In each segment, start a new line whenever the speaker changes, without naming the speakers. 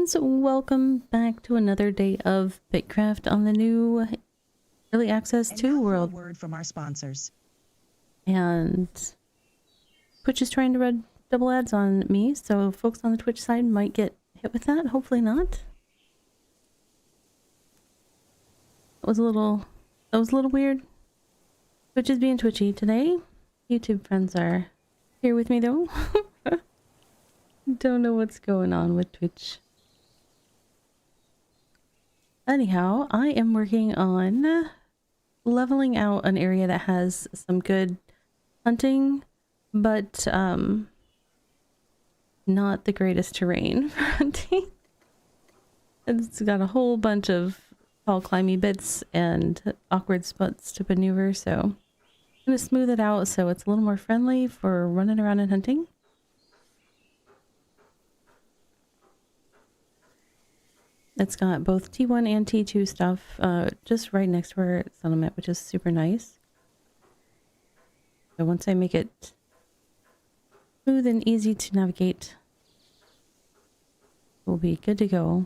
friends, welcome back to another day of BitCraft on the new Early Access 2 world.
A word from our sponsors.
And Twitch is trying to run double ads on me, so folks on the Twitch side might get hit with that. Hopefully not. That was a little weird. Twitch is being twitchy today. YouTube friends are here with me though. Don't know what's going on with Twitch. Anyhow, I am working on leveling out an area that has some good hunting, but not the greatest terrain for hunting. It's got a whole bunch of tall climby bits and awkward spots to maneuver, so I'm going to smooth it out so it's a little more friendly for running around and hunting. It's got both T1 and T2 stuff just right next to our settlement, which is super nice. So once I make it smooth and easy to navigate, we'll be good to go.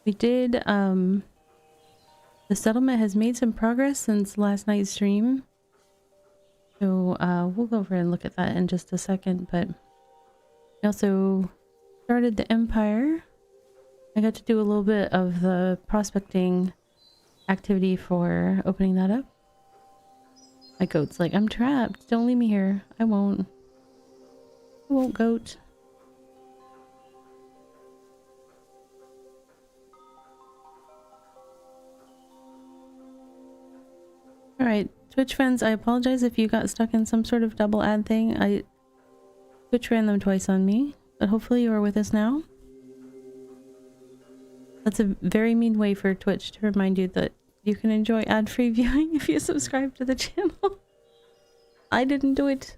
We did, the settlement has made some progress since last night's stream. So, we'll go over and look at that in just a second, but we also started the Empire. I got to do a little bit of the prospecting activity for opening that up. My goat's like, I'm trapped. Don't leave me here. I won't, goat. Alright, Twitch friends, I apologize if you got stuck in some sort of double ad thing. Twitch ran them twice on me, but hopefully you are with us now. That's a very mean way for Twitch to remind you that you can enjoy ad-free viewing if you subscribe to the channel. I didn't do it.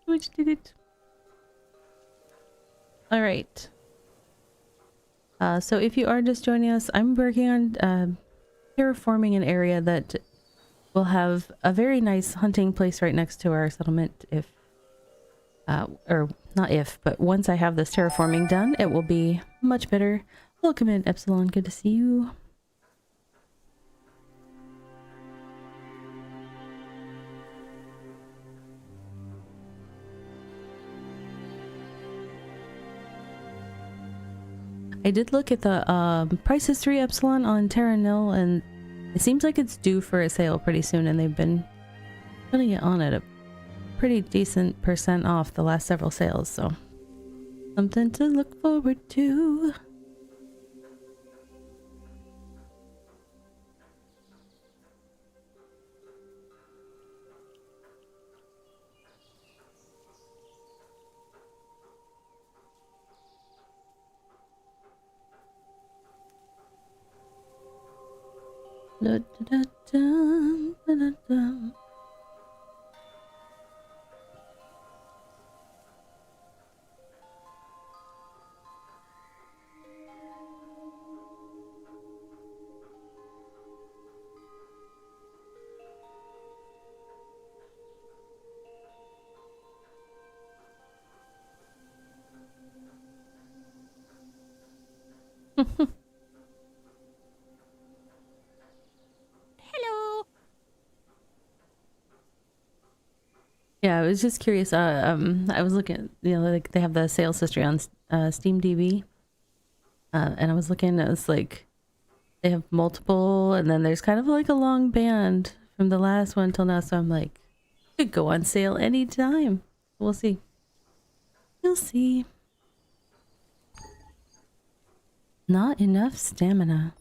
Twitch did it. Alright. So if you are just joining us, I'm working on terraforming an area that we'll have a very nice hunting place right next to our settlement if, or not if, but once I have this terraforming done, it will be much better. Welcome in, Epsilon. Good to see you. I did look at the price history Epsilon on Terra Nil, and it seems like it's due for a sale pretty soon, and they've been putting it on at a pretty decent % off the last several sales, so something to look forward to. Da, da, da, da, da, da. Yeah, I was just curious. I was looking, like they have the sales history on Steam DB, and I was looking. It was like they have multiple, and then there's kind of like a long band from the last one till now. So I'm like, it could go on sale anytime. We'll see. We'll see. Not enough stamina.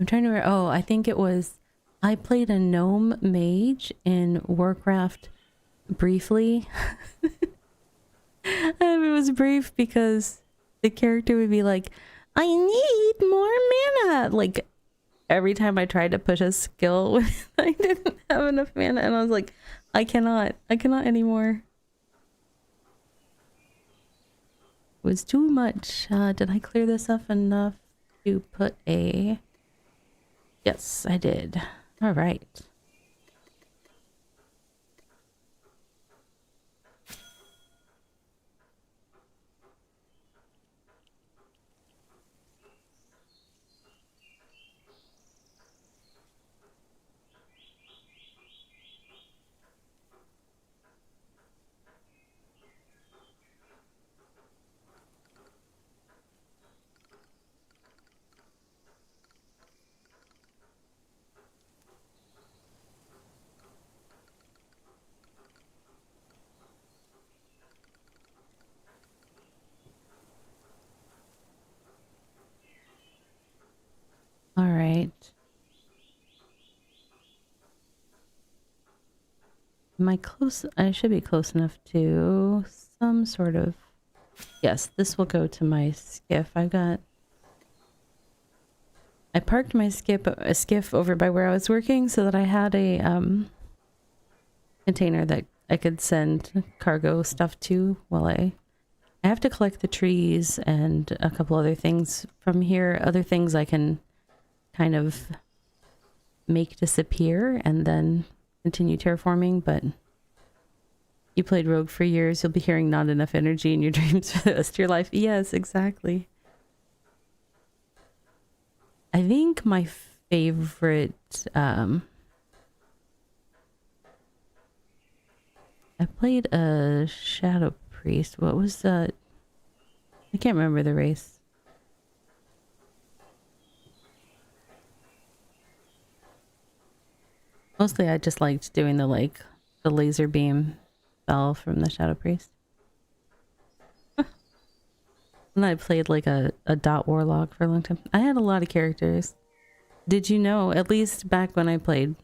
I'm trying to remember. Oh, I think it was, I played a gnome mage in Warcraft briefly. And it was brief because the character would be like, I need more mana. Like every time I tried to push a skill, I didn't have enough mana. And I was like, I cannot anymore. was too much. Did I clear this up enough to put a... Yes, I did. All right. All right. Am I close? I should be close enough to some sort of... Yes, this will go to my skiff. I parked my skiff over by where I was working so that I had a container that I could send cargo stuff to while I have to collect the trees and a couple other things from here. Other things I can kind of make disappear and then continue terraforming, but you played Rogue for years, you'll be hearing not enough energy in your dreams for the rest of your life. Yes, exactly. I think my favorite, I played a Shadow Priest. What was that? I can't remember the race. Mostly I just liked doing the laser beam spell from the Shadow Priest. And I played like a dot warlock for a long time. I had a lot of characters. Did you know, at least back when I played,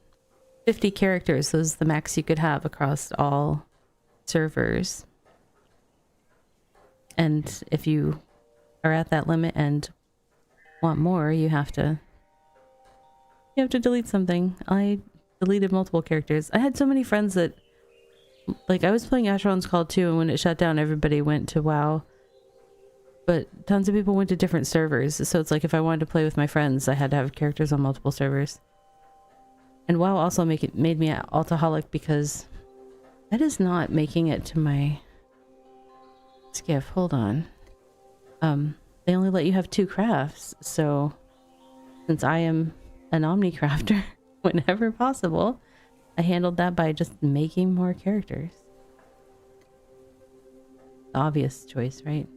50 characters was the max you could have across all servers. And if you are at that limit and want more, you have to delete something. I deleted multiple characters. I had so many friends that, like, I was playing Asheron's Call 2, and when it shut down, everybody went to WoW. But tons of people went to different servers, so it's like if I wanted to play with my friends, I had to have characters on multiple servers. And WoW also made me an alcoholic because that is not making it to my skiff. Hold on. They only let you have 2 crafts, so since I am an omni-crafter whenever possible, I handled that by just making more characters. The obvious choice, right?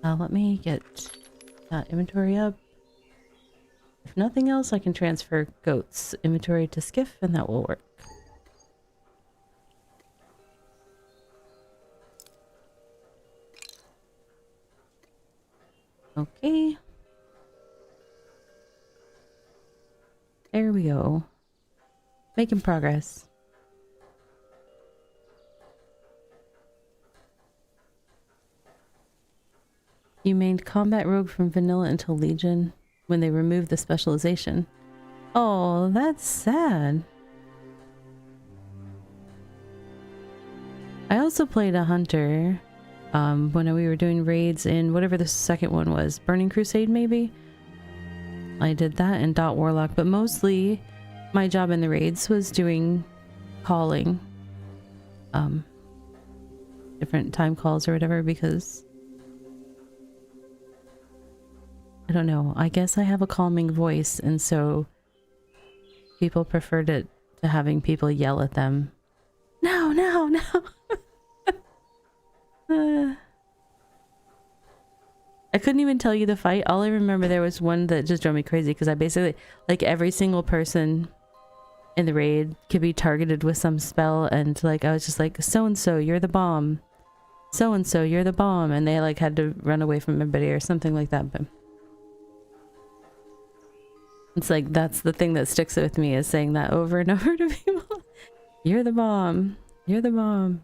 Let me get that inventory up. If nothing else, I can transfer goat's inventory to skiff and that will work. Okay. There we go. Making progress. You mained combat rogue from vanilla until Legion when they removed the specialization. Oh, that's sad. I also played a hunter when we were doing raids in whatever the second one was. Burning Crusade, maybe? I did that and Dot Warlock, but mostly my job in the raids was doing calling. Different time calls or whatever, because I don't know. I guess I have a calming voice, and so people preferred it to having people yell at them. No, no, no. I couldn't even tell you the fight. All I remember, there was one that just drove me crazy because I basically, like, every single person in the raid could be targeted with some spell, and like I was just like, so and so, you're the bomb. So and so, you're the bomb, and they like had to run away from everybody or something like that. But it's like that's the thing that sticks with me, is saying that over and over to people. You're the bomb. You're the bomb.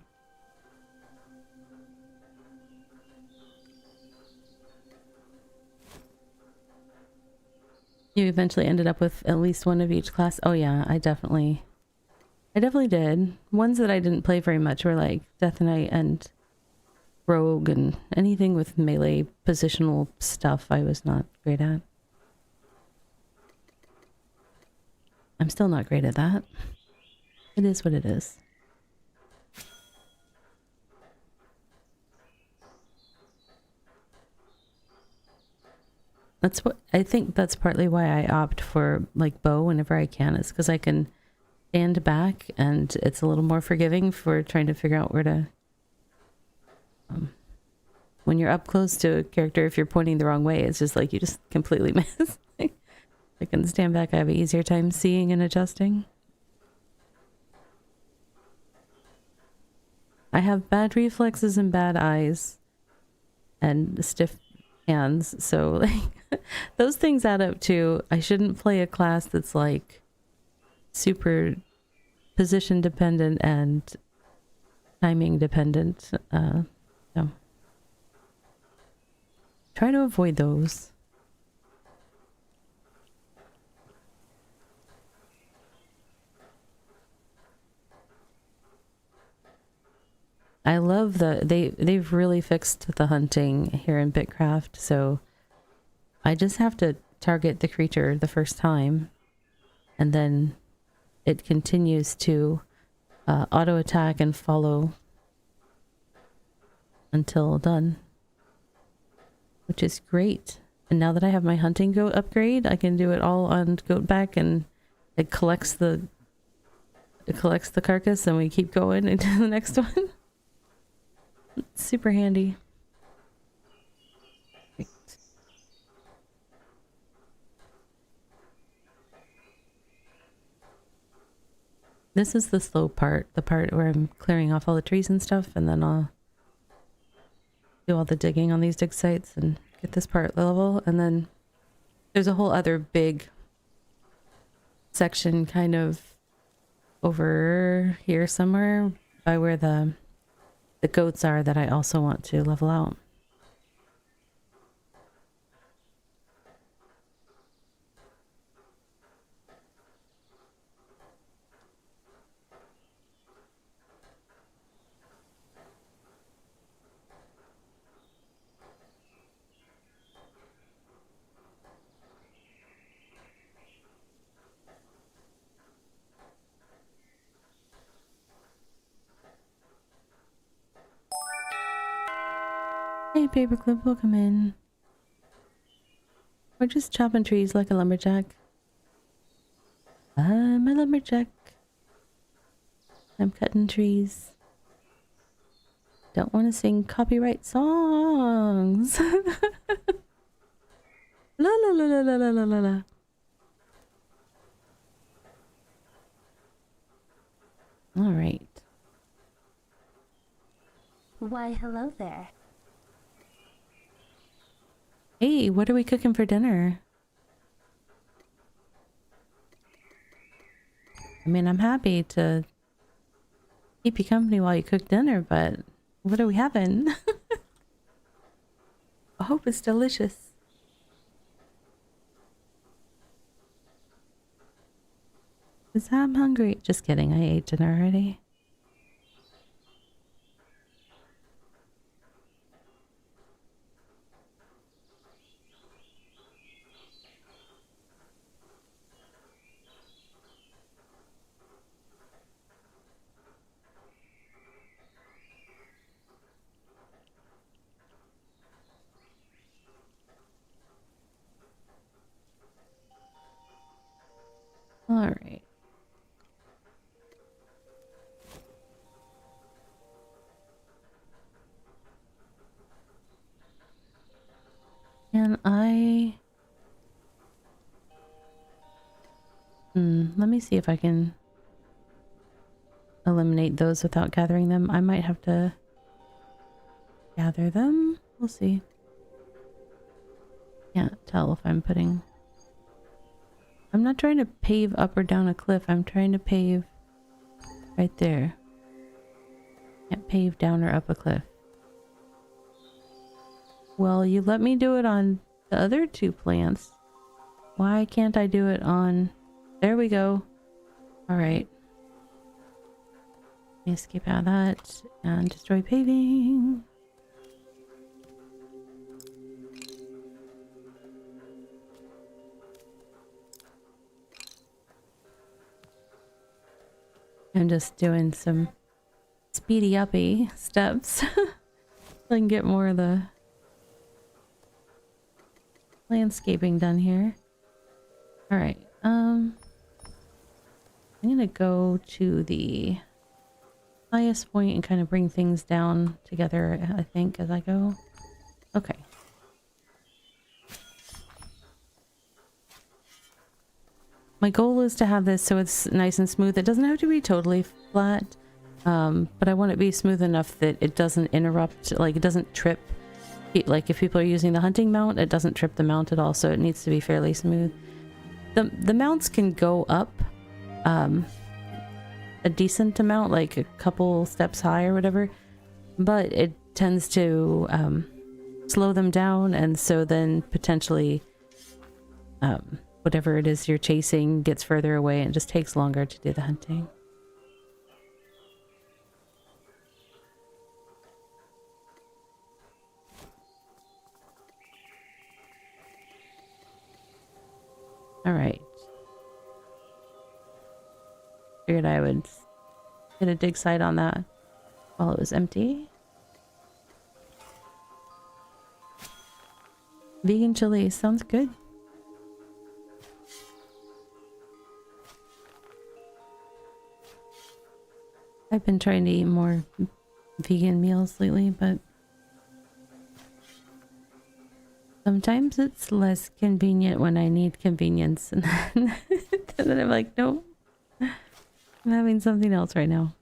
You eventually ended up with at least one of each class. Oh yeah, I definitely did. Ones that I didn't play very much were like Death Knight and rogue and anything with melee positional stuff I was not great at. I'm still not great at that. It is what it is. That's what I think. That's partly why I opt for like bow whenever I can, is because I can stand back and it's a little more forgiving for trying to figure out where to. When you're up close to a character, if you're pointing the wrong way, it's just like you just completely miss. I can stand back. I have an easier time seeing and adjusting. I have bad reflexes and bad eyes and stiff hands, so like those things add up to I shouldn't play a class that's like super position dependent and timing dependent. So try to avoid those. I love they've really fixed the hunting here in BitCraft, so I just have to target the creature the first time and then it continues to auto attack and follow until done, which is great. And now that I have my hunting goat upgrade, I can do it all on goat back, and it collects the carcass and we keep going into the next one. It's super handy. Right. This is the slow part, the part where I'm clearing off all the trees and stuff, and then I'll do all the digging on these dig sites and get this part level, and then there's a whole other big section kind of over here somewhere by where the goats are that I also want to level out. Hey, Paperclip, welcome in. We're just chopping trees like a lumberjack. I'm a lumberjack. I'm cutting trees. Don't want to sing copyright songs. La la la la la la la la la. All right.
Why, hello there.
Hey, what are we cooking for dinner? I mean, I'm happy to keep you company while you cook dinner, but what are we having? I hope it's delicious. Because I'm hungry. Just kidding, I ate dinner already. All right. Can I... let me see if I can eliminate those without gathering them. I might have to gather them. We'll see. Can't tell if I'm putting... I'm not trying to pave up or down a cliff. I'm trying to pave right there. Can't pave down or up a cliff. Well, you let me do it on the other two plants. Why can't I do it on... There we go. Alright. Let me escape out of that and destroy paving. I'm just doing some speedy uppy steps so I can get more of the landscaping done here. Alright, I'm gonna go to the highest point and kind of bring things down together, I think, as I go. Okay. My goal is to have this so it's nice and smooth. It doesn't have to be totally flat, but I want it to be smooth enough that it doesn't interrupt, like it doesn't trip. Like if people are using the hunting mount, it doesn't trip the mount at all, so it needs to be fairly smooth. The mounts can go up a decent amount, like a couple steps high or whatever, but it tends to slow them down, and so then potentially whatever it is you're chasing gets further away and it just takes longer to do the hunting. All right. Figured I would get a dig site on that while it was empty. Vegan chili sounds good. I've been trying to eat more vegan meals lately, but sometimes it's less convenient when I need convenience, and then I'm like, nope, I'm having something else right now.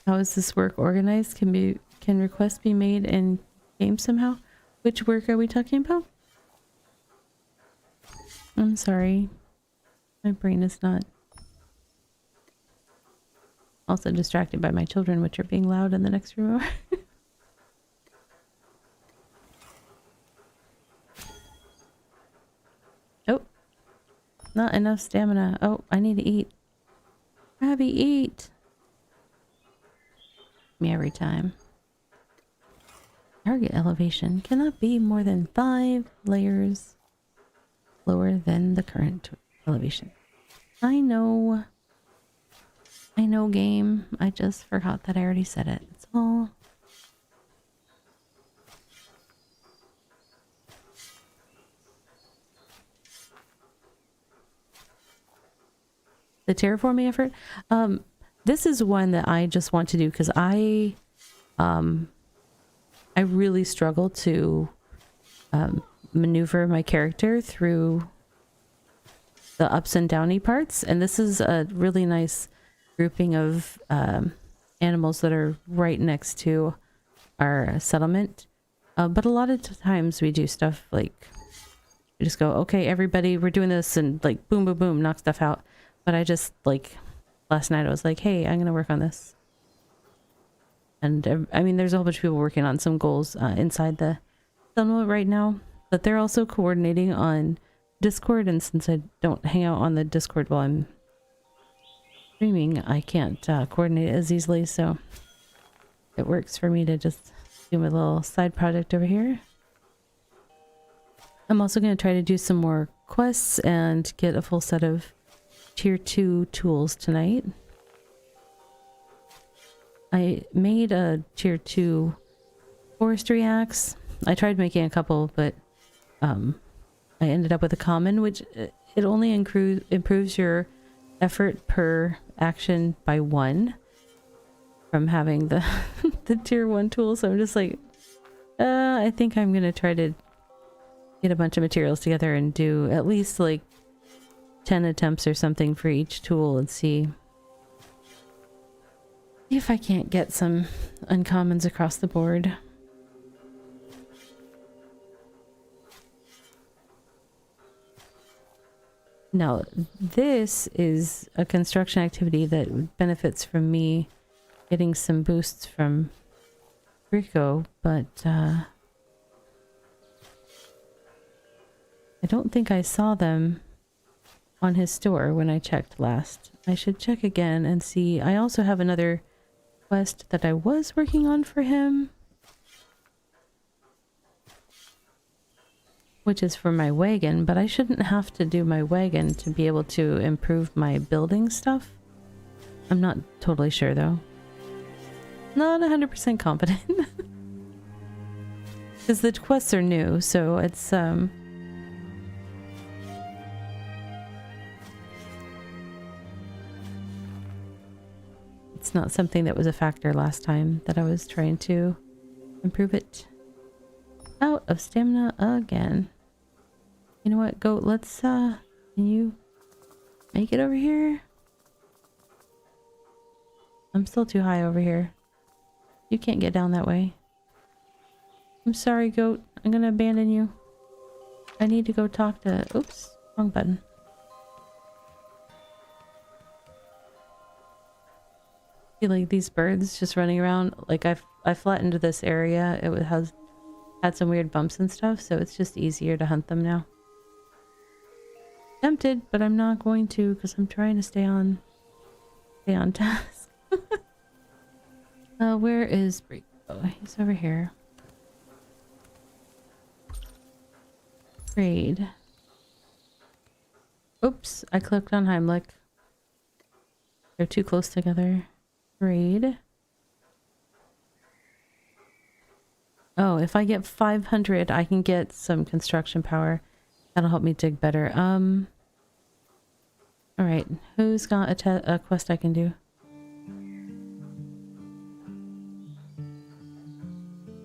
How is this work organized? Can requests be made in game somehow? Which work are we talking about? I'm sorry. My brain is not. Also distracted by my children, which are being loud in the next room. Oh, not enough stamina. Oh, I need to eat. Abby, eat. Me every time. Target elevation cannot be more than 5 layers lower than the current elevation. I know game. I just forgot that I already said it. It's all. The terraforming effort. This is one that I just want to do because I really struggle to maneuver my character through the ups and downy parts, and this is a really nice grouping of animals that are right next to our settlement. But a lot of times we do stuff like we just go, okay, everybody, we're doing this, and like boom, boom, boom, knock stuff out. But I just like. Last night I was like, hey, I'm gonna work on this. And I mean, there's a whole bunch of people working on some goals inside the settlement right now, but they're also coordinating on Discord, and since I don't hang out on the Discord while I'm streaming, I can't coordinate it as easily, so it works for me to just do my little side project over here. I'm also going to try to do some more quests and get a full set of tier 2 tools tonight. I made a tier 2 forestry axe. I tried making a couple, but I ended up with a common, which it only improves your effort per action by 1 from having the the tier 1 tool. So I'm just like, I think I'm gonna try to get a bunch of materials together and do at least like 10 attempts or something for each tool and see if I can't get some uncommons across the board. Now, this is a construction activity that benefits from me getting some boosts from Rico, but I don't think I saw them on his store when I checked last. I should check again and see. I also have another quest that I was working on for him, which is for my wagon, but I shouldn't have to do my wagon to be able to improve my building stuff. I'm not totally sure though. Not 100% confident. Because the quests are new, so it's not something that was a factor last time that I was trying to improve it. Out of stamina again. You know what, goat, let's can you make it over here? I'm still too high over here. You can't get down that way. I'm sorry, goat. I'm gonna abandon you. I need to go talk to... Oops, wrong button. I feel like these birds just running around. Like I flattened this area. It had some weird bumps and stuff, so it's just easier to hunt them now. Tempted, but I'm not going to because I'm trying to stay on task. Where is Rico? Oh, he's over here. Trade. Oops, I clicked on Heimlich. They're too close together. Trade. Oh, if I get 500, I can get some construction power. That'll help me dig better. Alright, who's got a quest I can do?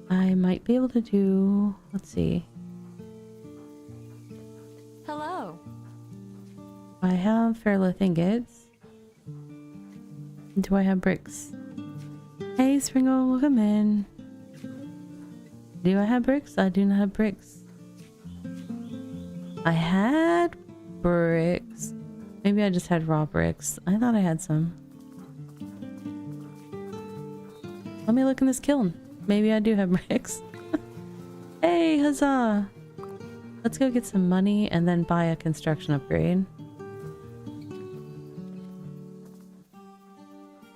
I might be able to do... Let's see.
Hello.
I have ferrolith ingots. Do I have bricks? Hey, Springle, welcome in. Do I have bricks? I do not have bricks. I had bricks. Maybe I just had raw bricks. I thought I had some. Let me look in this kiln. Maybe I do have bricks. Hey, huzzah! Let's go get some money and then buy a construction upgrade.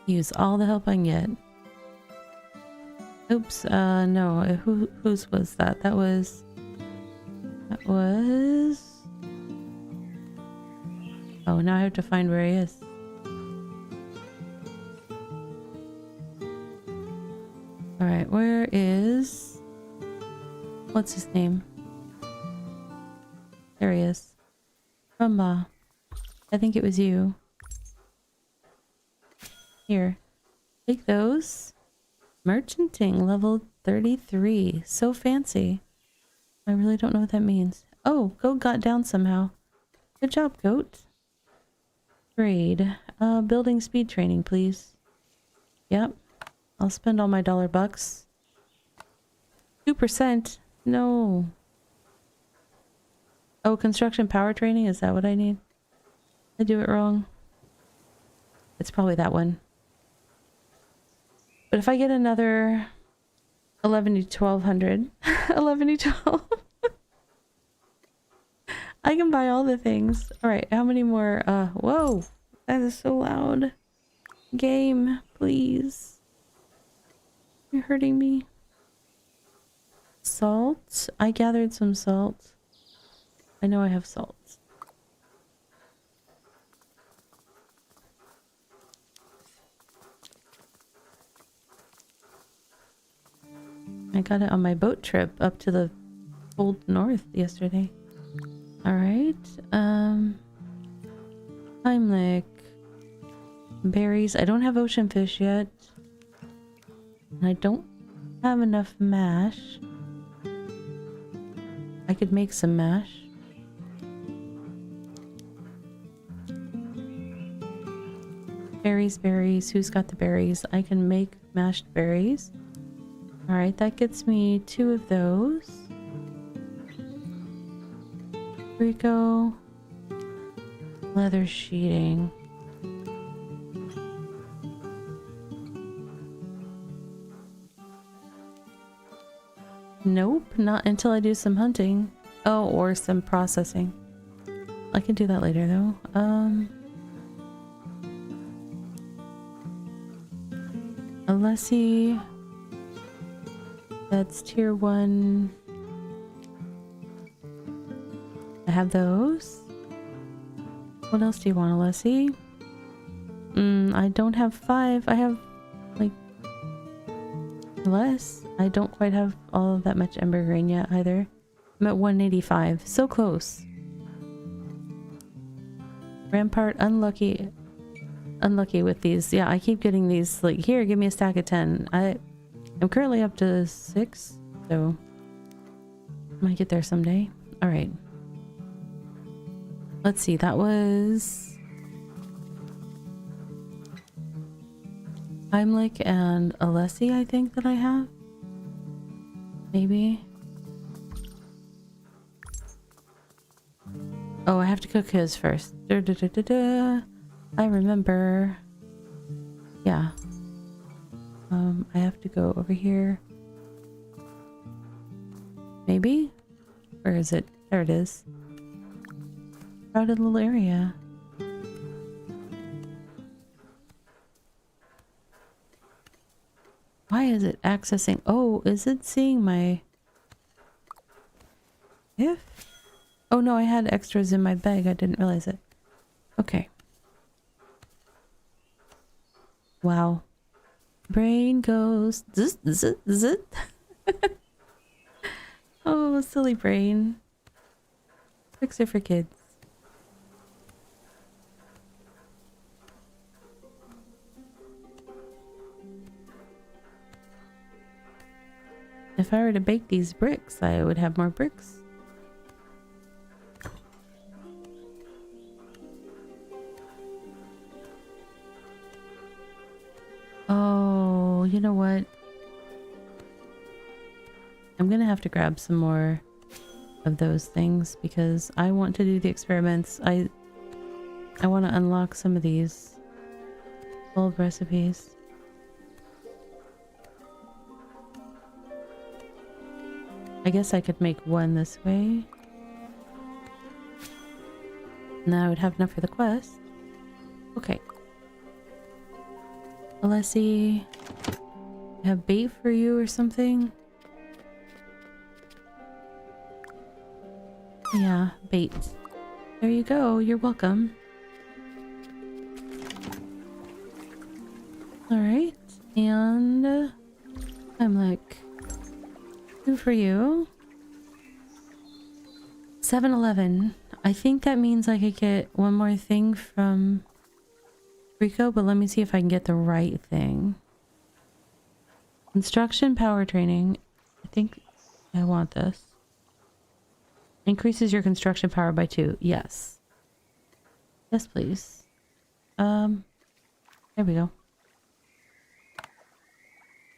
Use all the help I can get. Oops, no, whose was that? That was... Oh, now I have to find where he is. Alright, where is... What's his name? There he is. Rumba. I think it was you. Here. Take those. Merchanting, level 33. So fancy. I really don't know what that means. Oh, Goat got down somehow. Good job, Goat. Trade. Building speed training, please. Yep. I'll spend all my $bucks. 2%? No. Oh, construction power training? Is that what I need? Did I do it wrong? It's probably that one. But if I get another 11 to 1200, 11 to 12, I can buy all the things. All right, how many more? Whoa, that is so loud. Game, please. You're hurting me. Salt? I gathered some salt. I know I have salt. I got it on my boat trip up to the cold north yesterday. Alright, Heimlich. Berries. I don't have ocean fish yet. And I don't have enough mash. I could make some mash. Berries, berries. Who's got the berries? I can make mashed berries. Alright, that gets me 2 of those. Rico. Leather sheeting. Nope, not until I do some hunting. Oh, or some processing. I can do that later though. Alessi. That's tier 1. I have those. What else do you want, Alessi? I don't have 5. I have like less. I don't quite have all of that much ember grain yet either. I'm at 185. So close. Rampart, unlucky. Unlucky with these. Yeah, I keep getting these like, here, give me a stack of 10. I'm currently up to 6, so might get there someday. All right. Let's see, that was Heimlich and Alessi, I think that I have. Maybe. Oh, I have to cook his first. I remember. Yeah. I have to go over here. Maybe? Where is it? There it is. Crowded little area. Why is it accessing? Oh, is it seeing my... If? Oh no, I had extras in my bag. I didn't realize it. Okay. Wow. Brain goes... Zzz, zzz, zzz. Oh, silly brain. Tricks are for kids. If I were to bake these bricks, I would have more bricks. Oh, you know what? I'm gonna have to grab some more of those things because I want to do the experiments. I want to unlock some of these old recipes. I guess I could make one this way. Now I would have enough for the quest. Okay. Alessi, I have bait for you or something? Yeah, bait. There you go. You're welcome. Alright. And I'm like... 2 for you. 7-Eleven. I think that means I could get one more thing from Rico, but let me see if I can get the right thing. Construction power training. I think I want this. Increases your construction power by 2. Yes. Yes, please. There we go.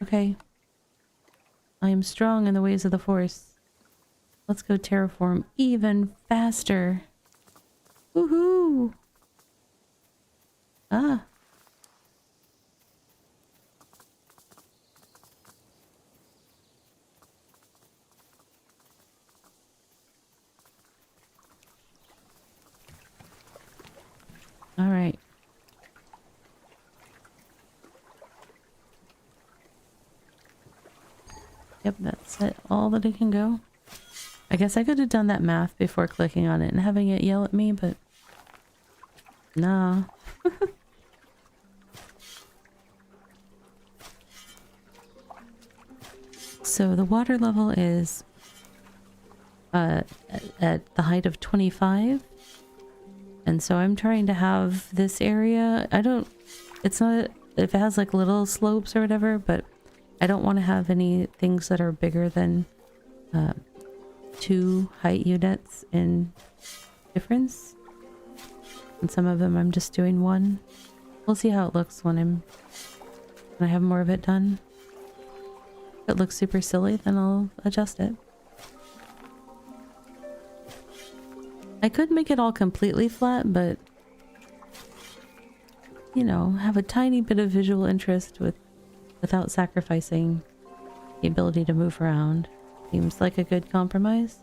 Okay. I am strong in the ways of the Force. Let's go terraform even faster. Woohoo! Ah. All right. Yep, that's it. All that it can go. I guess I could have done that math before clicking on it and having it yell at me, but... Nah. So the water level is at the height of 25. And so I'm trying to have this area... It's not... If it has like little slopes or whatever, but... I don't want to have any things that are bigger than 2 height units in difference. And some of them I'm just doing 1. We'll see how it looks when I have more of it done. If it looks super silly, then I'll adjust it. I could make it all completely flat, but you know, have a tiny bit of visual interest without sacrificing the ability to move around. Seems like a good compromise.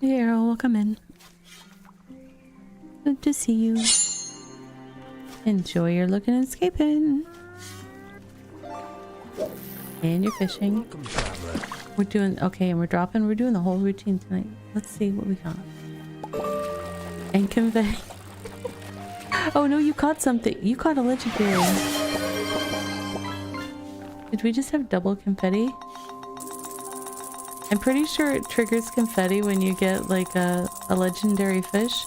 Hey Errol, welcome in. Good to see you. Enjoy your looking and escaping. And you're fishing. We're doing okay, and we're doing the whole routine tonight. Let's see what we got. And confetti. Oh no, you caught something. You caught a legendary. Did we just have double confetti? I'm pretty sure it triggers confetti when you get like a legendary fish,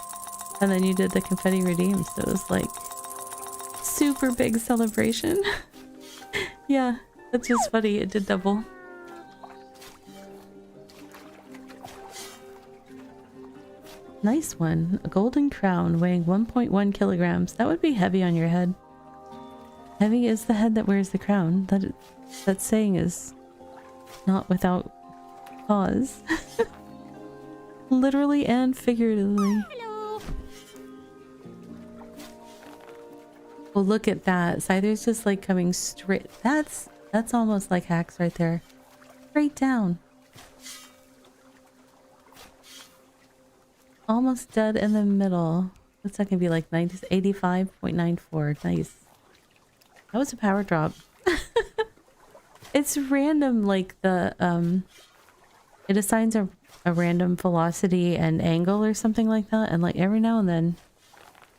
and then you did the confetti redeem, so it was like super big celebration. Yeah, that's just funny, it did double. Nice one. A golden crown weighing 1.1 kilograms. That would be heavy on your head. Heavy is the head that wears the crown. That saying is not without cause. Literally and figuratively.
Hello.
Well, look at that. Scyther's just like coming straight. That's almost like hacks right there. Straight down. Almost dead in the middle. What's that gonna be like? 85.94. Nice. That was a power drop. It's random, like the it assigns a random velocity and angle or something like that, and like every now and then,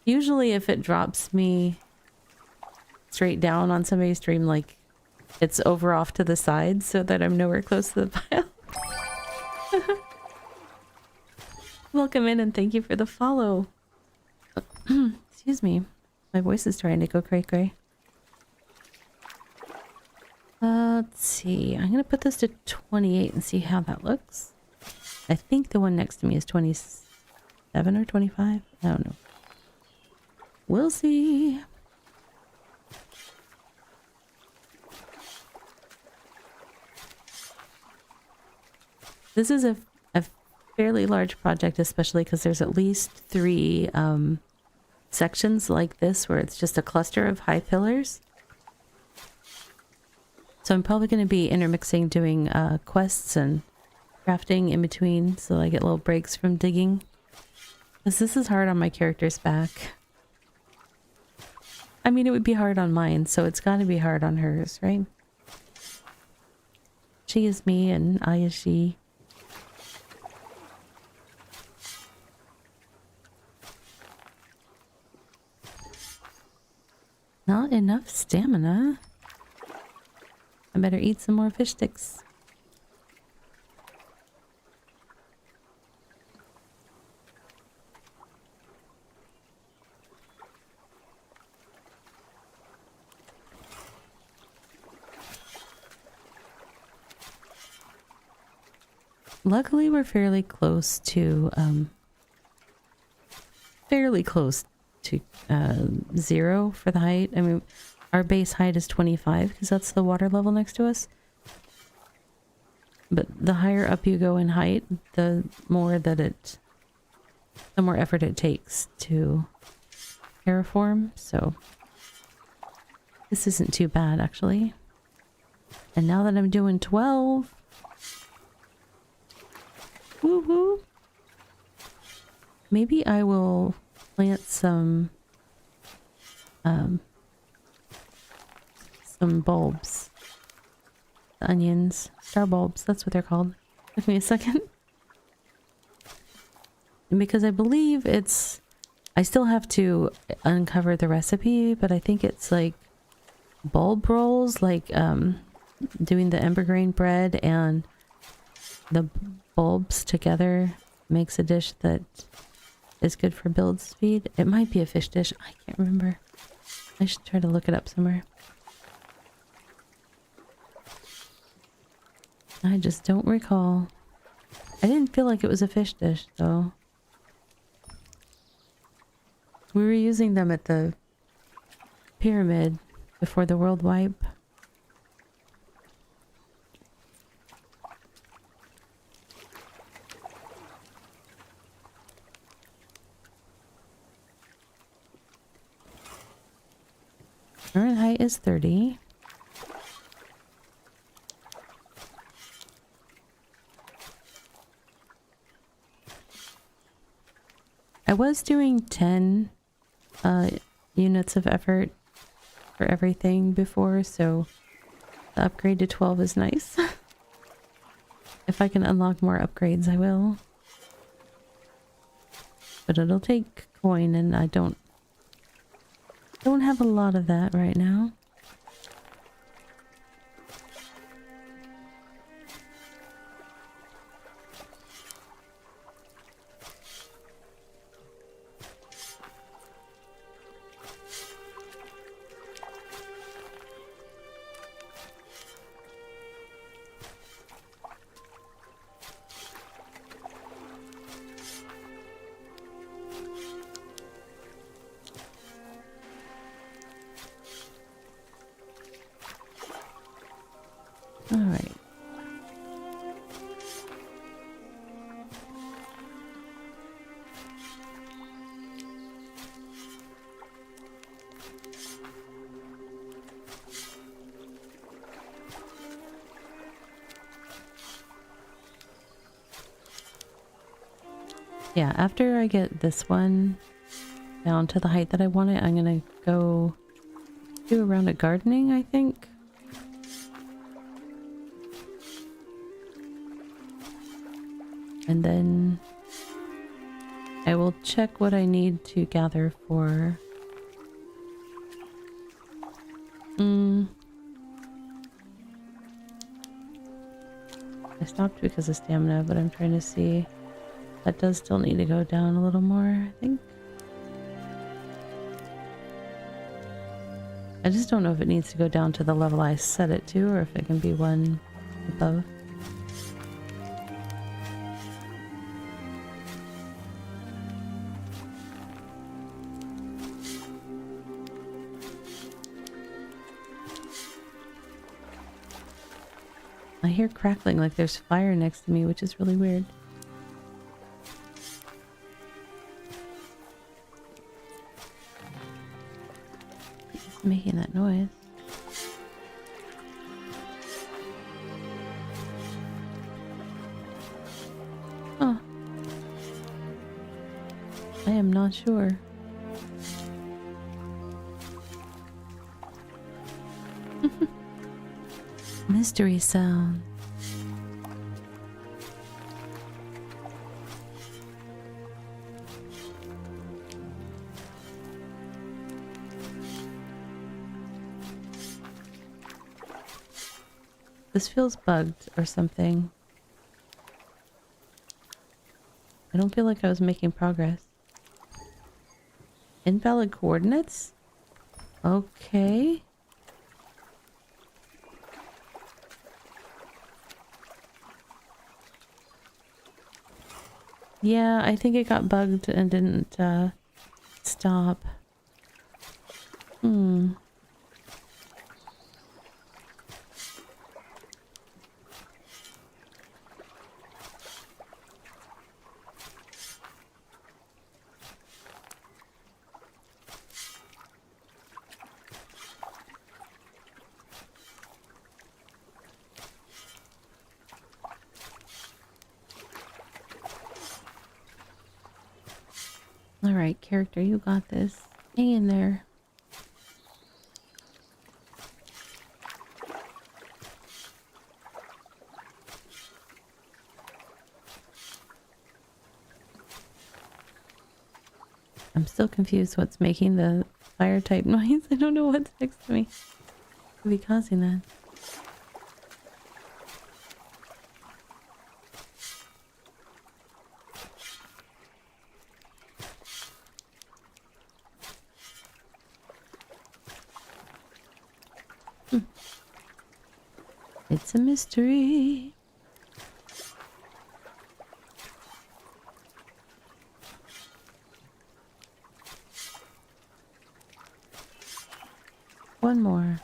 usually if it drops me straight down on somebody's stream, like it's over off to the side so that I'm nowhere close to the pile. Welcome in and thank you for the follow. Excuse me, my voice is trying to go cray. Let's see. I'm gonna put this to 28 and see how that looks. I think the one next to me is 27 or 25. I don't know. We'll see. This is a fairly large project, especially because there's at least 3 sections like this where it's just a cluster of high pillars. So I'm probably going to be intermixing doing quests and crafting in between, so I get little breaks from digging. Because this is hard on my character's back. I mean, it would be hard on mine, so it's got to be hard on hers, right? She is me and I is she. Not enough stamina. I better eat some more fish sticks. Luckily, we're fairly close to 0 for the height. I mean, our base height is 25 because that's the water level next to us. But the higher up you go in height, the more effort it takes to terraform. So this isn't too bad, actually. And now that I'm doing 12, woohoo! Maybe I will plant some bulbs. The onions. Star bulbs, that's what they're called. Give me a second. And because I believe it's... I still have to uncover the recipe, but I think it's like bulb rolls, like doing the ember grain bread and the bulbs together makes a dish that is good for build speed. It might be a fish dish. I can't remember. I should try to look it up somewhere. I just don't recall. I didn't feel like it was a fish dish, though. We were using them at the pyramid before the world wipe. Current height is 30. I was doing 10 units of effort for everything before, so the upgrade to 12 is nice. If I can unlock more upgrades, I will. But it'll take coin, and I don't have a lot of that right now. All right. Yeah, after I get this one down to the height that I want it, I'm gonna go do a round of gardening, I think. And then I will check what I need to gather for... I stopped because of stamina, but I'm trying to see... That does still need to go down a little more, I think. I just don't know if it needs to go down to the level I set it to, or if it can be one above. I hear crackling like there's fire next to me, which is really weird. It's making that noise. Oh. I am not sure. Mystery sound. This feels bugged or something. I don't feel like I was making progress. Invalid coordinates? Okay. Yeah, I think it got bugged and didn't stop. Alright, character, you got this. Hang in there. I'm still confused what's making the fire type noise. I don't know what's next to me. Could be causing that. It's a mystery. One more.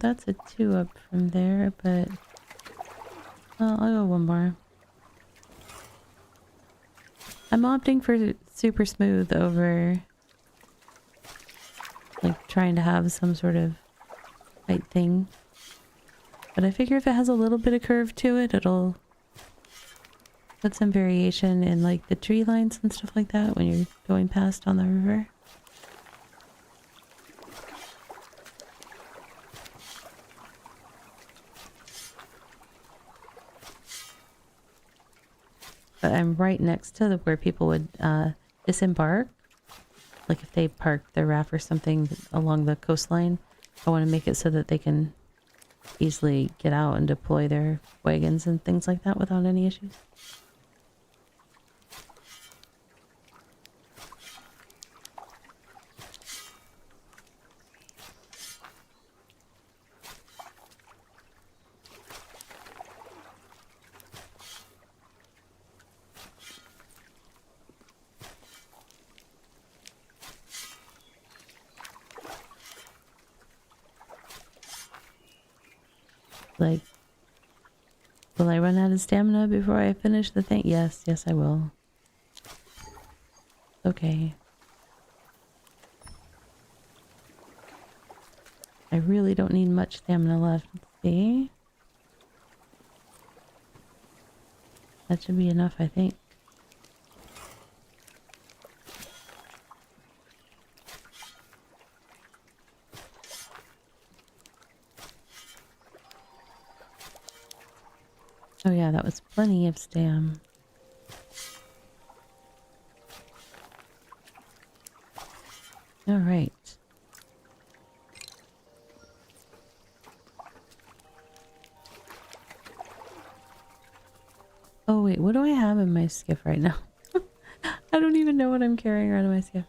That's a 2 up from there, but I'll go one more. I'm opting for super smooth over like trying to have some sort of tight thing. But I figure if it has a little bit of curve to it, it'll put some variation in like the tree lines and stuff like that when you're going past on the river. But I'm right next to where people would disembark. Like if they park their raft or something along the coastline, I want to make it so that they can easily get out and deploy their wagons and things like that without any issues. Like, will I run out of stamina before I finish the thing? Yes, yes I will. Okay. I really don't need much stamina left. Let's see. That should be enough, I think. Oh yeah, that was plenty of stam. Alright. Oh wait, what do I have in my skiff right now? I don't even know what I'm carrying around in my skiff.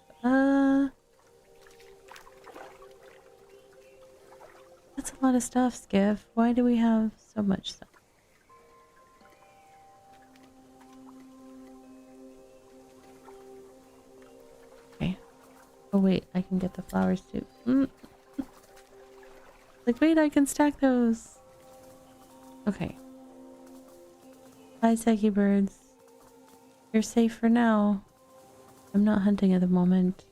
That's a lot of stuff, skiff. Why do we have so much stuff? Okay. Oh wait, I can get the flowers too. Like wait, I can stack those. Okay. Hi, Seki birds. You're safe for now. I'm not hunting at the moment.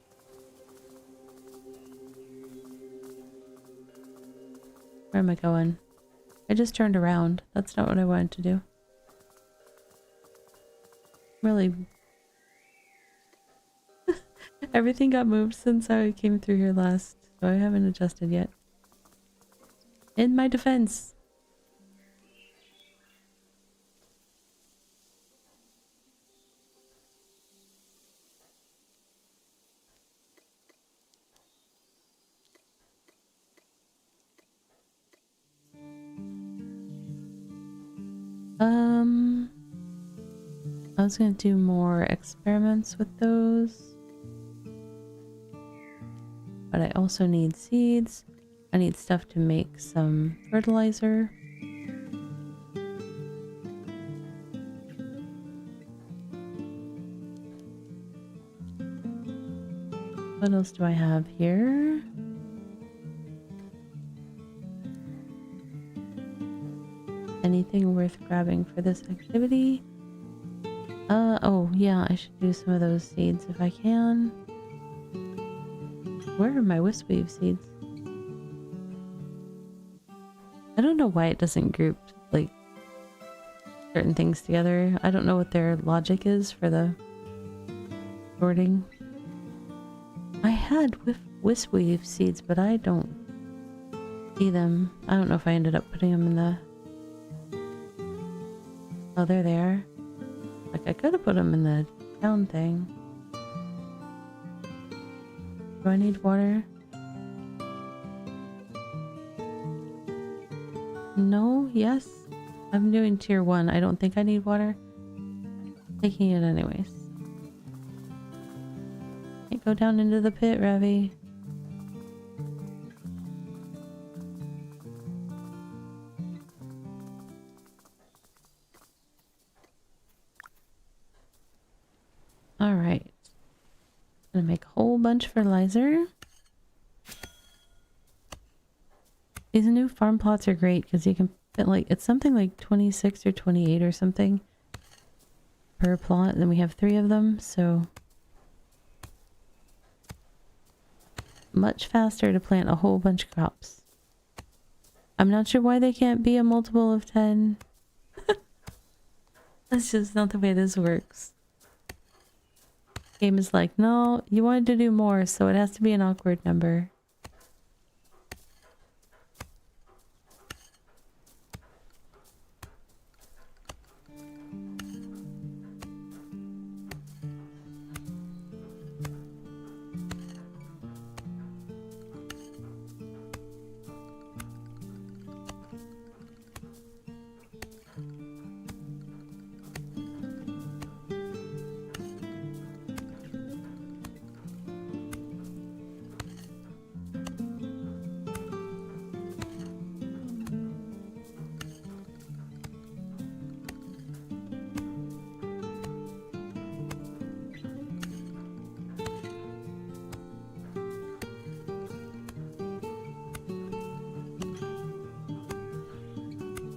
Where am I going? I just turned around. That's not what I wanted to do. Really. Everything got moved since I came through here last, so I haven't adjusted yet. In my defense. I was gonna do more experiments with those. But I also need seeds. I need stuff to make some fertilizer. What else do I have here? Anything worth grabbing for this activity? Oh yeah, I should do some of those seeds if I can. Where are my wispweave seeds? I don't know why it doesn't group, like, certain things together. I don't know what their logic is for the sorting. I had wispweave seeds, but I don't see them. I don't know if I ended up putting them in the... Oh, there they are. Like, I could have put them in the town thing. Do I need water? No? Yes? I'm doing tier 1. I don't think I need water. Taking it anyways. Can't go down into the pit, Ravi. Alright. Gonna make a whole bunch of fertilizer. These new farm plots are great because you can fit like, it's something like 26 or 28 or something per plot, and then we have 3 of them, so much faster to plant a whole bunch of crops. I'm not sure why they can't be a multiple of 10. That's just not the way this works. Game is like, no, you wanted to do more, so it has to be an awkward number.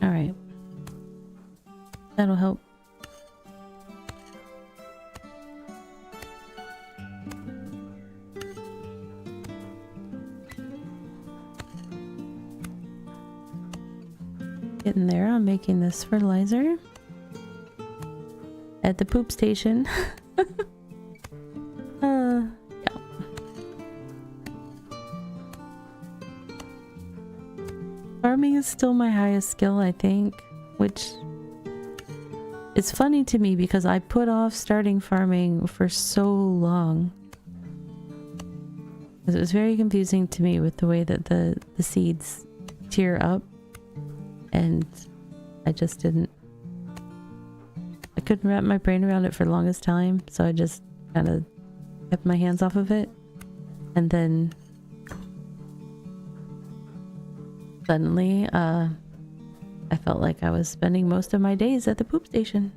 Alright. That'll help. Getting there, I'm making this fertilizer at the poop station. Yeah. Farming is still my highest skill, I think, which is funny to me because I put off starting farming for so long. It was very confusing to me with the way that the seeds tier up, and I just didn't. I couldn't wrap my brain around it for the longest time, so I just kind of kept my hands off of it. And then suddenly, I felt like I was spending most of my days at the poop station.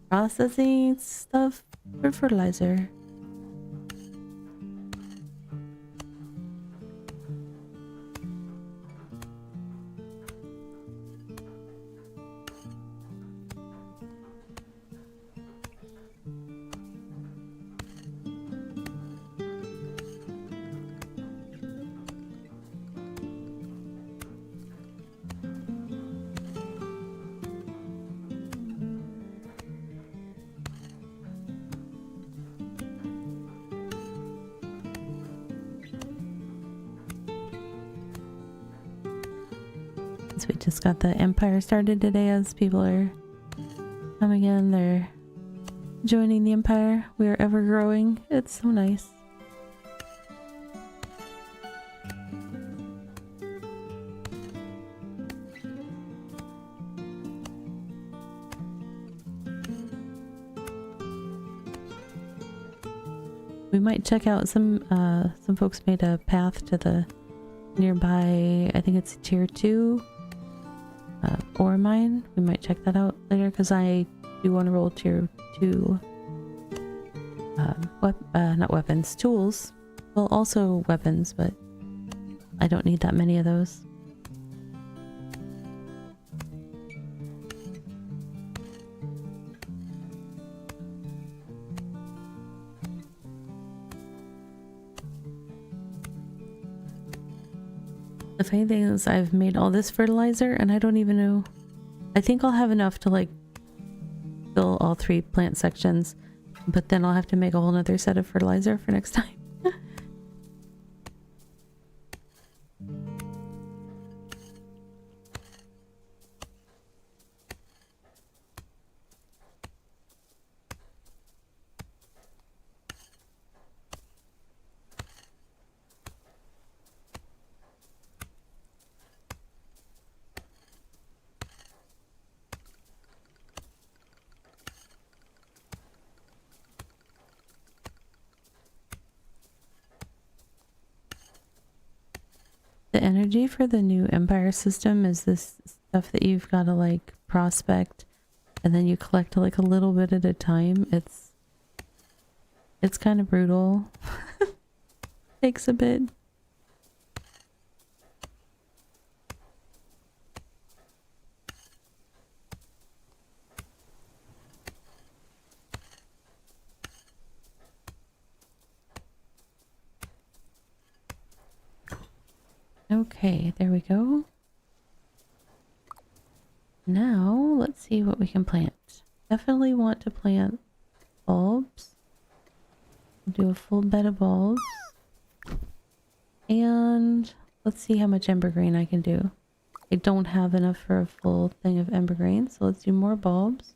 Processing stuff for fertilizer. We just got the empire started today as people are coming in. They're joining the empire. We are ever growing. It's so nice. We might check out some folks made a path to the nearby, I think it's tier 2 ore mine. We might check that out later because I do want to roll tier 2 not weapons, tools. Well, also weapons, but I don't need that many of those. The funny thing is I've made all this fertilizer and I don't even know. I think I'll have enough to like fill all 3 plant sections, but then I'll have to make a whole nother set of fertilizer for next time. The energy for the new empire system is this stuff that you've got to like prospect and then you collect like a little bit at a time. It's kind of brutal. Takes a bit. Okay, there we go. Now, let's see what we can plant. Definitely want to plant bulbs. Do a full bed of bulbs. And let's see how much embergreen I can do. I don't have enough for a full thing of embergreen, so let's do more bulbs.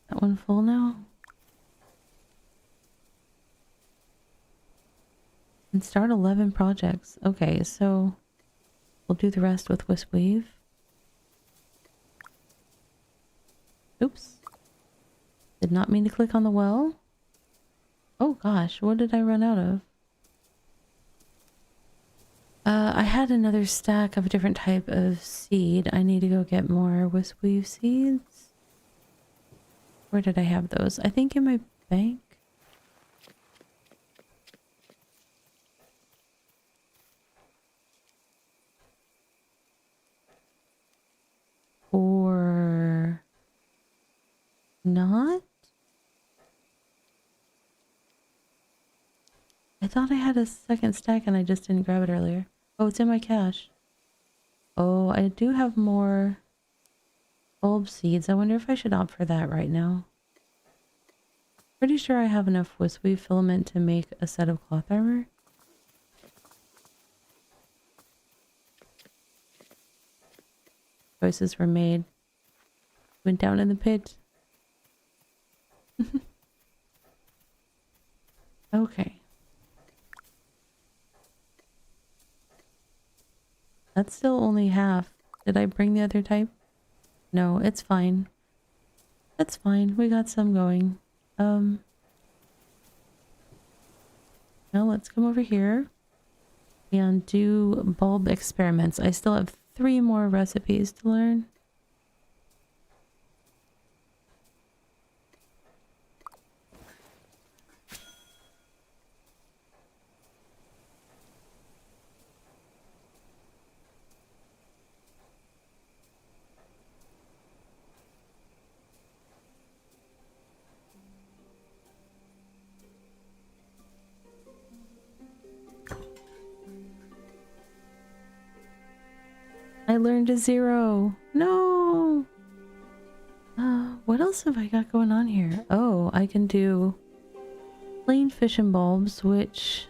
That one full now. And start 11 projects. Okay, so we'll do the rest with Wisp Weave. Oops. Did not mean to click on the well. Oh gosh, what did I run out of? I had another stack of a different type of seed. I need to go get more Wisp Weave seeds. Where did I have those? I think in my bank. Or not? I thought I had a second stack and I just didn't grab it earlier. Oh, it's in my cache. Oh, I do have more bulb seeds. I wonder if I should opt for that right now. Pretty sure I have enough Wisp Weave filament to make a set of cloth armor. Choices were made. Went down in the pit. Okay. That's still only half. Did I bring the other type? No, it's fine. That's fine. We got some going. Now let's come over here and do bulb experiments. I still have 3 more recipes to learn. I learned a 0. No! What else have I got going on here? Oh, I can do plain fission bulbs, which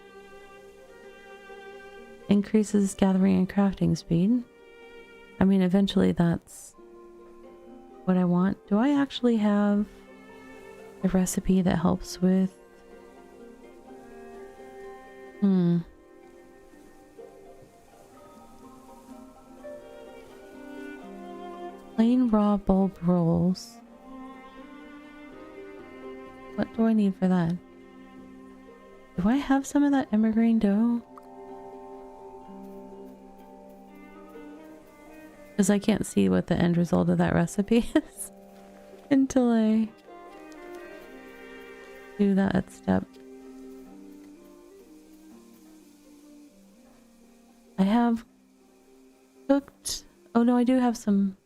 increases gathering and crafting speed. I mean, eventually that's what I want. Do I actually have a recipe that helps with... Plain raw bulb rolls. What do I need for that? Do I have some of that embergreen dough? Because I can't see what the end result of that recipe is until I do that step. I have cooked... Oh no, I do have some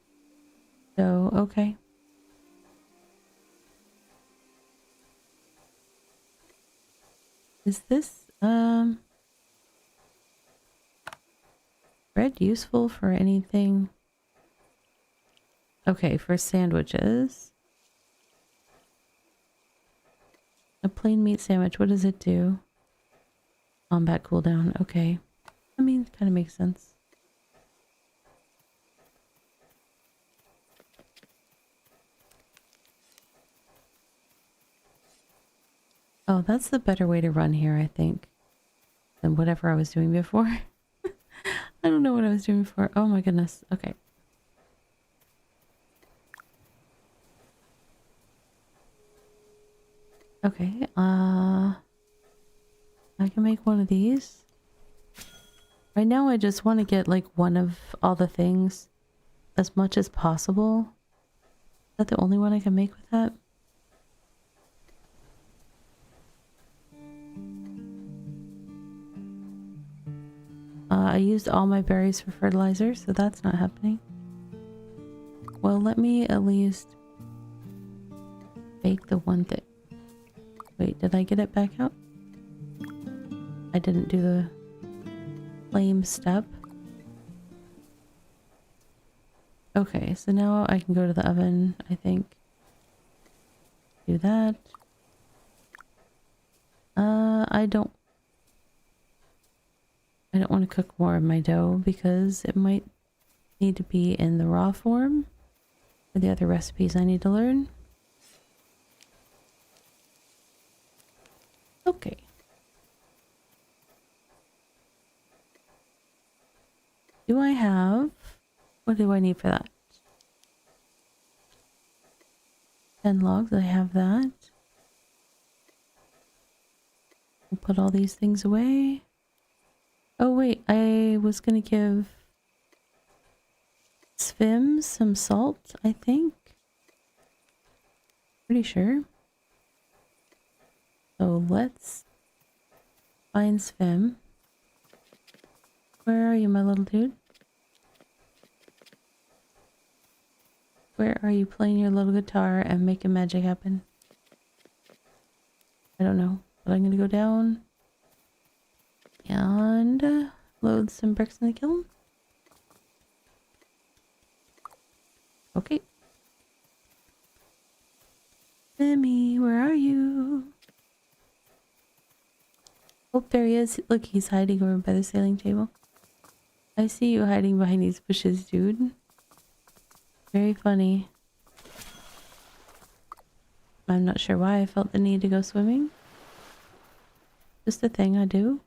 dough. Okay. Is this bread useful for anything? Okay, for sandwiches. A plain meat sandwich, what does it do? Combat cooldown, okay. I mean, it kind of makes sense. Oh, that's the better way to run here, I think, than whatever I was doing before. I don't know what I was doing before. Oh my goodness. Okay. Okay, I can make one of these. Right now I just want to get like one of all the things as much as possible. Is that the only one I can make with that? I used all my berries for fertilizer, so that's not happening. Well, let me at least bake the one thing. Wait, did I get it back out? I didn't do the flame step. Okay, so now I can go to the oven, I think. Do that. I don't want to cook more of my dough because it might need to be in the raw form for the other recipes I need to learn. Okay. Do I have... What do I need for that? 10 logs, I have that. We'll put all these things away. Oh wait, I was gonna give Svim some salt, I think. Pretty sure. So let's find Svim. Where are you, my little dude? Where are you playing your little guitar and making magic happen? I don't know, but I'm gonna go down and load some bricks in the kiln. Okay. Timmy, where are you? Oh, there he is. Look, he's hiding over by the sailing table. I see you hiding behind these bushes, dude. Very funny. I'm not sure why I felt the need to go swimming. Just a thing I do.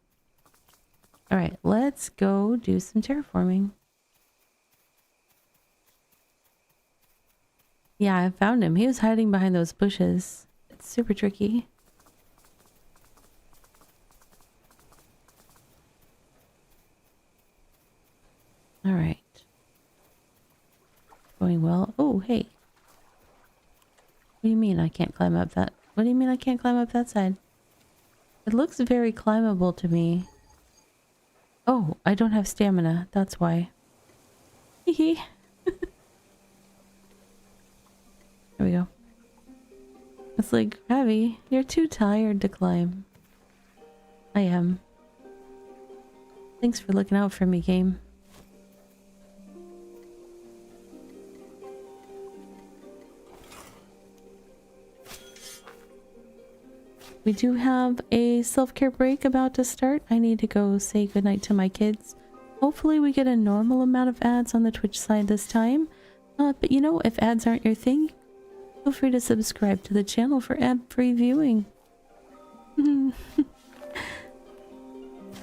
Alright, let's go do some terraforming. Yeah, I found him. He was hiding behind those bushes. It's super tricky. Alright. Going well. Oh, hey. What do you mean I can't climb up that? What do you mean I can't climb up that side? It looks very climbable to me. Oh, I don't have stamina. That's why. Hee hee. There we go. It's like, Ravi, you're too tired to climb. I am. Thanks for looking out for me, game. We do have a self-care break about to start. I need to go say goodnight to my kids. Hopefully we get a normal amount of ads on the Twitch side this time. But you know, if ads aren't your thing, feel free to subscribe to the channel for ad-free viewing.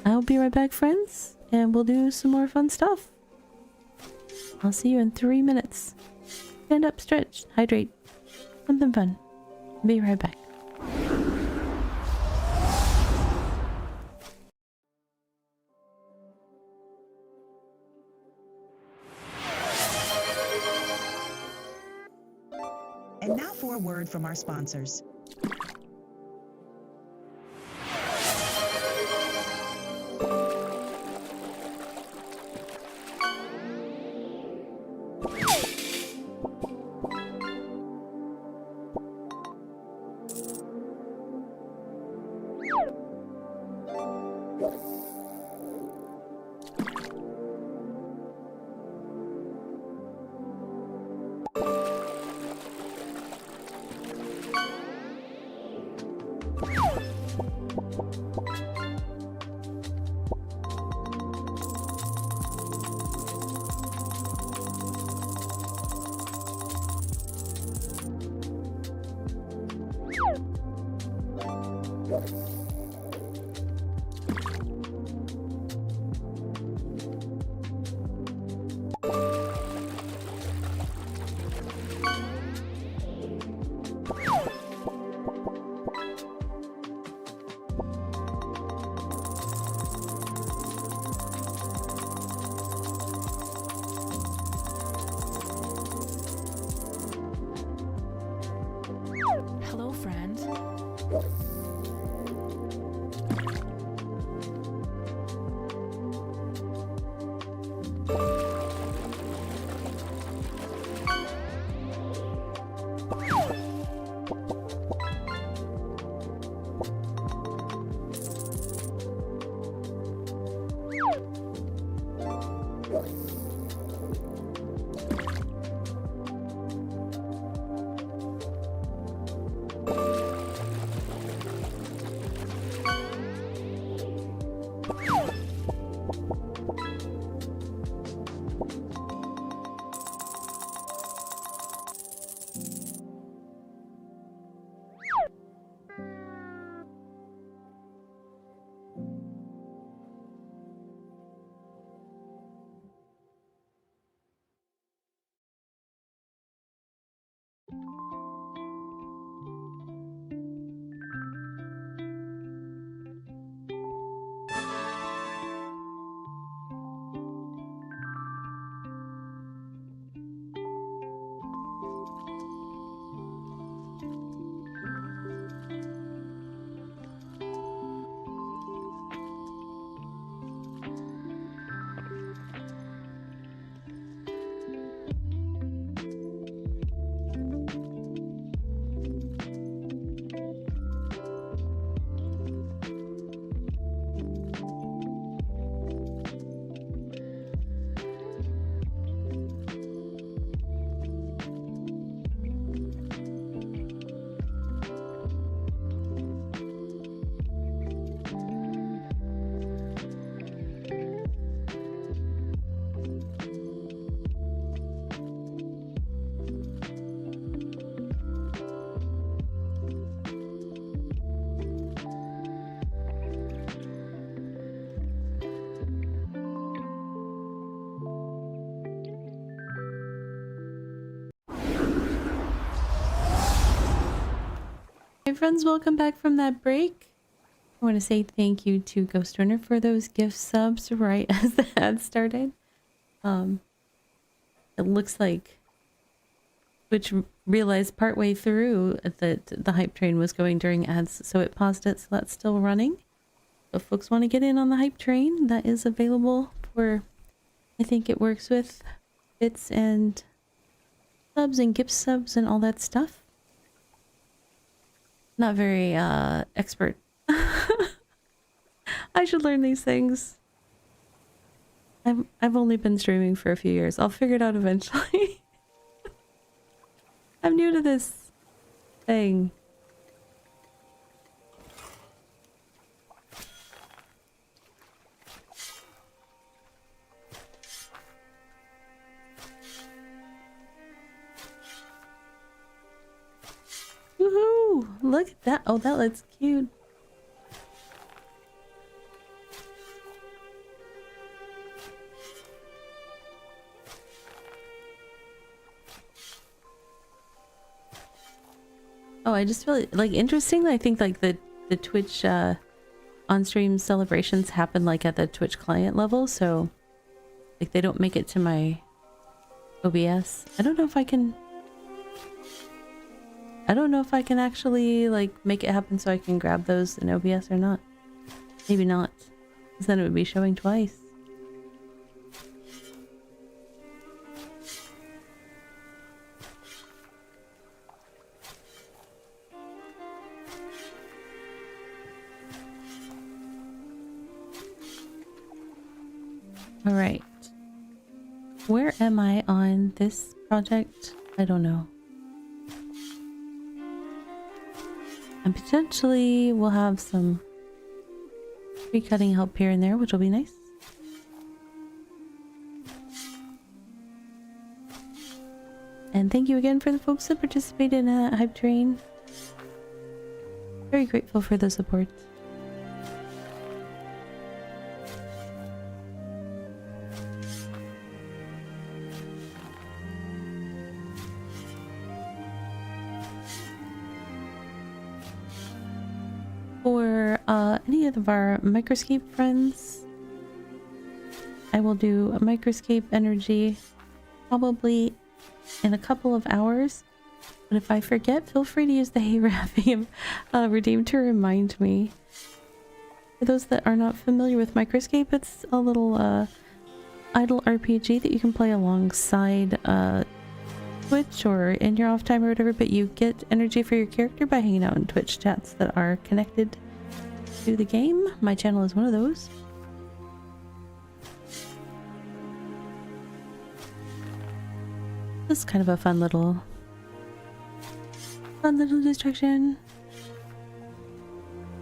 I'll be right back, friends, and we'll do some more fun stuff. I'll see you in 3 minutes. Stand up, stretch, hydrate. Something fun. Be right back.
And now for a word from our sponsors.
Hey friends, welcome back from that break. I want to say thank you to Ghost Runner for those gift subs right as the ad started. It looks like Twitch realized partway through that the hype train was going during ads, so it paused it, so that's still running. If folks want to get in on the hype train, that is available for, I think it works with bits and subs and gift subs and all that stuff. Not very expert. I should learn these things. I've only been streaming for a few years. I'll figure it out eventually. I'm new to this thing. Woohoo! Look at that. Oh, that looks cute. Oh, I just feel like interestingly, I think like the Twitch on stream celebrations happen like at the Twitch client level, so like they don't make it to my OBS. I don't know if I can actually like make it happen so I can grab those in OBS or not. Maybe not, because then it would be showing twice. All right. Where am I on this project? I don't know. And potentially we'll have some tree cutting help here and there, which will be nice. And thank you again for the folks that participated in that hype train. Very grateful for the support. For any of our microscape friends, I will do a microscape energy probably in a couple of hours. But if I forget, feel free to use the Hey Raffy redeem to remind me. For those that are not familiar with microscape, it's a little idle RPG that you can play alongside Twitch or in your off time or whatever, but you get energy for your character by hanging out in Twitch chats that are connected to the game. My channel is one of those. This is kind of a fun little distraction.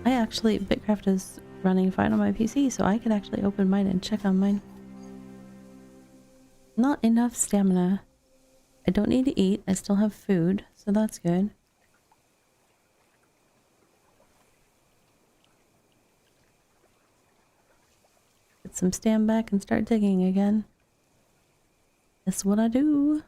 BitCraft is running fine on my PC, so I could actually open mine and check on mine. Not enough stamina. I don't need to eat. I still have food, so that's good. Get some stand back and start digging again. That's what I do.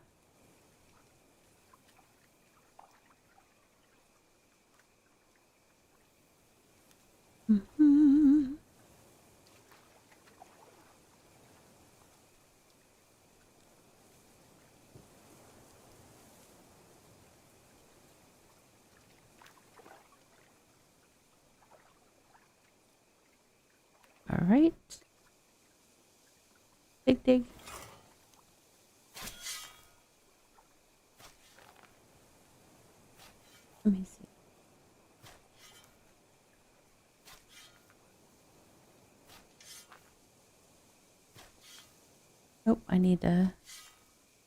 Mm-hmm. All right. Dig, dig. Let me see. Oh, I need to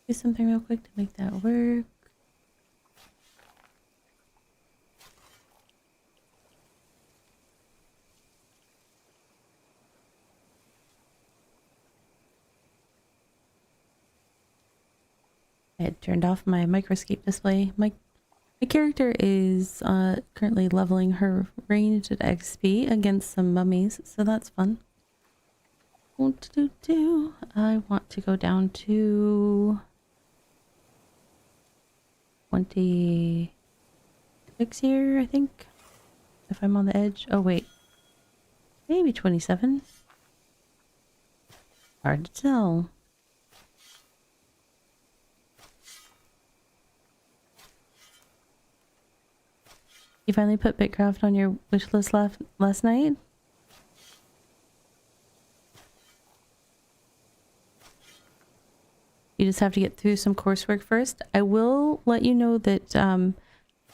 do something real quick to make that work. I had turned off my microscope display. My character is currently leveling her ranged XP against some mummies, so that's fun. I want to go down to 26 here, I think. If I'm on the edge. Oh, wait. Maybe 27. Hard to tell. You finally put BitCraft on your wish list last night? You just have to get through some coursework first. I will let you know that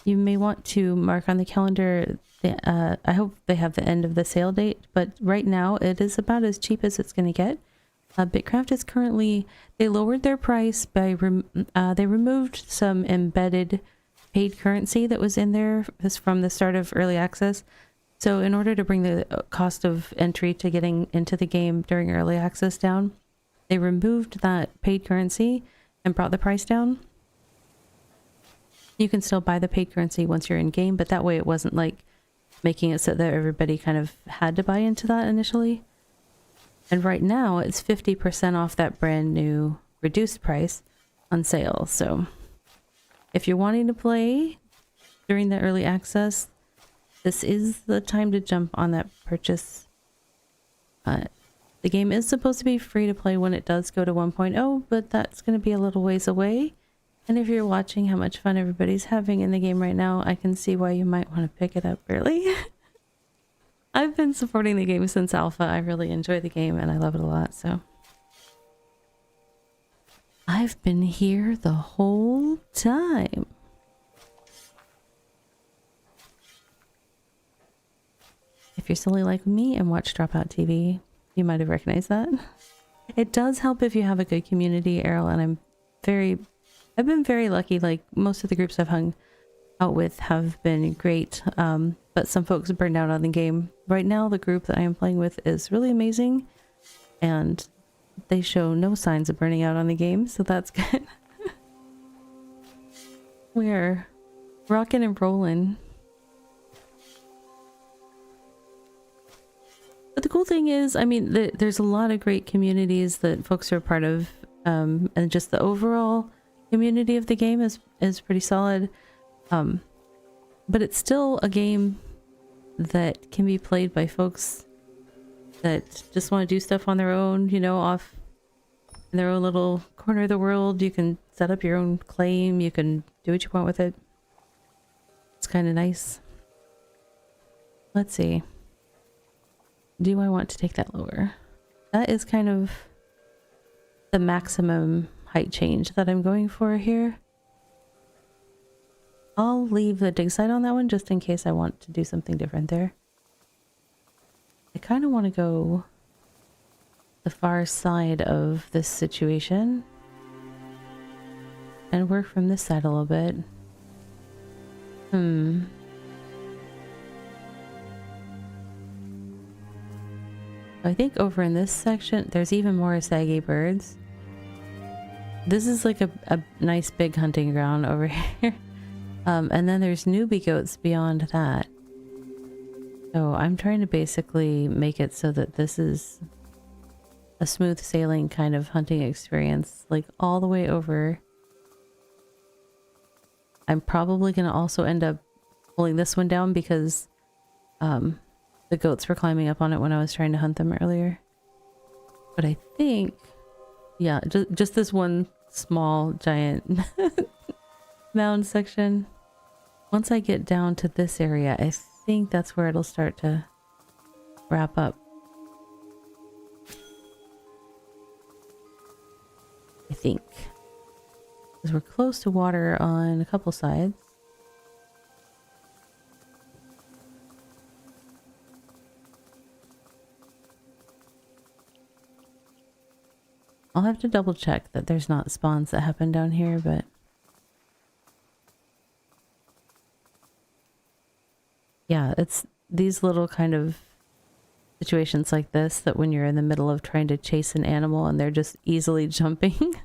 you may want to mark on the calendar. I hope they have the end of the sale date, but right now it is about as cheap as it's going to get. BitCraft is currently, they lowered their price by, they removed some embedded paid currency that was in there from the start of early access. So in order to bring the cost of entry to getting into the game during early access down, they removed that paid currency and brought the price down. You can still buy the paid currency once you're in game, but that way it wasn't like making it so that everybody kind of had to buy into that initially. And right now it's 50% off that brand new reduced price on sale. So if you're wanting to play during the early access, this is the time to jump on that purchase. The game is supposed to be free to play when it does go to 1.0, but that's going to be a little ways away. And if you're watching how much fun everybody's having in the game right now, I can see why you might want to pick it up early. I've been supporting the game since alpha. I really enjoy the game and I love it a lot, so. I've been here the whole time. If you're silly like me and watch Dropout TV, you might have recognized that. It does help if you have a good community, Errol, and I've been very lucky. Like most of the groups I've hung out with have been great, but some folks burned out on the game. Right now, the group that I am playing with is really amazing, and they show no signs of burning out on the game, so that's good. We're rocking and rolling. But the cool thing is, I mean, there's a lot of great communities that folks are part of, and just the overall community of the game is pretty solid. But it's still a game that can be played by folks that just want to do stuff on their own, you know, off in their own little corner of the world. You can set up your own claim, you can do what you want with it. It's kind of nice. Let's see. Do I want to take that lower? That is kind of the maximum height change that I'm going for here. I'll leave the dig site on that one just in case I want to do something different there. I kind of want to go the far side of this situation and work from this side a little bit. I think over in this section, there's even more saggy birds. this is like a nice big hunting ground over here. And then there's newbie goats beyond that. So I'm trying to basically make it so that this is a smooth sailing kind of hunting experience, like all the way over. I'm probably going to also end up pulling this one down because the goats were climbing up on it when I was trying to hunt them earlier. But I think, yeah, just this one small giant mound section. Once I get down to this area, I think that's where it'll start to wrap up. I think. Because we're close to water on a couple sides. I'll have to double check that there's not spawns that happen down here, but yeah, it's these little kind of situations like this that when you're in the middle of trying to chase an animal and they're just easily jumping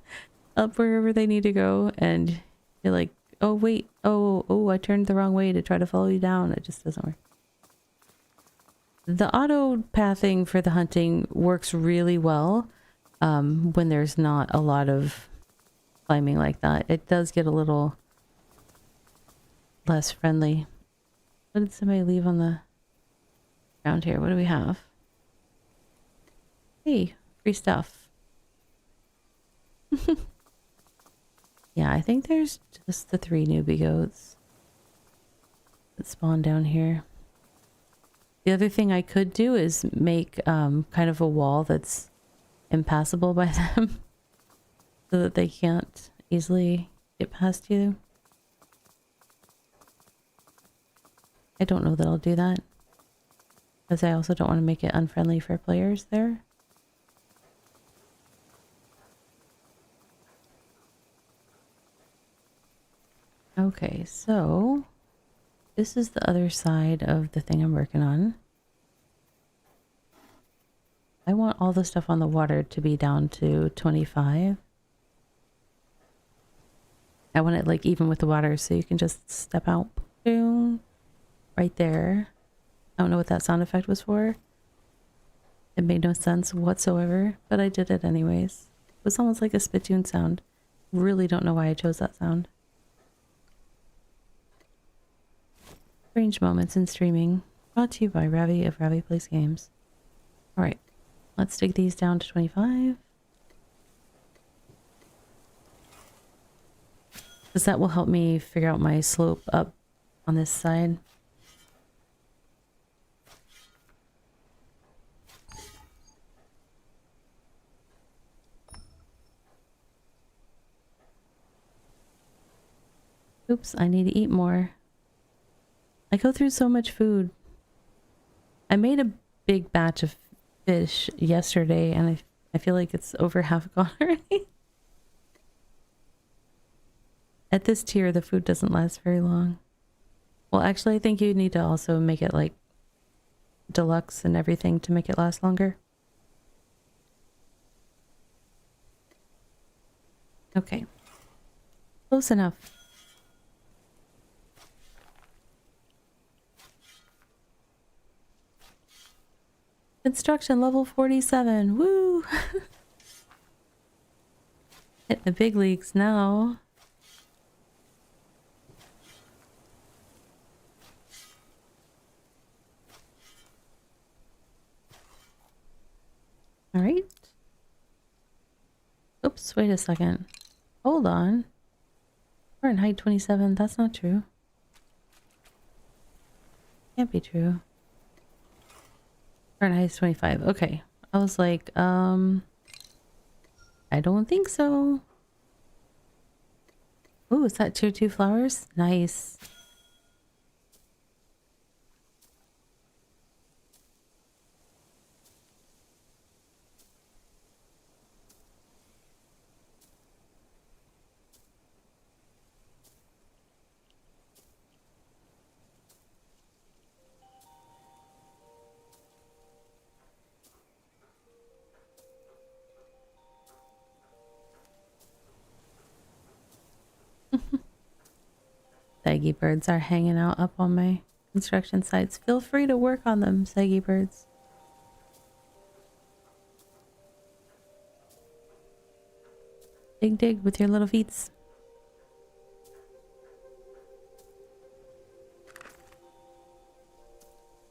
up wherever they need to go and you're like, oh wait, oh, I turned the wrong way to try to follow you down. It just doesn't work. The auto pathing for the hunting works really well when there's not a lot of climbing like that. It does get a little less friendly. What did somebody leave on the ground here? What do we have? Hey, free stuff. Yeah, I think there's just the 3 newbie goats that spawn down here. The other thing I could do is make kind of a wall that's impassable by them so that they can't easily get past you. I don't know that I'll do that because I also don't want to make it unfriendly for players there. Okay, so this is the other side of the thing I'm working on. I want all the stuff on the water to be down to 25. I want it like even with the water so you can just step out. Boom. Right there. I don't know what that sound effect was for. It made no sense whatsoever, but I did it anyways. It was almost like a spittoon sound. Really don't know why I chose that sound. Strange moments in streaming. Brought to you by Ravi of Ravi Plays Games. Alright. Let's take these down to 25. Because that will help me figure out my slope up on this side. Oops, I need to eat more. I go through so much food. I made a big batch of fish yesterday and I feel like it's over half gone already. At this tier, the food doesn't last very long. Well, actually, I think you need to also make it like deluxe and everything to make it last longer. Okay. Close enough. Construction level 47. Woo! Hit the big leagues now. All right. Oops, wait a second. Hold on. We're in height 27. That's not true. Can't be true. We're in height 25. Okay. I was like, I don't think so. Ooh, is that tier 2 flowers? Nice. saggy birds are hanging out up on my construction sites. Feel free to work on them, saggy birds. Dig dig with your little feets.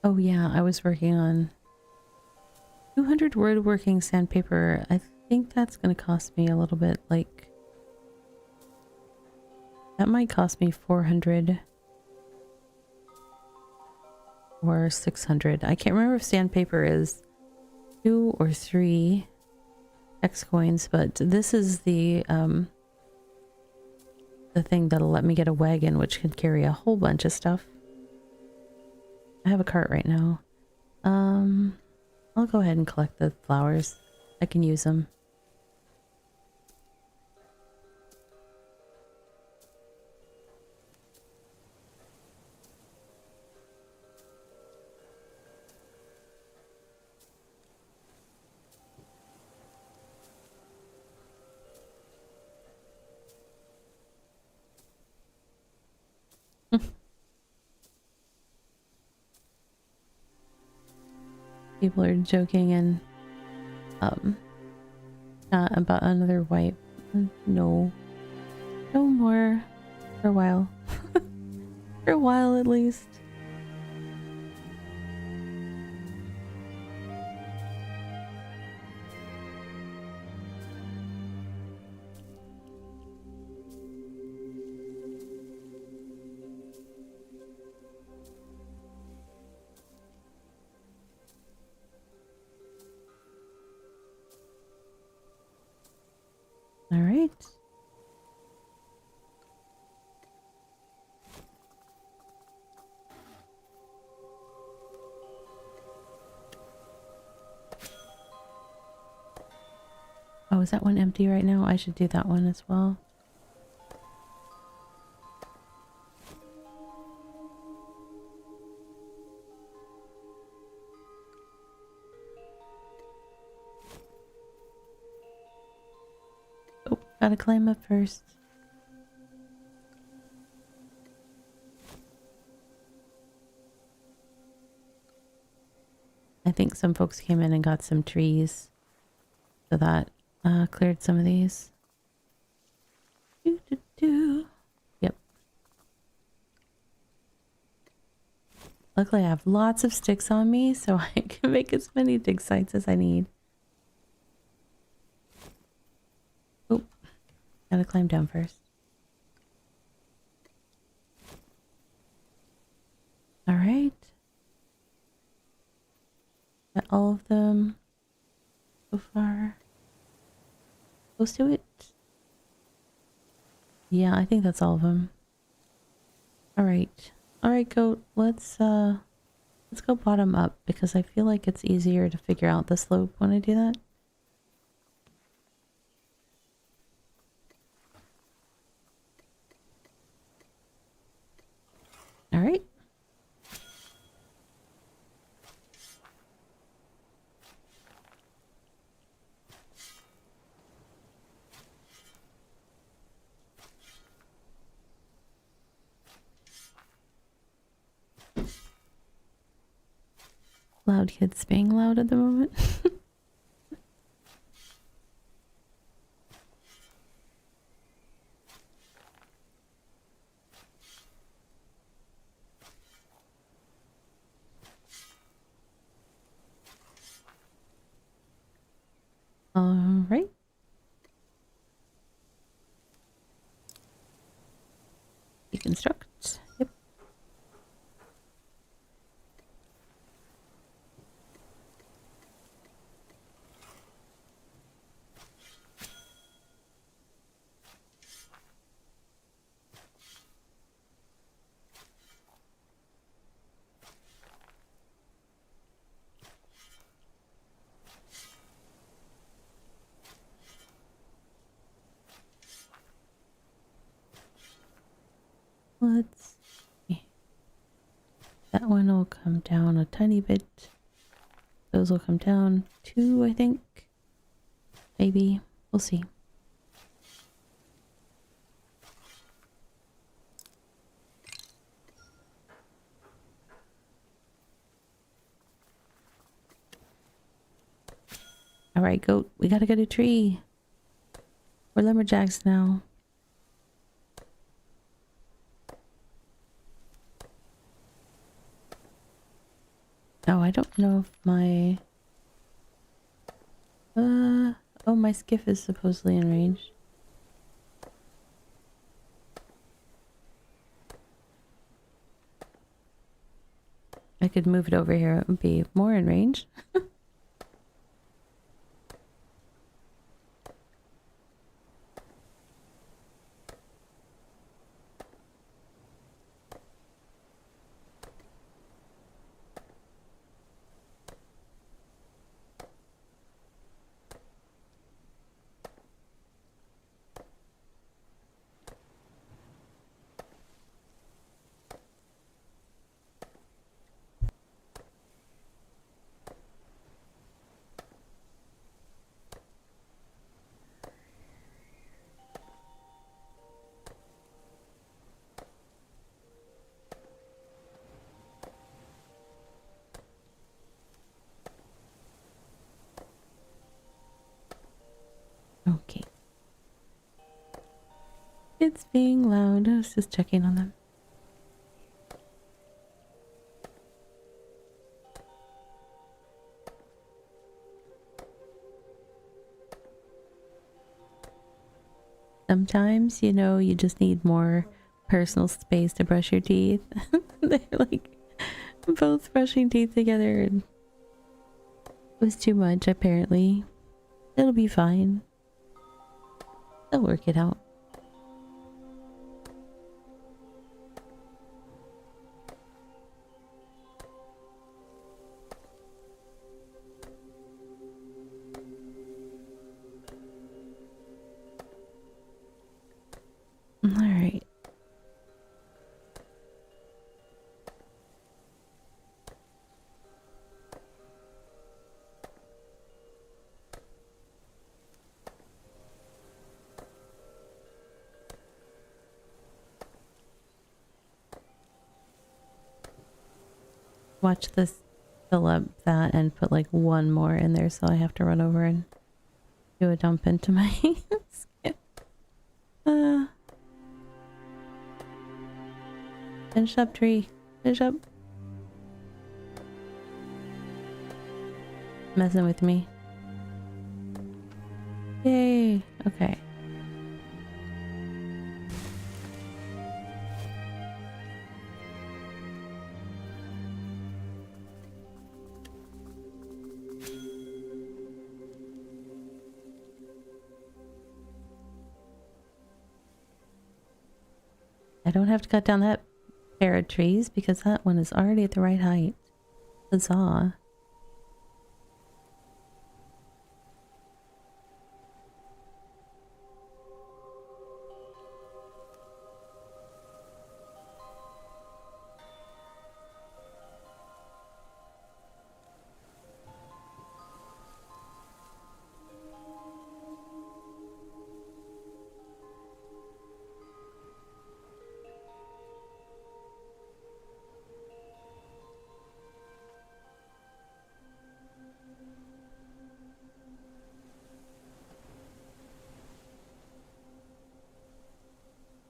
Oh yeah, I was working on 200 woodworking sandpaper. I think that's gonna cost me a little bit, like that might cost me 400 or 600. I can't remember if sandpaper is 2 or 3 X coins, but this is the thing that'll let me get a wagon which can carry a whole bunch of stuff. I have a cart right now. I'll go ahead and collect the flowers. I can use them. People are joking and about another wipe. No. No more. For a while. For a while at least. All right. Oh, is that one empty right now? I should do that one as well. Oh, gotta climb up first. I think some folks came in and got some trees. So that cleared some of these. Yep. Luckily I have lots of sticks on me, so I can make as many dig sites as I need. Oh, gotta climb down first. Alright. Got all of them so far. Close to it. Yeah, I think that's all of them. Alright. Alright, goat. Let's go bottom up because I feel like it's easier to figure out the slope when I do that. Alright. Loud kids being loud at the moment. All right. Deconstruct. Yep. Let's see. That one will come down a tiny bit. Those will come down 2, I think. Maybe. We'll see. Alright, goat. We gotta get a tree. We're lumberjacks now. Oh, I don't know if my... oh, my skiff is supposedly in range. I could move it over here. It would be more in range. Okay. It's being loud. I was just checking on them. Sometimes, you know, you just need more personal space to brush your teeth. They're like both brushing teeth together and it was too much apparently. It'll be fine. They'll work it out. Alright. Watch this fill up that and put like one more in there so I have to run over and do a dump into my skip. Finish up, tree. Finish up. Messing with me. Yay. Okay. I don't have to cut down that pair of trees because that one is already at the right height. Huzzah.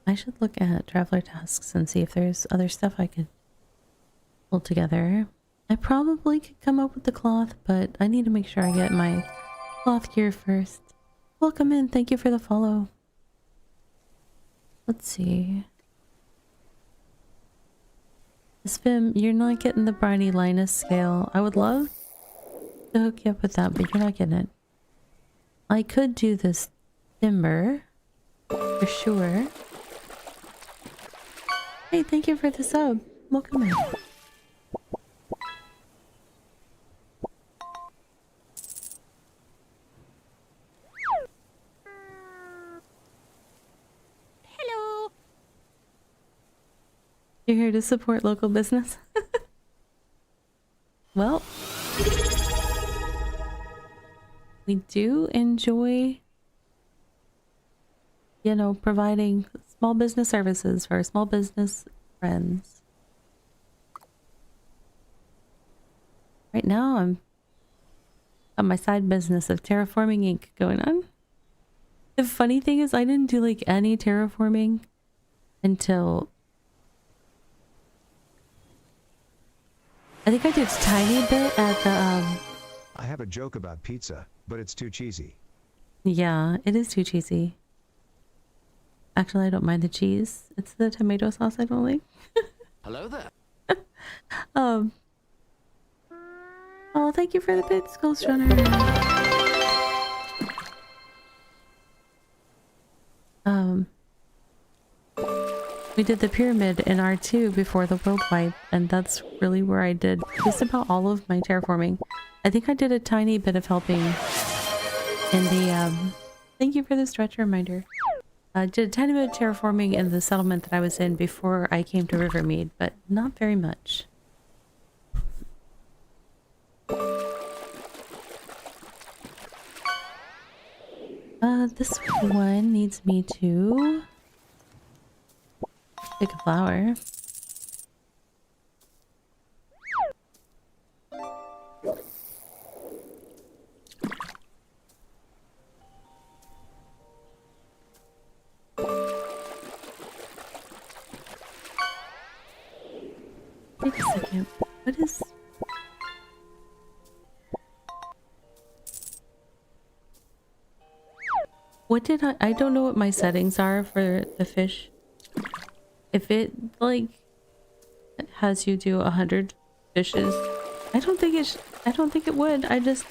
I should look at traveler tasks and see if there's other stuff I could pull together. I probably could come up with the cloth, but I need to make sure I get my cloth gear first. Welcome in. Thank you for the follow. Let's see. Spim, you're not getting the Briny Linus scale. I would love to hook you up with that, but you're not getting it. I could do this timber for sure. Hey, thank you for the sub. Welcome in.
Hello.
You're here to support local business? Well, we do enjoy, you know, providing small business services for our small business friends. Right now, I'm Got my side business of terraforming Inc. going on. The funny thing is I didn't do like any terraforming until I think I did a tiny bit at the
I have a joke about pizza, but it's too cheesy.
yeah, it is too cheesy. Actually, I don't mind the cheese. It's the tomato sauce I don't like.
Hello there.
Oh, thank you for the bits, Ghost Runner. We did the pyramid in R2 before the world wipe, and that's really where I did just about all of my terraforming. I think I did a tiny bit of helping in the, thank you for the stretch reminder. I did a tiny bit of terraforming in the settlement that I was in before I came to Rivermead, but not very much. This one needs me to pick a flower. Wait a second. What is... What did I don't know what my settings are for the fish. If it like has you do 100 fishes, I don't think it would. I just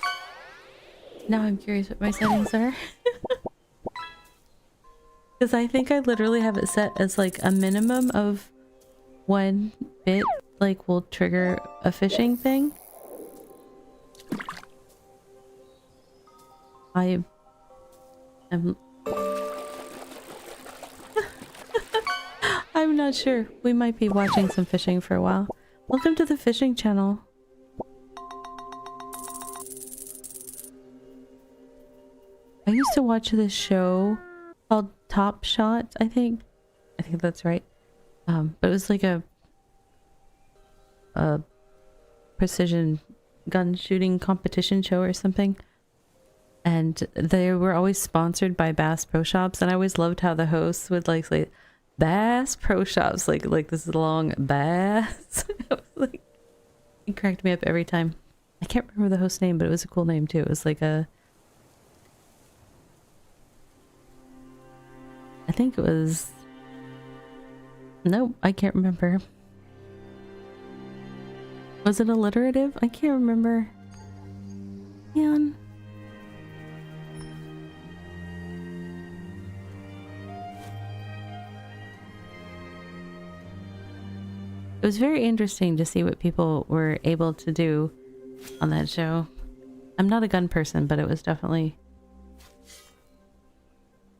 now I'm curious what my settings are. Because I think I literally have it set as like a minimum of 1 bit like will trigger a fishing thing. I'm I'm not sure. We might be watching some fishing for a while. Welcome to the fishing channel. I used to watch this show called Top Shot, I think. I think that's right. But it was like a precision gun shooting competition show or something. And they were always sponsored by Bass Pro Shops, and I always loved how the hosts would like say Bass Pro Shops, like this long Bass. Like, it cracked me up every time. I can't remember the host's name, but it was a cool name too. It was like a, I think it was, nope, I can't remember. Was it alliterative? I can't remember. Man. It was very interesting to see what people were able to do on that show. I'm not a gun person, but it was definitely...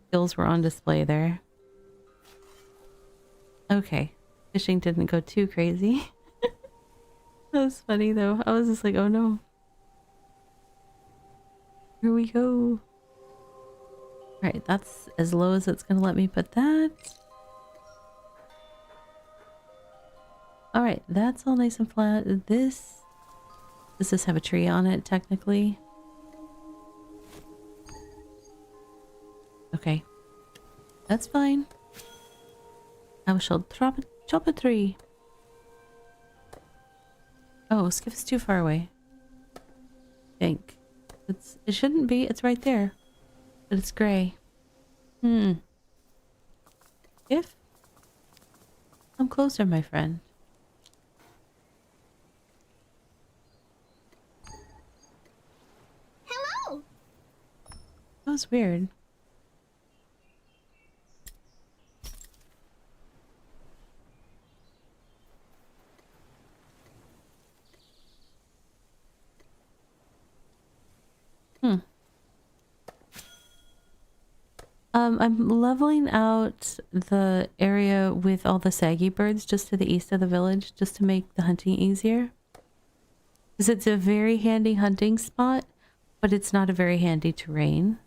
skills were on display there. Okay. Fishing didn't go too crazy. That was funny though. I was just like, oh no. Here we go. Alright, that's as low as it's gonna let me put that. Alright, that's all nice and flat. Does this have a tree on it, technically? Okay. That's fine. I shall chop a tree. Oh, Skiff is too far away. I think. It shouldn't be. It's right there. But it's gray. Skiff? Come closer, my friend.
Hello!
That was weird. I'm leveling out the area with all the saggy birds just to the east of the village, just to make the hunting easier. Because it's a very handy hunting spot, but it's not a very handy terrain.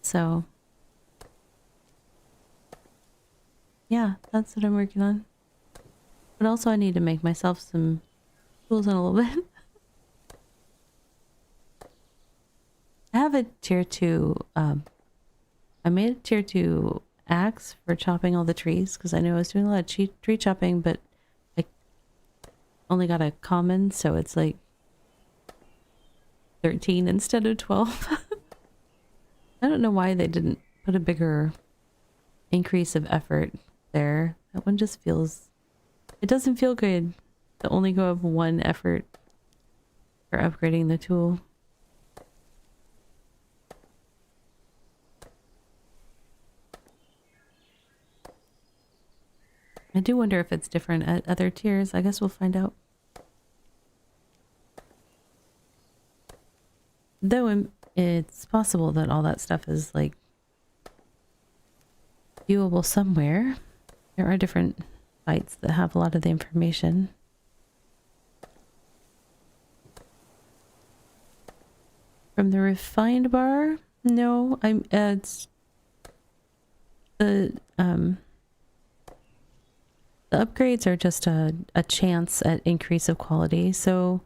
So, yeah, that's what I'm working on. But also I need to make myself some tools in a little bit. have a tier 2, I made a tier 2 axe for chopping all the trees because I knew I was doing a lot of tree chopping, but I only got a common, so it's like 13 instead of 12. I don't know why they didn't put a bigger increase of effort there. That one just feels, it doesn't feel good to only go up 1 effort for upgrading the tool. I do wonder if it's different at other tiers. I guess we'll find out. Though it's possible that all that stuff is like viewable somewhere. There are different sites that have a lot of the information. From the refined bar? No, it's the upgrades are just a chance at increase of quality. So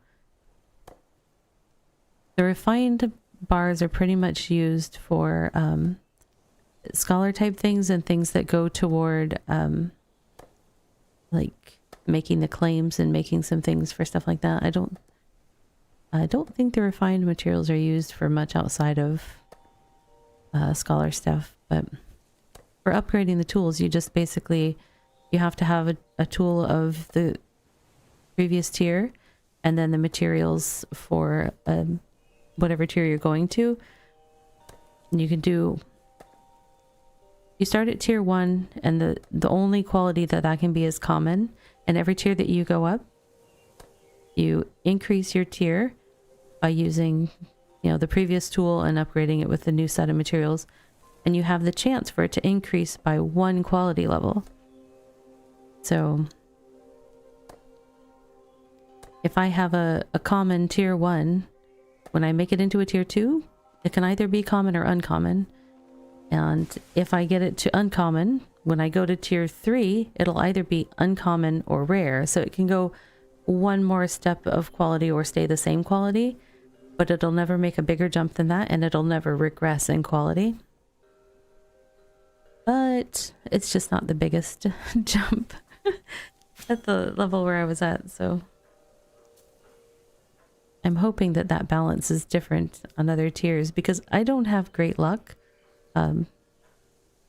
the refined bars are pretty much used for scholar type things and things that go toward like making the claims and making some things for stuff like that. I don't think the refined materials are used for much outside of scholar stuff, but for upgrading the tools, you just basically, you have to have a tool of the previous tier and then the materials for whatever tier you're going to. And you can do, you start at tier 1 and the only quality that can be is common, and every tier that you go up, you increase your tier by using, you know, the previous tool and upgrading it with the new set of materials, and you have the chance for it to increase by 1 quality level. So if I have a common tier 1, when I make it into a tier 2, it can either be common or uncommon. And if I get it to uncommon, when I go to tier 3, it'll either be uncommon or rare. So it can go 1 more step of quality or stay the same quality, but it'll never make a bigger jump than that, and it'll never regress in quality. But it's just not the biggest jump at the level where I was at, so I'm hoping that that balance is different on other tiers, because I don't have great luck.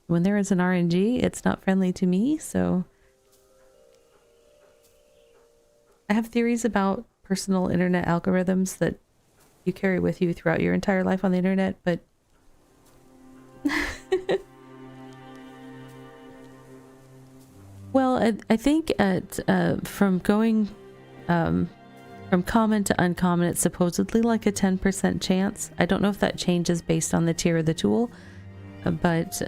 When there is an RNG, it's not friendly to me, so I have theories about personal internet algorithms that you carry with you throughout your entire life on the internet, but well, I think from going from common to uncommon, it's supposedly like a 10% chance. I don't know if that changes based on the tier of the tool, but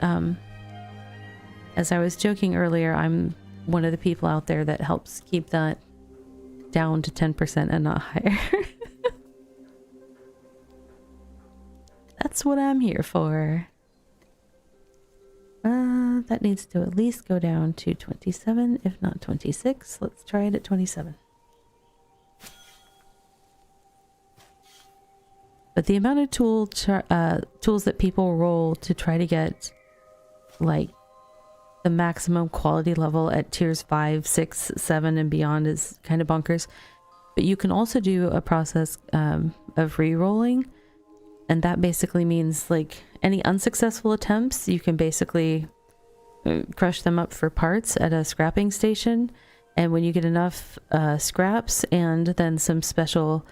as I was joking earlier, I'm one of the people out there that helps keep that down to 10% and not higher. That's what I'm here for. That needs to at least go down to 27, if not 26. Let's try it at 27. But the amount of tools that people roll to try to get like the maximum quality level at tiers 5, 6, 7 and beyond is kind of bonkers. But you can also do a process of re-rolling, and that basically means like any unsuccessful attempts, you can basically crush them up for parts at a scrapping station, and when you get enough scraps and then some special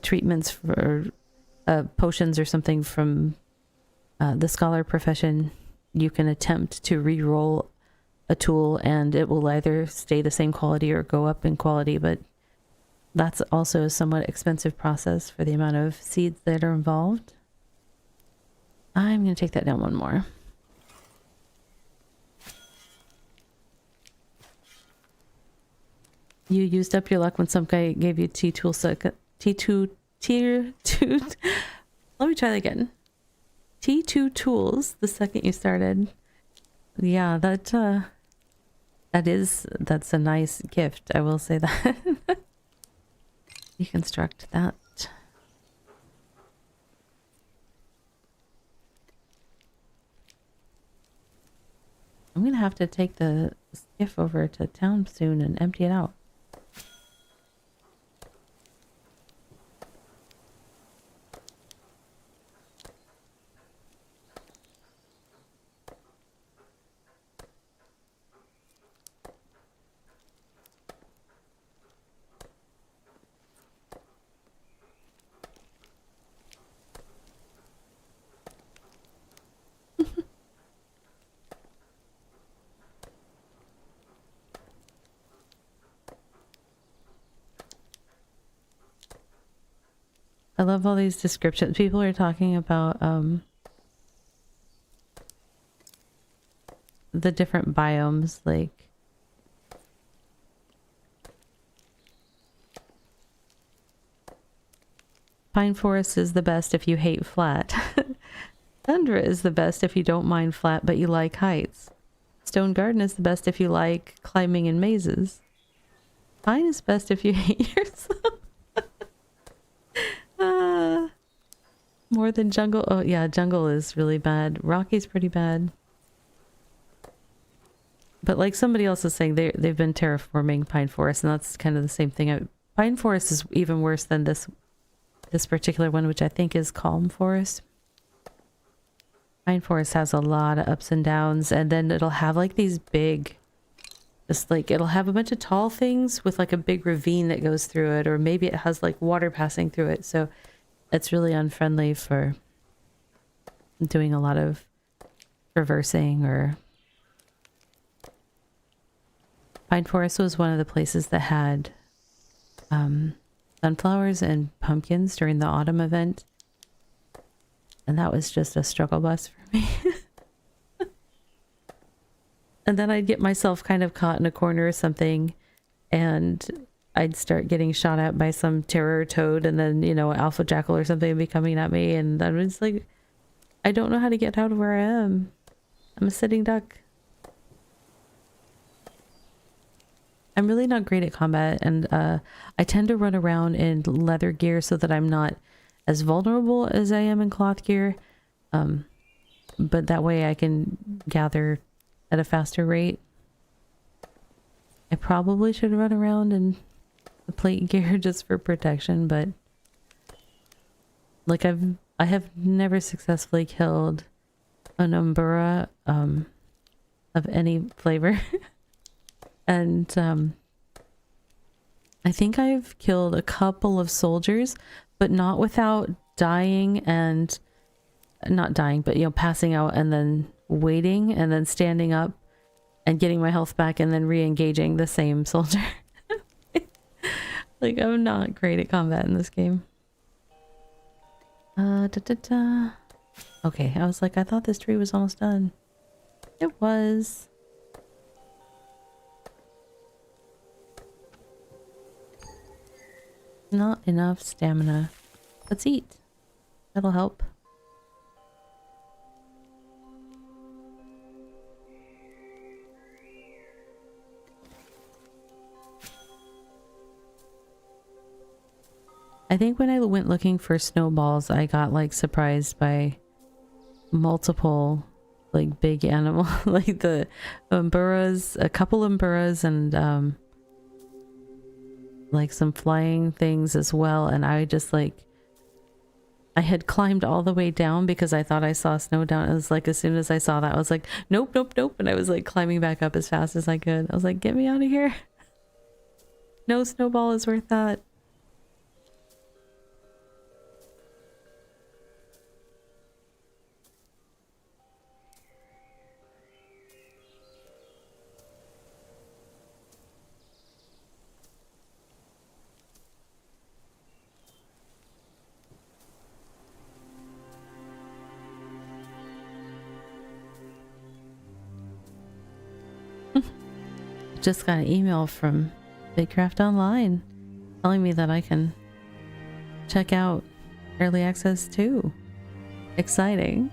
treatments for potions or something from the scholar profession, you can attempt to re-roll a tool and it will either stay the same quality or go up in quality, but that's also a somewhat expensive process for the amount of seeds that are involved. I'm going to take that down 1 more. You used up your luck when some guy gave you T2 tier 2. Let me try that again. T2 tools the second you started. Yeah, that's a nice gift, I will say that. Deconstruct that. I'm gonna have to take the skiff over to town soon and empty it out. I love all these descriptions. People are talking about the different biomes, like pine forest is the best if you hate flat. Tundra is the best if you don't mind flat but you like heights. Stone garden is the best if you like climbing in mazes. Pine is best if you hate yourself. More than jungle. Oh yeah, jungle is really bad. Rocky's pretty bad. But like somebody else is saying, they've been terraforming pine forest, and that's kind of the same thing. Pine forest is even worse than this particular one, which I think is calm forest. Pine forest has a lot of ups and downs, and then it'll have like these big, just like it'll have a bunch of tall things with like a big ravine that goes through it, or maybe it has like water passing through it. So it's really unfriendly for doing a lot of traversing. Or pine forest was one of the places that had sunflowers and pumpkins during the autumn event, and that was just a struggle bus for me. And then I'd get myself kind of caught in a corner or something, and I'd start getting shot at by some terror toad, and then, you know, alpha jackal or something would be coming at me, and I was like, I don't know how to get out of where I am. I'm a sitting duck. I'm really not great at combat, and I tend to run around in leather gear so that I'm not as vulnerable as I am in cloth gear. But that way I can gather at a faster rate. I probably should run around in the plate gear just for protection, but like I have never successfully killed an umbura of any flavor. And I think I've killed a couple of soldiers, but not without dying, and not dying, but, you know, passing out and then waiting and then standing up and getting my health back and then re-engaging the same soldier. Like, I'm not great at combat in this game. Okay, I was like, I thought this tree was almost done. It was. Not enough stamina. Let's eat. That'll help. I think when I went looking for snowballs, I got like surprised by multiple like big animal, like the umburas, a couple umburas, and like some flying things as well. And I just like, I had climbed all the way down because I thought I saw snow down. It was like, as soon as I saw that, I was like, nope, nope, nope. And I was like climbing back up as fast as I could. I was like, get me out of here. No snowball is worth that. Just got an email from BitCraft Online telling me that I can check out early access too. Exciting.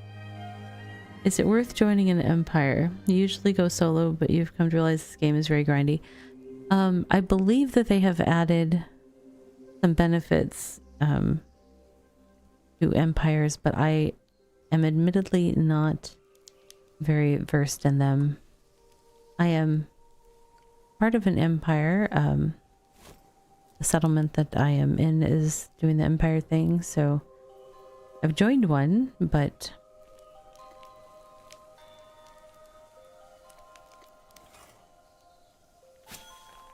Is it worth joining an empire? You usually go solo, but you've come to realize this game is very grindy. I believe that they have added some benefits to empires, but I am admittedly not very versed in them. I am part of an empire. The settlement that I am in is doing the empire thing, so I've joined one, but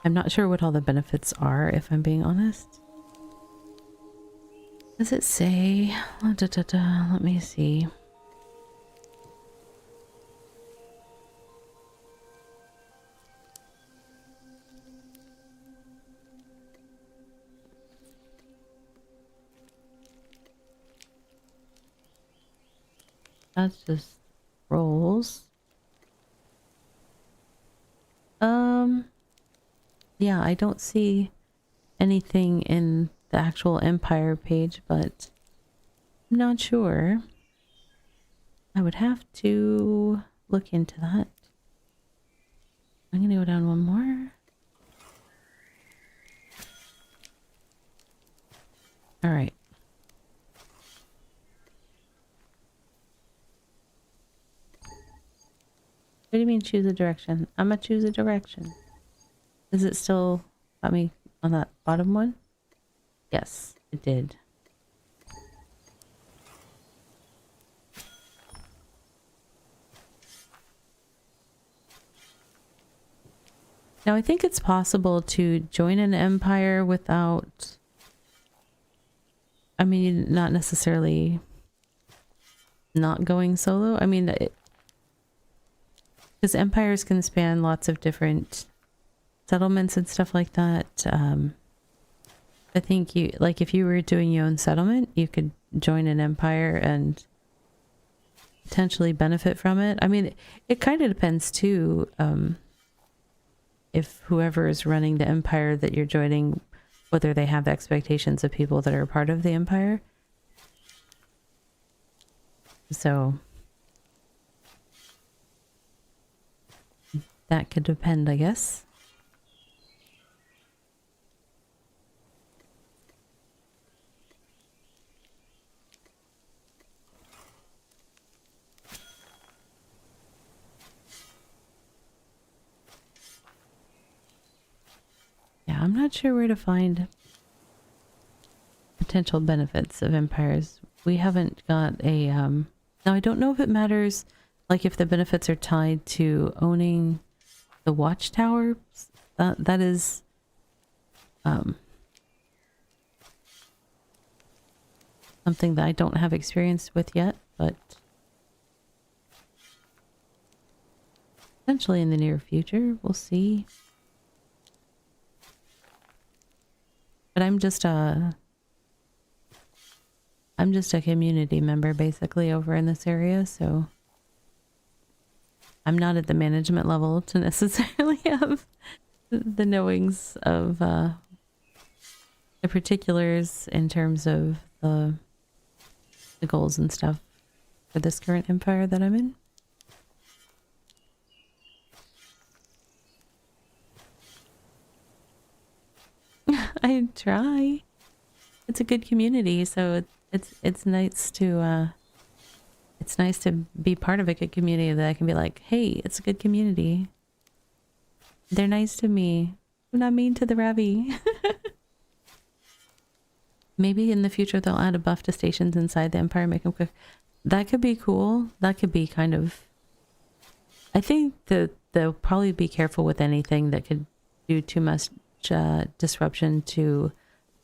I'm not sure what all the benefits are, if I'm being honest. Does it say? Let me see. That's just rolls. Yeah, I don't see anything in the actual empire page, but I'm not sure. I would have to look into that. I'm gonna go down one more. All right. What do you mean choose a direction? I'm gonna choose a direction. Is it still got me on that bottom one? Yes, it did. Now I think it's possible to join an empire without, I mean, not necessarily not going solo. I mean, because empires can span lots of different settlements and stuff like that. I think you, like, if you were doing your own settlement, you could join an empire and potentially benefit from it. I mean, it kind of depends too, if whoever is running the empire that you're joining, whether they have expectations of people that are part of the empire. So that could depend, I guess. Yeah, I'm not sure where to find potential benefits of empires. We haven't got a, now I don't know if it matters, like if the benefits are tied to owning the watchtower. That is, something that I don't have experience with yet, but potentially in the near future, we'll see. But I'm just a community member basically over in this area, so I'm not at the management level to necessarily have the knowings of the particulars in terms of the goals and stuff for this current empire that I'm in. I try. It's a good community, so it's nice to be part of a good community that I can be like, hey, it's a good community. They're nice to me. I'm not mean to the Ravi. Maybe in the future they'll add a buff to stations inside the Empire, make them quick. That could be cool. That could be kind of... I think that they'll probably be careful with anything that could do too much disruption to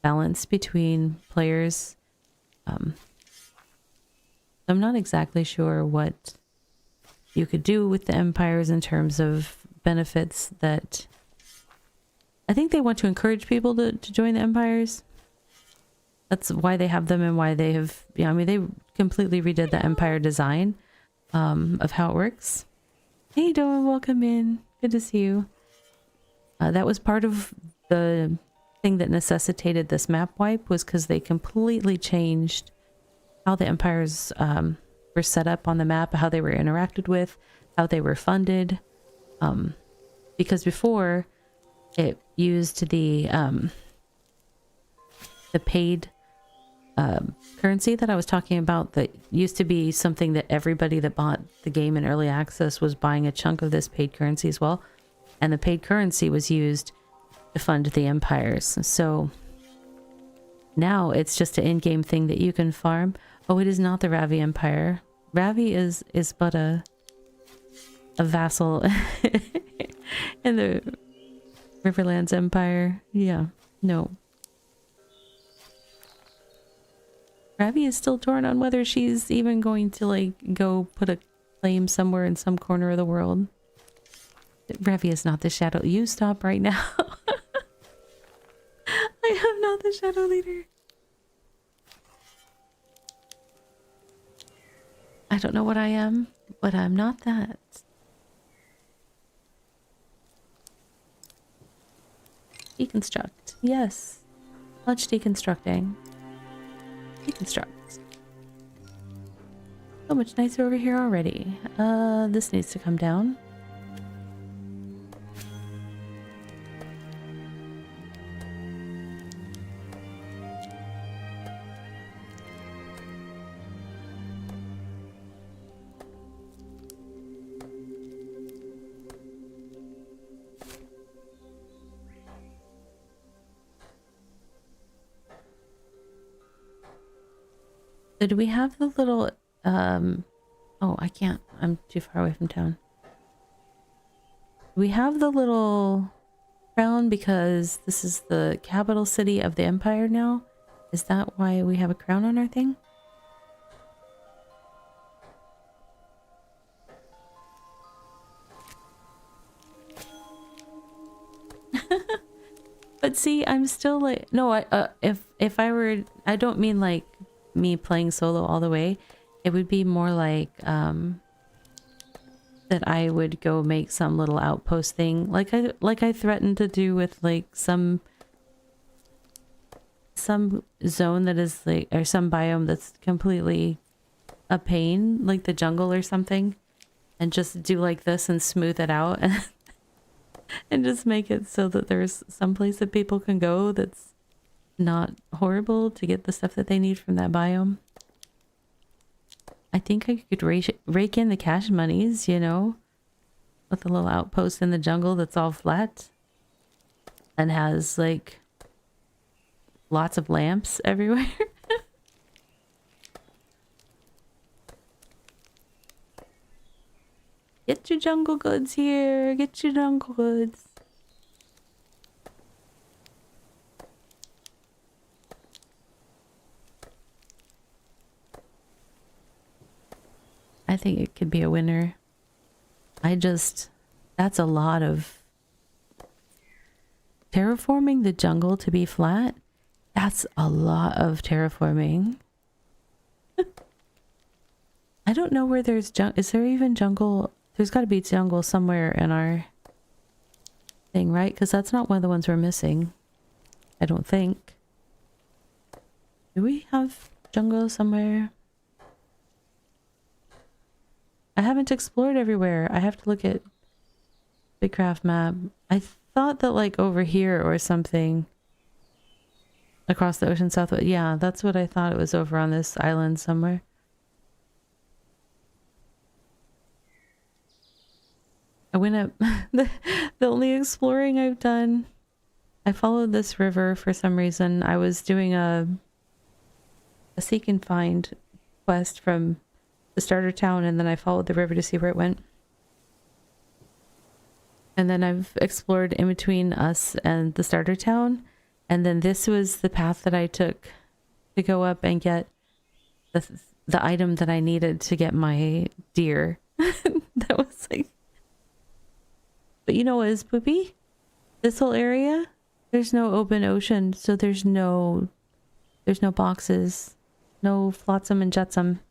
balance between players. I'm not exactly sure what you could do with the empires in terms of benefits that... I think they want to encourage people to join the empires. That's why they have them and why they have... Yeah, I mean, they completely redid the empire design of how it works. Hey, Doan, welcome in. Good to see you. That was part of the thing that necessitated this map wipe, was because they completely changed how the empires were set up on the map, how they were interacted with, how they were funded. Because before, it used the paid currency that I was talking about that used to be something that everybody that bought the game in early access was buying a chunk of this paid currency as well. And the paid currency was used to fund the empires. So now it's just an in-game thing that you can farm. Oh, it is not the Ravi Empire. Ravi is but a vassal in the Riverlands Empire. Yeah, no. Ravi is still torn on whether she's even going to like go put a claim somewhere in some corner of the world. Ravi is not the shadow. You stop right now. I am not the shadow leader. I don't know what I am, but I'm not that. Deconstruct. Yes. Much deconstructing. Deconstruct. So much nicer over here already. This needs to come down. So do we have the little, oh, I can't. I'm too far away from town. We have the little crown because this is the capital city of the empire now. Is that why we have a crown on our thing? But see, I'm still like, no, if I were, I don't mean like me playing solo all the way. It would be more like that I would go make some little outpost thing like I threatened to do with like some zone that is like, or some biome that's completely a pain, like the jungle or something, and just do like this and smooth it out and just make it so that there's some place that people can go that's not horrible to get the stuff that they need from that biome. I think I could rake in the cash monies, you know, with a little outpost in the jungle that's all flat and has like lots of lamps everywhere. Get your jungle goods here. Get your jungle goods. I think it could be a winner. That's a lot of terraforming the jungle to be flat. That's a lot of terraforming. I don't know where there's is there even jungle? There's got to be jungle somewhere in our thing, right? Because that's not one of the ones we're missing. I don't think. Do we have jungle somewhere? I haven't explored everywhere. I have to look at BitCraft map. I thought that like over here or something across the ocean southwest. Yeah, that's what I thought it was, over on this island somewhere. I went up the only exploring I've done. I followed this river for some reason. I was doing a seek and find quest from the starter town, and then I followed the river to see where it went. And then I've explored in between us and the starter town, and then this was the path that I took to go up and get the item that I needed to get my deer. That was like, but you know what is poopy? This whole area, there's no open ocean, so there's no boxes, no flotsam and jetsam.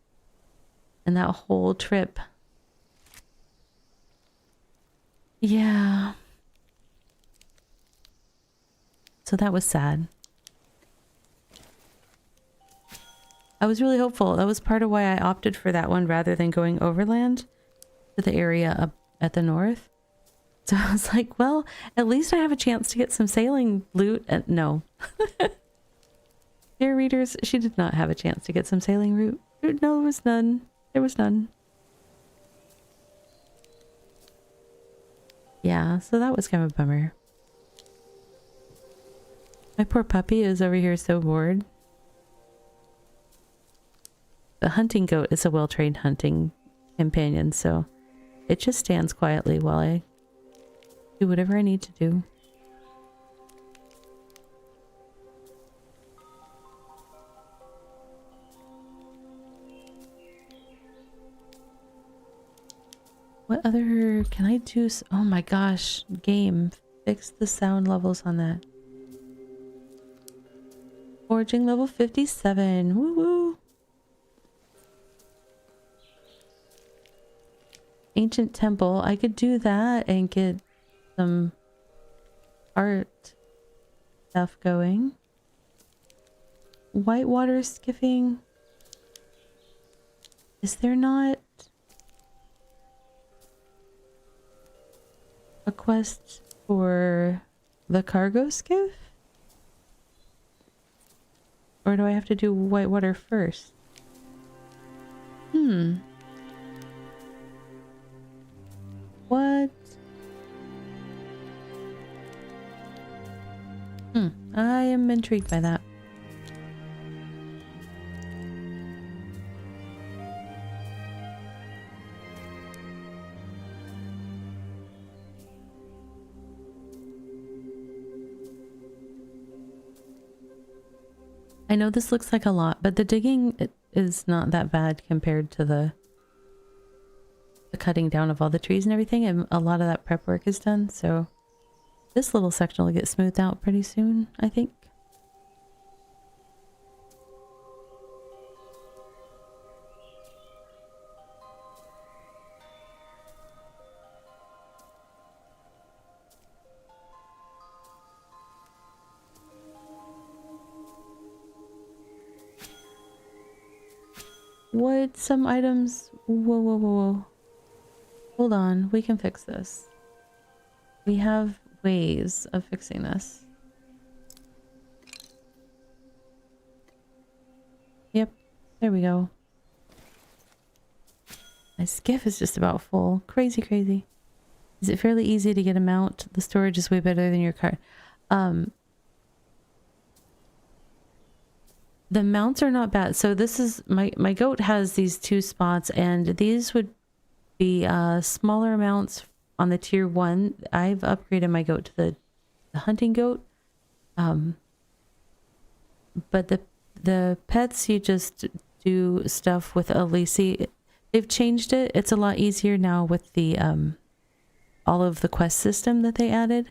And that whole trip. Yeah. So that was sad. I was really hopeful. That was part of why I opted for that one rather than going overland to the area up at the north. So I was like, well, at least I have a chance to get some sailing loot. No. Dear readers, she did not have a chance to get some sailing route. No, there was none. There was none. Yeah, so that was kind of a bummer. My poor puppy is over here so bored. The hunting goat is a well-trained hunting companion, so it just stands quietly while I do whatever I need to do. What other can I do? Oh my gosh, game. Fix the sound levels on that. Forging level 57. Woo woo. Ancient temple. I could do that and get some art stuff going. Whitewater skiffing. Is there not a quest for the cargo skiff? Or do I have to do Whitewater first? What? I am intrigued by that. I know this looks like a lot, but the digging is not that bad compared to the cutting down of all the trees and everything, and a lot of that prep work is done, so this little section will get smoothed out pretty soon, I think. What? Some items? Whoa, whoa, whoa, whoa. Hold on, we can fix this. We have ways of fixing this. Yep, there we go. My skiff is just about full. Crazy, crazy. Is it fairly easy to get a mount? The storage is way better than your car. The mounts are not bad. So this is my goat has these two spots, and these would be smaller mounts on the tier 1. I've upgraded my goat to the hunting goat. But the pets, you just do stuff with a lacy. They've changed it. It's a lot easier now with the all of the quest system that they added.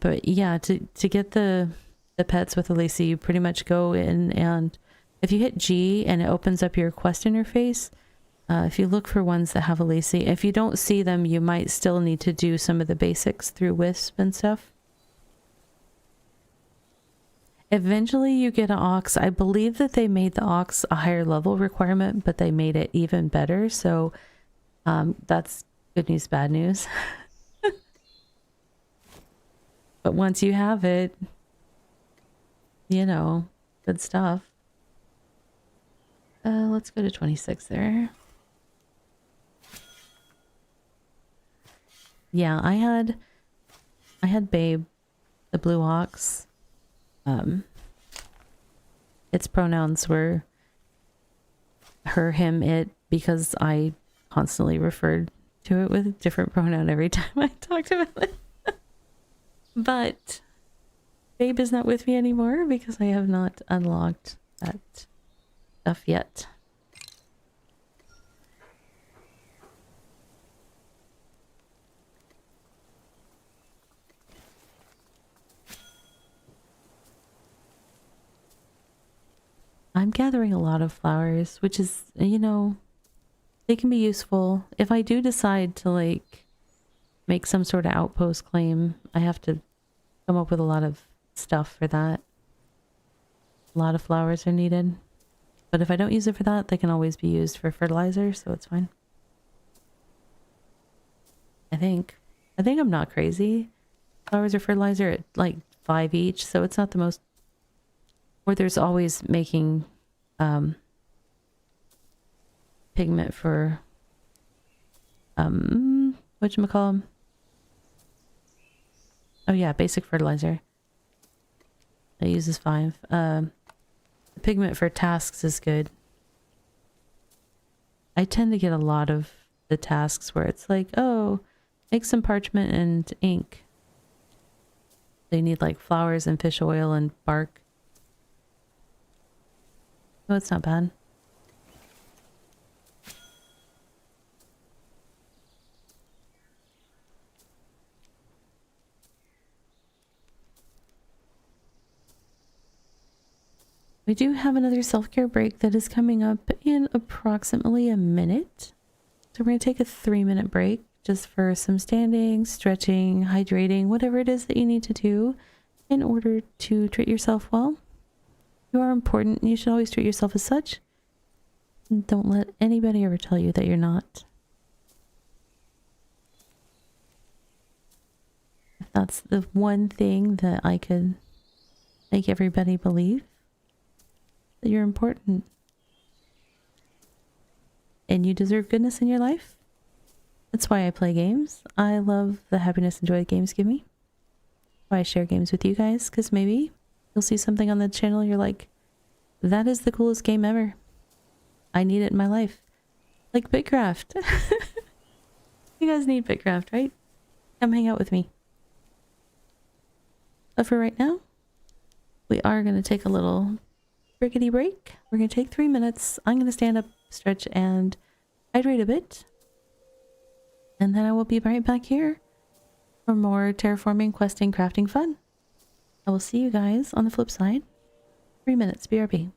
But yeah, to get the pets with a lacy, you pretty much go in, and if you hit G and it opens up your quest interface, if you look for ones that have a lacy, if you don't see them, you might still need to do some of the basics through Wisp and stuff. Eventually you get an ox. I believe that they made the ox a higher level requirement, but they made it even better, so that's good news, bad news. But once you have it, you know, good stuff. Let's go to 26 there. Yeah, I had Babe, the blue ox. Its pronouns were her, him, it, because I constantly referred to it with a different pronoun every time I talked about it. But Babe is not with me anymore because I have not unlocked that stuff yet. I'm gathering a lot of flowers, which is, you know, they can be useful. If I do decide to, like, make some sort of outpost claim, I have to come up with a lot of stuff for that. A lot of flowers are needed. But if I don't use it for that, they can always be used for fertilizer, so it's fine. I think I'm not crazy. Flowers are fertilizer at like 5 each, so it's not the most Or there's always making pigment for whatchamacallem? Oh yeah, basic fertilizer. That uses 5. The pigment for tasks is good. I tend to get a lot of the tasks where it's like, oh, make some parchment and ink. They need like flowers and fish oil and bark. Oh, it's not bad. We do have another self-care break that is coming up in approximately a minute. So we're going to take a 3-minute break just for some standing, stretching, hydrating, whatever it is that you need to do in order to treat yourself well. You are important and you should always treat yourself as such. And don't let anybody ever tell you that you're not. If that's the one thing that I could make everybody believe, that you're important. And you deserve goodness in your life. That's why I play games. I love the happiness and joy that games give me. Why I share games with you guys, because maybe you'll see something on the channel you're like, that is the coolest game ever. I need it in my life. Like BitCraft. You guys need BitCraft, right? Come hang out with me. But for right now, we are going to take a little rickety break. We're going to take 3 minutes. I'm going to stand up, stretch, and hydrate a bit. And then I will be right back here for more terraforming, questing, crafting fun. I will see you guys on the flip side. 3 minutes, BRB.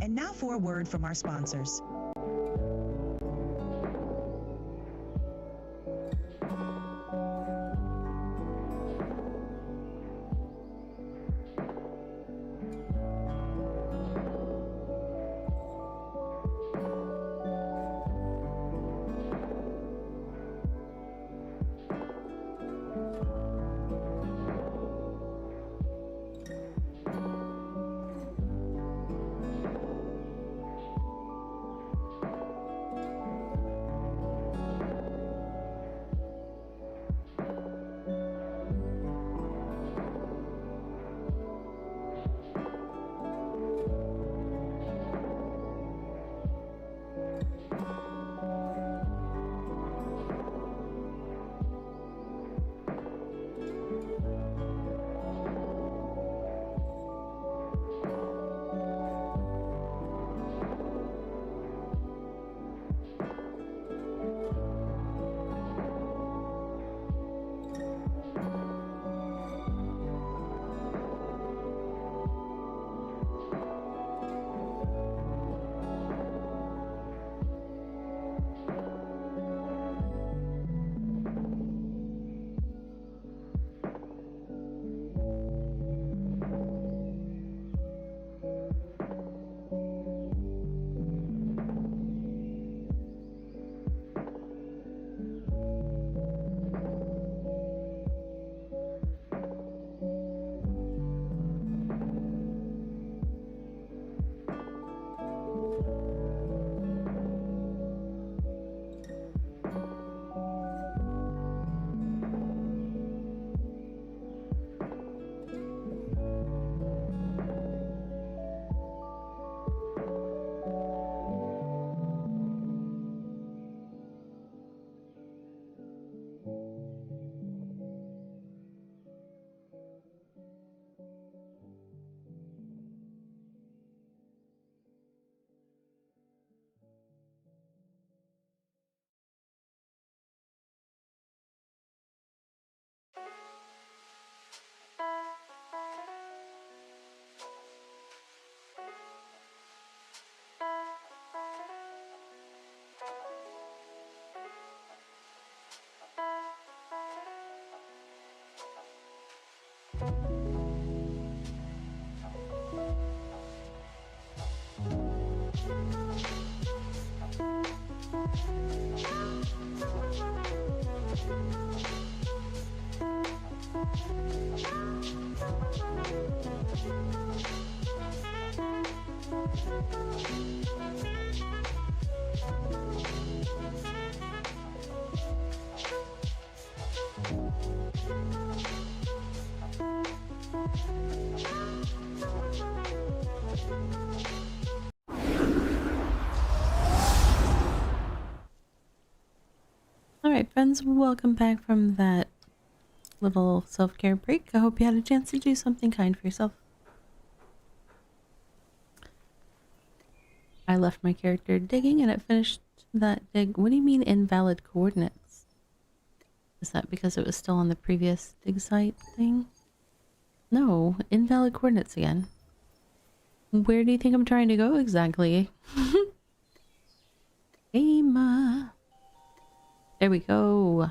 And now for a word from our sponsors.
Alright, friends, welcome back from that little self-care break. I hope you had a chance to do something kind for yourself. I left my character digging and it finished that dig. What do you mean invalid coordinates? Is that because it was still on the previous dig site thing? No, invalid coordinates again. Where do you think I'm trying to go exactly? Game. There we go.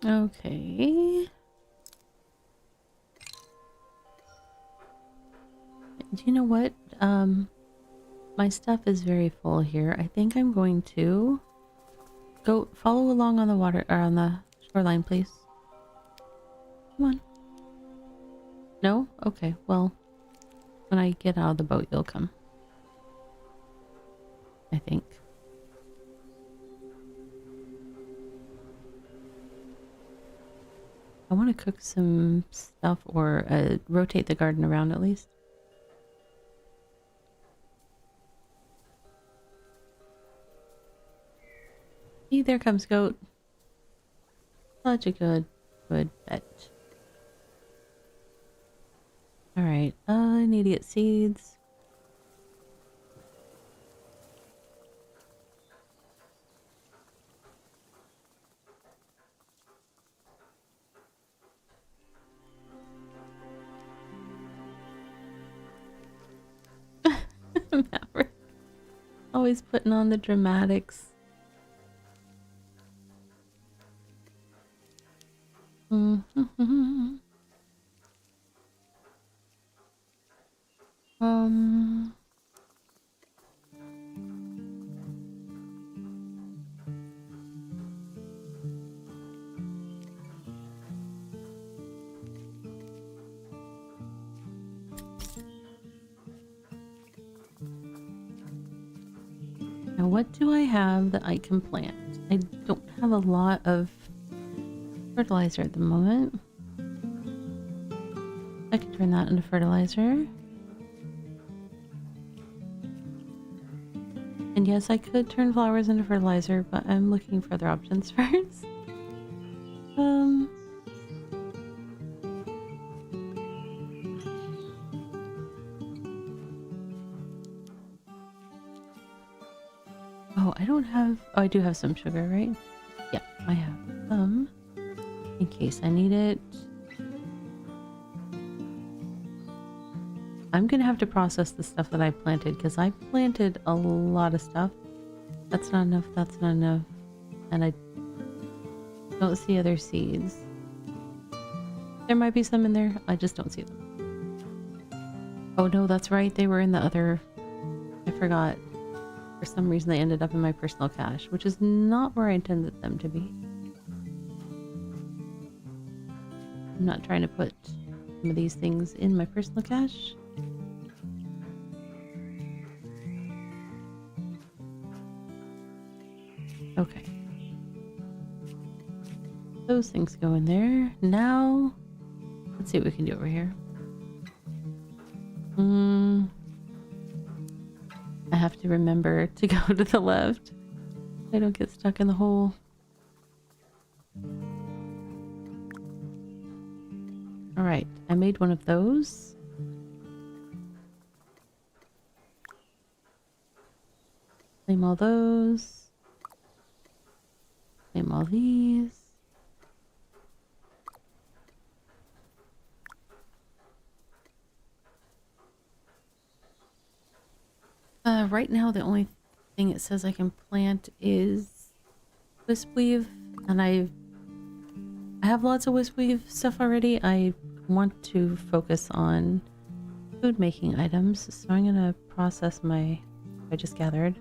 Okay. Do you know what? My stuff is very full here. I think I'm going to go follow along on the water or on the shoreline, please. Come on. No? Okay, well, when I get out of the boat, you'll come. I think. I want to cook some stuff or rotate the garden around at least. See, there comes goat. Such a good bet. Alright, I need to get seeds. Maverick. Always putting on the dramatics. Now what do I have that I can plant? I don't have a lot of fertilizer at the moment. I could turn that into fertilizer. And yes, I could turn flowers into fertilizer, but I'm looking for other options first. Oh, I don't have... Oh, I do have some sugar, right? Yeah, I have some. In case I need it. I'm gonna have to process the stuff that I planted, because I planted a lot of stuff. That's not enough, that's not enough. And I don't see other seeds. There might be some in there, I just don't see them. Oh no, that's right, they were in the other... I forgot. For some reason they ended up in my personal cache, which is not where I intended them to be. I'm not trying to put some of these things in my personal cache. Okay. Those things go in there. Now, let's see what we can do over here. I have to remember to go to the left. I don't get stuck in the hole. Alright, I made one of those. Claim all those. Claim all these. Right now the only thing it says I can plant is wispweave, and I have lots of wispweave stuff already. I want to focus on food making items, so I'm gonna process my I just gathered.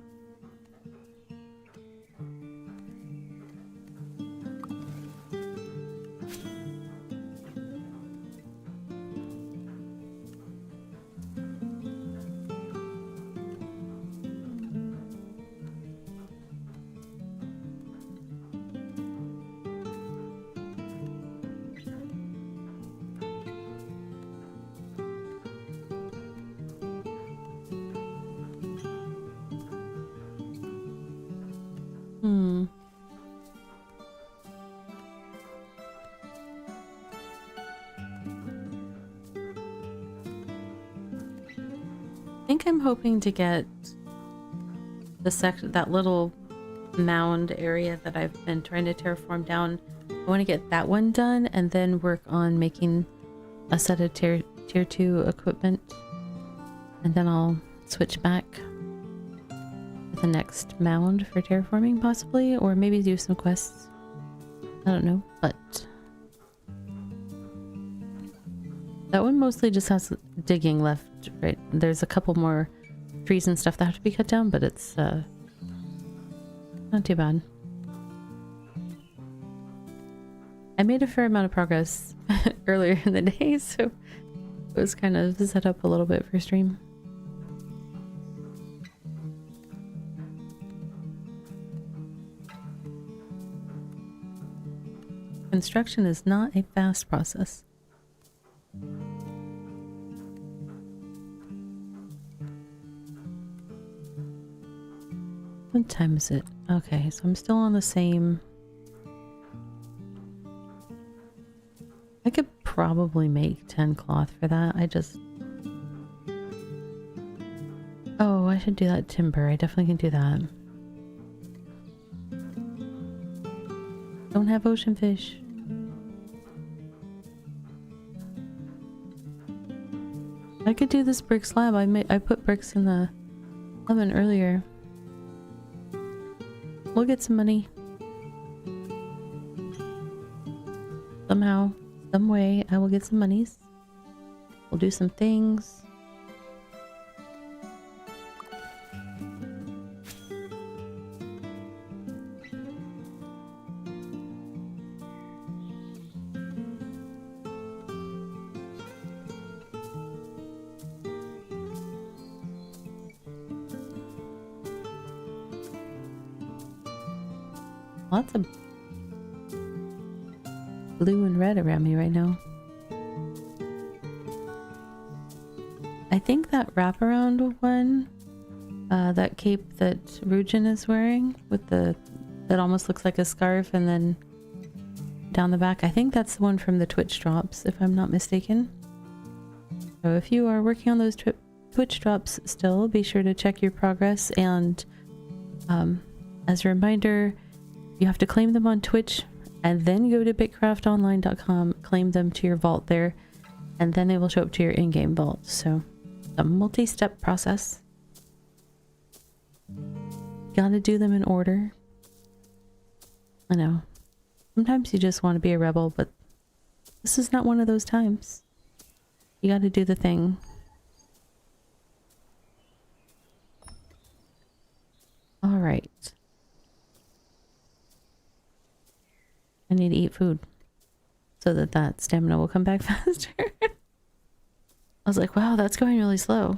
I think I'm hoping to get that little mound area that I've been trying to terraform down. I want to get that one done and then work on making a set of tier 2 equipment, and then I'll switch back to the next mound for terraforming possibly, or maybe do some quests. I don't know, but that one mostly just has digging left, right? There's a couple more trees and stuff that have to be cut down, but it's not too bad. I made a fair amount of progress earlier in the day, so it was kind of set up a little bit for stream. Construction is not a fast process. What time is it? Okay, so I'm still on the same. I could probably make 10 cloth for that. Oh, I should do that timber. I definitely can do that. Don't have ocean fish. I could do this brick slab. I put bricks in the oven earlier. We'll get some money. Somehow, some way, I will get some monies. We'll do some things. Lots of blue and red around me right now. I think that wraparound one, that cape that Rujin is wearing with that almost looks like a scarf and then down the back, I think that's the one from the Twitch drops, if I'm not mistaken. So if you are working on those Twitch drops still, be sure to check your progress, and as a reminder, you have to claim them on Twitch and then go to bitcraftonline.com, claim them to your vault there, and then they will show up to your in-game vault. So a multi-step process. Gotta do them in order. I know. Sometimes you just want to be a rebel, but this is not one of those times. You gotta do the thing. Alright. I need to eat food so that stamina will come back faster. I was like, wow, that's going really slow.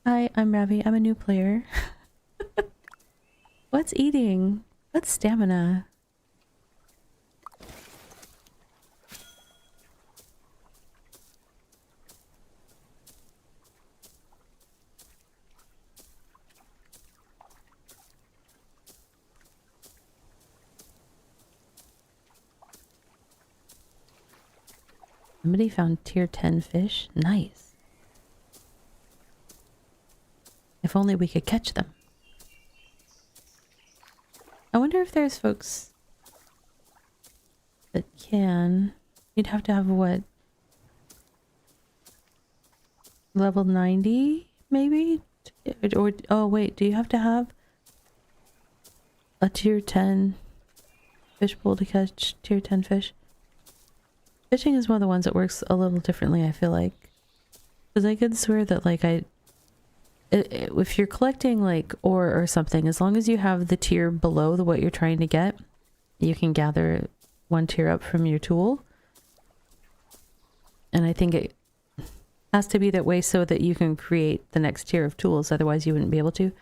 Hi, I'm Ravi. I'm a new player. What's eating? What's stamina? Somebody found tier 10 fish. Nice. If only we could catch them. I wonder if there's folks that can. You'd have to have what? Level 90 maybe? Or oh wait, do you have to have a tier 10 fish pool to catch tier 10 fish? Fishing is one of the ones that works a little differently, I feel like. Because I could swear that like if you're collecting like ore or something, as long as you have the tier below what you're trying to get, you can gather one tier up from your tool. And I think it has to be that way so that you can create the next tier of tools, otherwise you wouldn't be able to.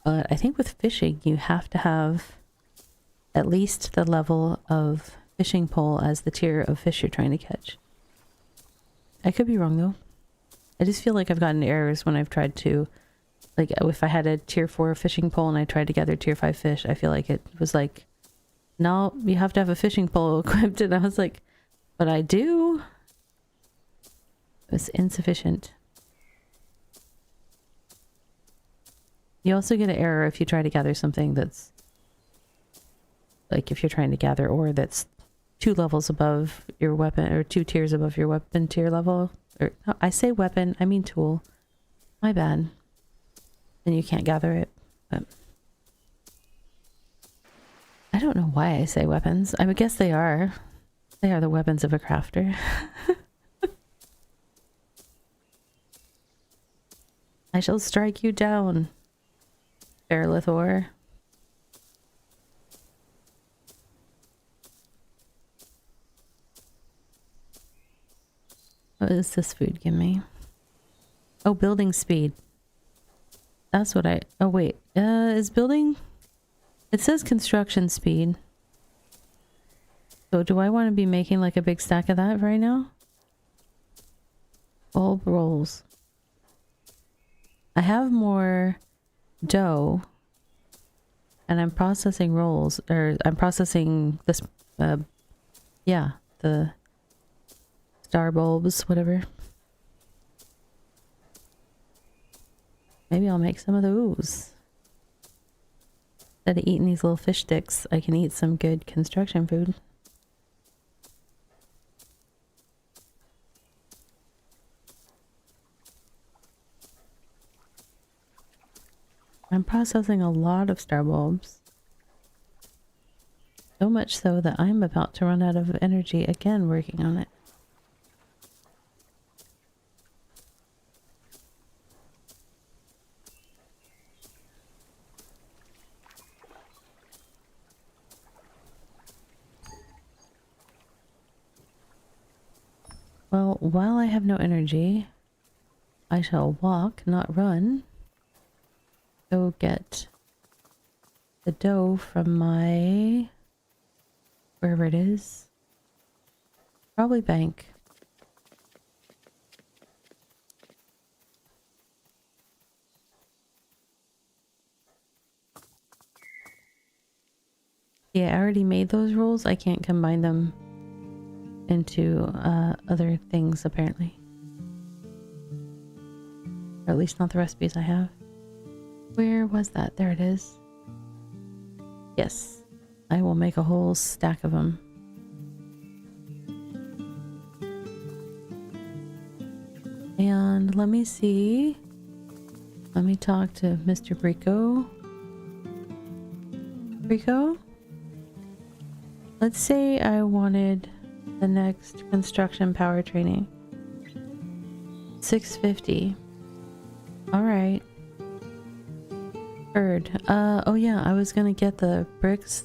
But I think with fishing, you have to have at least the level of fishing pole as the tier of fish you're trying to catch. I could be wrong though. I just feel like I've gotten errors when I've tried to, like if I had a tier 4 fishing pole and I tried to gather tier 5 fish, I feel like it was like, no, you have to have a fishing pole equipped. And I was like, but I do. It was insufficient. You also get an error if you try to gather something that's, like if you're trying to gather ore that's 2 levels above your weapon, or 2 tiers above your weapon tier level. Or no, I say weapon, I mean tool. My bad. Then you can't gather it. But I don't know why I say weapons. I would guess they are. They are the weapons of a crafter. I shall strike you down, Fairlithor. What does this food give me? Oh, building speed. That's what I... Oh, wait. Is building... It says construction speed. So do I want to be making like a big stack of that right now? Bulb rolls. I have more dough. And I'm processing rolls. Or I'm processing this... yeah, the... star bulbs, whatever. Maybe I'll make some of those. Instead of eating these little fish sticks, I can eat some good construction food. I'm processing a lot of star bulbs. So much so that I'm about to run out of energy again working on it. Well, while I have no energy, I shall walk, not run. Go get the dough from my... wherever it is. Probably bank. Yeah, I already made those rolls. I can't combine them into other things, apparently. Or at least not the recipes I have. Where was that? There it is. Yes. I will make a whole stack of them. And let me see. Let me talk to Mr. Brico. Brico? Let's say I wanted the next construction power training. 650. Alright. Heard. Oh yeah, I was gonna get the bricks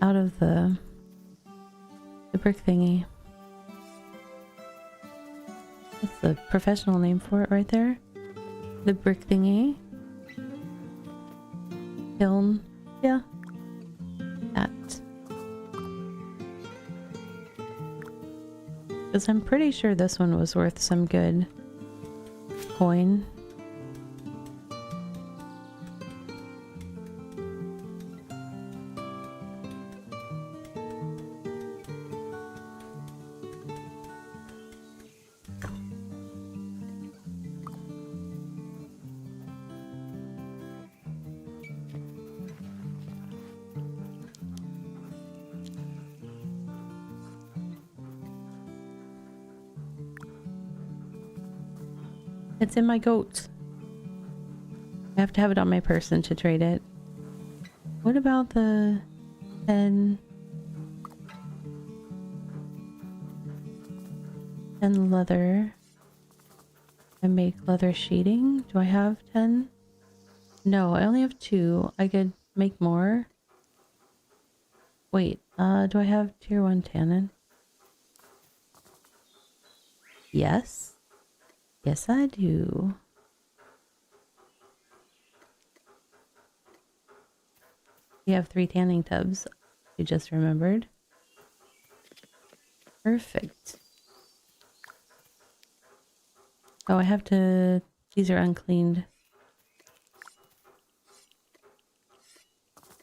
out of the brick thingy. That's the professional name for it right there. The brick thingy. Kiln. Yeah. That. Because I'm pretty sure this one was worth some good coin. It's in my goat. I have to have it on my person to trade it. What about the 10 leather? I make leather sheeting. Do I have 10? No, I only have 2. I could make more. Wait, do I have tier 1 tannin? Yes. Yes, I do. You have 3 tanning tubs. You just remembered. Perfect. Oh, I have to... These are uncleaned.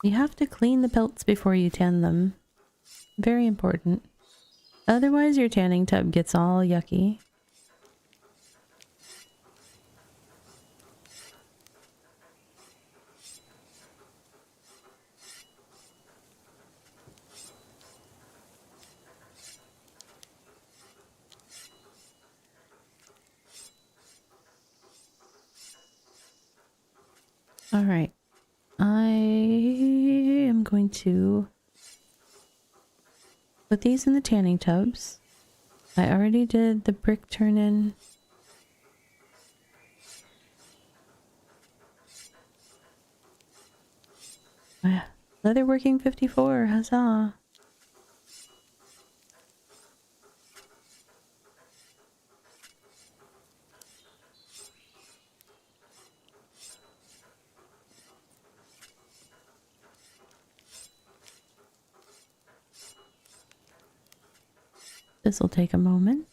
You have to clean the pelts before you tan them. Very important. Otherwise, your tanning tub gets all yucky. All right. I am going to put these in the tanning tubs. I already did the brick turn-in. Leather working 54, huzzah. This will take a moment.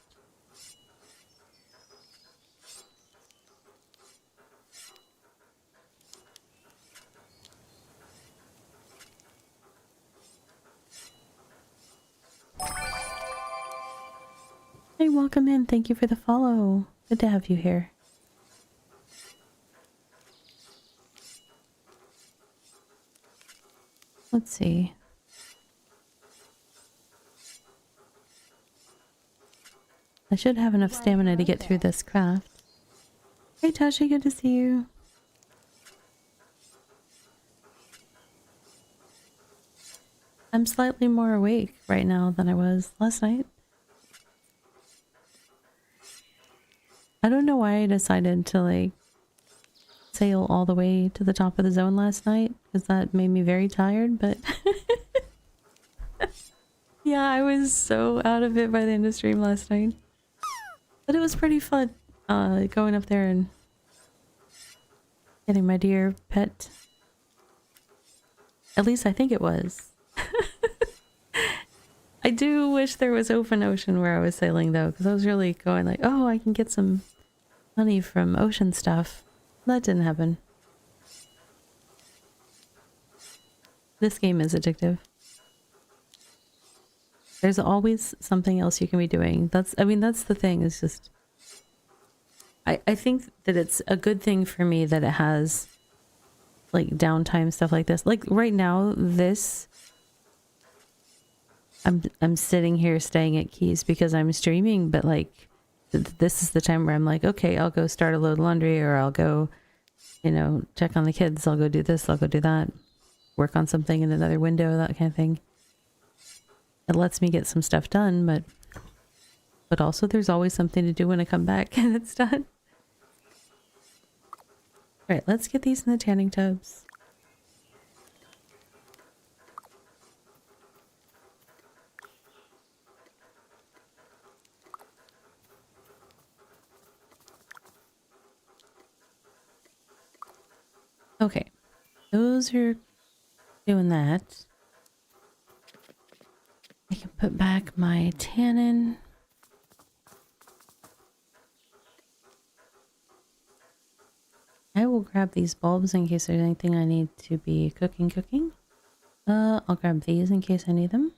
Hey, welcome in. Thank you for the follow. Good to have you here. Let's see. I should have enough stamina to get through this craft. Hey Tasha, good to see you. I'm slightly more awake right now than I was last night. I don't know why I decided to like sail all the way to the top of the zone last night, because that made me very tired, but yeah, I was so out of it by the end of stream last night. But it was pretty fun going up there and getting my dear pet. At least I think it was. I do wish there was open ocean where I was sailing though, because I was really going like, oh, I can get some money from ocean stuff. That didn't happen. This game is addictive. There's always something else you can be doing. I mean, that's the thing, is just... I think that it's a good thing for me that it has, like, downtime stuff like this. Like, right now, I'm sitting here staying at Keys because I'm streaming, but, like, this is the time where I'm like, okay, I'll go start a load of laundry, or I'll go, you know, check on the kids. I'll go do this, I'll go do that. Work on something in another window, that kind of thing. It lets me get some stuff done, but also there's always something to do when I come back and it's done. All right, let's get these in the tanning tubs. Okay, those are doing that. I can put back my tannin. I will grab these bulbs in case there's anything I need to be cooking. I'll grab these in case I need them.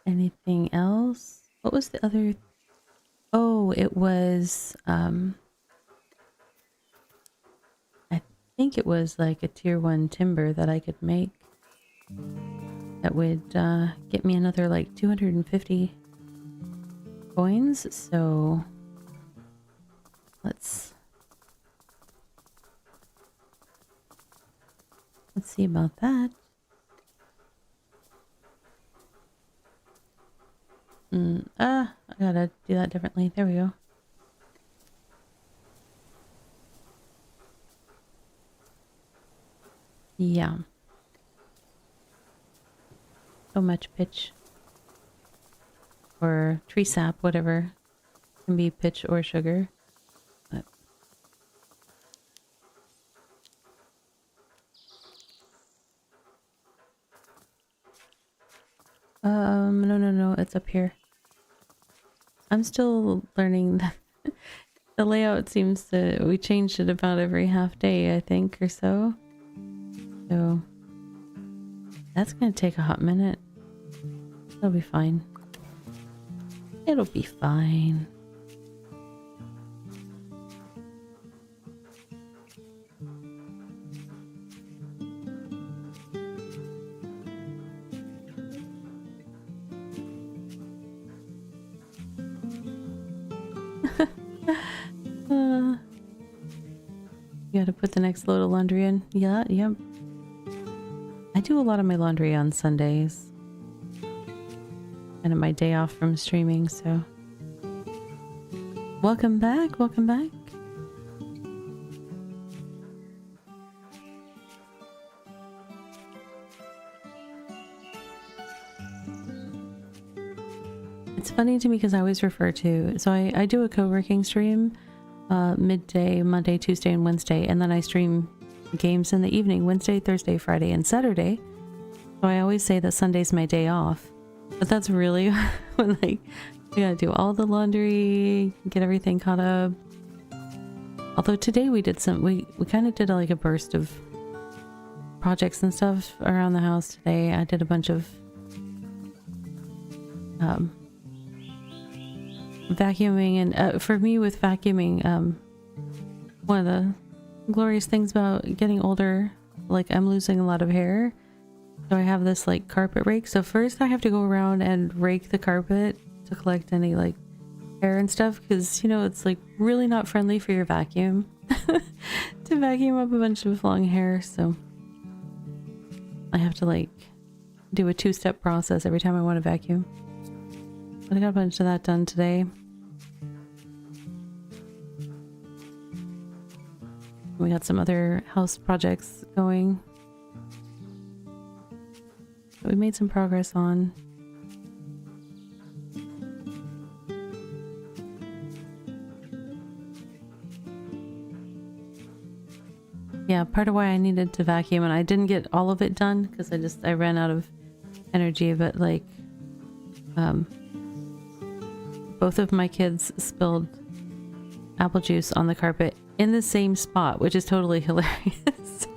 Anything else? What was the other? Oh, it was, I think it was like a tier 1 timber that I could make. That would get me another like 250 coins, so Let's see about that. I gotta do that differently. There we go. Yeah. So much pitch. Or tree sap, whatever. Can be pitch or sugar. But no, it's up here. I'm still learning that the layout seems to, we changed it about every half day, I think, or so. So that's gonna take a hot minute. It'll be fine. It'll be fine. You gotta put the next load of laundry in. Yeah, yep. I do a lot of my laundry on Sundays. And my day off from streaming, so. Welcome back, welcome back. It's funny to me because I always refer to, so I do a co-working stream midday, Monday, Tuesday, and Wednesday, and then I stream games in the evening, Wednesday, Thursday, Friday, and Saturday. So I always say that Sunday's my day off, but that's really when like we gotta do all the laundry, get everything caught up. Although today we did some, we kind of did like a burst of projects and stuff around the house today. I did a bunch of vacuuming, and for me with vacuuming, one of the glorious things about getting older, like I'm losing a lot of hair, so I have this like carpet rake. So first I have to go around and rake the carpet to collect any like hair and stuff, because you know it's like really not friendly for your vacuum to vacuum up a bunch of long hair. So I have to like do a two-step process every time I want to vacuum. But I got a bunch of that done today. We got some other house projects going that we made some progress on. Yeah, part of why I needed to vacuum, and I didn't get all of it done because I ran out of energy, but like both of my kids spilled apple juice on the carpet in the same spot, which is totally hilarious.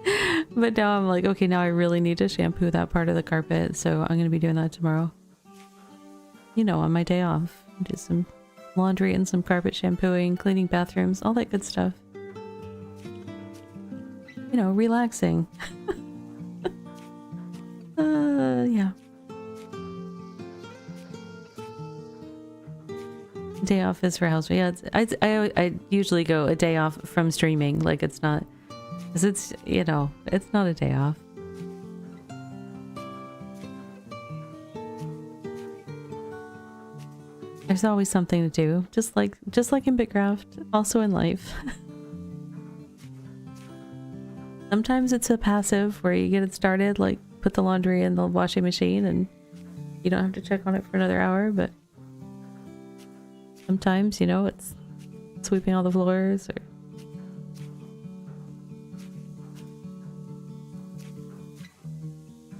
But now I'm like, okay, now I really need to shampoo that part of the carpet, so I'm gonna be doing that tomorrow. You know, on my day off. Do some laundry and some carpet shampooing, cleaning bathrooms, all that good stuff. You know, relaxing. Yeah. Day off is for housework. Yeah, I usually go a day off from streaming. Like it's not, because it's, you know, it's not a day off. There's always something to do, just like in BitCraft, also in life. Sometimes it's a passive where you get it started, like put the laundry in the washing machine and you don't have to check on it for another hour, but sometimes, you know, it's sweeping all the floors or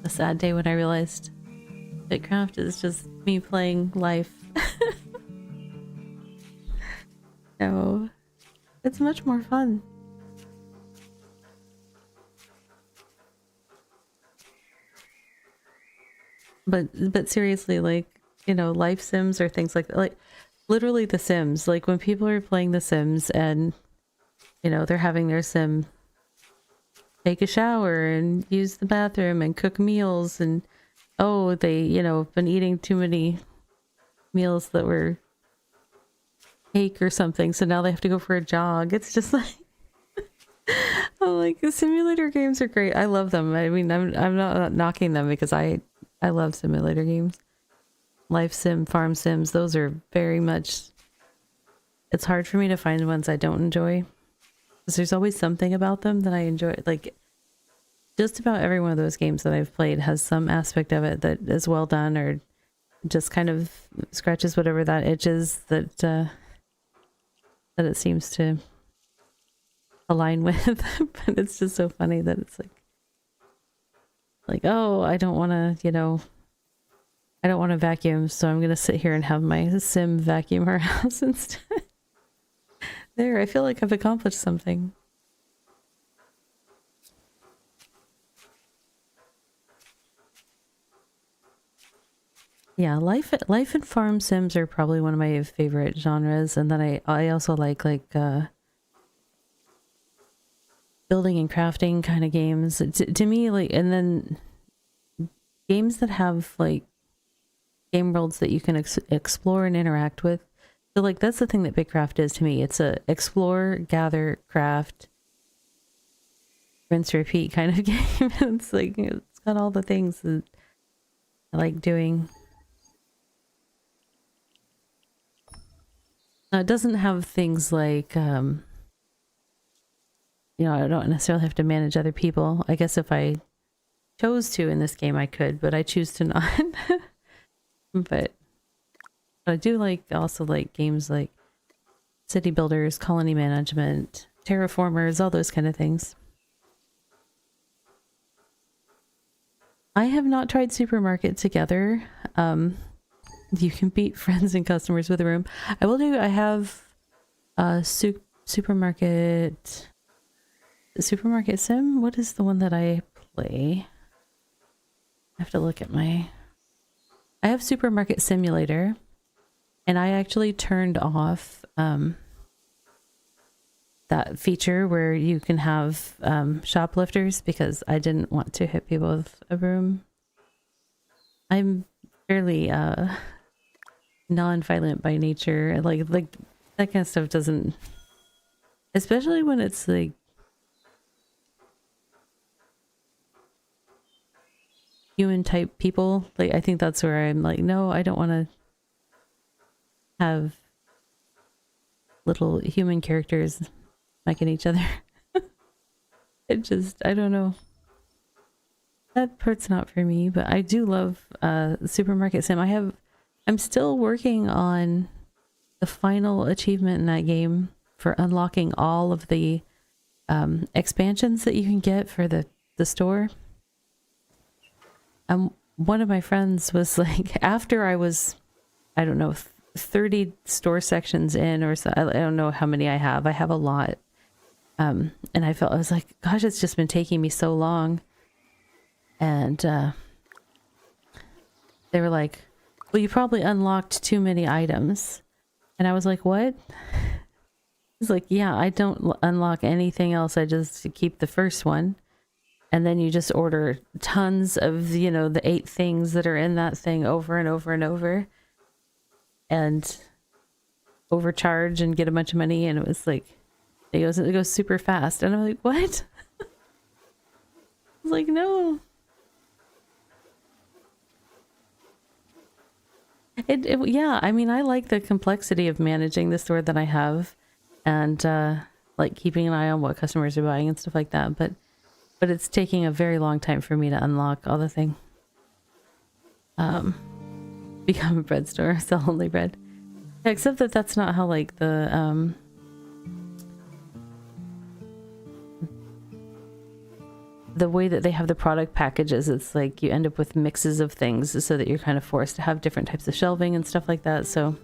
a sad day when I realized BitCraft is just me playing life. No, it's much more fun. But seriously, like, you know, life sims or things like that, like literally the Sims, like when people are playing the Sims and, you know, they're having their sim take a shower and use the bathroom and cook meals, and oh, they, you know, been eating too many meals that were cake or something, so now they have to go for a jog. It's just like, I'm like, the simulator games are great. I love them. I mean, I'm not knocking them because I love simulator games. Life sim, farm sims, those are very much, it's hard for me to find ones I don't enjoy. Because there's always something about them that I enjoy. Like, just about every one of those games that I've played has some aspect of it that is well done or just kind of scratches whatever that itch is that it seems to align with. But it's just so funny that it's like, oh, I don't want to, I don't want to vacuum, so I'm going to sit here and have my sim vacuum our house instead. There, I feel like I've accomplished something. Yeah, life and farm sims are probably one of my favorite genres, and then I also like building and crafting kind of games. To me, like, and then games that have like game worlds that you can explore and interact with. So like that's the thing that BitCraft is to me. It's a explore, gather, craft, rinse, repeat kind of game. It's like it's got all the things that I like doing. It doesn't have things like, I don't necessarily have to manage other people. I guess if I chose to in this game, I could, but I choose to not. But I do also like games like city builders, colony management, terraformers, all those kind of things. I have not tried Supermarket Together. You can beat friends and customers with a room. I have Supermarket Sim. What is the one that I play? I have to look at I have Supermarket Simulator, and I actually turned off that feature where you can have shoplifters because I didn't want to hit people with a broom. I'm fairly non-violent by nature. Like that kind of stuff doesn't, especially when it's like human type people. Like I think that's where I'm like, no, I don't want to have little human characters smacking each other. It just, I don't know. That part's not for me, but I do love Supermarket Sim. I'm still working on the final achievement in that game for unlocking all of the expansions that you can get for the store. One of my friends was like, after I was, I don't know, 30 store sections in, or so, I don't know how many I have. I have a lot. And I was like, gosh, it's just been taking me so long. And they were like, well, you probably unlocked too many items. And I was like, what? He's like, yeah, I don't unlock anything else. I just keep the first one. And then you just order tons of, the 8 things that are in that thing over and over and over. And overcharge and get a bunch of money. And it was like, it goes super fast. And I'm like, what? I was like, no. Yeah, I mean, I like the complexity of managing the store that I have and like keeping an eye on what customers are buying and stuff like that. But it's taking a very long time for me to unlock all the things. Become a bread store, sell only bread. Yeah, except that that's not how like the way that they have the product packages. It's like you end up with mixes of things so that you're kind of forced to have different types of shelving and stuff like that. So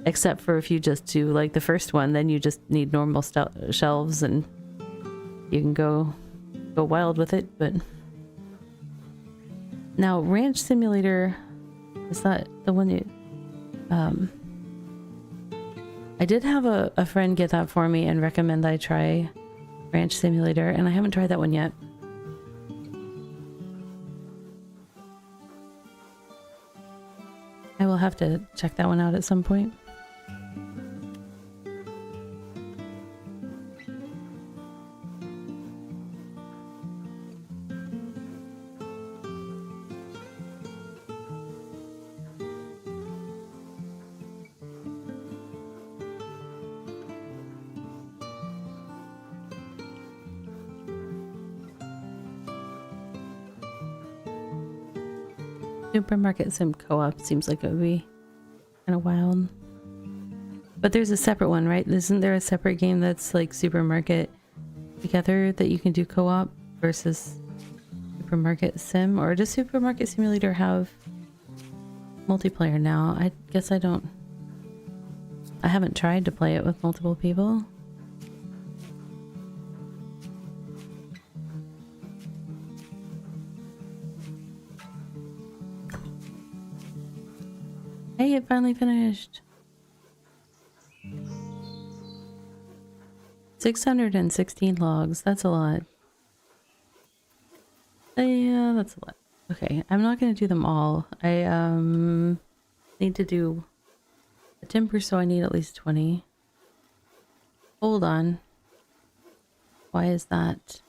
except for if you just do like the first one, then you just need normal shelves and you can go wild with it. But now Ranch Simulator, is that the one you I did have a friend get that for me and recommend I try Ranch Simulator, and I haven't tried that one yet. I will have to check that one out at some point. Supermarket Sim co-op seems like it would be kind of wild. But there's a separate one, right? Isn't there a separate game that's like Supermarket Together that you can do co-op versus Supermarket Sim? Or does Supermarket Simulator have multiplayer now? I guess I haven't tried to play it with multiple people. Hey, it finally finished. 616 logs. That's a lot. Yeah, that's a lot. Okay, I'm not going to do them all. I need to do a timber, so I need at least 20. Hold on. Why is that?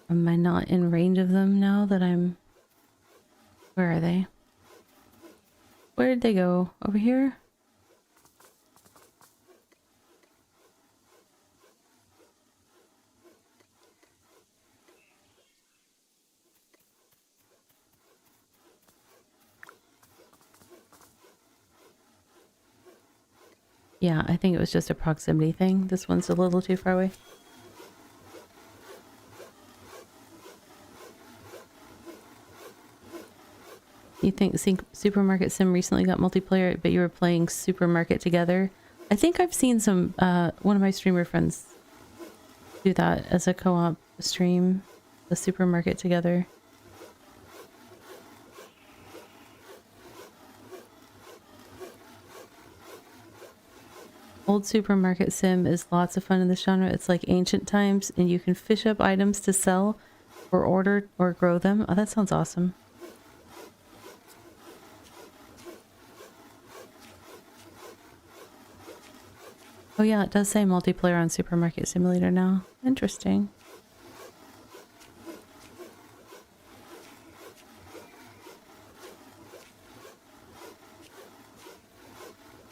Am I not in range of them now that I'm... Where are they? Where did they go? Over here? Yeah, I think it was just a proximity thing. This one's a little too far away. You think Supermarket Sim recently got multiplayer, but you were playing Supermarket Together? I think I've seen some, one of my streamer friends do that as a co-op stream, the Supermarket Together. Old Supermarket Sim is lots of fun in the genre. It's like ancient times, and you can fish up items to sell or order or grow them. Oh, that sounds awesome. Oh yeah, it does say multiplayer on Supermarket Simulator now. Interesting.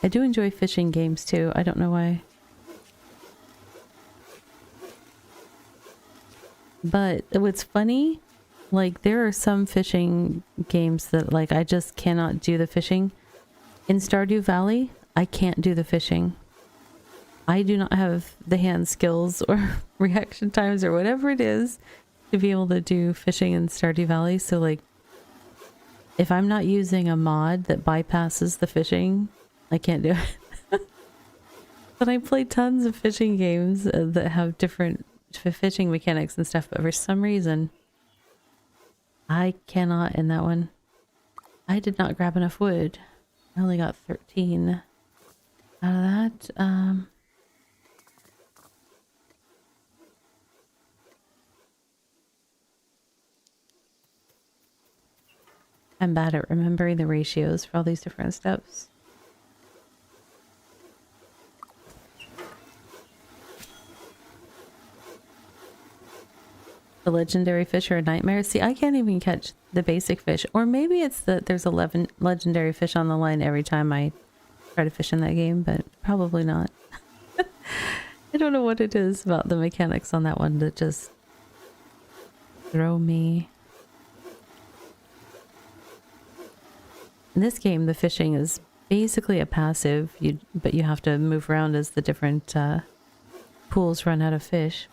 I do enjoy fishing games too. I don't know why. But what's funny, like there are some fishing games that like I just cannot do the fishing. In Stardew Valley, I can't do the fishing. I do not have the hand skills or reaction times or whatever it is to be able to do fishing in Stardew Valley. So like if I'm not using a mod that bypasses the fishing, I can't do it. But I play tons of fishing games that have different fishing mechanics and stuff, but for some reason I cannot in that one. I did not grab enough wood. I only got 13 out of that. I'm bad at remembering the ratios for all these different steps. The legendary fish are a nightmare. See, I can't even catch the basic fish. Or maybe it's that there's 11 legendary fish on the line every time I try to fish in that game, but probably not. I don't know what it is about the mechanics on that one that just throw me. In this game, the fishing is basically a passive, but you have to move around as the different pools run out of fish.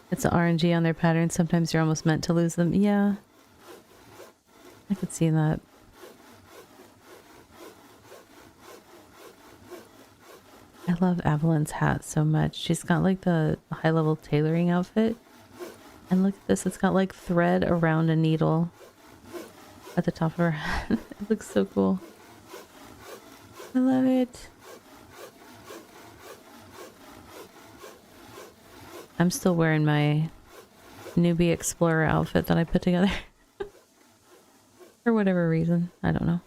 It's the RNG on their patterns. Sometimes you're almost meant to lose them. Yeah. I could see that. I love Avalyn's hat so much. She's got like the high-level tailoring outfit. And look at this. It's got like thread around a needle at the top of her head. It looks so cool. I love it. I'm still wearing my newbie explorer outfit that I put together. For whatever reason. I don't know.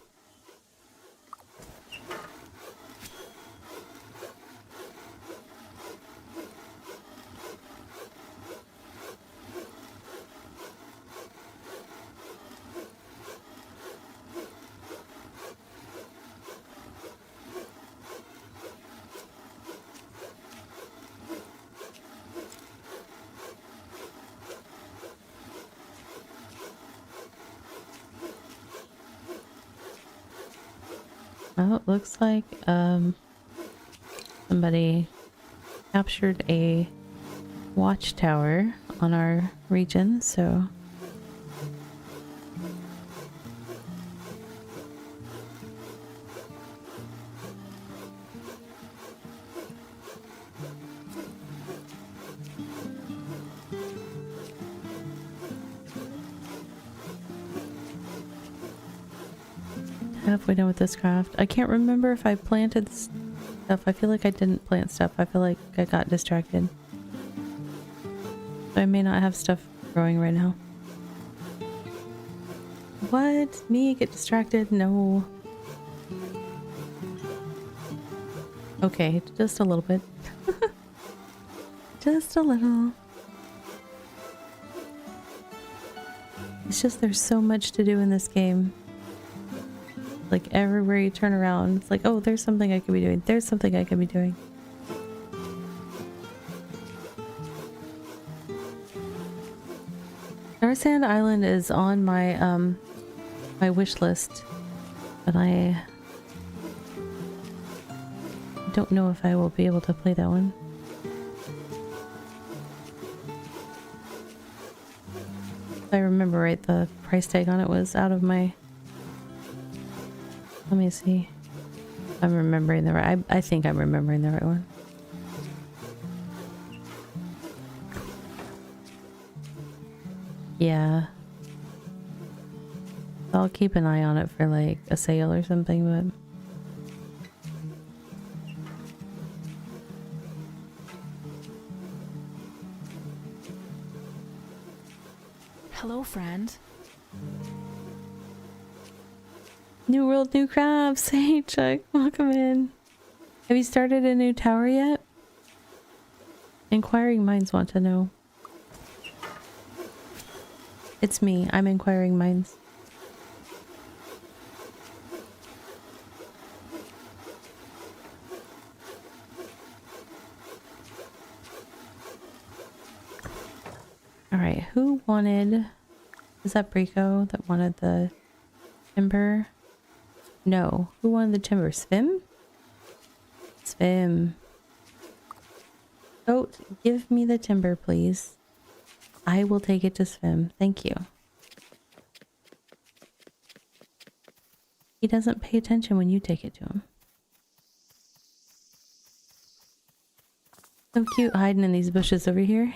Oh, it looks like somebody captured a watchtower on our region, so halfway done with this craft. I can't remember if I planted stuff. I feel like I didn't plant stuff. I feel like I got distracted. So I may not have stuff growing right now. What? Me get distracted? No. Okay, just a little bit. Just a little. It's just there's so much to do in this game. Like everywhere you turn around, it's like, oh, there's something I could be doing. There's something I could be doing. Sand Island is on my my wish list, but I don't know if I will be able to play that one. If I remember right, the price tag on it was out of my... Let me see. I'm remembering the right... I think I'm remembering the right one. Yeah. I'll keep an eye on it for like a sale or something, but...
Hello, friend.
New world, new crafts. Hey, Chuck, welcome in. Have you started a new tower yet? Inquiring minds want to know. It's me. I'm inquiring minds. Alright, who wanted... Is that Brico that wanted the timber? No. Who wanted the timber? Svim? Svim. Goat, give me the timber, please. I will take it to Svim. Thank you. He doesn't pay attention when you take it to him. So cute hiding in these bushes over here.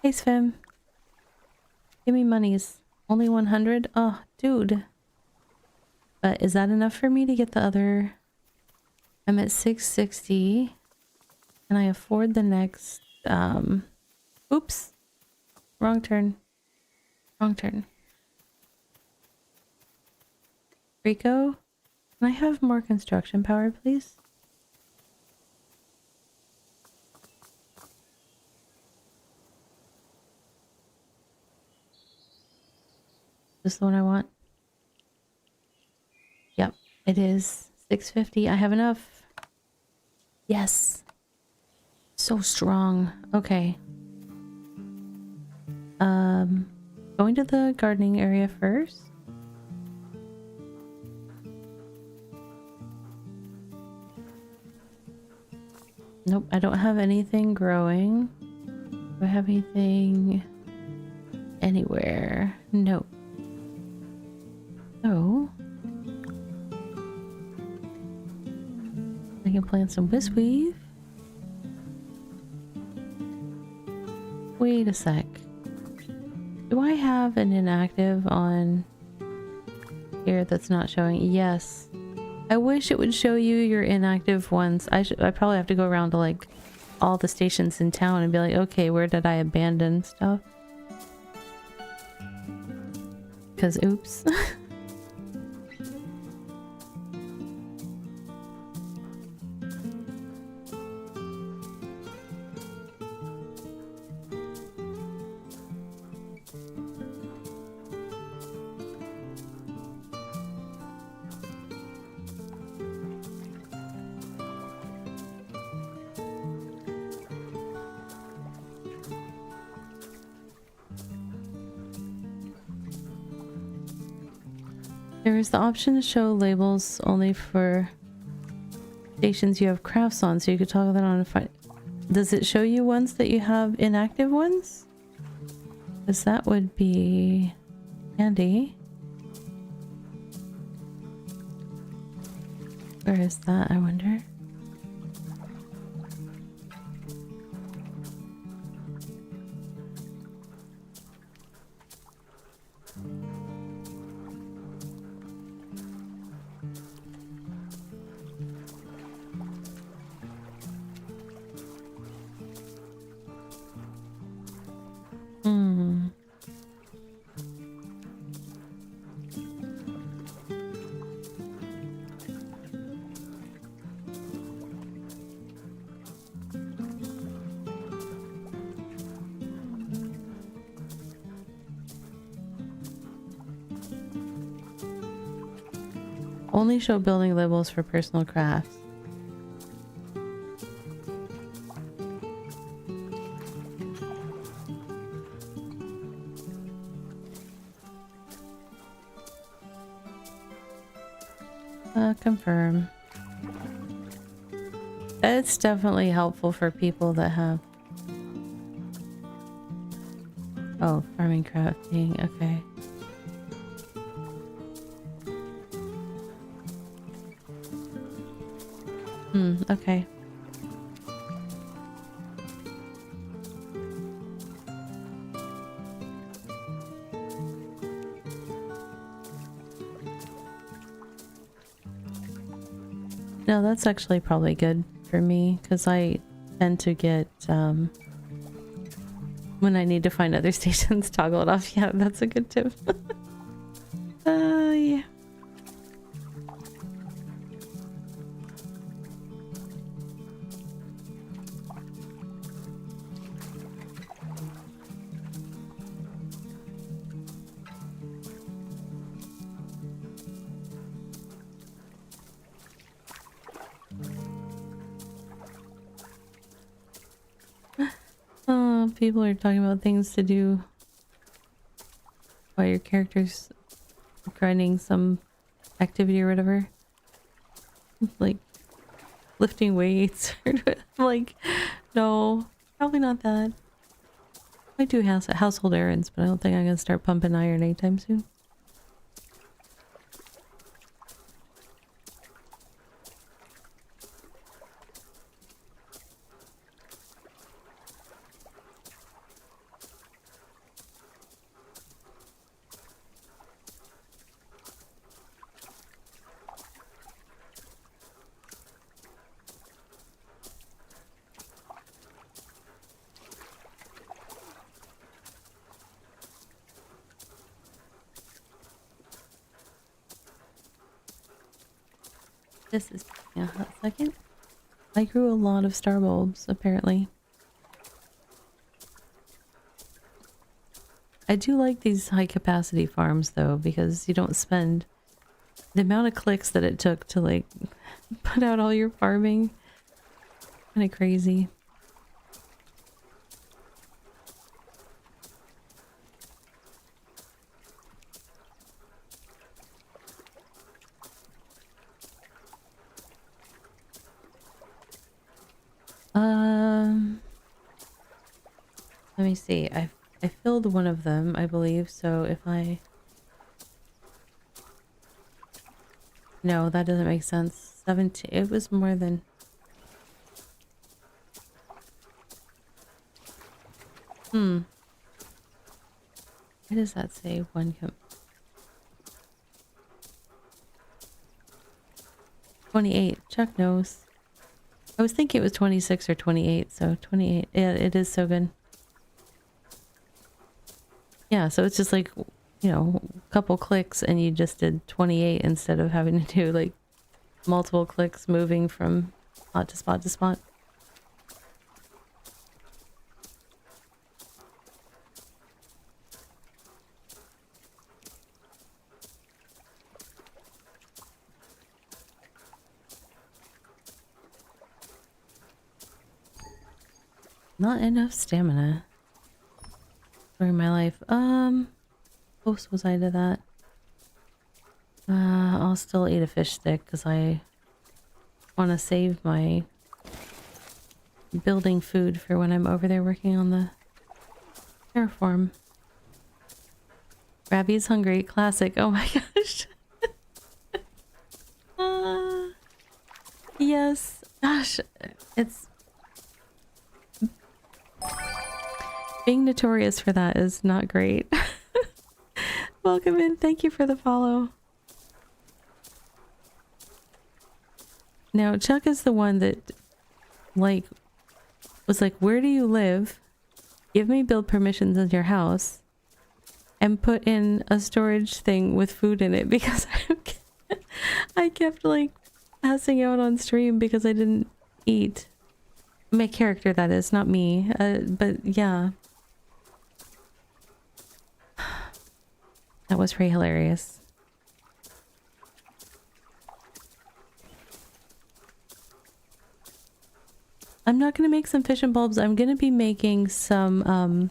Hey, Svim. Give me monies. Only 100? Oh, dude. But is that enough for me to get the other... I'm at 660. Can I afford the next... Oops. Wrong turn. Wrong turn. Rico? Can I have more construction power, please? This the one I want? Yep, it is. 650. I have enough. Yes. So strong. Okay. Going to the gardening area first. Nope, I don't have anything growing. Do I have anything anywhere? Nope. So I can plant some wisweave. Wait a sec. Do I have an inactive on here that's not showing? Yes. I wish it would show you your inactive ones. I probably have to go around to like all the stations in town and be like, okay, where did I abandon stuff? Because oops. There is the option to show labels only for stations you have crafts on, so you could toggle that on and find. Does it show you ones that you have inactive ones? Because that would be handy. Where is that, I wonder? Hmm. Only show building labels for personal crafts. Confirm. It's definitely helpful for people that have... Oh, farming, crafting, okay. Okay. No, that's actually probably good for me, because I tend to get, when I need to find other stations, toggle it off. Yeah, that's a good tip. Yeah. Oh, people are talking about things to do while your character's grinding some activity or whatever. Like lifting weights. Like, no, probably not that. I do household errands, but I don't think I'm gonna start pumping iron anytime soon. This is taking a hot second. I grew a lot of star bulbs, apparently. I do like these high capacity farms though, because you don't spend the amount of clicks that it took to like put out all your farming. Kind of crazy. Let me see. I filled one of them, I believe. So if I... No, that doesn't make sense. 17. It was more than... Why does that say one 28. Chuck knows. I was thinking it was 26 or 28, so 28. Yeah, it is so good. Yeah, so it's just like, you know, a couple clicks and you just did 28 instead of having to do like multiple clicks moving from spot to spot to spot. Not enough stamina. For my life. Close was I to that? I'll still eat a fish stick because I want to save my building food for when I'm over there working on the terraform. Rabbi's hungry. Classic. Oh my gosh. Yes. Gosh, it's... Being notorious for that is not great. Welcome in. Thank you for the follow. Now, Chuck is the one that, like, was like, where do you live? Give me build permissions in your house. And put in a storage thing with food in it because I kept, like, passing out on stream because I didn't eat. My character, that is, not me. But, yeah. That was pretty hilarious. I'm not gonna make some fish and bulbs. I'm gonna be making some, I'm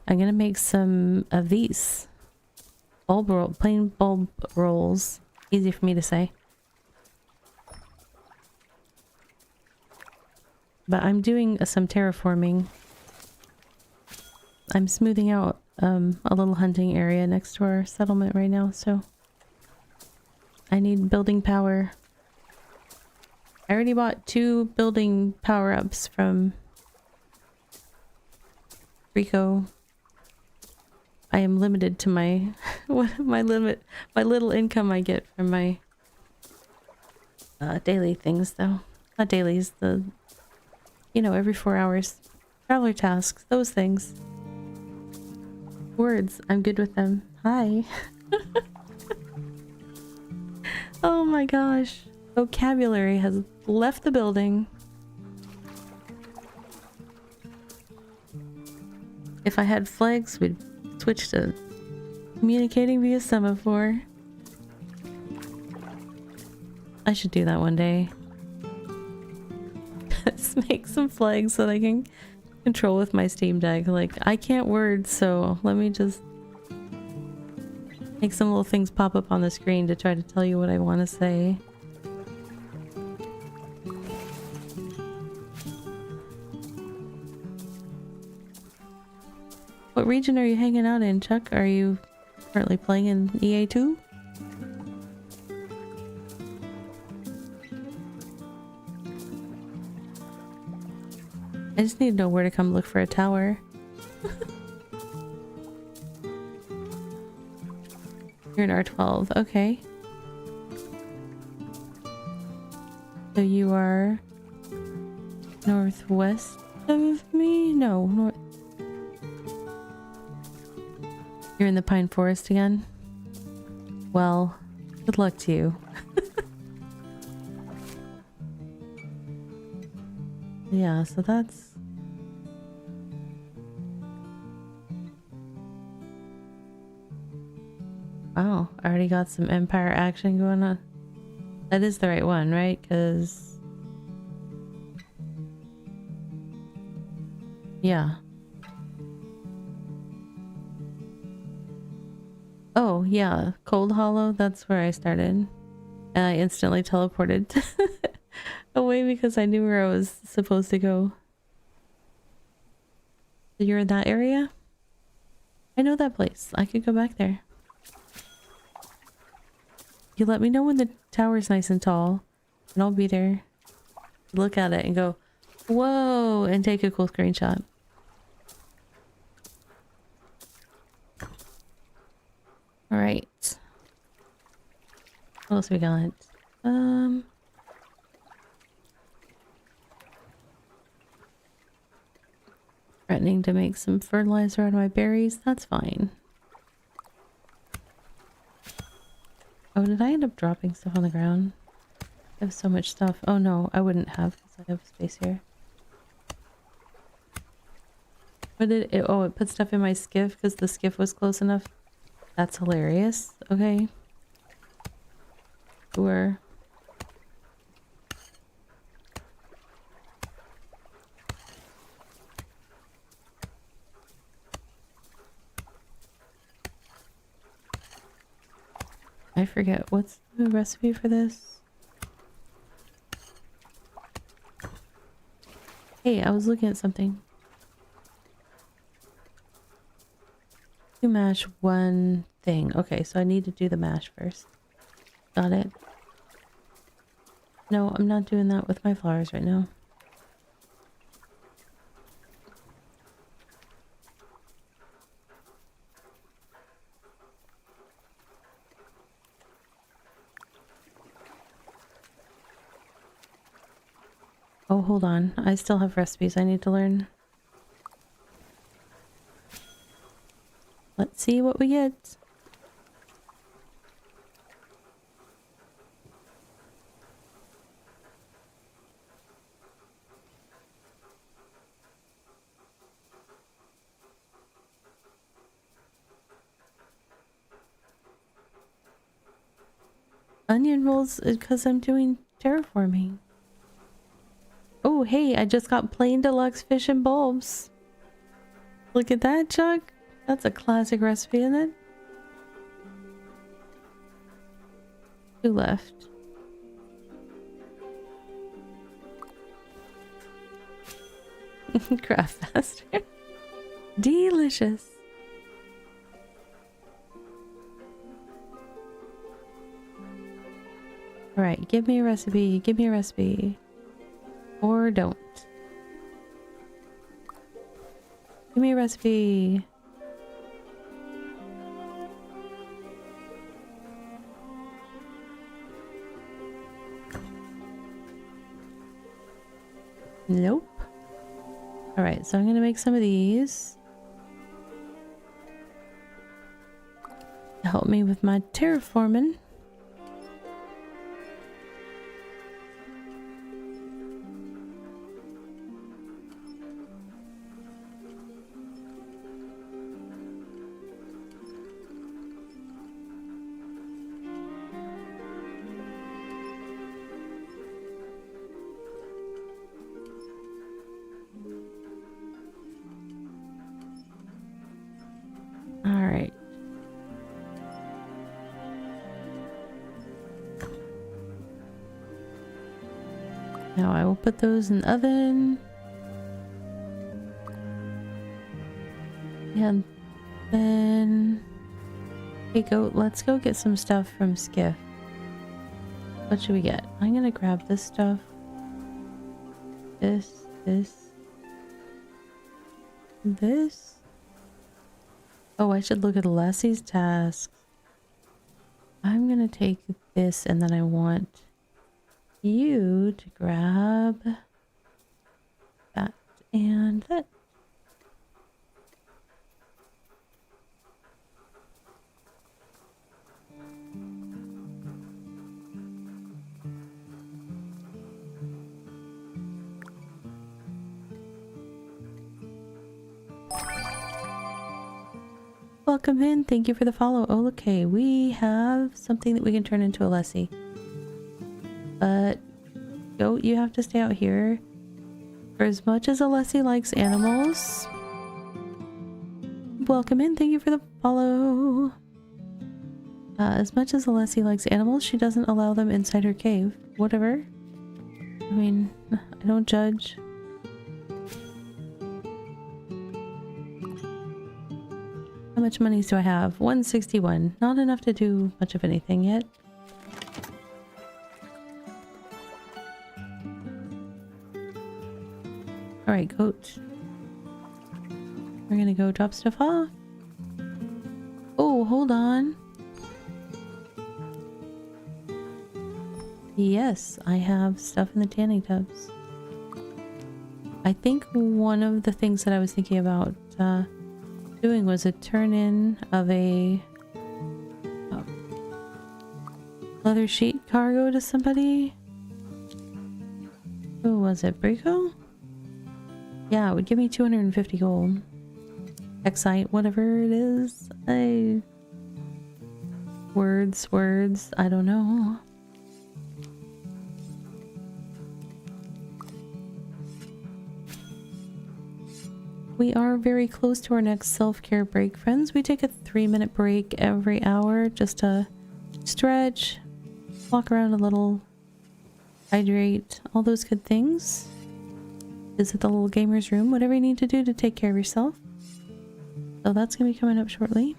gonna make some of these. Bulb roll, plain bulb rolls. Easy for me to say. But I'm doing some terraforming. I'm smoothing out a little hunting area next to our settlement right now, so I need building power. I already bought 2 building power-ups from Rico. I am limited to my my little income I get from my daily things, though. Not dailies, you know, every 4 hours. Traveler tasks, those things. Words, I'm good with them. Hi. Oh my gosh. Vocabulary has left the building. If I had flags, we'd switch to communicating via semaphore. I should do that one day. Let's make some flags so that I can control with my Steam Deck. Like, I can't word, so let me just make some little things pop up on the screen to try to tell you what I want to say. What region are you hanging out in, Chuck? Are you currently playing in EA2? I just need to know where to come look for a tower. You're in R12, okay. So you are northwest of me? No, north. You're in the pine forest again? Well, good luck to you. Yeah, so that's... Wow, I already got some Empire action going on. That is the right one, right? Because... Yeah. Oh, yeah. Cold Hollow, that's where I started. And I instantly teleported away because I knew where I was supposed to go. So you're in that area? I know that place. I could go back there. You let me know when the tower's nice and tall, and I'll be there. Look at it and go, whoa, and take a cool screenshot. Alright. What else we got? Threatening to make some fertilizer out of my berries. That's fine. Oh, did I end up dropping stuff on the ground? I have so much stuff. Oh no, I wouldn't have because I have space here. What did it? Oh, it put stuff in my skiff because the skiff was close enough. That's hilarious. Okay. Sure. I forget. What's the recipe for this? Hey, I was looking at something. You mash one thing. Okay, so I need to do the mash first. Got it. No, I'm not doing that with my flowers right now. Oh, hold on. I still have recipes I need to learn. Let's see what we get. Onion rolls because I'm doing terraforming. Oh, hey, I just got plain deluxe fish and bulbs. Look at that, Chuck. That's a classic recipe, isn't it? 2 left. Craft faster. Delicious. Alright, give me a recipe. Give me a recipe. Or don't. Give me a recipe. Nope. Alright, so I'm gonna make some of these to help me with my terraforming. Alright. Now I will put those in the oven. And then... Hey goat, let's go get some stuff from Skiff. What should we get? I'm gonna grab this stuff. This. Oh, I should look at Lassie's tasks. I'm gonna take this and then I want you to grab that and that. Welcome in. Thank you for the follow. Oh, okay. We have something that we can turn into a Lessie. But, goat, you have to stay out here. For as much as a Lessie likes animals... Welcome in. Thank you for the follow. As much as a Lessie likes animals, she doesn't allow them inside her cave. Whatever. I mean, I don't judge. How much money do I have? 161. Not enough to do much of anything yet. Alright, goat. We're gonna go drop stuff off. Oh, hold on. Yes, I have stuff in the tanning tubs. I think one of the things that I was thinking about doing was a turn-in of a leather sheet cargo to somebody. Who was it? Brico? Yeah, it would give me 250 gold. Excite, whatever it is. Words, I don't know. We are very close to our next self-care break, friends. We take a 3-minute break every hour just to stretch, walk around a little, hydrate, all those good things. Visit the little gamer's room, whatever you need to do to take care of yourself. So that's going to be coming up shortly.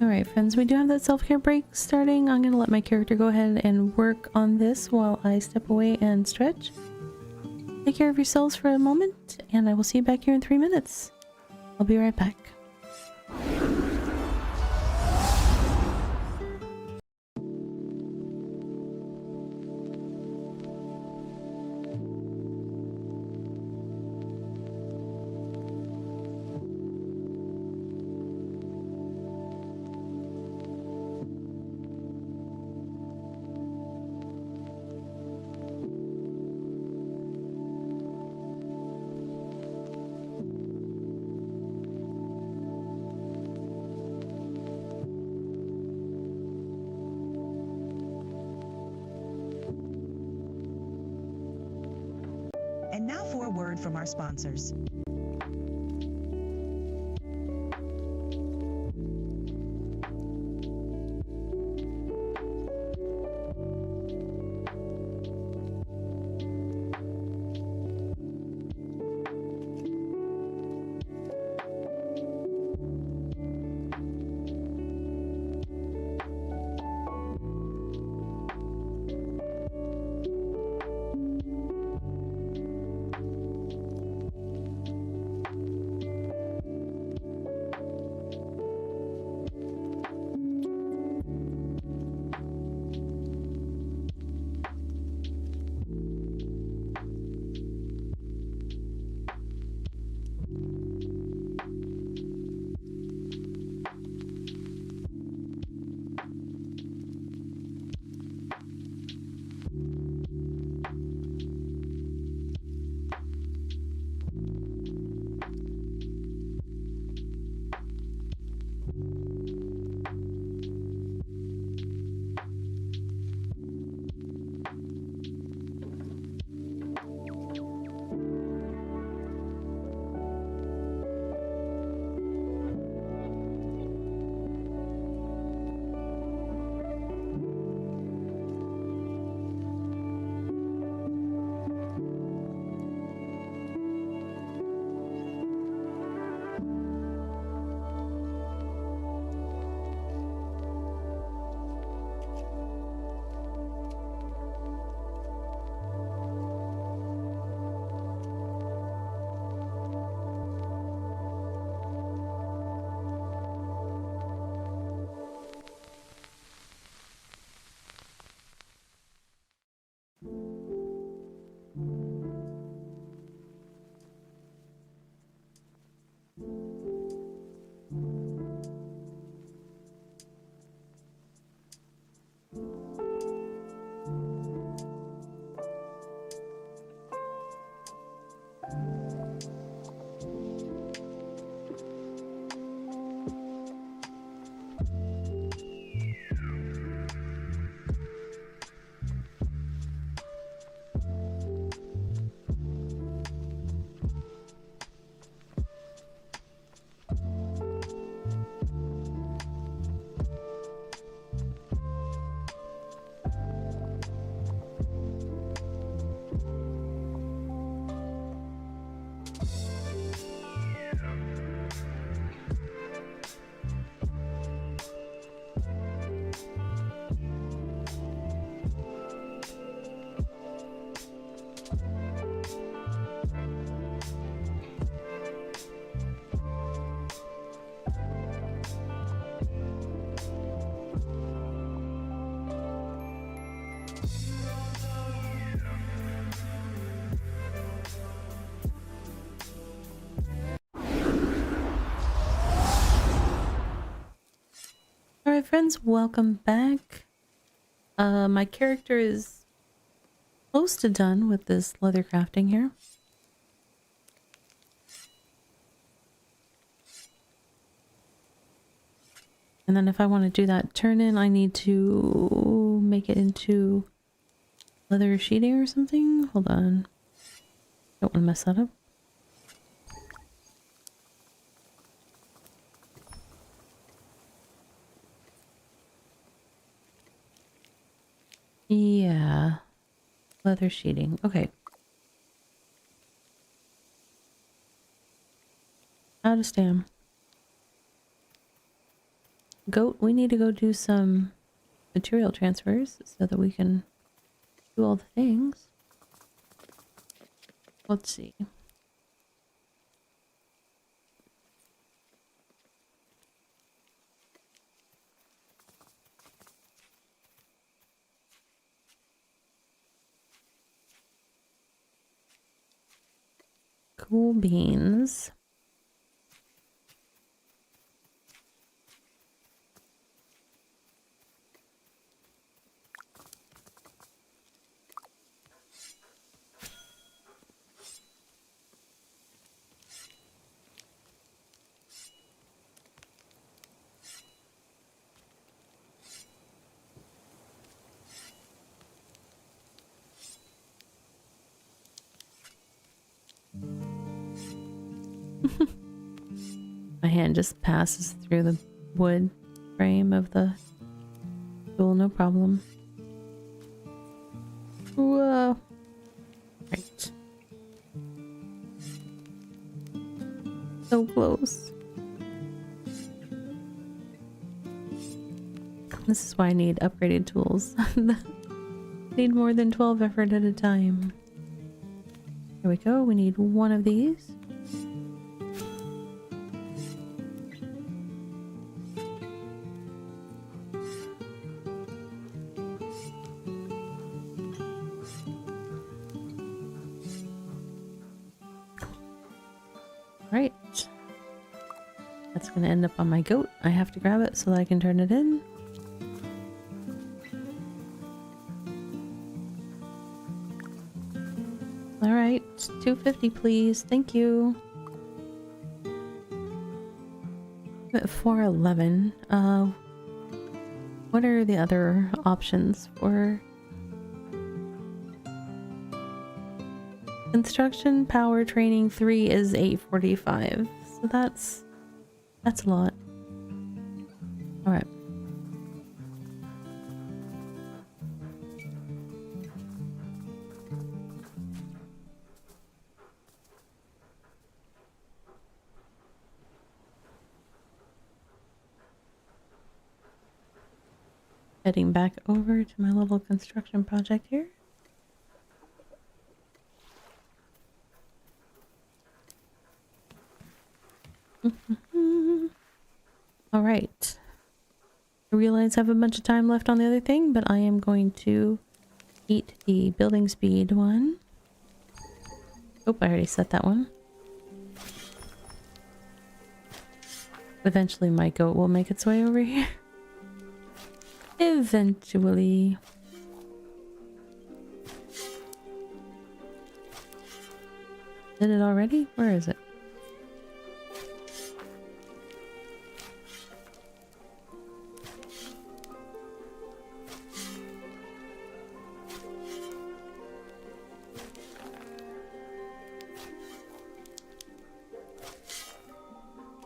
Alright friends, we do have that self-care break starting. I'm going to let my character go ahead and work on this while I step away and stretch. Take care of yourselves for a moment, and I will see you back here in 3 minutes. I'll be right back.
And now for a word from our sponsors. Alright friends, welcome back. My character is
close to done with this leather crafting here. And then if I want to do that turn in, I need to make it into leather sheeting or something. Hold on. Don't want to mess that up. Yeah. Leather sheeting. Okay. Out of stam. Goat, we need to go do some material transfers so that we can do all the things. Let's see. Cool beans. My hand just passes through the wood frame of the tool, no problem. Whoa. Right. So close. This is why I need upgraded tools. Need more than 12 effort at a time. Here we go. We need one of these. Right. That's going to end up on my goat. I have to grab it so that I can turn it in. All right, 250 please. Thank you. I'm at 411. What are the other options for construction? Power training 3 is 845. So that's a lot. All right. Heading back over to my little construction project here. All right. I realize I have a bunch of time left on the other thing, but I am going to eat the building speed one. Oh, I already set that one. Eventually my goat will make its way over here. Eventually. Did it already? Where is it?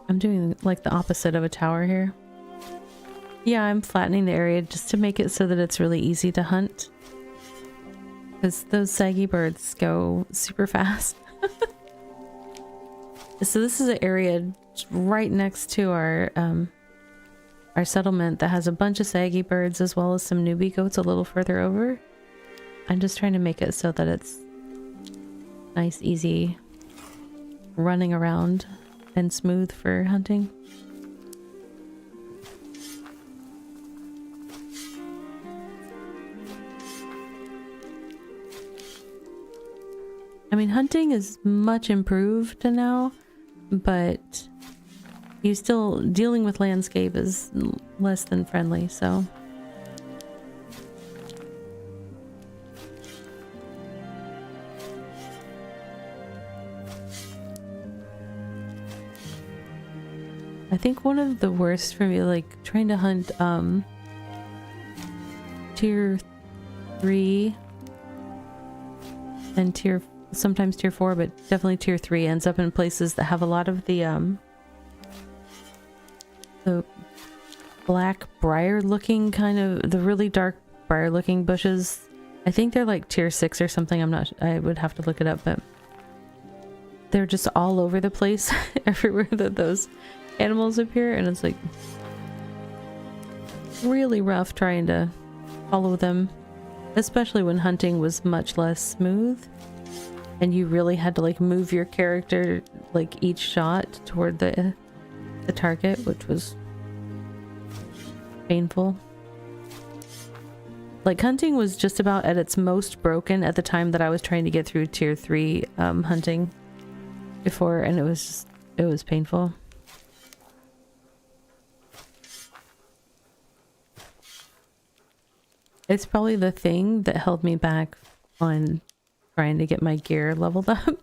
I'm doing like the opposite of a tower here. Yeah, I'm flattening the area just to make it so that it's really easy to hunt. Because those saggy birds go super fast. So this is an area right next to our settlement that has a bunch of saggy birds as well as some newbie goats a little further over. I'm just trying to make it so that it's nice, easy running around and smooth for hunting. I mean, hunting is much improved now, but you still dealing with landscape is less than friendly, so think one of the worst for me, like trying to hunt tier 3 and sometimes tier 4, but definitely tier 3 ends up in places that have a lot of the black briar looking kind of, the really dark briar looking bushes. I think they're like tier 6 or something. I would have to look it up, but they're just all over the place everywhere that those animals appear, and it's like really rough trying to follow them, especially when hunting was much less smooth and you really had to like move your character like each shot toward the target, which was painful. Like hunting was just about at its most broken at the time that I was trying to get through tier 3 hunting before, and it was painful. It's probably the thing that held me back on trying to get my gear leveled up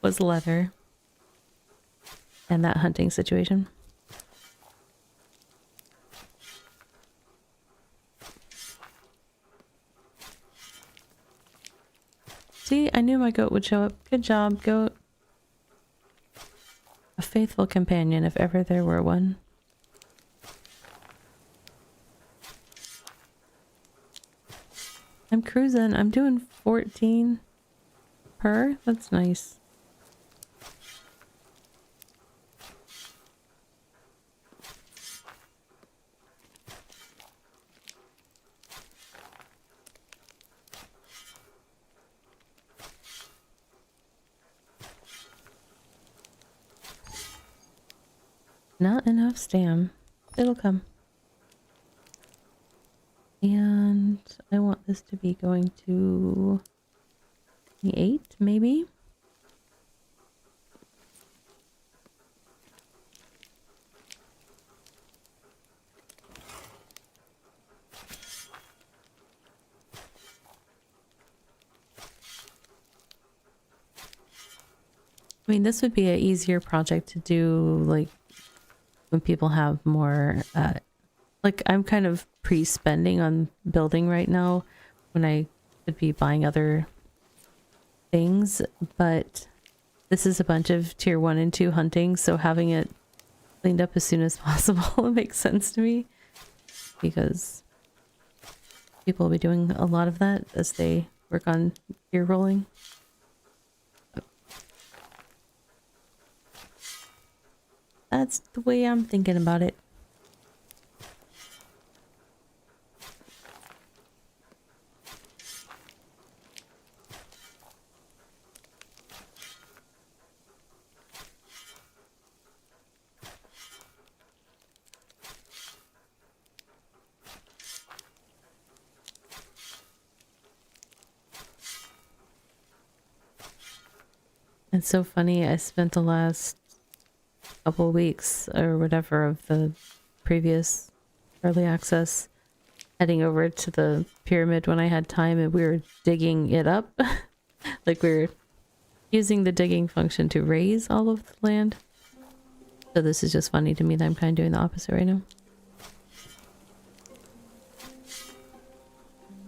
was leather and that hunting situation. See, I knew my goat would show up. Good job, goat. A faithful companion, if ever there were one. I'm cruising. I'm doing 14 per. That's nice. Not enough stam. It'll come. And I want this to be going to the 8, maybe? I mean, this would be an easier project to do, like, when people have more, like, I'm kind of pre-spending on building right now when I could be buying other things, but this is a bunch of tier 1 and 2 hunting, so having it cleaned up as soon as possible makes sense to me, because people will be doing a lot of that as they work on gear rolling. That's the way I'm thinking about it. It's so funny. I spent the last couple weeks or whatever of the previous early access heading over to the pyramid when I had time, and we were digging it up. Like we were using the digging function to raise all of the land. So this is just funny to me that I'm kind of doing the opposite right now.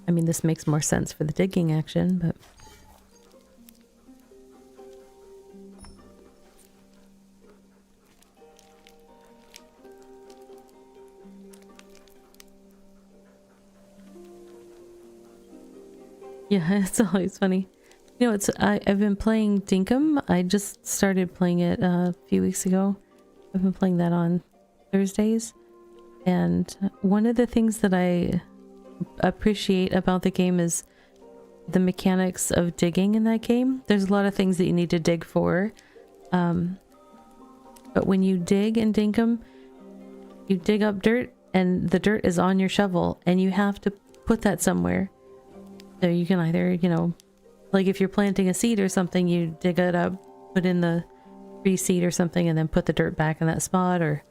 I mean, this makes more sense for the digging action, but yeah, it's always funny. You know, I've been playing Dinkum. I just started playing it a few weeks ago. I've been playing that on Thursdays. And one of the things that I appreciate about the game is the mechanics of digging in that game. There's a lot of things that you need to dig for. But when you dig in Dinkum, you dig up dirt and the dirt is on your shovel and you have to put that somewhere. So you can either, you know, like if you're planting a seed or something, you dig it up, put in the free seed or something, and then put the dirt back in that spot. Or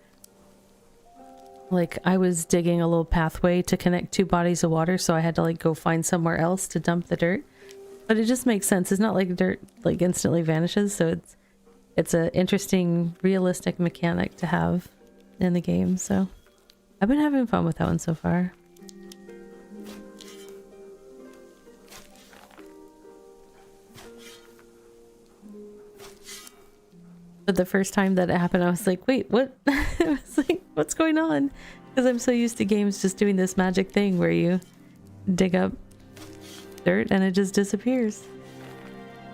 like I was digging a little pathway to connect 2 bodies of water, so I had to like go find somewhere else to dump the dirt. But it just makes sense. It's not like dirt like instantly vanishes, so it's a interesting, realistic mechanic to have in the game. So I've been having fun with that one so far. But the first time that it happened, I was like, wait, what? I was like, what's going on? Because I'm so used to games just doing this magic thing where you dig up dirt and it just disappears.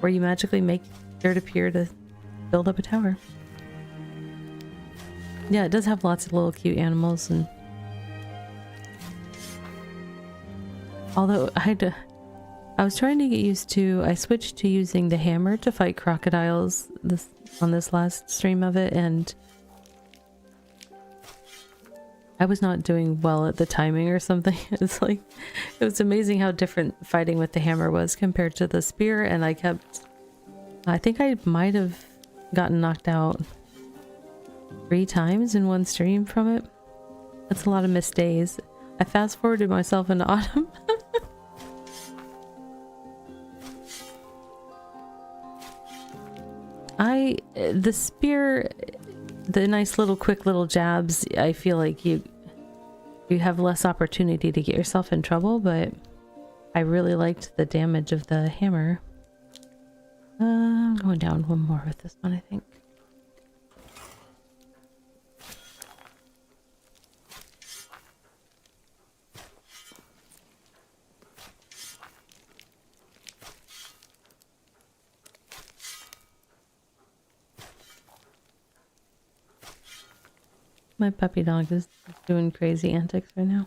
Or you magically make dirt appear to build up a tower. Yeah, it does have lots of little cute animals, and although I was trying to get used to, I switched to using the hammer to fight crocodiles on this last stream of it, and I was not doing well at the timing or something. It's like, it was amazing how different fighting with the hammer was compared to the spear, and I think I might have gotten knocked out 3 times in one stream from it. That's a lot of missed days. I fast forwarded myself into autumn. The spear, the nice little quick little jabs, I feel like you have less opportunity to get yourself in trouble, but I really liked the damage of the hammer. I'm going down one more with this one, I think. My puppy dog is doing crazy antics right now.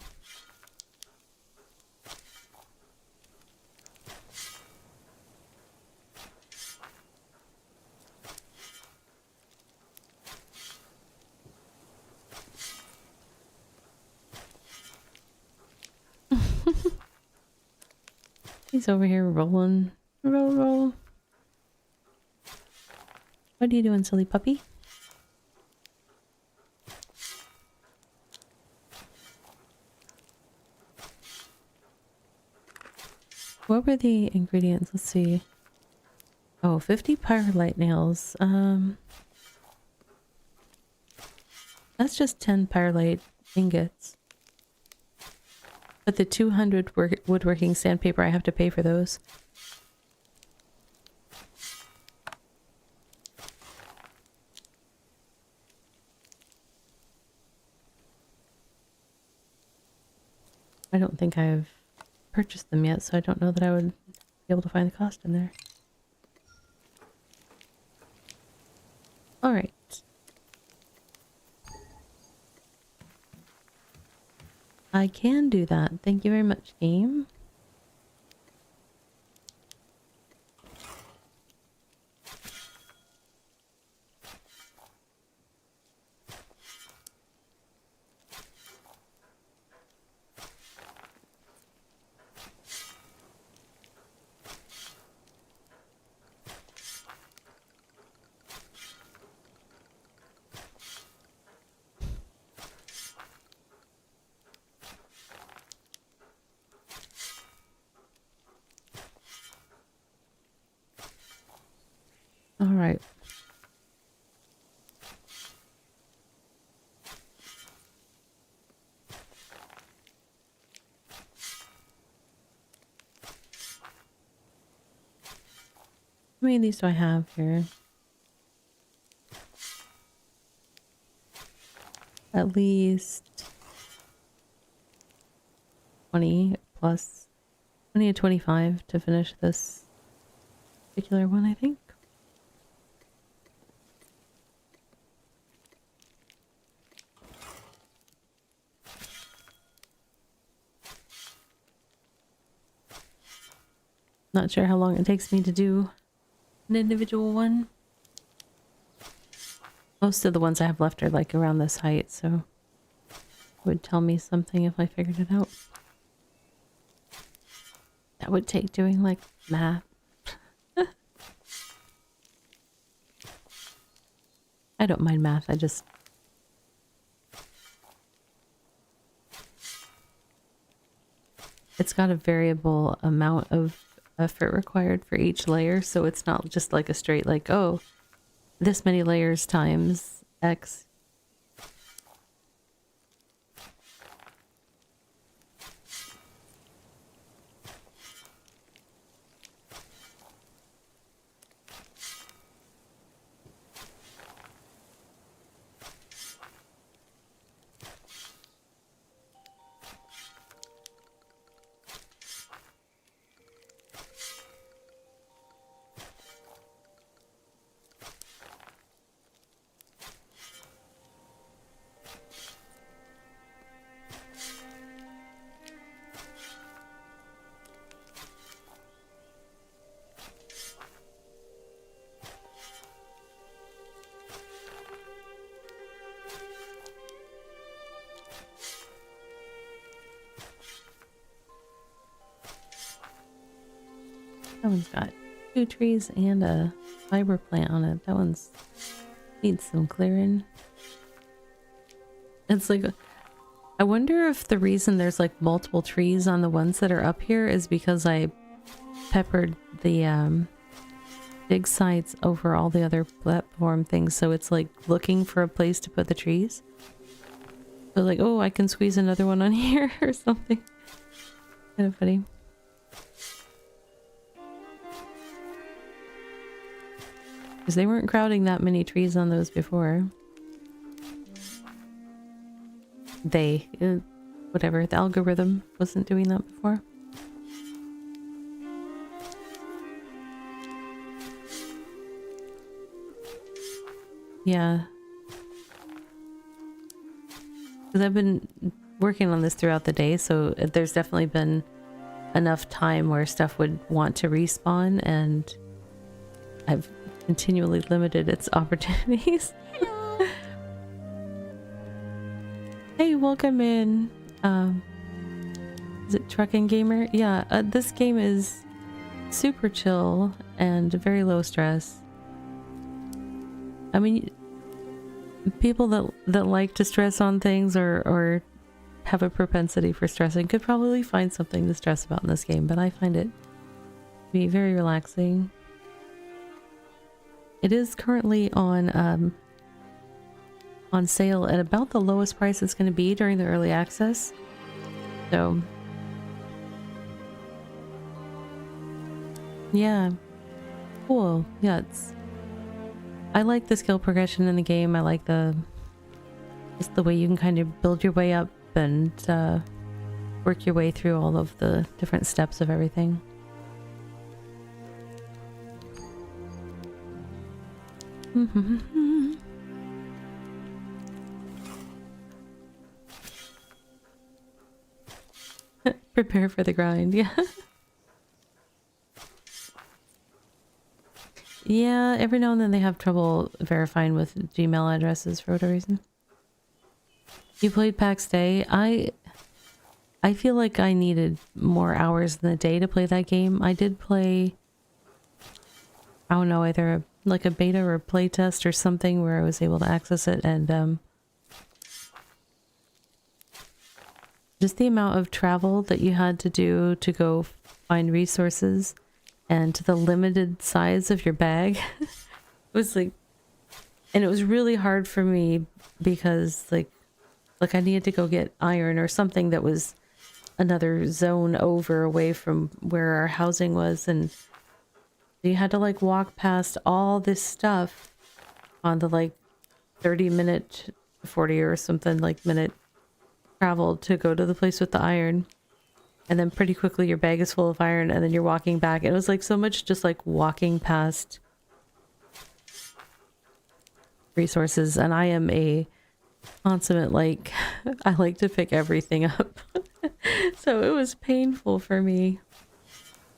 He's over here rolling. Roll, roll. What are you doing, silly puppy? What were the ingredients? Let's see. Oh, 50 pyrolite nails. That's just 10 pyrolite ingots. But the 200 woodworking sandpaper, I have to pay for those. I don't think I've purchased them yet, so I don't know that I would be able to find the cost in there. Alright. I can do that. Thank you very much, game. All right. How many of these do I have here? At least 20 plus 20 to 25 to finish this particular one, I think. Not sure how long it takes me to do an individual one. Most of the ones I have left are like around this height, so it would tell me something if I figured it out. That would take doing like math. I don't mind math, I just... It's got a variable amount of effort required for each layer, so it's not just like a straight like, oh, this many layers times X. That one's got 2 trees and a fiber plant on it. That one's needs some clearing. It's like, I wonder if the reason there's like multiple trees on the ones that are up here is because I peppered the dig sites over all the other platform things, so it's like looking for a place to put the trees. So like, oh, I can squeeze another one on here or something. Kind of funny. Because they weren't crowding that many trees on those before. Whatever, the algorithm wasn't doing that before. Yeah. Because I've been working on this throughout the day, so there's definitely been enough time where stuff would want to respawn, and I've continually limited its opportunities. Hey, welcome in. Is it Truckin' Gamer? Yeah, this game is super chill and very low stress. I mean, people that like to stress on things or have a propensity for stressing could probably find something to stress about in this game, but I find it to be very relaxing. It is currently on sale at about the lowest price it's going to be during the early access. So, yeah, cool. Yeah, I like the skill progression in the game. I like just the way you can kind of build your way up and work your way through all of the different steps of everything. Prepare for the grind, yeah. Yeah, every now and then they have trouble verifying with Gmail addresses for whatever reason. You played PAX Day. I feel like I needed more hours in the day to play that game. I did play, I don't know, either like a beta or a play test or something where I was able to access it, and just the amount of travel that you had to do to go find resources and the limited size of your bag was like, and it was really hard for me because like I needed to go get iron or something that was another zone over away from where our housing was, and you had to like walk past all this stuff on the like 30-minute 40 or something like minute travel to go to the place with the iron, and then pretty quickly your bag is full of iron, and then you're walking back. It was like so much just like walking past resources, and I am a consummate like I like to pick everything up. So it was painful for me.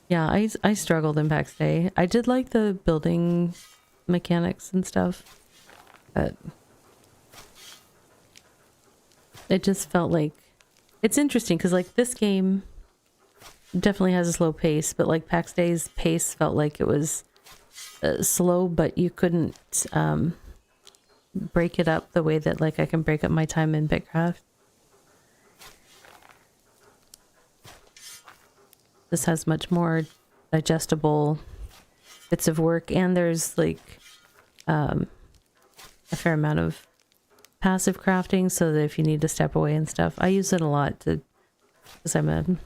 Yeah, I struggled in PAX Day. I did like the building mechanics and stuff, but it just felt like it's interesting because like this game definitely has a slow pace, but like PAX Day's pace felt like it was slow, but you couldn't break it up the way that like I can break up my time in BitCraft. This has much more digestible bits of work, and there's like a fair amount of passive crafting so that if you need to step away and stuff, I use it a lot to, because I'm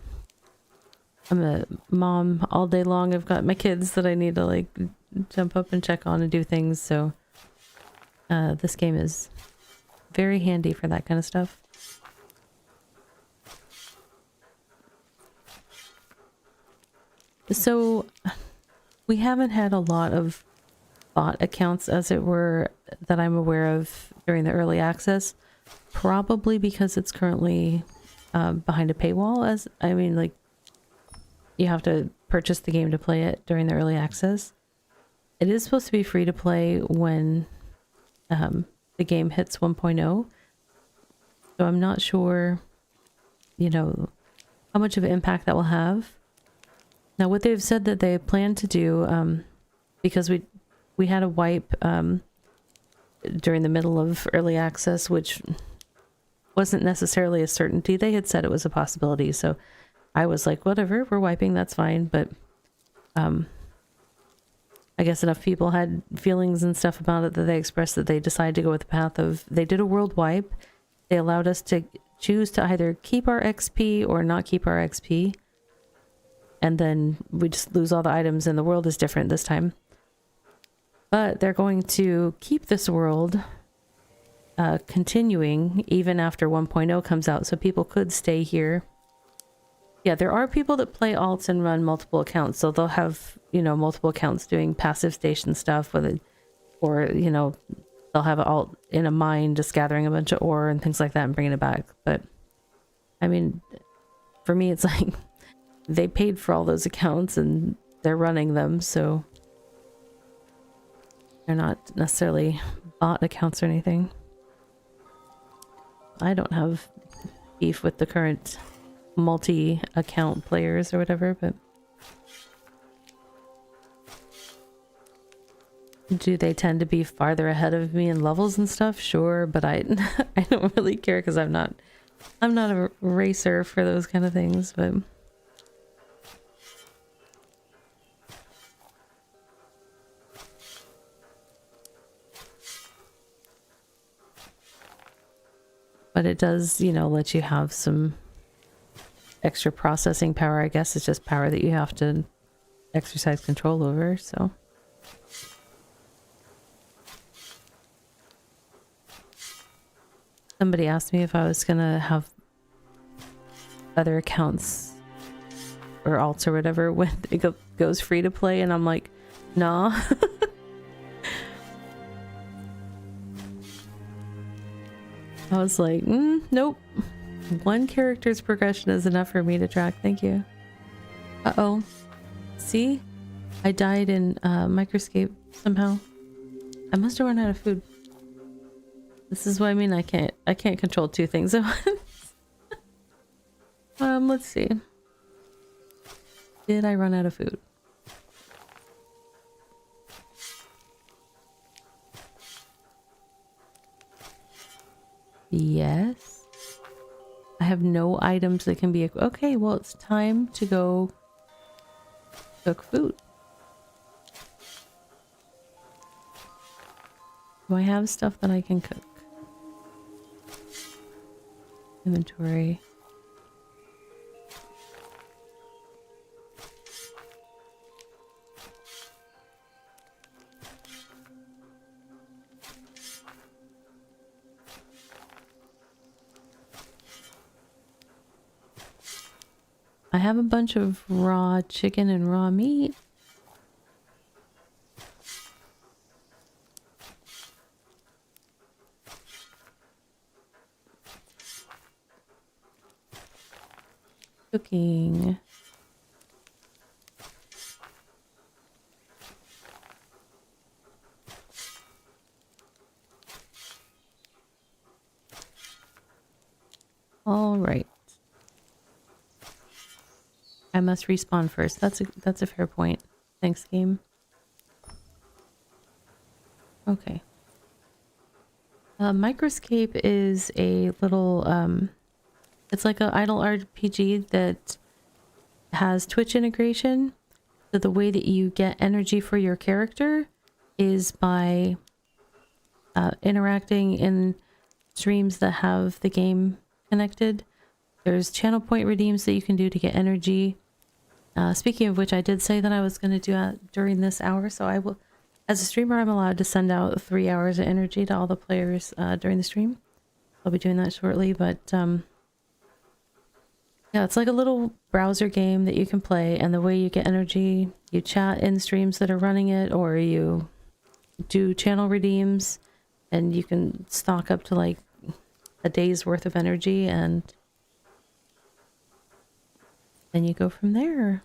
a mom all day long. I've got my kids that I need to like jump up and check on and do things. So this game is very handy for that kind of stuff. So we haven't had a lot of bot accounts, as it were, that I'm aware of during the early access, probably because it's currently behind a paywall. As I mean, like, you have to purchase the game to play it during the early access. It is supposed to be free to play when the game hits 1.0. So I'm not sure, you know, how much of an impact that will have. Now, what they've said that they plan to do, because we had a wipe during the middle of early access, which wasn't necessarily a certainty. They had said it was a possibility, so I was like, whatever, we're wiping, that's fine. But I guess enough people had feelings and stuff about it that they expressed that they decided to go with the path of, they did a world wipe. They allowed us to choose to either keep our XP or not keep our XP. And then we just lose all the items and the world is different this time. But they're going to keep this world continuing even after 1.0 comes out, so people could stay here. Yeah, there are people that play alts and run multiple accounts, so they'll have, you know, multiple accounts doing passive station stuff with it, or, you know, they'll have an alt in a mine just gathering a bunch of ore and things like that and bringing it back. But I mean, for me, it's like they paid for all those accounts and they're running them, so they're not necessarily bot accounts or anything. I don't have beef with the current multi-account players or whatever, but do they tend to be farther ahead of me in levels and stuff? Sure, but I I don't really care because I'm not a racer for those kind of things, but it does, you know, let you have some extra processing power. I guess it's just power that you have to exercise control over, so. Somebody asked me if I was gonna have other accounts or alts or whatever when it goes free to play, and I'm like, nah. I was like, nope. One character's progression is enough for me to track. Thank you. Uh-oh. See? I died in Microscape somehow. I must have run out of food. This is what I mean. I can't control two things at once. Let's see. Did I run out of food? Yes. I have no items that can be... Okay, well, it's time to go cook food. Do I have stuff that I can cook? Inventory. I have a bunch of raw chicken and raw meat. Cooking. All right. I must respawn first. That's a fair point. Thanks, game. Okay. Microscape is a little it's like an idle RPG that has Twitch integration. So the way that you get energy for your character is by interacting in streams that have the game connected. There's channel point redeems that you can do to get energy. Speaking of which, I did say that I was going to do that during this hour, so I will. As a streamer, I'm allowed to send out 3 hours of energy to all the players during the stream. I'll be doing that shortly, but yeah, it's like a little browser game that you can play, and the way you get energy, you chat in streams that are running it, or you do channel redeems, and you can stock up to like a day's worth of energy, and then you go from there.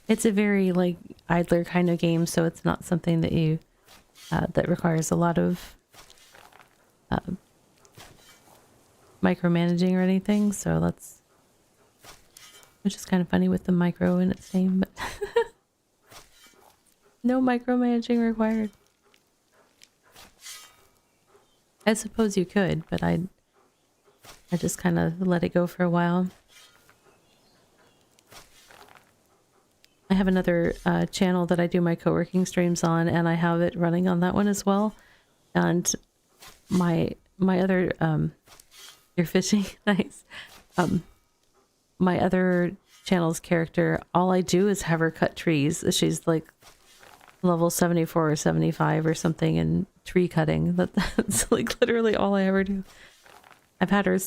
It's a very like idler kind of game, so it's not something that you that requires a lot of micromanaging or anything. So that's, which is kind of funny with the micro in its name, but no micromanaging required. I suppose you could, but I just kind of let it go for a while. I have another channel that I do my co-working streams on, and I have it running on that one as well. And my other you're fishing. Nice. My other channel's character, all I do is have her cut trees. She's like level 74 or 75 or something in tree cutting. That's like literally all I ever do. I've had her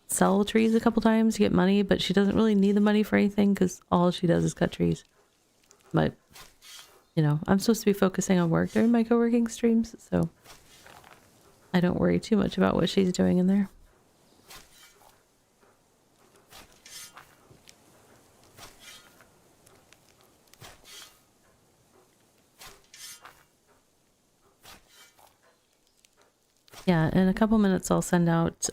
sell trees a couple times to get money, but she doesn't really need the money for anything because all she does is cut trees. But, you know, I'm supposed to be focusing on work during my co-working streams, so I don't worry too much about what she's doing in there. Yeah, in a couple minutes I'll send out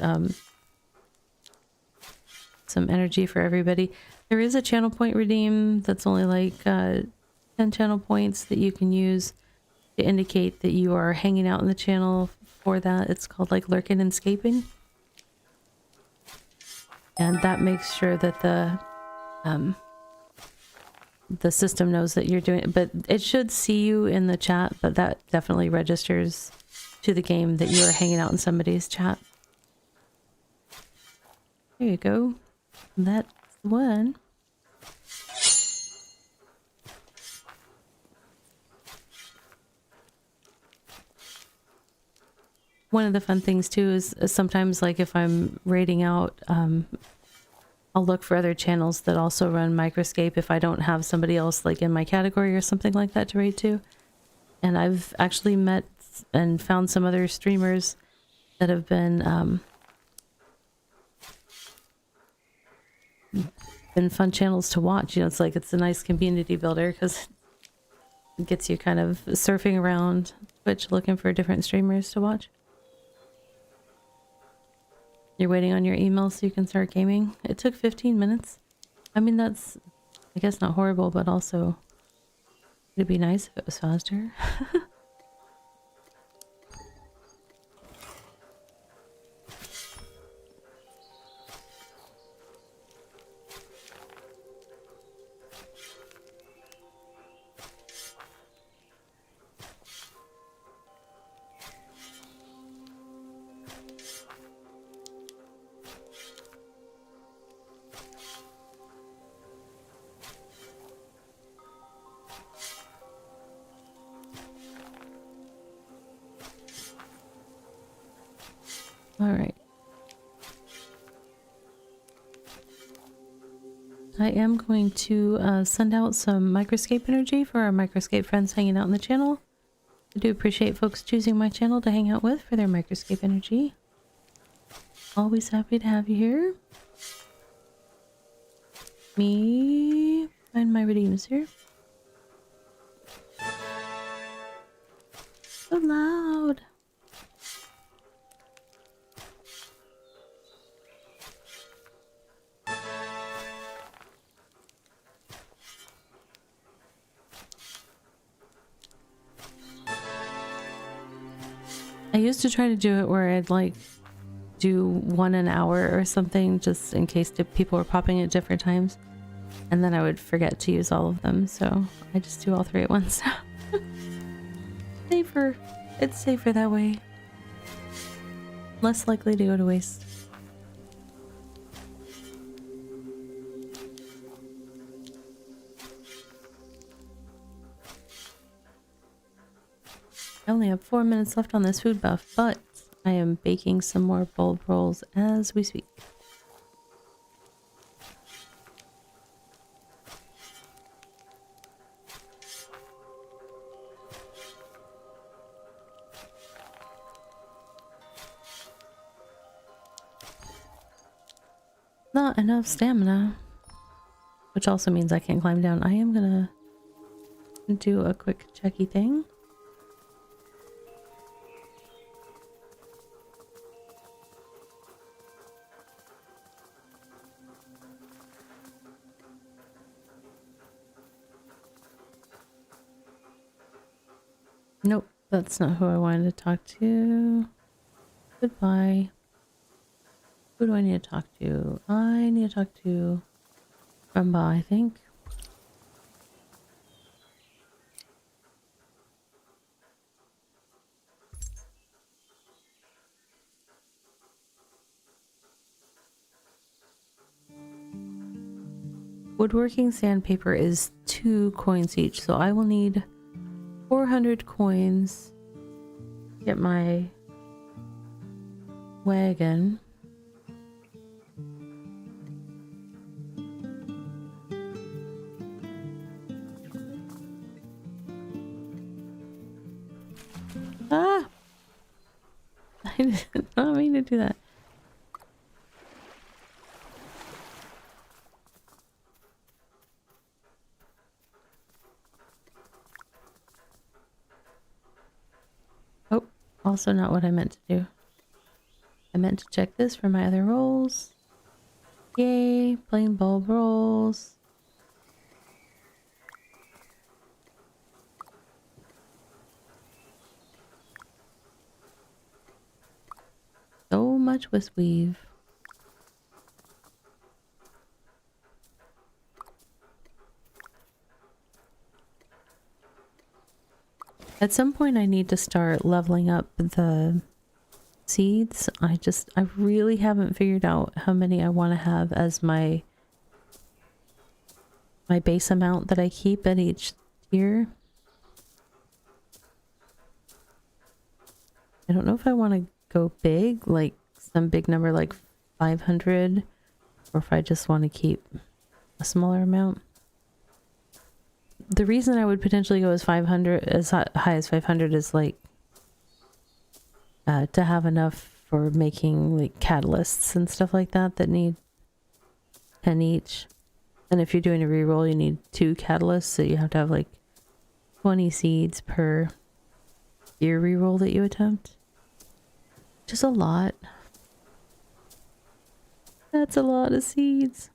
some energy for everybody. There is a channel point redeem that's only like 10 channel points that you can use to indicate that you are hanging out in the channel for that. It's called like lurking and scaping. And that makes sure that the system knows that you're doing it. But it should see you in the chat, but that definitely registers to the game that you are hanging out in somebody's chat. There you go. That's the one. One of the fun things too is sometimes, like if I'm raiding out, I'll look for other channels that also run Microscape if I don't have somebody else like in my category or something like that to raid to. And I've actually met and found some other streamers that have been fun channels to watch. You know, it's like it's a nice community builder because it gets you kind of surfing around Twitch looking for different streamers to watch. You're waiting on your email so you can start gaming. It took 15 minutes. I mean, that's, I guess, not horrible, but also it'd be nice if it was faster. All right. I am going to send out some Microscape energy for our Microscape friends hanging out in the channel. I do appreciate folks choosing my channel to hang out with for their Microscape energy. Always happy to have you here. Me find my redeems here. So loud. I used to try to do it where I'd like do one an hour or something just in case people were popping at different times. and then I would forget to use all of them, so I just do all 3 at once. Safer. It's safer that way. Less likely to go to waste. I only have 4 minutes left on this food buff, but I am baking some more bulb rolls as we speak. Not enough stamina, which also means I can't climb down. I am gonna do a quick checky thing. Nope, that's not who I wanted to talk to. Goodbye. Who do I need to talk to? I need to talk to Rumba, I think. Woodworking sandpaper is 2 coins each, so I will need 400 coins to get my wagon. Ah! I did not mean to do that. Oh, also not what I meant to do. I meant to check this for my other rolls. Yay, plain bulb rolls. So much with weave. At some point I need to start leveling up the seeds. I really haven't figured out how many I want to have as my base amount that I keep at each tier. I don't know if I want to go big, like some big number like 500, or if I just want to keep a smaller amount. The reason I would potentially go as 500, as high as 500, is like to have enough for making like catalysts and stuff like that that need 10 each. And if you're doing a reroll, you need 2 catalysts, so you have to have like 20 seeds per year reroll that you attempt. Just a lot. That's a lot of seeds.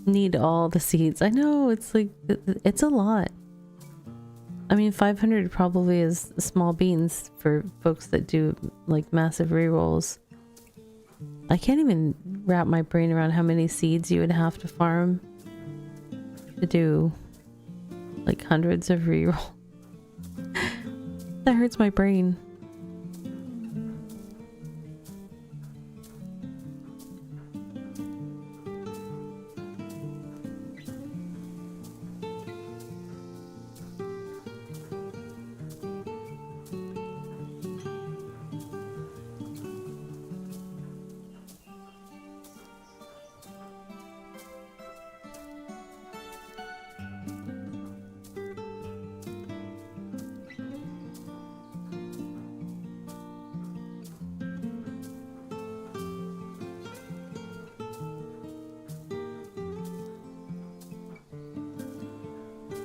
Need all the seeds. I know, it's like, it's a lot. I mean, 500 probably is small beans for folks that do like massive rerolls. I can't even wrap my brain around how many seeds you would have to farm to do like hundreds of reroll. That hurts my brain.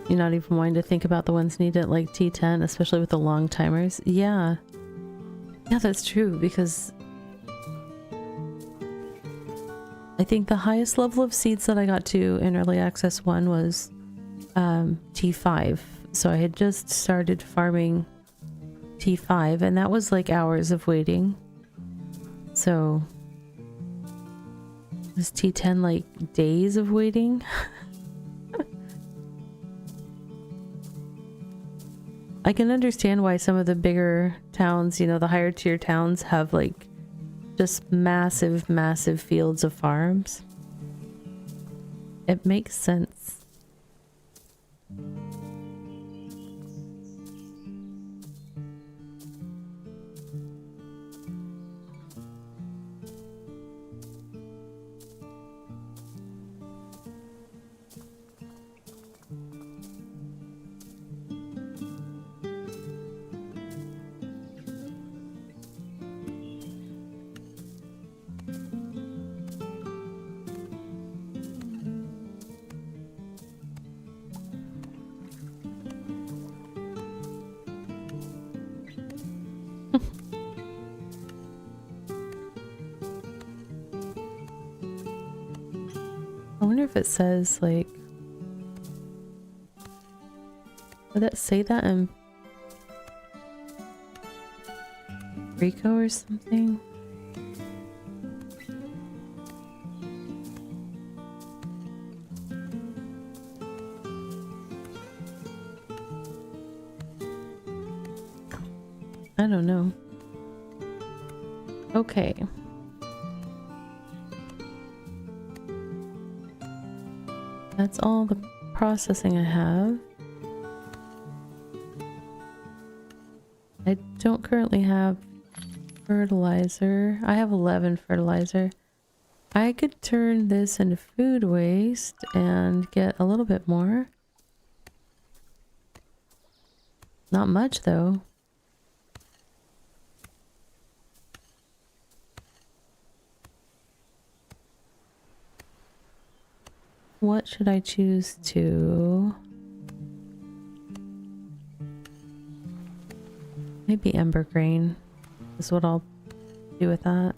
You're not even wanting to think about the ones needed at like T10, especially with the long timers. Yeah. Yeah, that's true, because think the highest level of seeds that I got to in early access 1 was T5. So I had just started farming T5 and that was like hours of waiting. So was T10 like days of waiting? I can understand why some of the bigger towns, you know, the higher tier towns have like just massive, massive fields of farms. It makes sense. I wonder if it says like, would that say that in Rico or something? I don't know. Okay. That's all the processing I have. I don't currently have fertilizer. I have 11 fertilizer. I could turn this into food waste and get a little bit more. Not much though. What should I choose to? Maybe ember grain is what I'll do with that.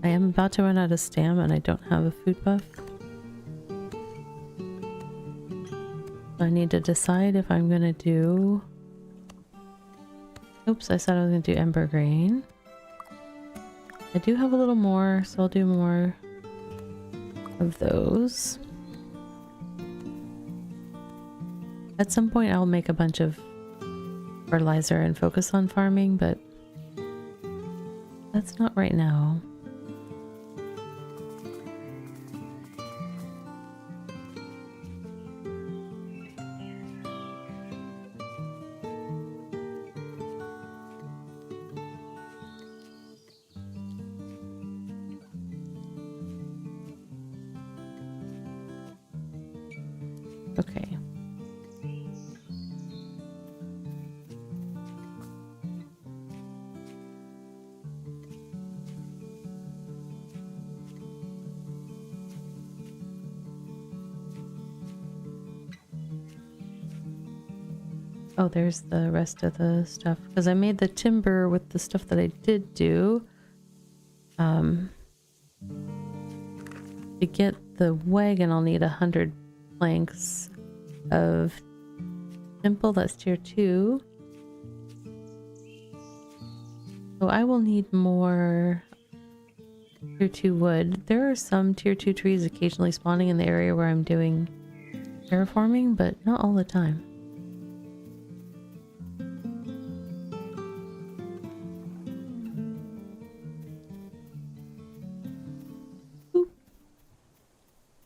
I am about to run out of stam and I don't have a food buff. I need to decide if I'm gonna do... Oops, I said I was gonna do ember grain. I do have a little more, so I'll do more of those. At some point I'll make a bunch of fertilizer and focus on farming, but that's not right now. Okay. Oh, there's the rest of the stuff. Because I made the timber with the stuff that I did do. To get the wagon, I'll need 100 planks of simple. That's tier 2. So I will need more tier 2 wood. There are some tier 2 trees occasionally spawning in the area where I'm doing terraforming, but not all the time.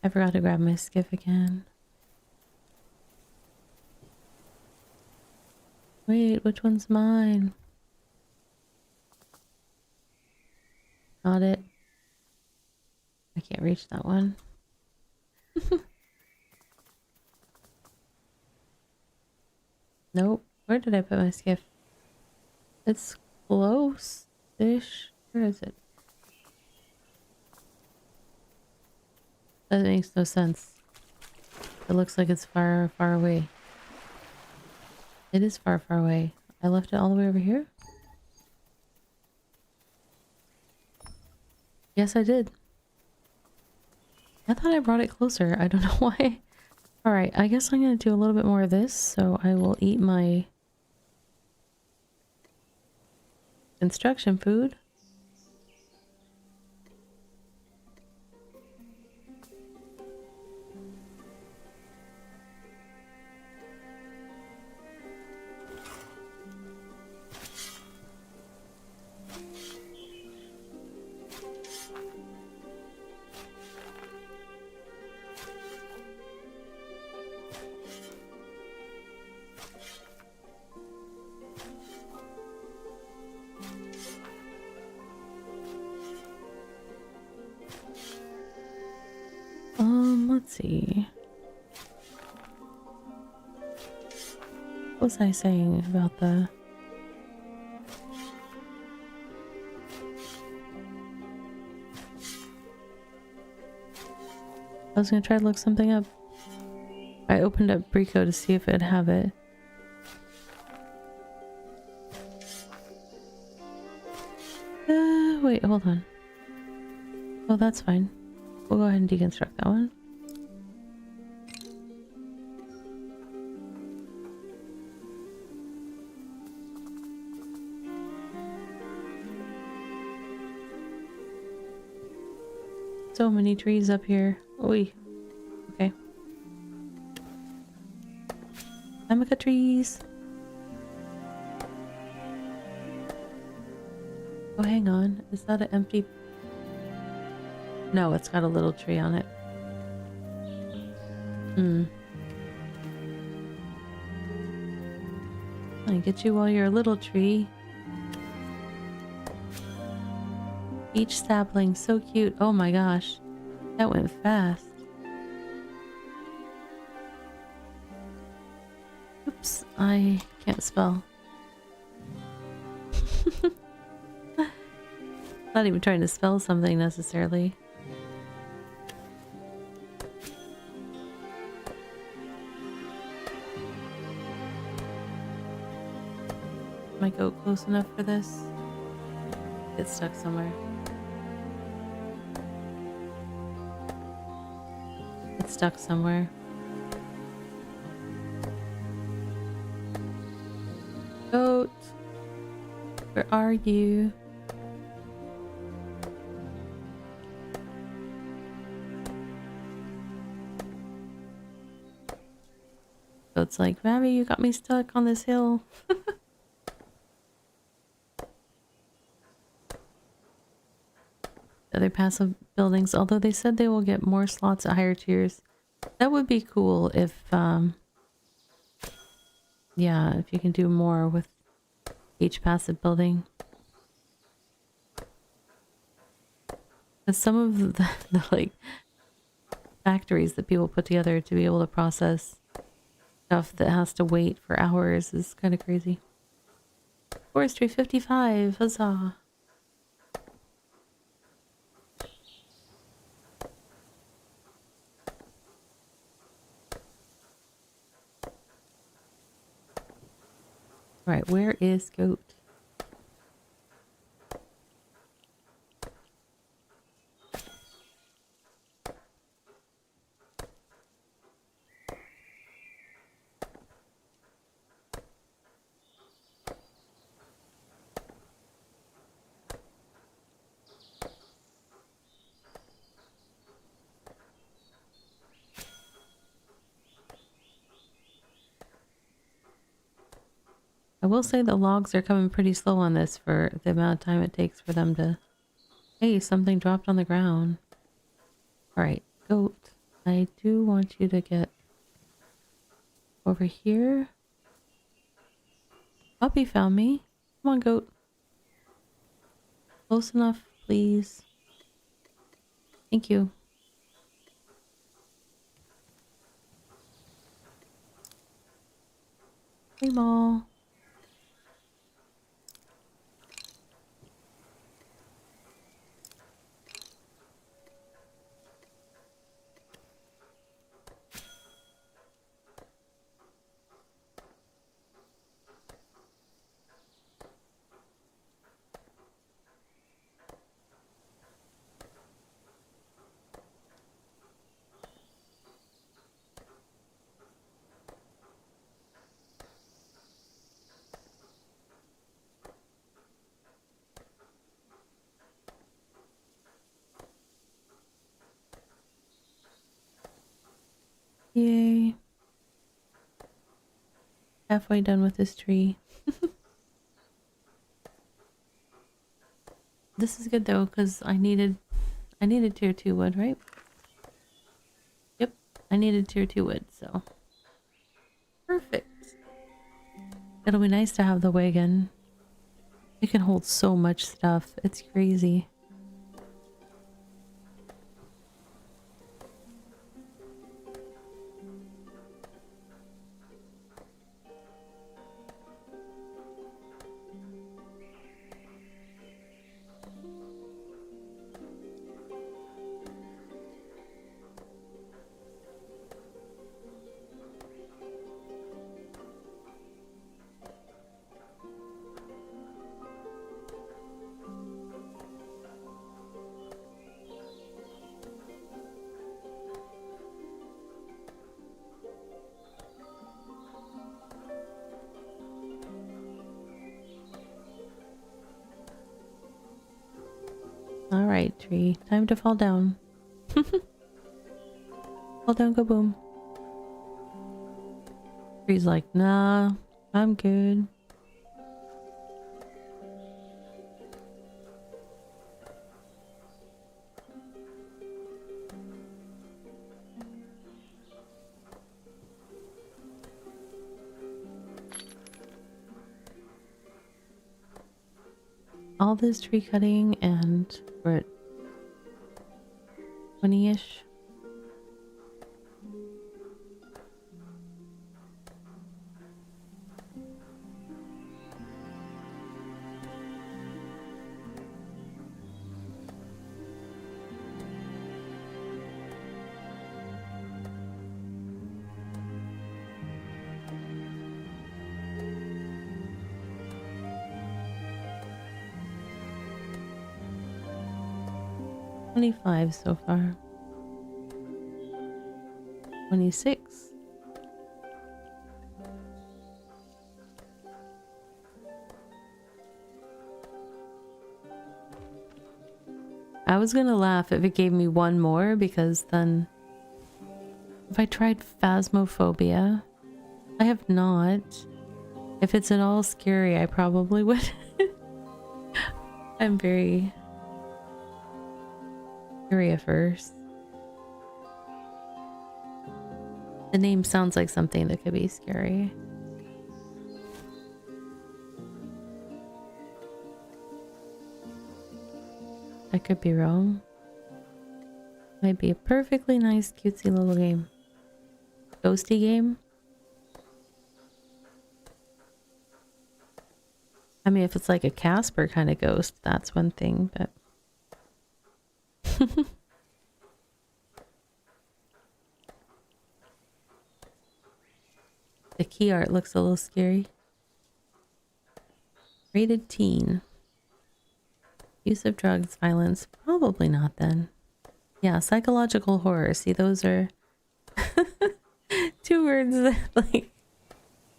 I forgot to grab my skiff again. Wait, which one's mine? Not it. I can't reach that one. Nope. Where did I put my skiff? It's close-ish. Where is it? That makes no sense. It looks like it's far, far away. It is far, far away. I left it all the way over here? Yes, I did. I thought I brought it closer. I don't know why. Alright, I guess I'm going to do a little bit more of this, so I will eat my construction food. Let's see. What was I saying about the... I was gonna try to look something up. I opened up Brico to see if it'd have it. Wait, hold on. Oh, that's fine. We'll go ahead and deconstruct that one. So many trees up here. Oi. Okay. Amica trees. Oh, hang on. Is that an empty... No, it's got a little tree on it. I get you while you're a little tree. Each sapling, so cute. Oh my gosh. That went fast. Oops, I can't spell. Not even trying to spell something necessarily. My goat close enough for this? It's stuck somewhere. It's stuck somewhere. Goat, where are you? Goat's like, Mammy, you got me stuck on this hill. Other passive buildings, although they said they will get more slots at higher tiers. That would be cool if, yeah, if you can do more with each passive building. Because some of the like factories that people put together to be able to process stuff that has to wait for hours is kind of crazy. Forestry 55, huzzah! Alright, where is Goat? I will say the logs are coming pretty slow on this for the amount of time it takes for them to... Hey, something dropped on the ground. Alright, Goat. I do want you to get over here. Puppy found me. Come on, Goat. Close enough, please. Thank you. Hey, Mall. Yay. Halfway done with this tree. This is good though, because I needed tier 2 wood, right? Yep, I needed tier 2 wood, so perfect. It'll be nice to have the wagon. It can hold so much stuff. It's crazy. Alright, tree. Time to fall down. Fall down, go boom. Tree's like, nah, I'm good. All this tree cutting and we're at 20-ish. $25 so far. 26. I was gonna laugh if it gave me one more, because then if I tried Phasmophobia, I have not. If it's at all scary, I probably would. I'm very area first. The name sounds like something that could be scary. I could be wrong. Might be a perfectly nice, cutesy little game. Ghosty game? I mean, if it's like a Casper kind of ghost, that's one thing, but... The key art looks a little scary. Rated teen. Use of drugs, violence. Probably not then. Yeah, psychological horror. See, those are two words that like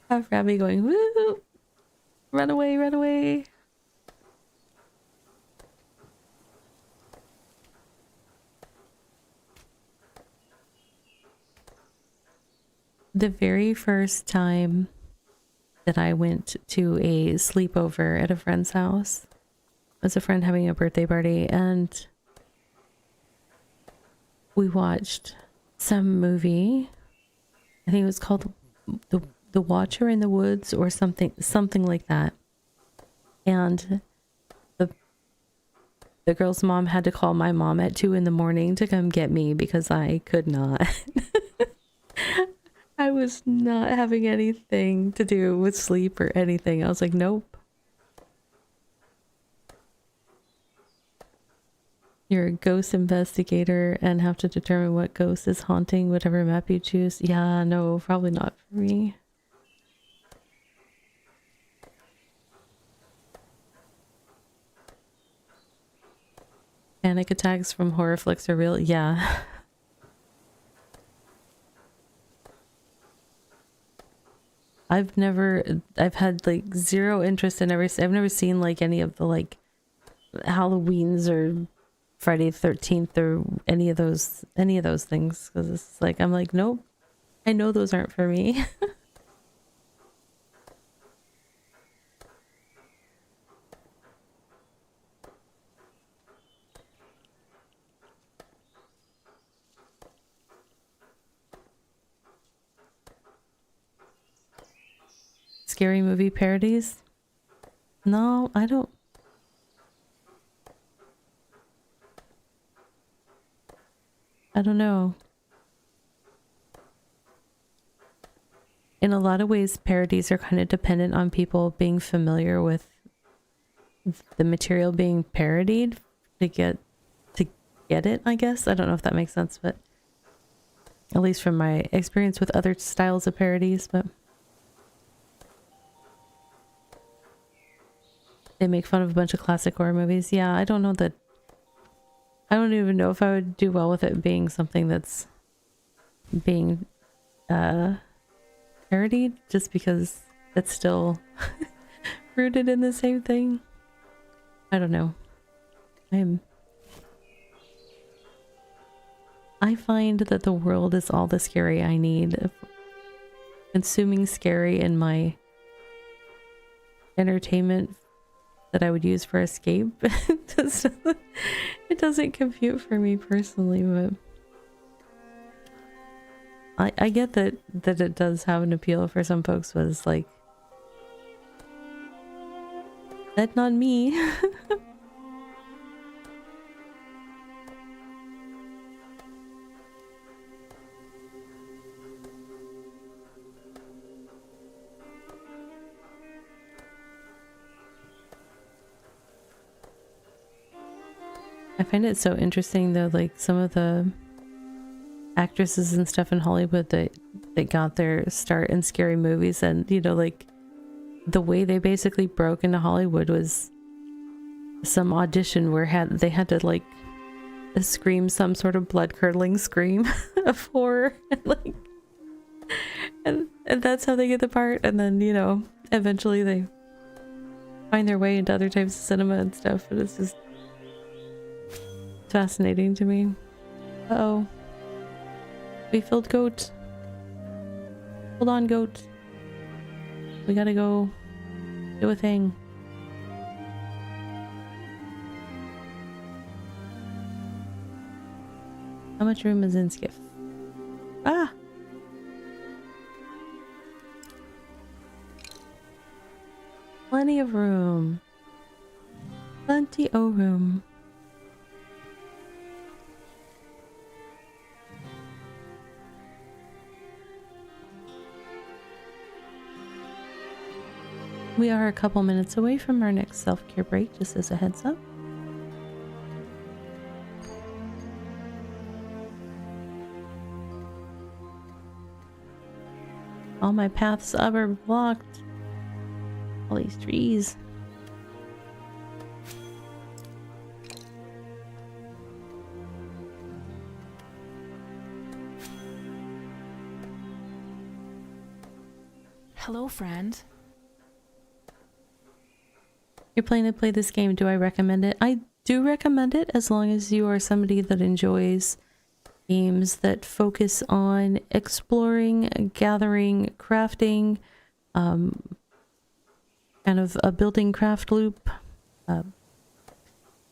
have Rabbi going, woo! Run away, run away. The very first time that I went to a sleepover at a friend's house was a friend having a birthday party, and we watched some movie. I think it was called the Watcher in the Woods or something like that. And the girl's mom had to call my mom at 2 in the morning to come get me because I could not. I was not having anything to do with sleep or anything. I was like, nope. You're a ghost investigator and have to determine what ghost is haunting whatever map you choose. Yeah, no, probably not for me. Panic attacks from horror flicks are real. Yeah. I've had like zero interest in I've never seen like any of the like Halloweens or Friday the 13th or any of those things, because it's like I'm like, nope, I know those aren't for me. Scary movie parodies? No, I don't know. In a lot of ways, parodies are kind of dependent on people being familiar with the material being parodied to get it, I guess. I don't know if that makes sense, but at least from my experience with other styles of parodies, but they make fun of a bunch of classic horror movies. Yeah, I don't even know if I would do well with it being something that's being parodied, just because it's still rooted in the same thing. I don't know. I find that the world is all the scary I need. Consuming scary in my entertainment that I would use for escape, it doesn't compute for me personally, but I get that it does have an appeal for some folks, but it's like, that's not me. I find it so interesting though, like some of the actresses and stuff in Hollywood that got their start in scary movies, and you know, like the way they basically broke into Hollywood was some audition where they had to like scream some sort of blood-curdling scream of horror, and like and that's how they get the part, and then, you know, eventually they find their way into other types of cinema and stuff, but it's just fascinating to me. Uh-oh. We filled goat. Hold on, goat. We gotta go do a thing. How much room is in Skiff? Ah! Plenty of room. Plenty of room. We are a couple minutes away from our next self-care break, just as a heads up. All my paths up are blocked. All these trees.
Hello, friend.
You're planning to play this game. Do I recommend it? I do recommend it, as long as you are somebody that enjoys games that focus on exploring, gathering, crafting, kind of a building craft loop,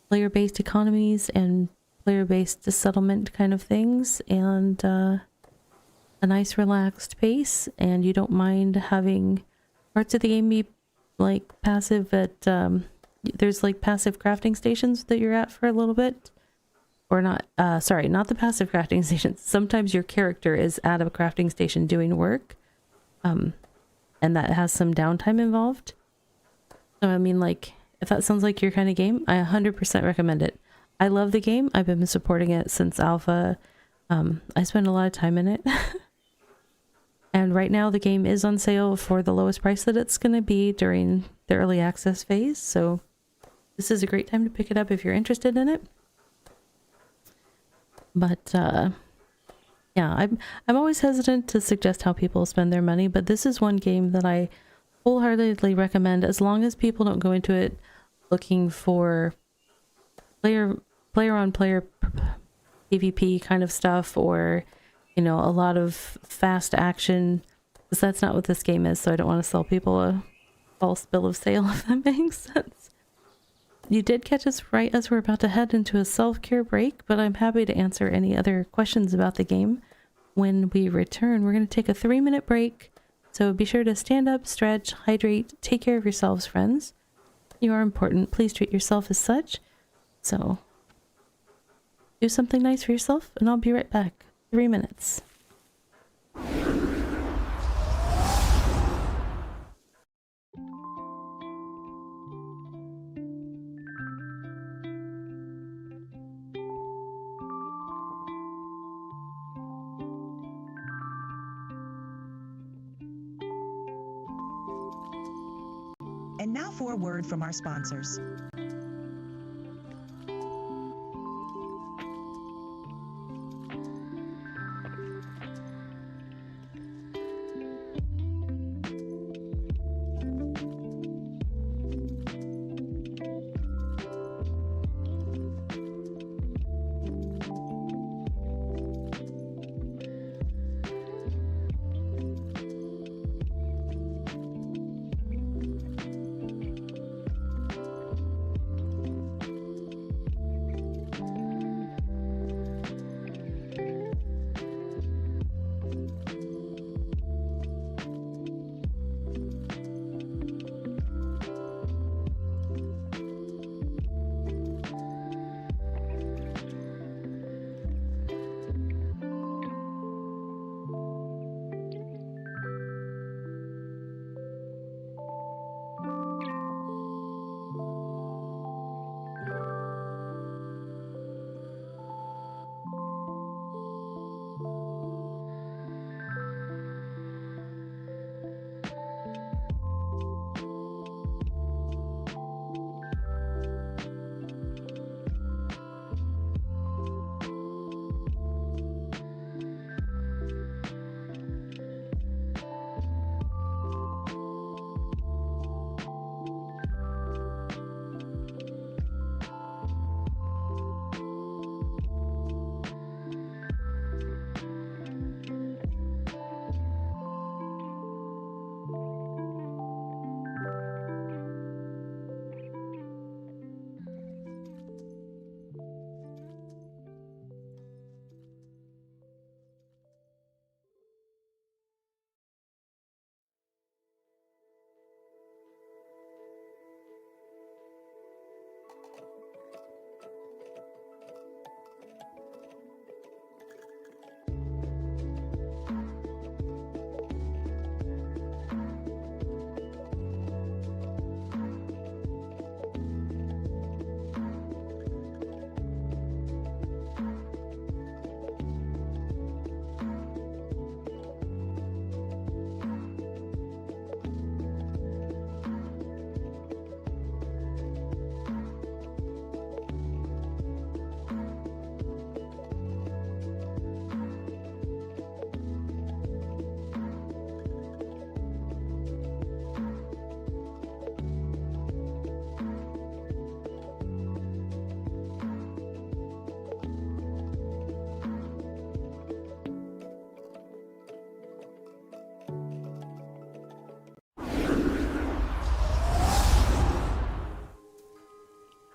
player-based economies and player-based settlement kind of things, and a nice relaxed pace, and you don't mind having parts of the game be like passive at there's like passive crafting stations that you're at for a little bit, or not, sorry, not the passive crafting station. Sometimes your character is at a crafting station doing work, and that has some downtime involved. So, I mean, like, if that sounds like your kind of game, I 100% recommend it. I love the game. I've been supporting it since alpha. I spend a lot of time in it. And right now the game is on sale for the lowest price that it's going to be during the early access phase. So this is a great time to pick it up if you're interested in it. But yeah, I'm always hesitant to suggest how people spend their money, but this is one game that I wholeheartedly recommend, as long as people don't go into it looking for player on player PvP kind of stuff, or you know, a lot of fast action, because that's not what this game is. So I don't want to sell people a false bill of sale, if that makes sense. You did catch us right as we're about to head into a self-care break, but I'm happy to answer any other questions about the game when we return. We're going to take a 3-minute break, so be sure to stand up, stretch, hydrate, take care of yourselves, friends. You are important. Please treat yourself as such. So do something nice for yourself, and I'll be right back. 3 minutes.
And now for a word from our sponsors.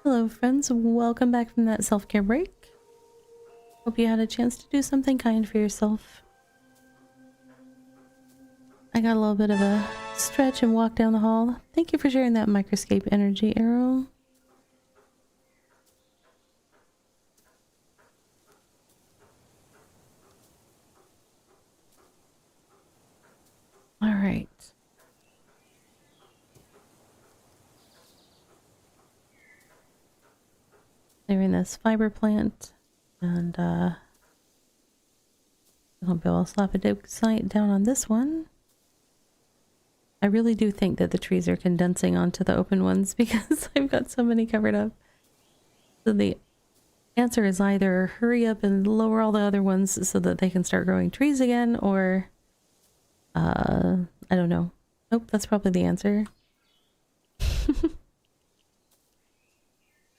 Hello friends, welcome back from that self-care break. Hope you had a chance to do something kind for yourself. I got a little bit of a stretch and walk down the hall. Thank you for sharing that microscape energy, Arrow. All right. Clearing this fiber plant, and I'll be able to slap a dig site down on this one. I really do think that the trees are condensing onto the open ones because I've got so many covered up. So the answer is either hurry up and lower all the other ones so that they can start growing trees again, or I don't know. Nope, that's probably the answer.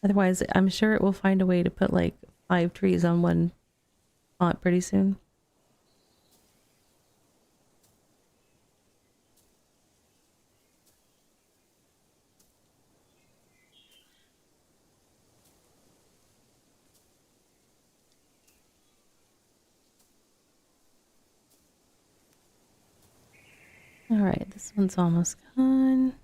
Otherwise, I'm sure it will find a way to put like 5 trees on one spot pretty soon. All right, this one's almost gone.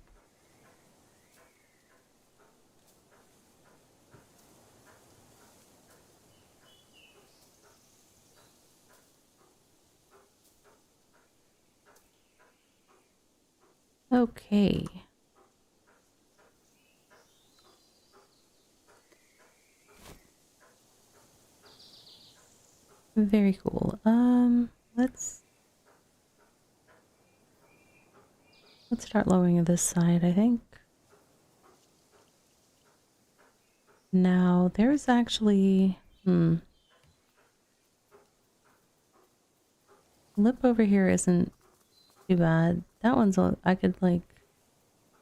Okay. Very cool. Let's start lowering this side, I think. Now, there's actually lip over here isn't too bad. That one's I could like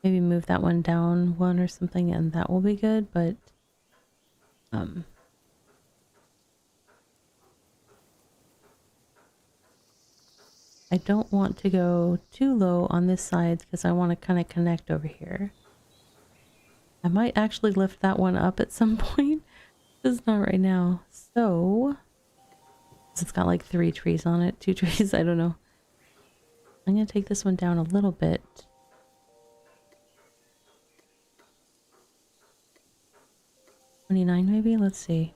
maybe move that one down one or something and that will be good, but I don't want to go too low on this side because I want to kind of connect over here. I might actually lift that one up at some point. Just not right now. So, it's got like 3 trees on it, 2 trees, I don't know. I'm going to take this one down a little bit. 29 maybe? Let's see.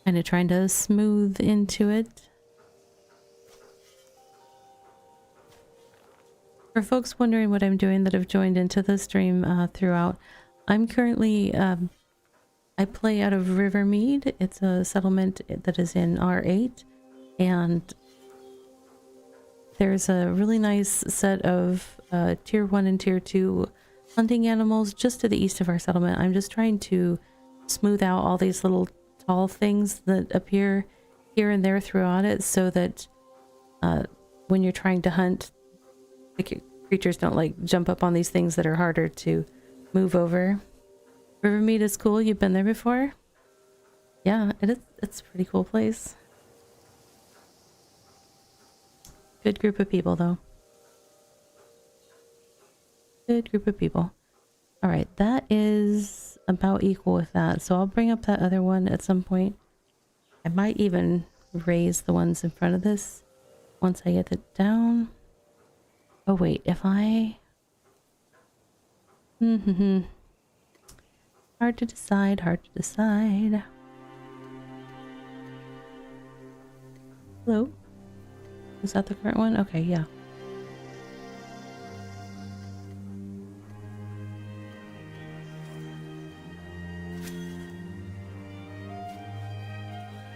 Kind of trying to smooth into it. For folks wondering what I'm doing that have joined into the stream throughout, I'm currently, I play out of Rivermead. It's a settlement that is in R8, and there's a really nice set of tier 1 and tier 2 hunting animals just to the east of our settlement. I'm just trying to smooth out all these little tall things that appear here and there throughout it so that when you're trying to hunt, the creatures don't like jump up on these things that are harder to move over. Rivermead is cool. You've been there before? Yeah, it's a pretty cool place. Good group of people though. Good group of people. All right, that is about equal with that. So I'll bring up that other one at some point. I might even raise the ones in front of this once I get it down. Oh wait, if I... Hard to decide, hard to decide. Hello? Is that the current one? Okay, yeah.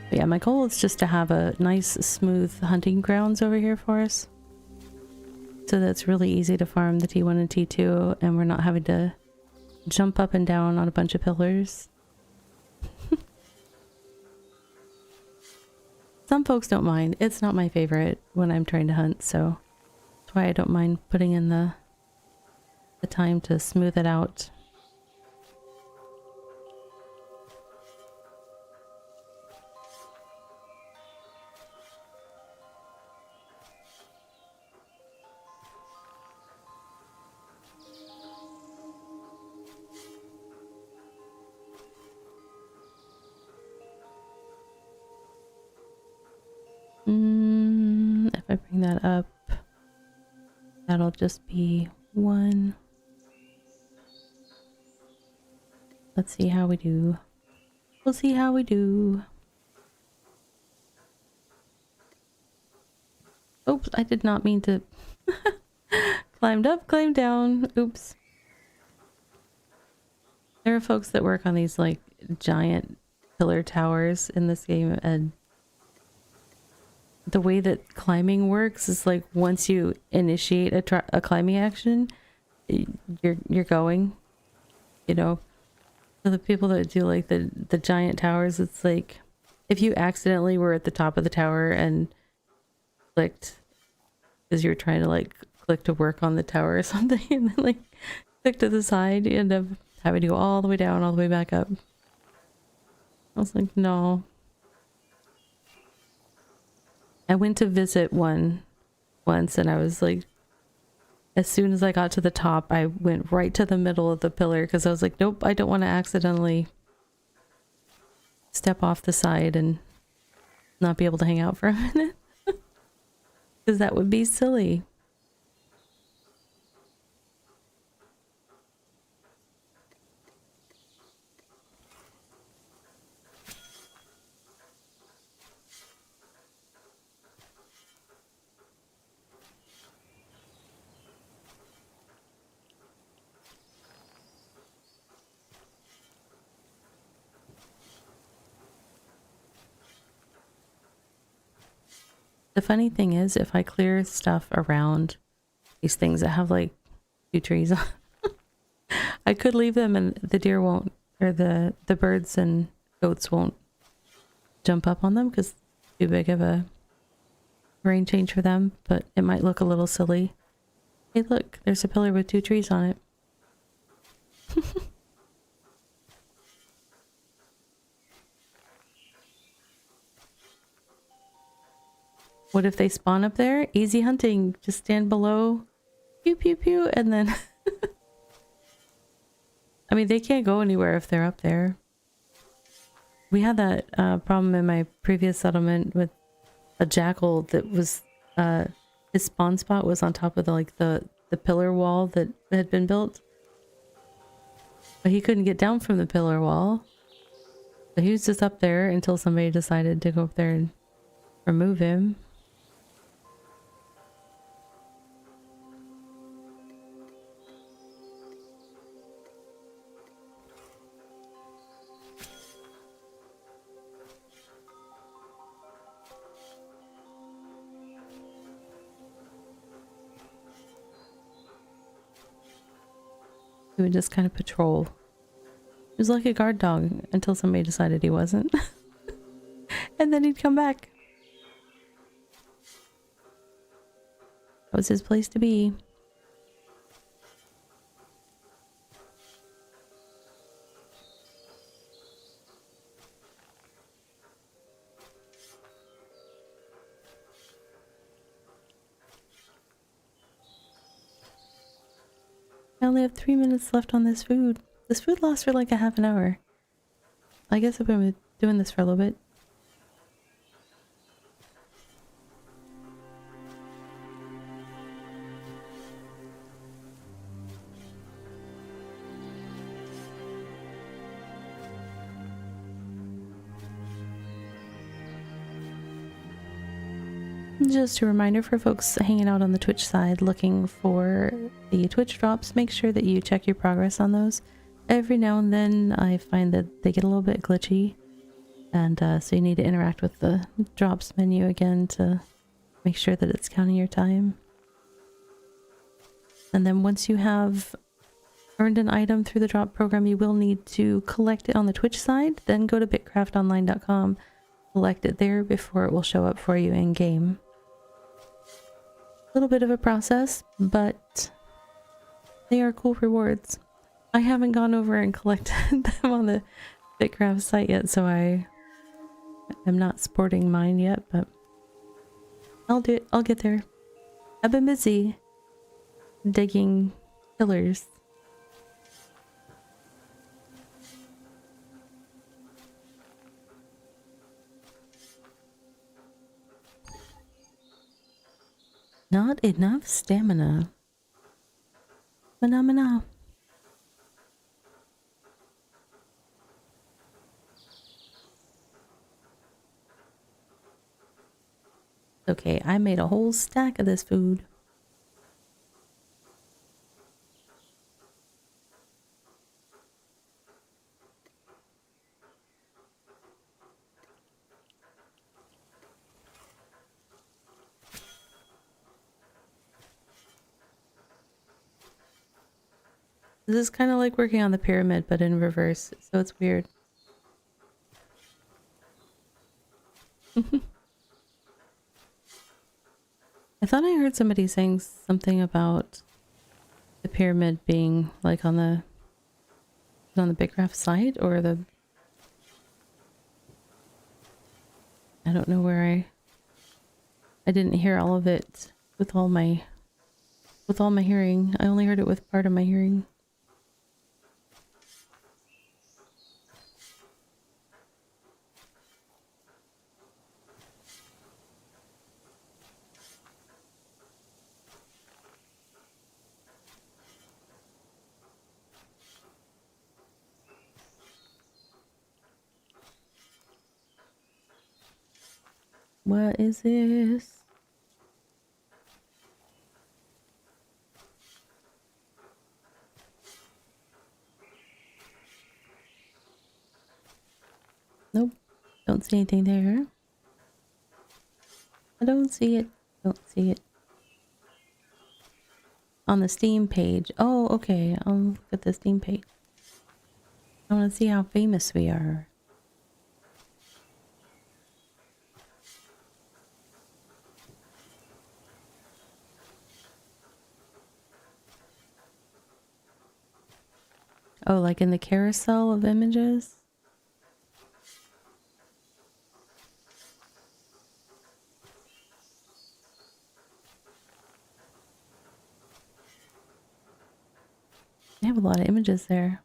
But yeah, my goal is just to have a nice, smooth hunting grounds over here for us. So that's really easy to farm the T1 and T2, and we're not having to jump up and down on a bunch of pillars. Some folks don't mind. It's not my favorite when I'm trying to hunt, so that's why I don't mind putting in the time to smooth it out. If I bring that up, that'll just be 1. Let's see how we do. We'll see how we do. Oops, I did not mean to. Climbed up, climbed down. Oops. There are folks that work on these like giant pillar towers in this game, and the way that climbing works is like once you initiate a climbing action, you're going, you know. So the people that do like the giant towers, it's like if you accidentally were at the top of the tower and clicked because you're trying to like click to work on the tower or something, and then like click to the side, you end up having to go all the way down, all the way back up. I was like, no. I went to visit one once, and I was like, as soon as I got to the top, I went right to the middle of the pillar because I was like, nope, I don't want to accidentally step off the side and not be able to hang out for a minute. Because that would be silly. The funny thing is, if I clear stuff around these things that have like 2 trees on, I could leave them and the deer won't, or the birds and goats won't jump up on them because too big of a range change for them, but it might look a little silly. Hey look, there's a pillar with 2 trees on it. What if they spawn up there? Easy hunting. Just stand below. Pew, pew, pew. And then... I mean, they can't go anywhere if they're up there. We had that problem in my previous settlement with a jackal that was... his spawn spot was on top of the pillar wall that had been built. But he couldn't get down from the pillar wall. So he was just up there until somebody decided to go up there and remove him. He would just kind of patrol. He was like a guard dog until somebody decided he wasn't. And then he'd come back. That was his place to be. I only have 3 minutes left on this food. This food lasts for like a half an hour. I guess I've been doing this for a little bit. Just a reminder for folks hanging out on the Twitch side looking for the Twitch drops, make sure that you check your progress on those. Every now and then I find that they get a little bit glitchy, and so you need to interact with the drops menu again to make sure that it's counting your time. And then once you have earned an item through the drop program, you will need to collect it on the Twitch side, then go to bitcraftonline.com, collect it there before it will show up for you in game. A little bit of a process, but they are cool rewards. I haven't gone over and collected them on the BitCraft site yet, so I am not sporting mine yet, but I'll do it. I'll get there. I've been busy digging pillars. Not enough stamina. Phenomena. Okay, I made a whole stack of this food. This is kind of like working on the pyramid, but in reverse, so it's weird. I thought I heard somebody saying something about the pyramid being like on the BitCraft site, or the, I don't know where I didn't hear all of it with all my hearing. I only heard it with part of my hearing. What is this? Nope. Don't see anything there. I don't see it. Don't see it. On the Steam page. Oh, okay. I'll look at the Steam page. I want to see how famous we are. Oh, like in the carousel of images? They have a lot of images there.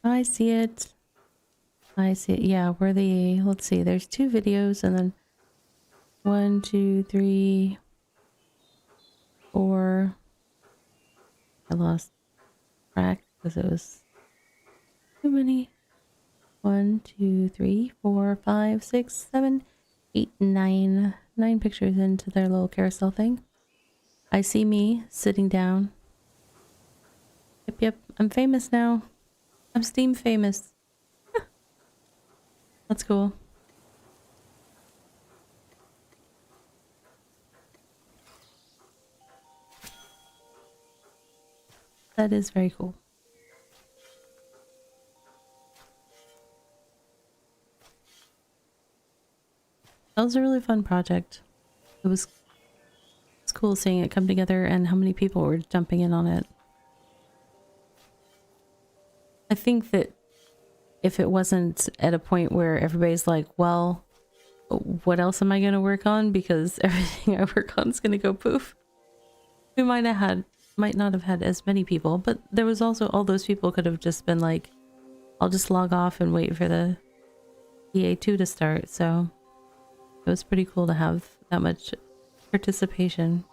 I see it. I see it. Yeah, where the, let's see, there's 2 videos and then 1, 2, 3, 4. I lost track because it was too many. 1, 2, 3, 4, 5, 6, 7, 8, 9. 9 pictures into their little carousel thing. I see me sitting down. Yep, yep. I'm famous now. I'm Steam famous. That's cool. That is very cool. That was a really fun project. It was cool seeing it come together and how many people were jumping in on it. I think that if it wasn't at a point where everybody's like, well, what else am I going to work on? Because everything I work on is going to go poof. We might not have had as many people, but there was also all those people could have just been like, I'll just log off and wait for the EA2 to start. So it was pretty cool to have that much participation.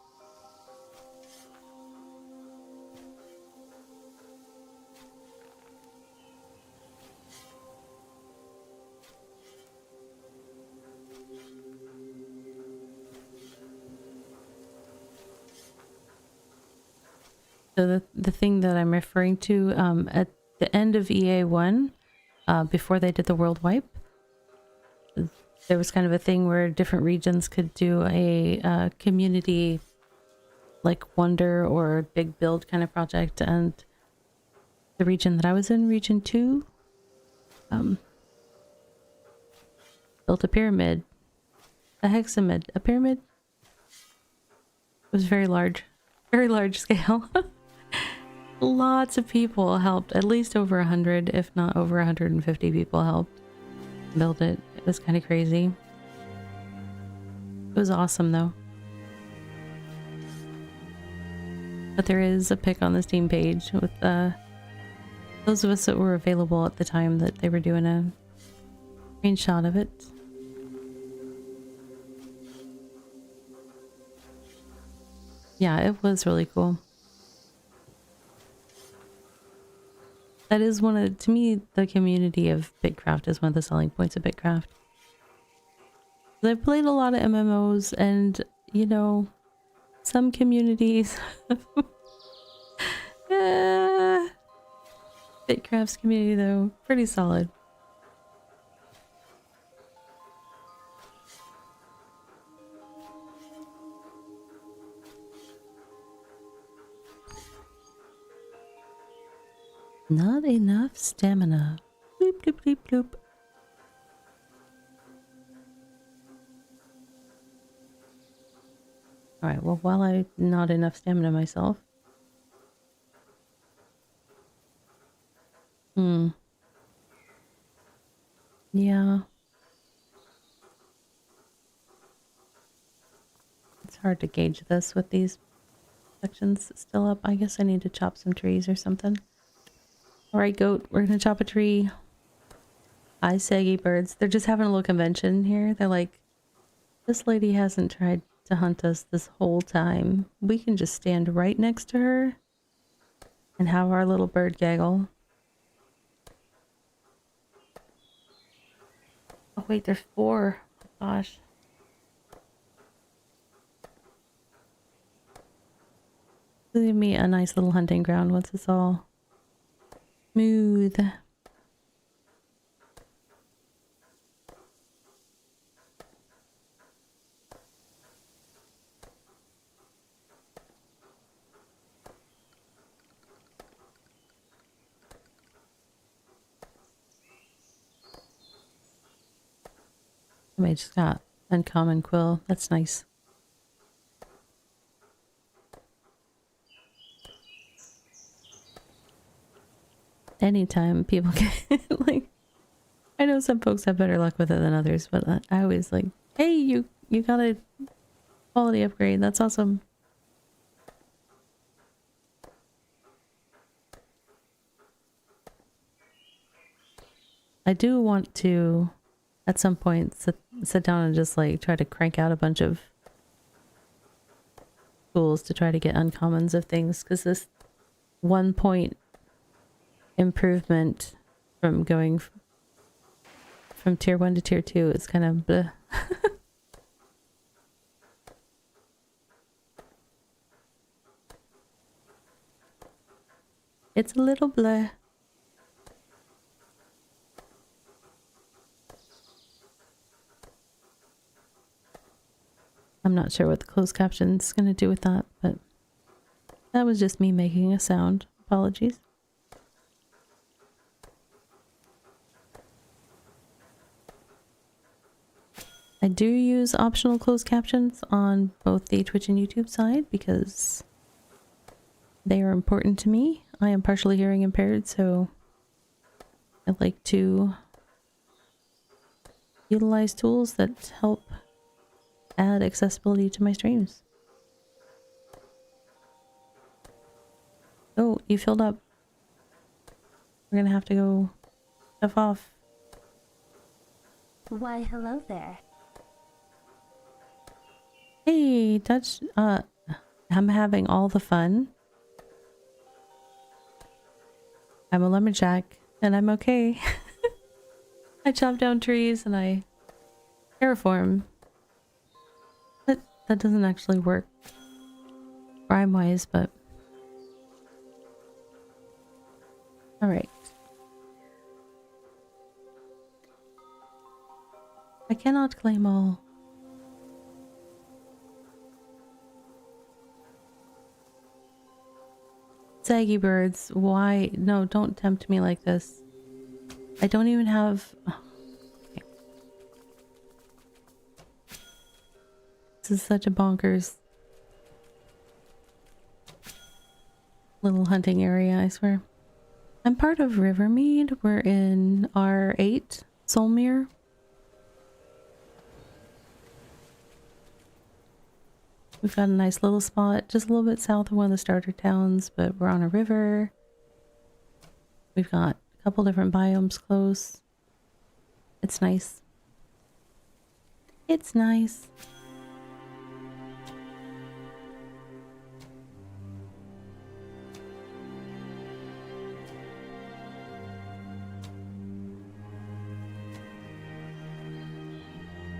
So the thing that I'm referring to at the end of EA1, before they did the world wipe, there was kind of a thing where different regions could do a community like wonder or big build kind of project, and the region that I was in, region 2, built a pyramid, a hexamid, a pyramid. It was very large scale. Lots of people helped, at least over 100, if not over 150 people helped build it. It was kind of crazy. It was awesome though. But there is a pic on the Steam page with those of us that were available at the time that they were doing a screenshot of it. Yeah, it was really cool. That is one of, to me, the community of BitCraft is one of the selling points of BitCraft. I've played a lot of MMOs and, you know, some communities. BitCraft's community, though, pretty solid. Not enough stamina. Bloop, bloop, bloop, bloop. Alright, well, while I not enough stamina myself. Yeah. It's hard to gauge this with these sections still up. I guess I need to chop some trees or something. Alright, goat, we're gonna chop a tree. Hi, saggy birds. They're just having a little convention here. They're like, this lady hasn't tried to hunt us this whole time. We can just stand right next to her and have our little bird gaggle. Oh wait, there's 4. Gosh. Give me a nice little hunting ground once it's all smooth. I just got uncommon quill. That's nice. Anytime people get like, I know some folks have better luck with it than others, but I always like, hey, you got a quality upgrade. That's awesome. I do want to, at some point, sit down and just like try to crank out a bunch of tools to try to get uncommons of things, because this 1 point improvement from going from tier 1 to tier 2 is kind of bleh. It's a little bleh. I'm not sure what the closed caption's gonna do with that, but that was just me making a sound. Apologies. I do use optional closed captions on both the Twitch and YouTube side because they are important to me. I am partially hearing impaired, so I like to utilize tools that help add accessibility to my streams. Oh, you filled up. We're gonna have to go stuff off.
Why, hello there.
Hey, Dutch, I'm having all the fun. I'm a lumberjack, and I'm okay. I chop down trees and I terraform. That doesn't actually work rhyme-wise, but... Alright. I cannot claim all. Saggy birds, why? No, don't tempt me like this. I don't even have... Oh, okay. This is such a bonkers little hunting area, I swear. I'm part of Rivermead. We're in R8, Solmere. We've got a nice little spot just a little bit south of one of the starter towns, but we're on a river. We've got a couple different biomes close. It's nice. It's nice.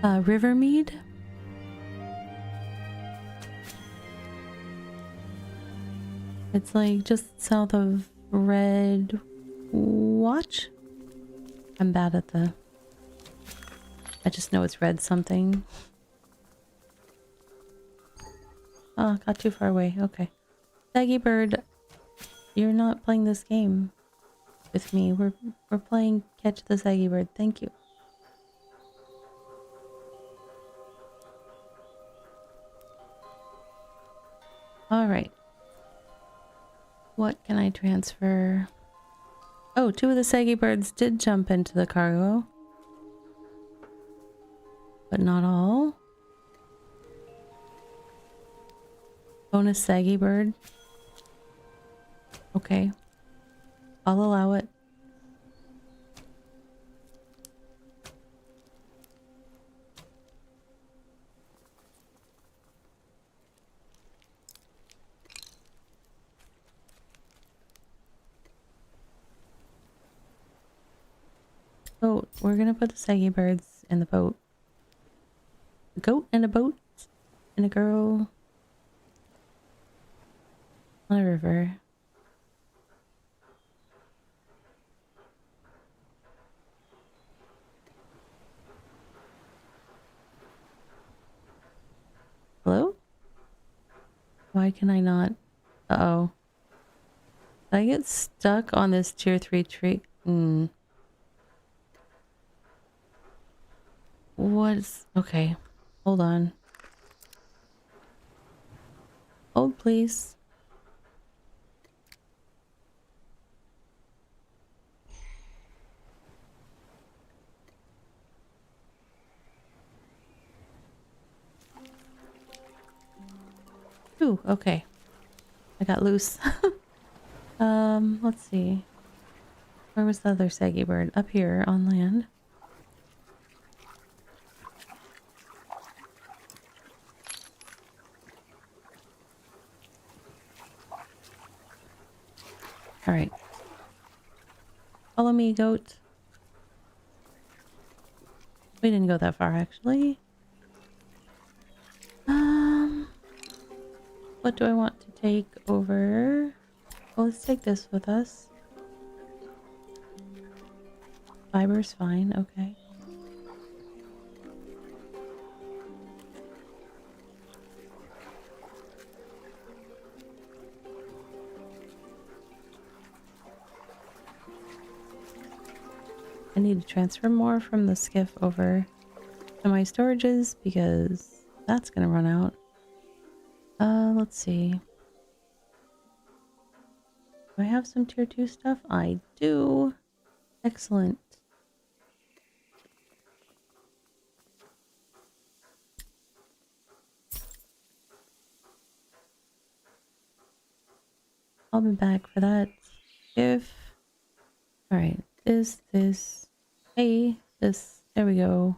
Rivermead. It's like just south of Red Watch. I'm bad at the... I just know it's red something. Oh, got too far away. Okay. Saggy Bird, you're not playing this game with me. We're playing Catch the Saggy Bird. Thank you. All right. What can I transfer? Oh, 2 of the Saggy Birds did jump into the cargo. But not all. Bonus Saggy Bird. Okay. I'll allow it. Boat. We're gonna put the Saggy Birds in the boat. A goat and a boat and a girl on a river. Hello? Why can I not? Uh-oh. Did I get stuck on this tier 3 tree? What's... Okay. Hold on. Hold, please. Ooh, okay. I got loose. Let's see. Where was the other Saggy Bird? Up here on land. Alright. Follow me, goat. We didn't go that far, actually. What do I want to take over? Well, let's take this with us. Fiber's fine, okay. I need to transfer more from the skiff over to my storages because that's gonna run out. Let's see. Do I have some tier 2 stuff? I do. Excellent. I'll be back for that. If... Alright. This. Hey, this. There we go.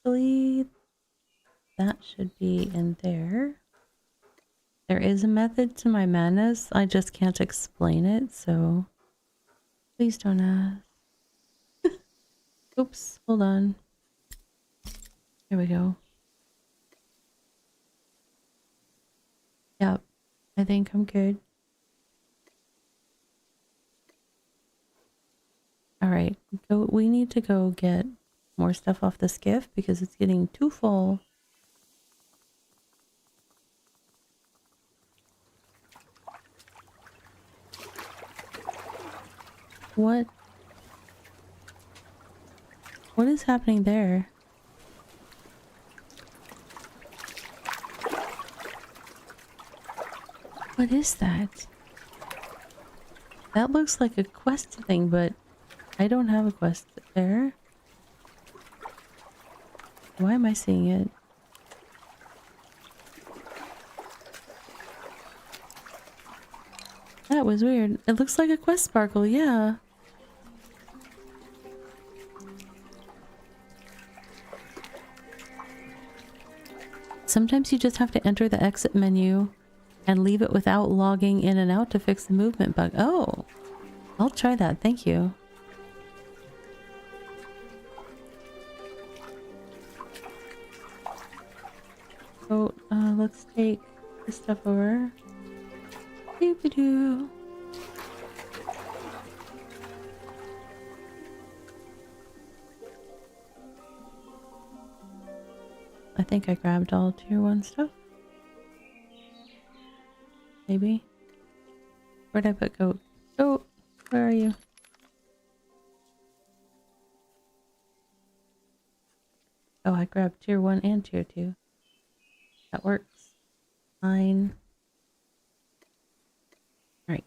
Actually, that should be in there. There is a method to my madness. I just can't explain it, so please don't ask. Oops, hold on. Here we go. Yep, I think I'm good. Alright, we need to go get more stuff off the skiff because it's getting too full. What? What is happening there? What is that? That looks like a quest thing, but I don't have a quest there. Why am I seeing it? That was weird. It looks like a quest sparkle, yeah. Sometimes you just have to enter the exit menu and leave it without logging in and out to fix the movement bug. Oh, I'll try that. Thank you. So, let's take this stuff over. Doop-a-doo. I think I grabbed all tier 1 stuff. Maybe. Where'd I put Goat? Goat, where are you? Oh, I grabbed tier 1 and tier 2. That works. Fine. Right.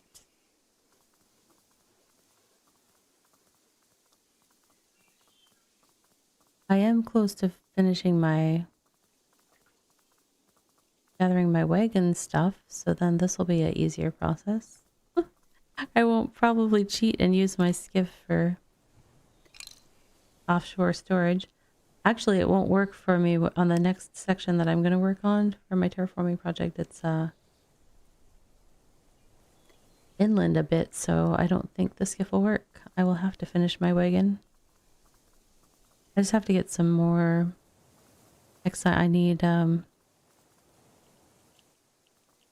I am close to finishing my gathering my wagon stuff, so then this will be an easier process. I won't probably cheat and use my skiff for offshore storage. Actually, it won't work for me on the next section that I'm going to work on for my terraforming project. It's inland a bit, so I don't think the skiff will work. I will have to finish my wagon. I just have to get some more I need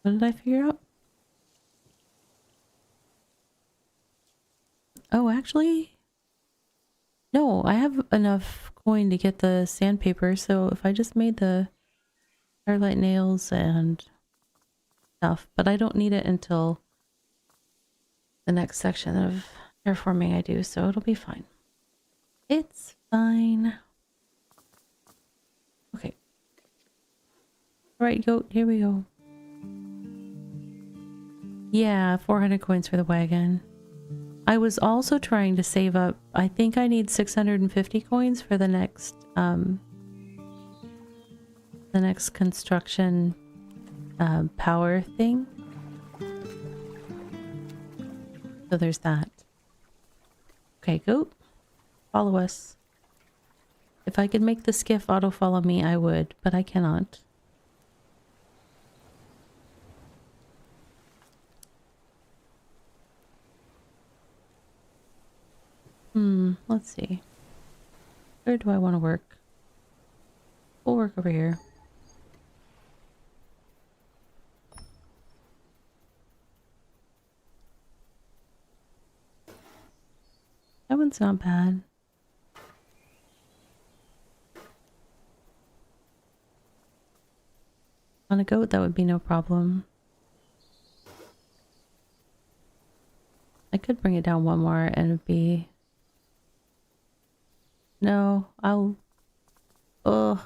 what did I figure out? Oh, actually, no, I have enough coin to get the sandpaper, so if I just made the starlight nails and stuff, but I don't need it until the next section of terraforming I do, so it'll be fine. It's fine. Okay. Alright, Goat, here we go. Yeah, 400 coins for the wagon. I was also trying to save up, I think I need 650 coins for the next construction power thing. So there's that. Okay, Goat, follow us. If I could make the skiff auto follow me, I would, but I cannot. Let's see. Where do I want to work? We'll work over here. That one's not bad. On a goat, that would be no problem. I could bring it down one more and it'd be... No, I'll... Ugh.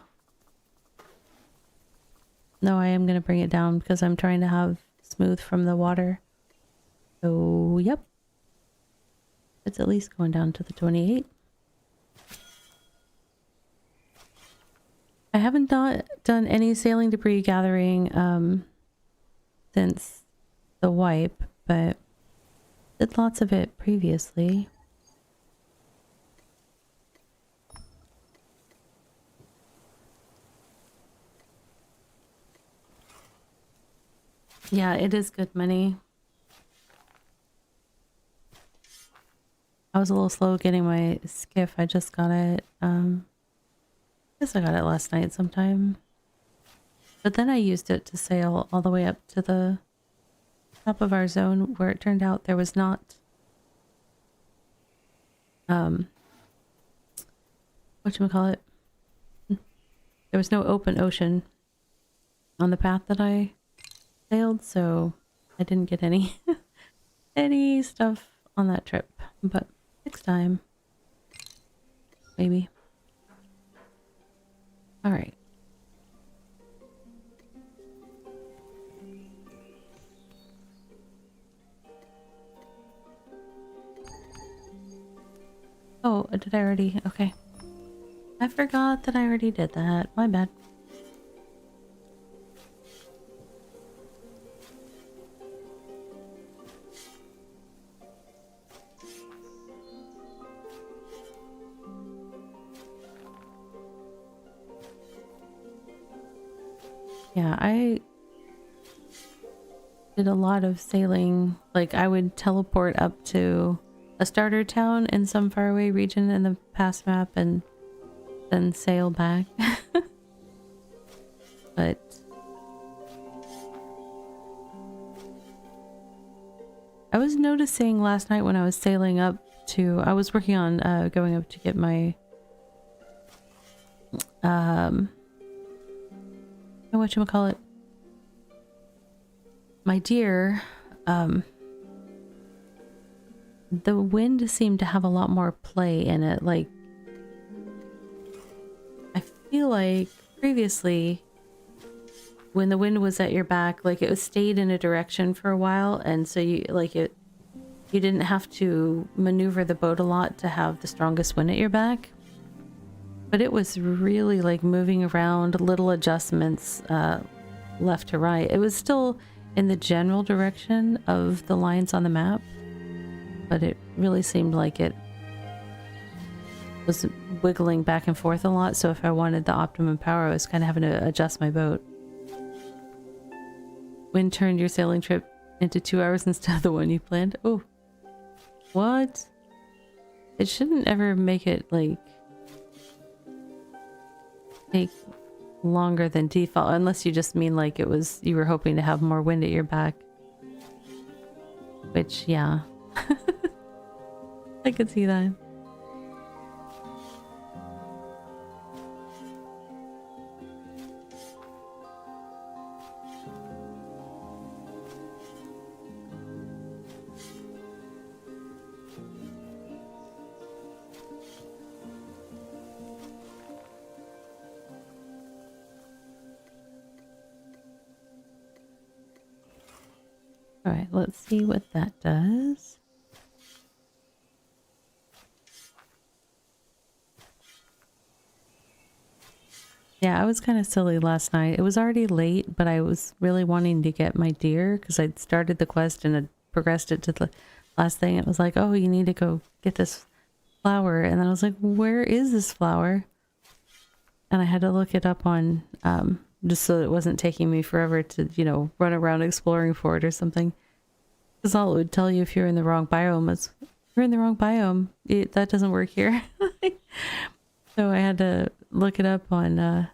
No, I am going to bring it down because I'm trying to have smooth from the water. So, yep. It's at least going down to the 28. I haven't done any sailing debris gathering since the wipe, but did lots of it previously. Yeah, it is good money. I was a little slow getting my skiff. I just got it. I guess I got it last night sometime. But then I used it to sail all the way up to the top of our zone where it turned out there was not whatchamacallit? There was no open ocean on the path that I sailed, so I didn't get any any stuff on that trip, but next time maybe. All right. Oh, did I already? Okay. I forgot that I already did that. My bad. Yeah, I did a lot of sailing. Like, I would teleport up to a starter town in some faraway region in the past map and then sail back. But I was noticing last night when I was sailing up to, I was working on going up to get my whatchamacallit, my deer. The wind seemed to have a lot more play in it. Like, I feel like previously when the wind was at your back, like, it was stayed in a direction for a while, and so you didn't have to maneuver the boat a lot to have the strongest wind at your back. But it was really like moving around, little adjustments left to right. It was still in the general direction of the lines on the map, but it really seemed like it was wiggling back and forth a lot. So if I wanted the optimum power, I was kind of having to adjust my boat. Wind turned your sailing trip into 2 hours instead of the one you planned. Oh, what? It shouldn't ever make it like take longer than default, unless you just mean like it was, you were hoping to have more wind at your back. Which, yeah. I could see that. All right, let's see what that does. Yeah, I was kind of silly last night. It was already late, but I was really wanting to get my deer because I'd started the quest and had progressed it to the last thing. It was like, oh, you need to go get this flower. And then I was like, where is this flower? And I had to look it up on, just so it wasn't taking me forever to, you know, run around exploring for it or something. Because all it would tell you if you're in the wrong biome is, you're in the wrong biome. That doesn't work here. So I had to look it up on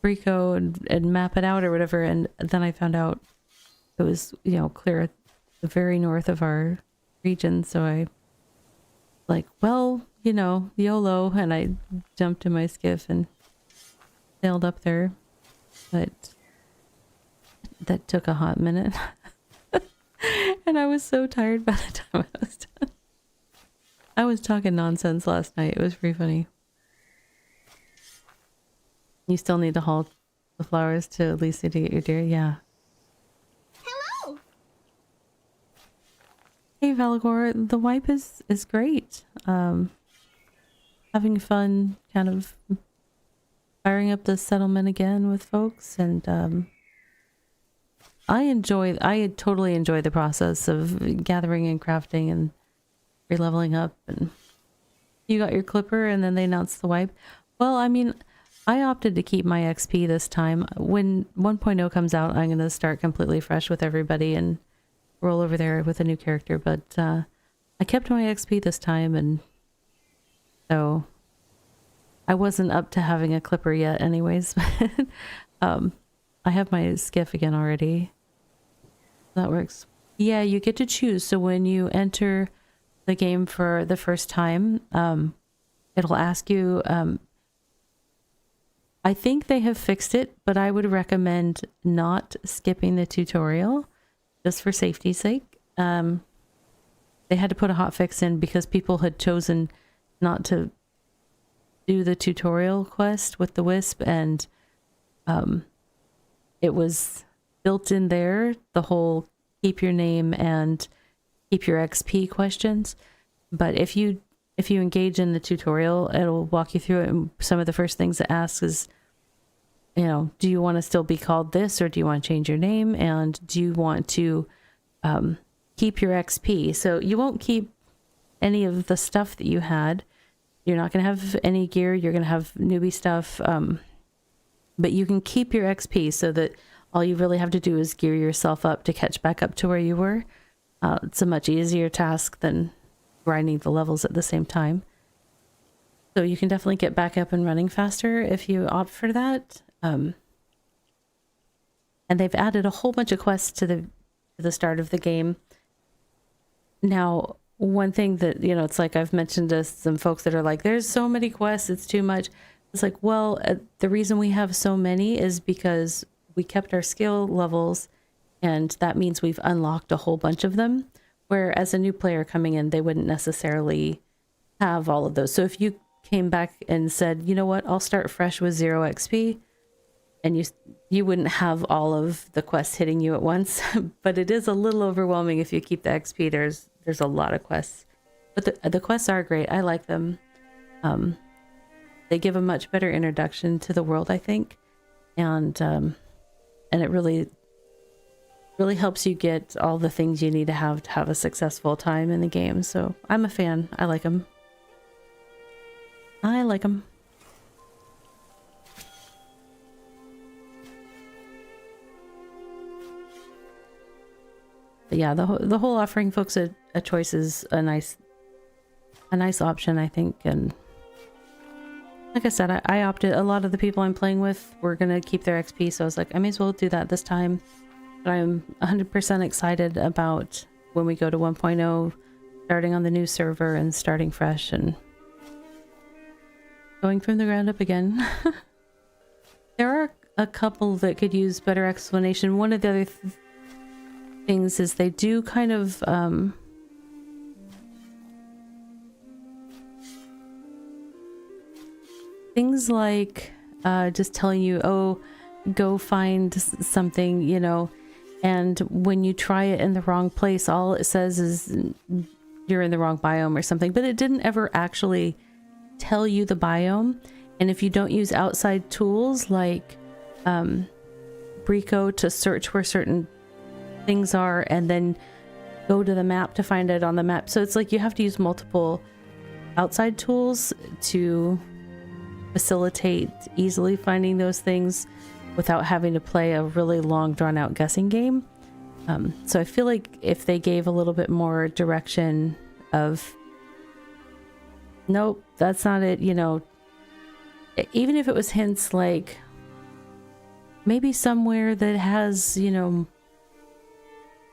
Brico and map it out or whatever. And then I found out it was, you know, clear at the very north of our region. So I like, well, you know, YOLO. And I jumped in my skiff and sailed up there. But that took a hot minute. And I was so tired by the time I was done. I was talking nonsense last night. It was pretty funny. You still need to haul the flowers to Lisa to get your deer? Yeah.
Hello!
Hey, Valagor. The wipe is great. Having fun kind of firing up the settlement again with folks, and I totally enjoy the process of gathering and crafting and re-leveling up. And you got your clipper and then they announced the wipe. Well, I mean, I opted to keep my XP this time. When 1.0 comes out, I'm going to start completely fresh with everybody and roll over there with a new character. But I kept my XP this time, and so I wasn't up to having a clipper yet anyways. I have my skiff again already. That works. Yeah, you get to choose. So when you enter the game for the first time, it'll ask you, I think they have fixed it, but I would recommend not skipping the tutorial just for safety's sake. They had to put a hotfix in because people had chosen not to do the tutorial quest with the wisp, and it was built in there, the whole keep your name and keep your XP questions. But if you engage in the tutorial, it'll walk you through it, and some of the first things it asks is, you know, do you want to still be called this, or do you want to change your name, and do you want to keep your XP? So you won't keep any of the stuff that you had. You're not going to have any gear. You're going to have newbie stuff. but you can keep your XP so that all you really have to do is gear yourself up to catch back up to where you were. It's a much easier task than grinding the levels at the same time. So you can definitely get back up and running faster if you opt for that. And they've added a whole bunch of quests to the start of the game. Now, one thing that, you know, it's like I've mentioned to some folks that are like, there's so many quests, it's too much. It's like, well, the reason we have so many is because we kept our skill levels, and that means we've unlocked a whole bunch of them. Where as a new player coming in, they wouldn't necessarily have all of those. So if you came back and said, you know what, I'll start fresh with 0 XP, and you wouldn't have all of the quests hitting you at once. But it is a little overwhelming if you keep the XP. There's a lot of quests, but the quests are great. I like them. They give a much better introduction to the world, I think, and it really helps you get all the things you need to have a successful time in the game. So I'm a fan. I like them. I like them. But yeah, the whole offering folks a choice is a nice option, I think. And like I said, I opted. A lot of the people I'm playing with were gonna keep their XP, so I was like, I may as well do that this time. But I'm 100% excited about when we go to 1.0, starting on the new server and starting fresh and going from the ground up again. There are a couple that could use better explanation. One of the other things is they do kind of things like just telling you, oh, go find something, you know, and when you try it in the wrong place, all it says is you're in the wrong biome or something, but it didn't ever actually tell you the biome. And if you don't use outside tools like Brico to search where certain things are and then go to the map to find it on the map, so it's like you have to use multiple outside tools to facilitate easily finding those things without having to play a really long drawn out guessing game. So I feel like if they gave a little bit more direction of, nope, that's not it, you know, even if it was hints like maybe somewhere that has, you know,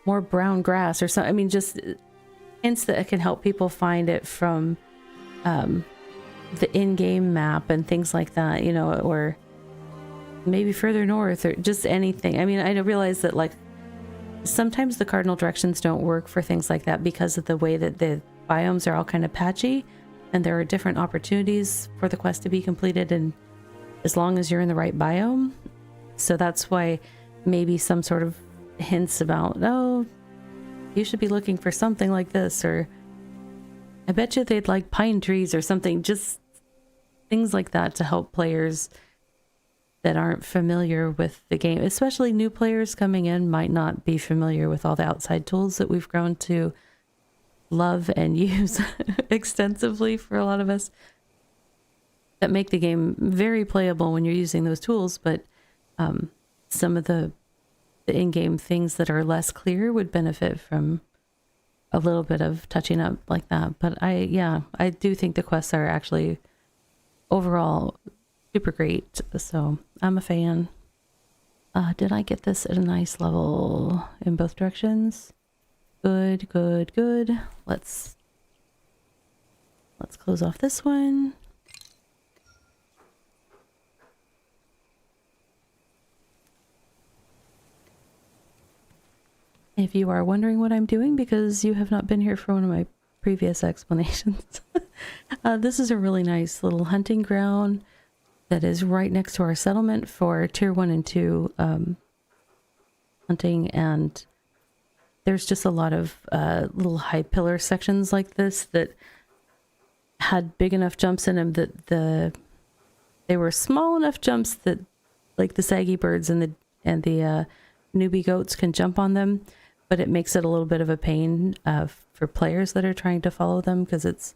more brown grass or something. I mean, just hints that can help people find it from the in-game map and things like that, you know, or maybe further north or just anything. I mean, I realize that like sometimes the cardinal directions don't work for things like that because of the way that the biomes are all kind of patchy and there are different opportunities for the quest to be completed, and as long as you're in the right biome. So that's why maybe some sort of hints about, oh, you should be looking for something like this, or I bet you they'd like pine trees or something, just things like that to help players that aren't familiar with the game, especially new players coming in might not be familiar with all the outside tools that we've grown to love and use extensively for a lot of us, that make the game very playable when you're using those tools. But some of the in-game things that are less clear would benefit from a little bit of touching up like that. But I do think the quests are actually overall super great, so I'm a fan. Did I get this at a nice level in both directions? Good, good, good. Let's close off this one. If you are wondering what I'm doing because you have not been here for one of my previous explanations, this is a really nice little hunting ground that is right next to our settlement for tier 1 and 2 hunting, and there's just a lot of little high pillar sections like this that had big enough jumps in them that they were small enough jumps that like the saggy birds and the newbie goats can jump on them, but it makes it a little bit of a pain for players that are trying to follow them because it's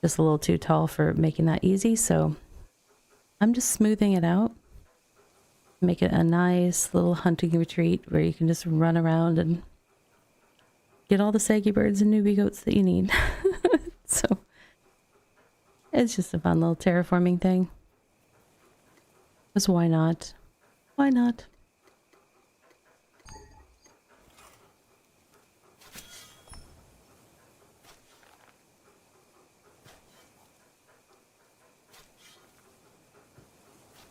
just a little too tall for making that easy. So I'm just smoothing it out. Make it a nice little hunting retreat where you can just run around and get all the saggy birds and newbie goats that you need. So it's just a fun little terraforming thing. Because why not? Why not?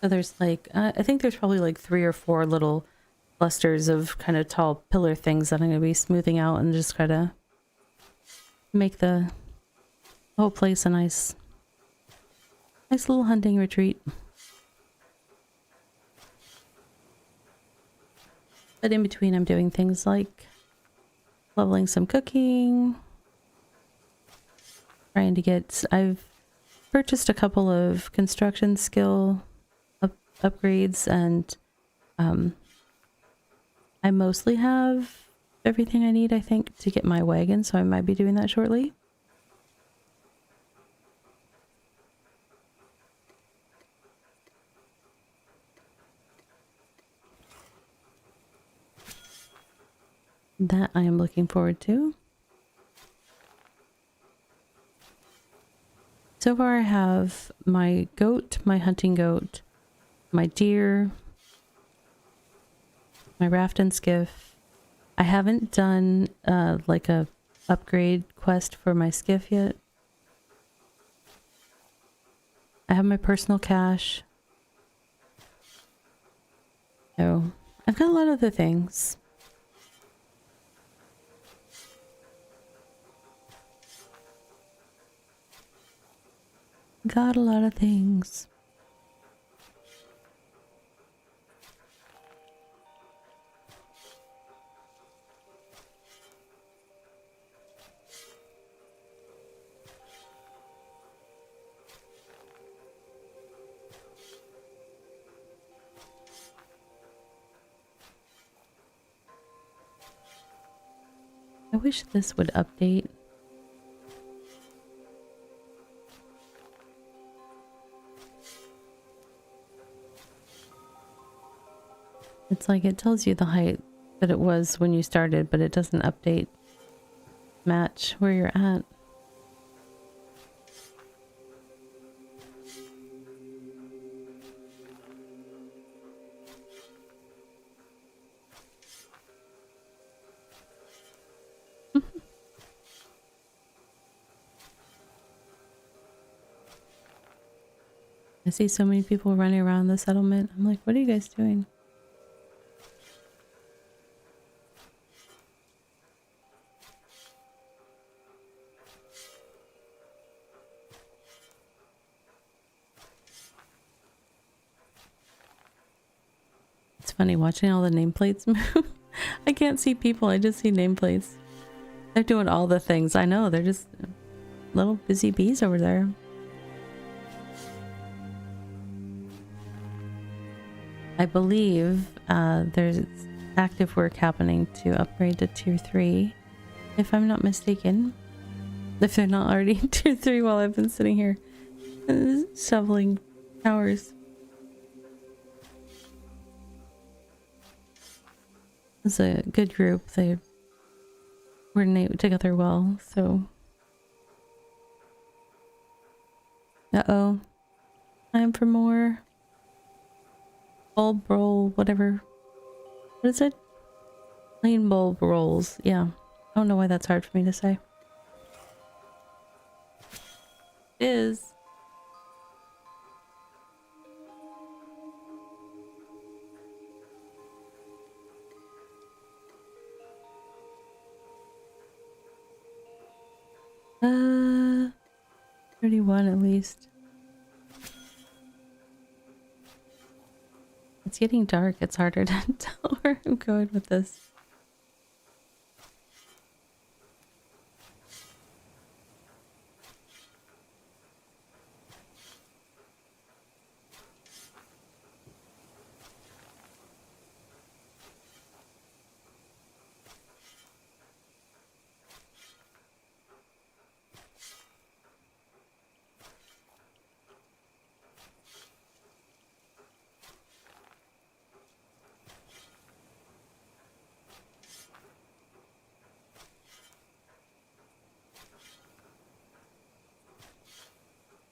So there's like, I think there's probably like 3 or 4 little clusters of kind of tall pillar things that I'm going to be smoothing out and just kind of make the whole place a nice little hunting retreat. But in between, I'm doing things like leveling some cooking, trying to get, I've purchased a couple of construction skill upgrades, and I mostly have everything I need, I think, to get my wagon, so I might be doing that shortly. That I am looking forward to. So far I have my goat, my hunting goat, my deer, my raft and skiff. I haven't done like a upgrade quest for my skiff yet. I have my personal cache. So I've got a lot of other things. Got a lot of things. I wish this would update. It's like it tells you the height that it was when you started, but it doesn't update match where you're at. I see so many people running around the settlement. I'm like, what are you guys doing? It's funny watching all the nameplates move. I can't see people, I just see nameplates. They're doing all the things. I know, they're just little busy bees over there. I believe there's active work happening to upgrade to tier 3, if I'm not mistaken. If they're not already in tier 3 while I've been sitting here shoveling towers. It's a good group. They coordinate together well, so... Uh-oh. Time for more. Bulb roll, whatever. What is it? Plain bulb rolls. Yeah. I don't know why that's hard for me to say. It is. Uh, 31 at least. It's getting dark. It's harder to tell where I'm going with this.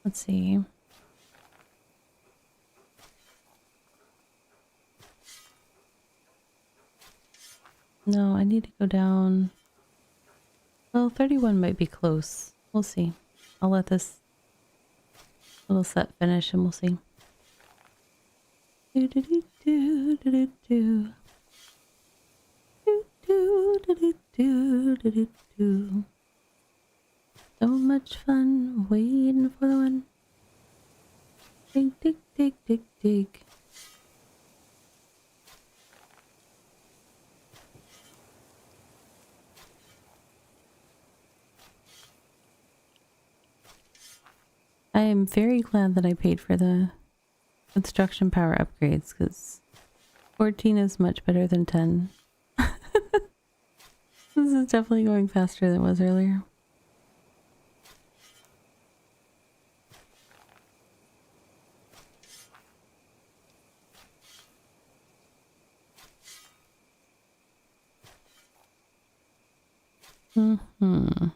Let's see. No, I need to go down. Well, 31 might be close. We'll see. I'll let this little set finish and we'll see. Do do do do do do do do do do do do do. So much fun waiting for the one. Dig dig dig dig dig. I am very glad that I paid for the construction power upgrades because 14 is much better than 10. This is definitely going faster than it was earlier. Mm-hmm.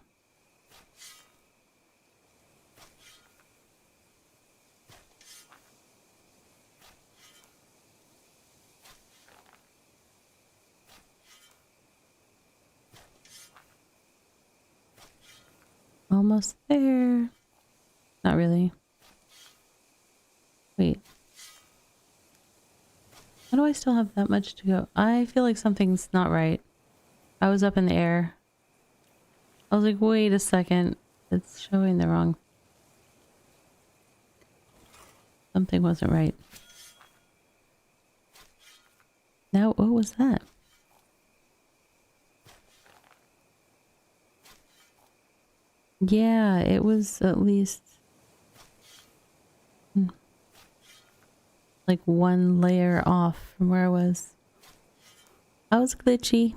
Almost there. Not really. Wait. How do I still have that much to go? I feel like something's not right. I was up in the air. I was like, wait a second. It's showing the wrong. Something wasn't right. Now, what was that? Yeah, it was at least like one layer off from where I was. I was glitchy.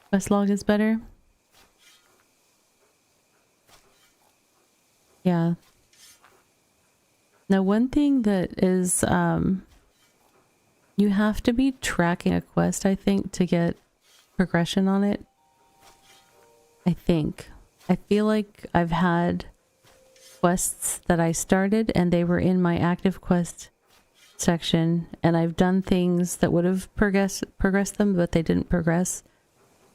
Quest log is better. Yeah. Now, one thing that is, you have to be tracking a quest, I think, to get progression on it. I think. I feel like I've had quests that I started and they were in my active quest section, and I've done things that would have progressed them, but they didn't progress.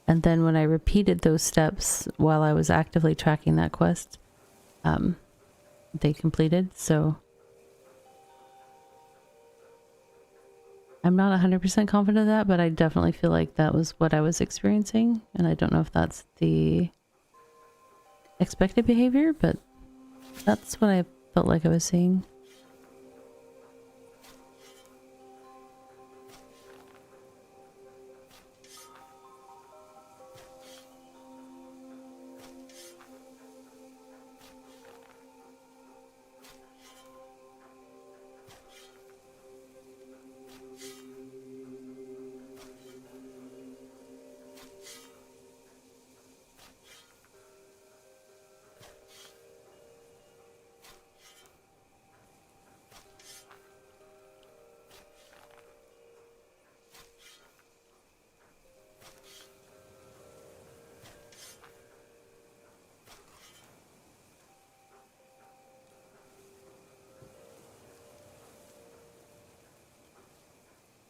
And then when I repeated those steps while I was actively tracking that quest, they completed. So I'm not 100% confident of that, but I definitely feel like that was what I was experiencing. And I don't know if that's the expected behavior, but that's what I felt like I was seeing.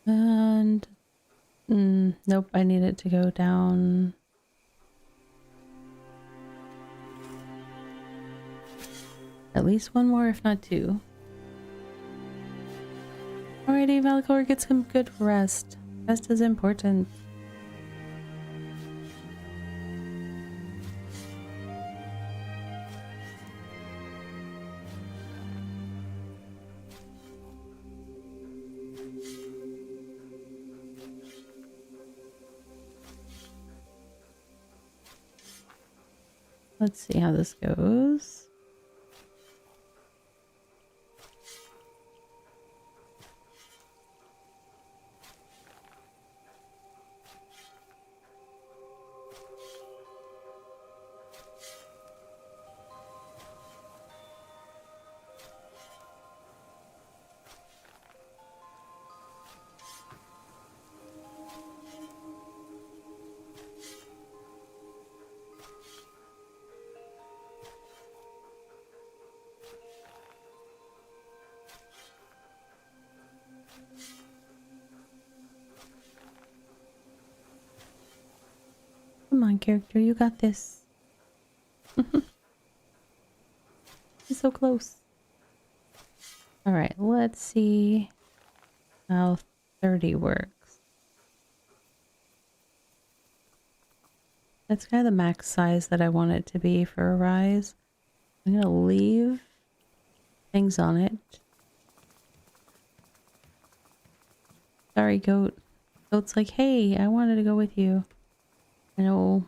And nope, I need it to go down. At least one more, if not two. Alrighty, Valcor, get some good rest. Rest is important. Let's see how this goes. Come on, character, you got this. You're so close. Alright, let's see how 30 works. That's kind of the max size that I want it to be for a rise. I'm gonna leave things on it. Sorry, goat. Goat's like, hey, I wanted to go with you. I know.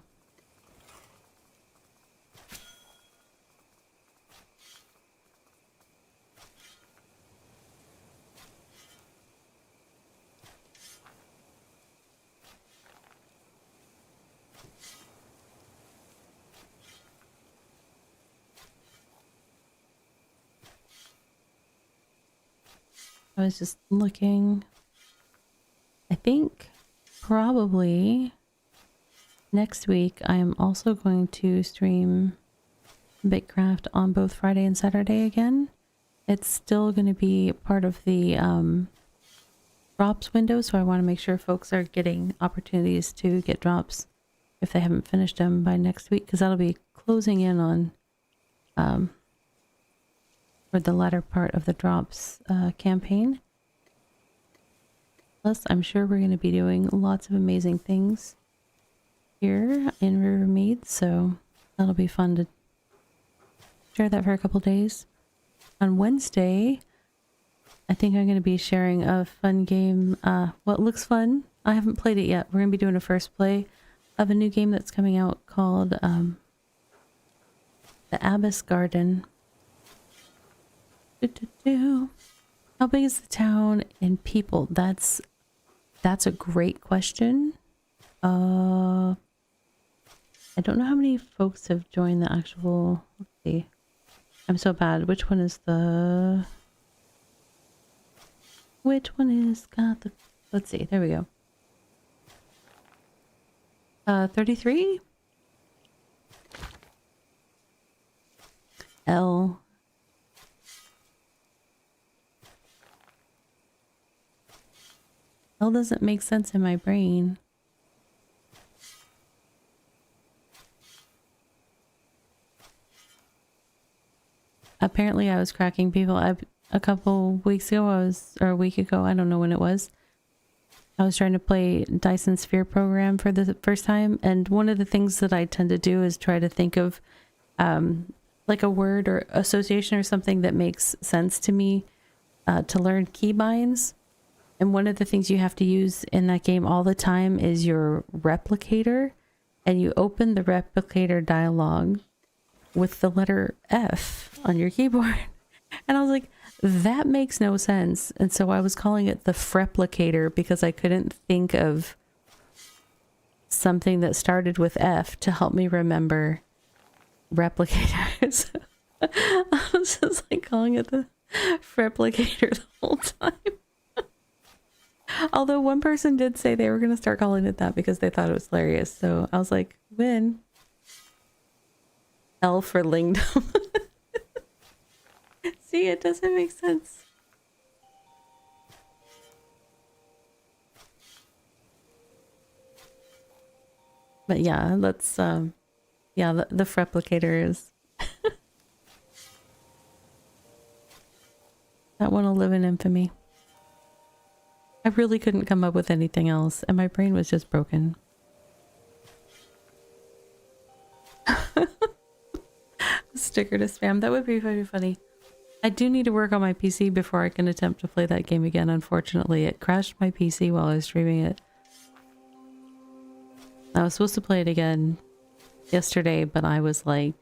I was just looking. I think probably next week I am also going to stream BitCraft on both Friday and Saturday again. It's still going to be part of the drops window, so I want to make sure folks are getting opportunities to get drops if they haven't finished them by next week, because that'll be closing in on for the latter part of the drops campaign. Plus, I'm sure we're going to be doing lots of amazing things here in Rivermead, so that'll be fun to share that for a couple days. On Wednesday, I think I'm going to be sharing a fun game. What looks fun. I haven't played it yet. We're going to be doing a first play of a new game that's coming out called The Abyss Garden. How big is the town in people? That's a great question. I don't know how many folks have joined the actual. Let's see. I'm so bad. Which one is the? Which one is got the? Let's see. There we go. 33. L. L doesn't make sense in my brain. Apparently I was cracking people. A couple weeks ago, or a week ago, I don't know when it was. I was trying to play Dyson Sphere program for the first time, and one of the things that I tend to do is try to think of like a word or association or something that makes sense to me to learn keybinds. And one of the things you have to use in that game all the time is your replicator. And you open the replicator dialog with the letter F on your keyboard. And I was like, that makes no sense. And so I was calling it the Freplicator because I couldn't think of something that started with F to help me remember replicators. I was just like calling it the Freplicator the whole time. Although one person did say they were going to start calling it that because they thought it was hilarious. So I was like, win. L for Lingdom. See, it doesn't make sense. But yeah, let's, yeah, the Freplicator is... That one will live in infamy. I really couldn't come up with anything else, and my brain was just broken. Sticker to spam. That would be very funny. I do need to work on my PC before I can attempt to play that game again. Unfortunately, it crashed my PC while I was streaming it. I was supposed to play it again yesterday, but I was like...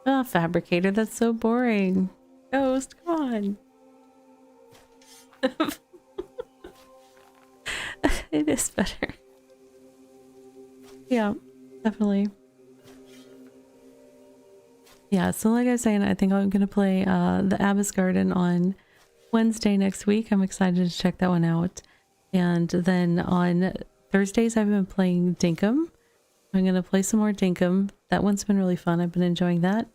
Oh, Fabricator, that's so boring. Ghost, come on. It is better. Yeah, definitely. Yeah, so like I was saying, I think I'm going to play the Abyss Garden on Wednesday next week. I'm excited to check that one out. And then on Thursdays, I've been playing Dinkum. I'm going to play some more Dinkum. That one's been really fun. I've been enjoying that.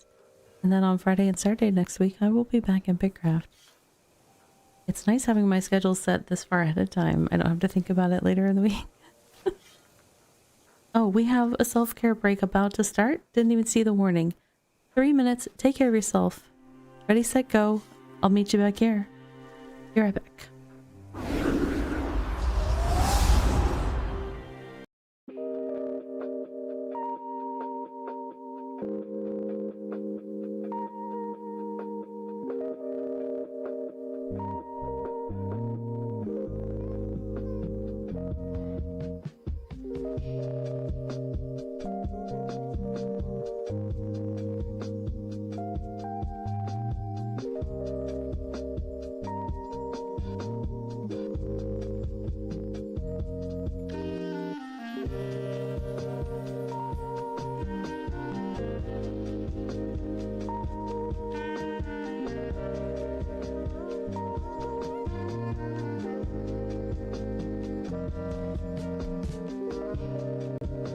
And then on Friday and Saturday next week, I will be back in BitCraft. It's nice having my schedule set this far ahead of time. I don't have to think about it later in the week. Oh, we have a self-care break about to start. Didn't even see the warning. 3 minutes. Take care of yourself. Ready, set, go. I'll meet you back here. Be right back.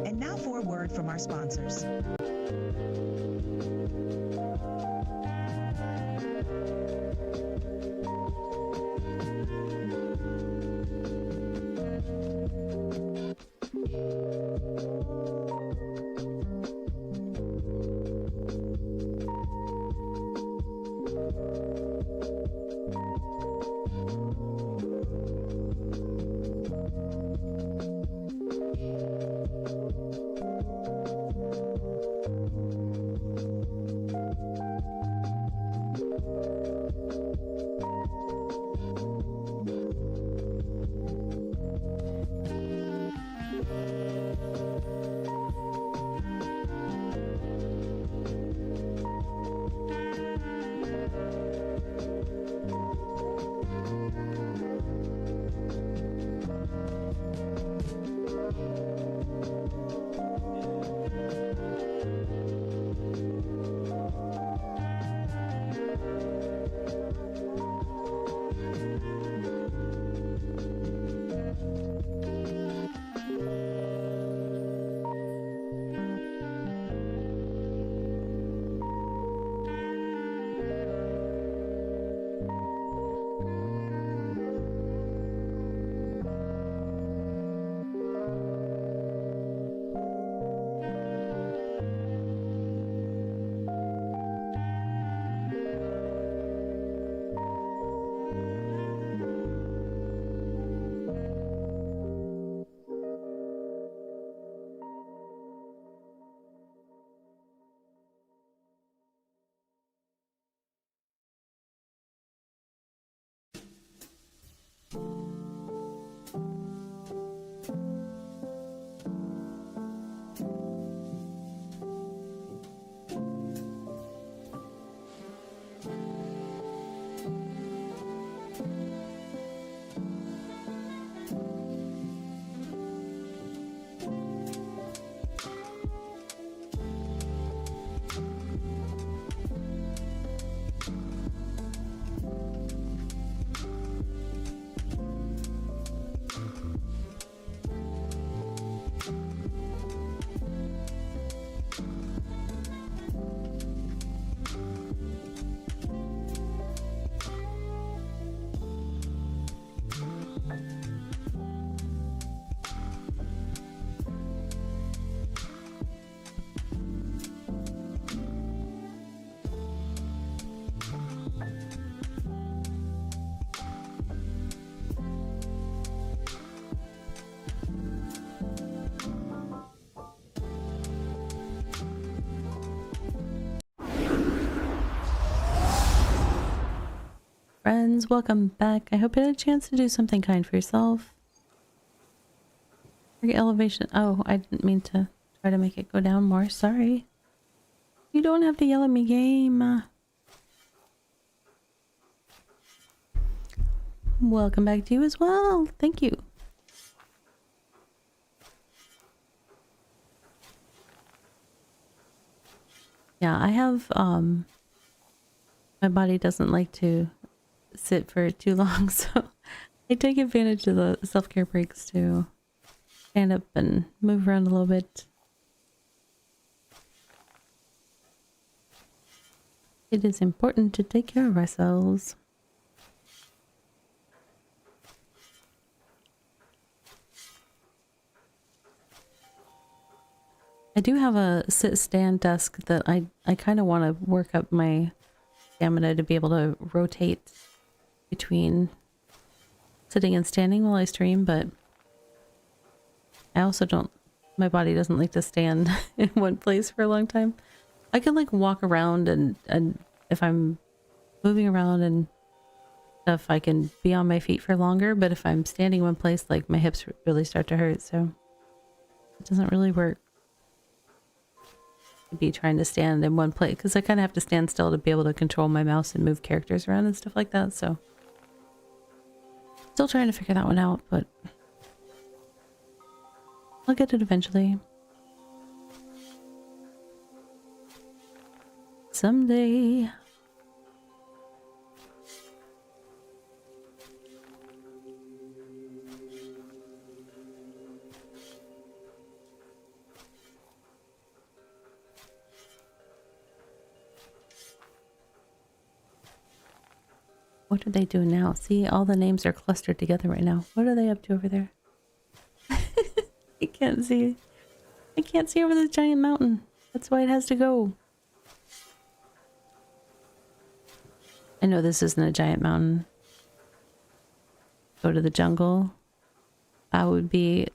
And now for a word from our sponsors. Friends, welcome back. I hope you had a chance to do something kind for yourself. Target elevation. Oh, I didn't mean to try to make it go down more. Sorry. You don't have to yell at me, game. Welcome back to you as well. Thank you. Yeah, I have, my body doesn't like to sit for too long, so I take advantage of the self-care breaks to stand up and move around a little bit. It is important to take care of ourselves. I do have a sit-stand desk that I kind of want to work up my stamina to be able to rotate between sitting and standing while I stream, but I also don't, my body doesn't like to stand in one place for a long time. I can like walk around and if I'm moving around and stuff, I can be on my feet for longer, but if I'm standing in one place, like my hips really start to hurt, so it doesn't really work to be trying to stand in one place, because I kind of have to stand still to be able to control my mouse and move characters around and stuff like that, so still trying to figure that one out, but I'll get it eventually. Someday. What are they doing now? See, all the names are clustered together right now. What are they up to over there? I can't see. I can't see over the giant mountain. That's why it has to go. I know this isn't a giant mountain. Go to the jungle. I would be...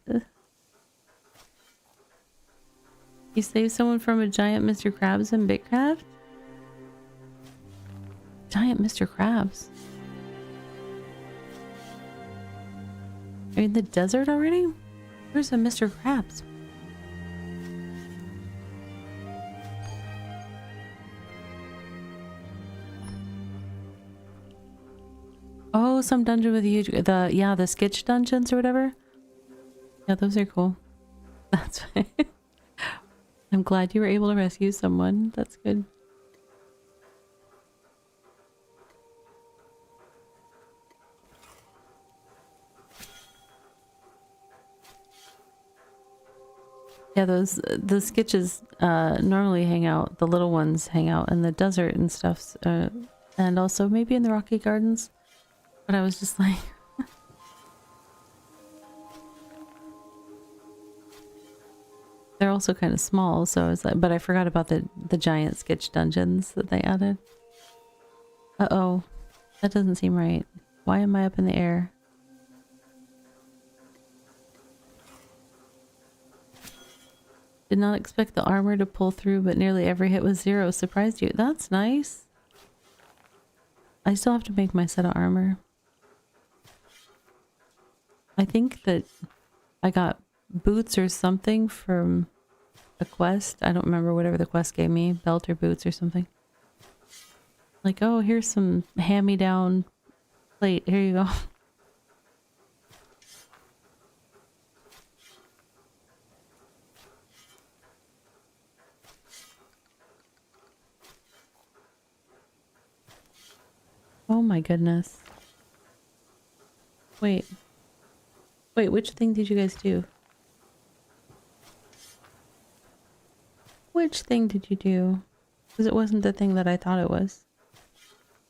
You save someone from a giant Mr. Krabs in BitCraft? Giant Mr. Krabs. Are you in the desert already? Where's a Mr. Krabs? Oh, some dungeon with huge, the sketch dungeons or whatever. Yeah, those are cool. That's fine. I'm glad you were able to rescue someone. That's good. Yeah, the sketches normally hang out. The little ones hang out in the desert and stuff, and also maybe in the Rocky Gardens. But I was just like, they're also kind of small, so I was like, but I forgot about the giant sketch dungeons that they added. Uh-oh, that doesn't seem right. Why am I up in the air? Did not expect the armor to pull through, but nearly every hit was 0. Surprised you. That's nice. I still have to make my set of armor. I think that I got boots or something from a quest. I don't remember whatever the quest gave me. Belt or boots or something. Like, oh, here's some hand-me-down plate. Here you go. Oh my goodness. Wait. Wait, which thing did you guys do? Which thing did you do? Because it wasn't the thing that I thought it was.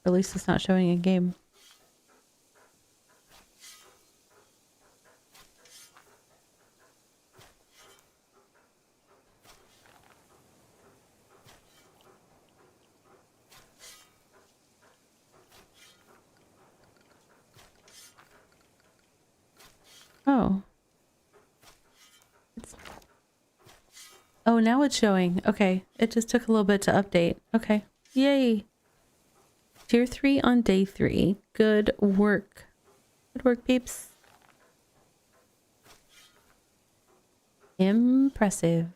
Or at least it's not showing in game. Oh. Oh, now it's showing. Okay. It just took a little bit to update. Okay. Yay. Tier 3 on day 3. Good work. Good work, peeps. Impressive.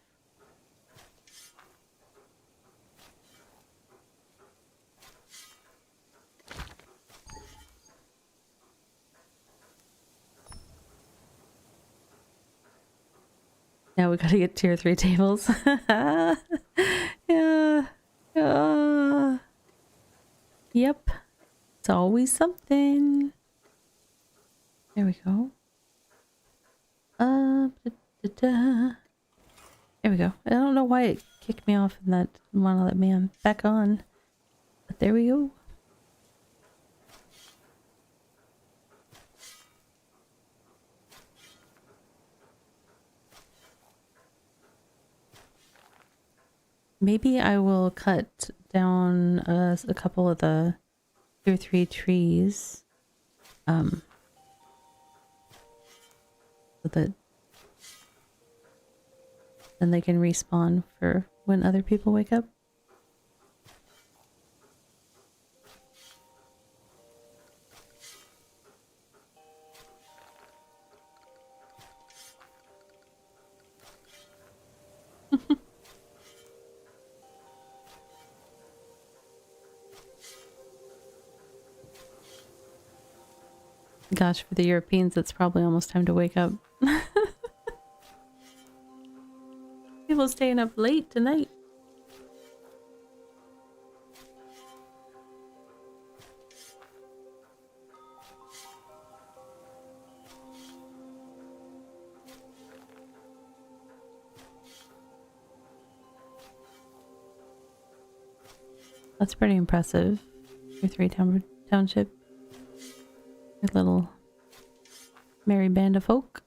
Now we gotta get tier 3 tables. Yeah. Yep. It's always something. There we go. There we go. I don't know why it kicked me off and that monolith man back on. But there we go.
Maybe I will cut down a couple of the 2 or 3 trees. So that then they can respawn for when other people wake up. Gosh, for the Europeans, it's probably almost time to wake up. People staying up late tonight. That's pretty impressive. Your township. Your little merry band of folk.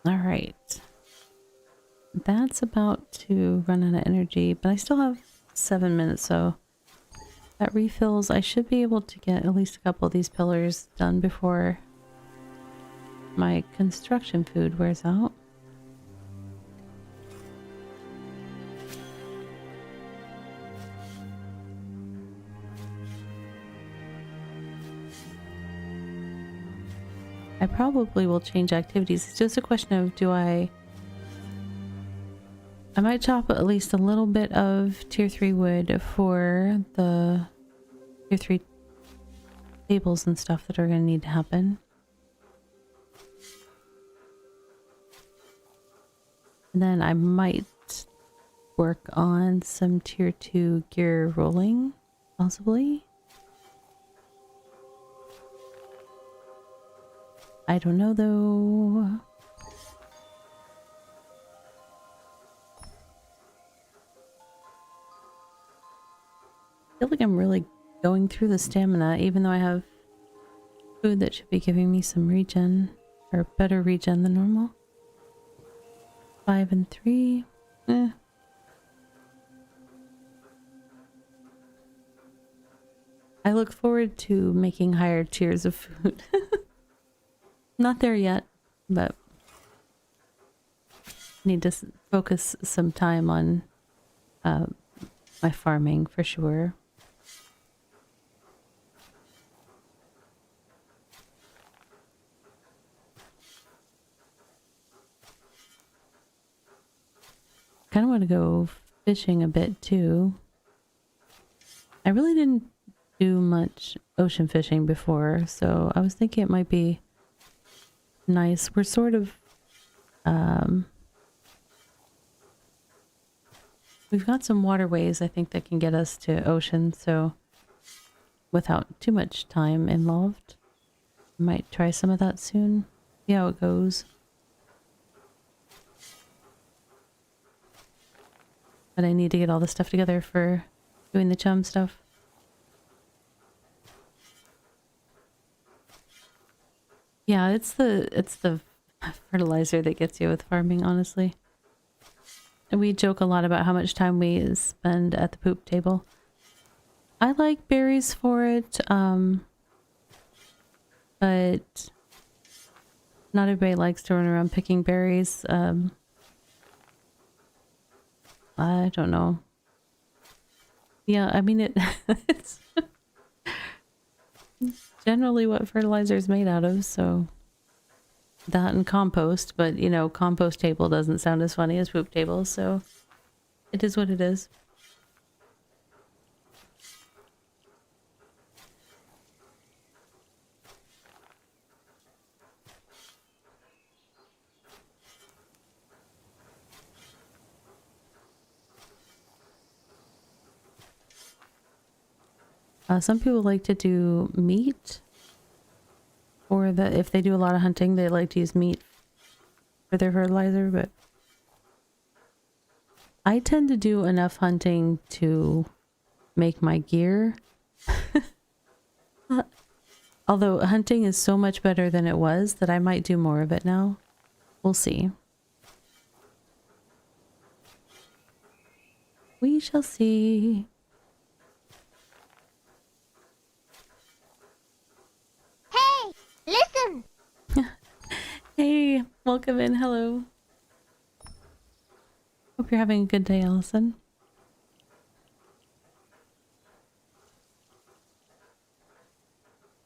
All right. That's about to run out of energy, but I still have 7 minutes, so that refills. I should be able to get at least a couple of these pillars done before my construction food wears out. I probably will change activities. It's just a question of I might chop at least a little bit of tier 3 wood for the tier 3 tables and stuff that are going to need to happen. And then I might work on some tier 2 gear rolling, possibly. I don't know though. I feel like I'm really going through the stamina, even though I have food that should be giving me some regen, or better regen than normal. 5 and 3. I look forward to making higher tiers of food. Not there yet, but need to focus some time on my farming for sure. Kind of want to go fishing a bit too. I really didn't do much ocean fishing before, so I was thinking it might be nice. We're sort of we've got some waterways I think that can get us to ocean, so without too much time involved. Might try some of that soon. See how it goes. But I need to get all the stuff together for doing the chum stuff. Yeah, it's the fertilizer that gets you with farming, honestly. And we joke a lot about how much time we spend at the poop table. I like berries for it, but not everybody likes to run around picking berries. I don't know. Yeah, I mean it's generally what fertilizer is made out of, so that and compost, but you know, compost table doesn't sound as funny as poop table, so it is what it is. Some people like to do meat, or if they do a lot of hunting, they like to use meat for their fertilizer, but I tend to do enough hunting to make my gear. Although hunting is so much better than it was that I might do more of it now. We'll see. We shall see.
Hey, listen.
Hey, welcome in. Hello. Hope you're having a good day, Allison.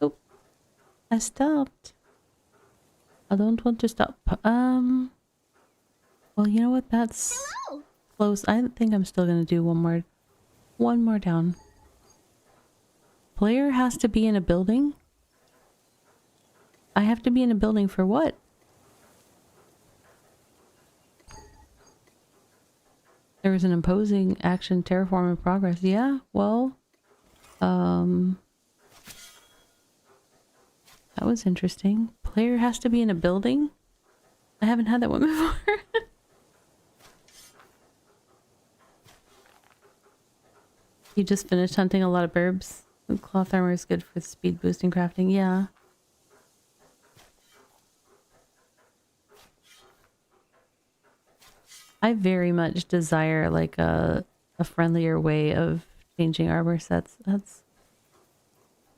Oh, I stopped. I don't want to stop. Well, you know what? That's
Hello.
close. I think I'm still gonna do one more down. Player has to be in a building? I have to be in a building for what? There was an imposing action terraform in progress. Yeah, well, that was interesting. Player has to be in a building? I haven't had that one before. You just finished hunting a lot of burbs. Cloth armor is good for speed boosting crafting. Yeah. I very much desire like a friendlier way of changing armor sets. That's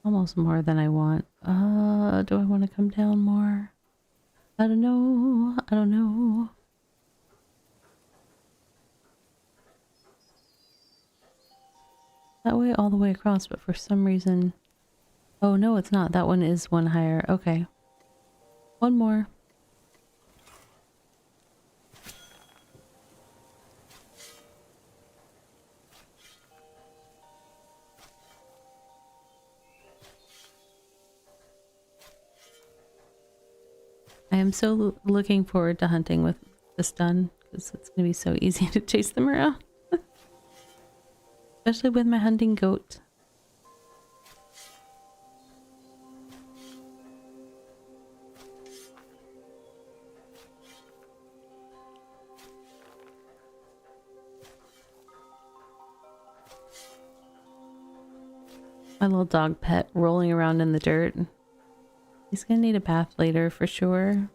almost more than I want. Do I want to come down more? I don't know. I don't know. That way all the way across, but for some reason... Oh, no, it's not. That one is one higher. Okay. One more. I am so looking forward to hunting with this done, because it's going to be so easy to chase them around. Especially with my hunting goat. My little dog pet rolling around in the dirt. He's gonna need a bath later for sure.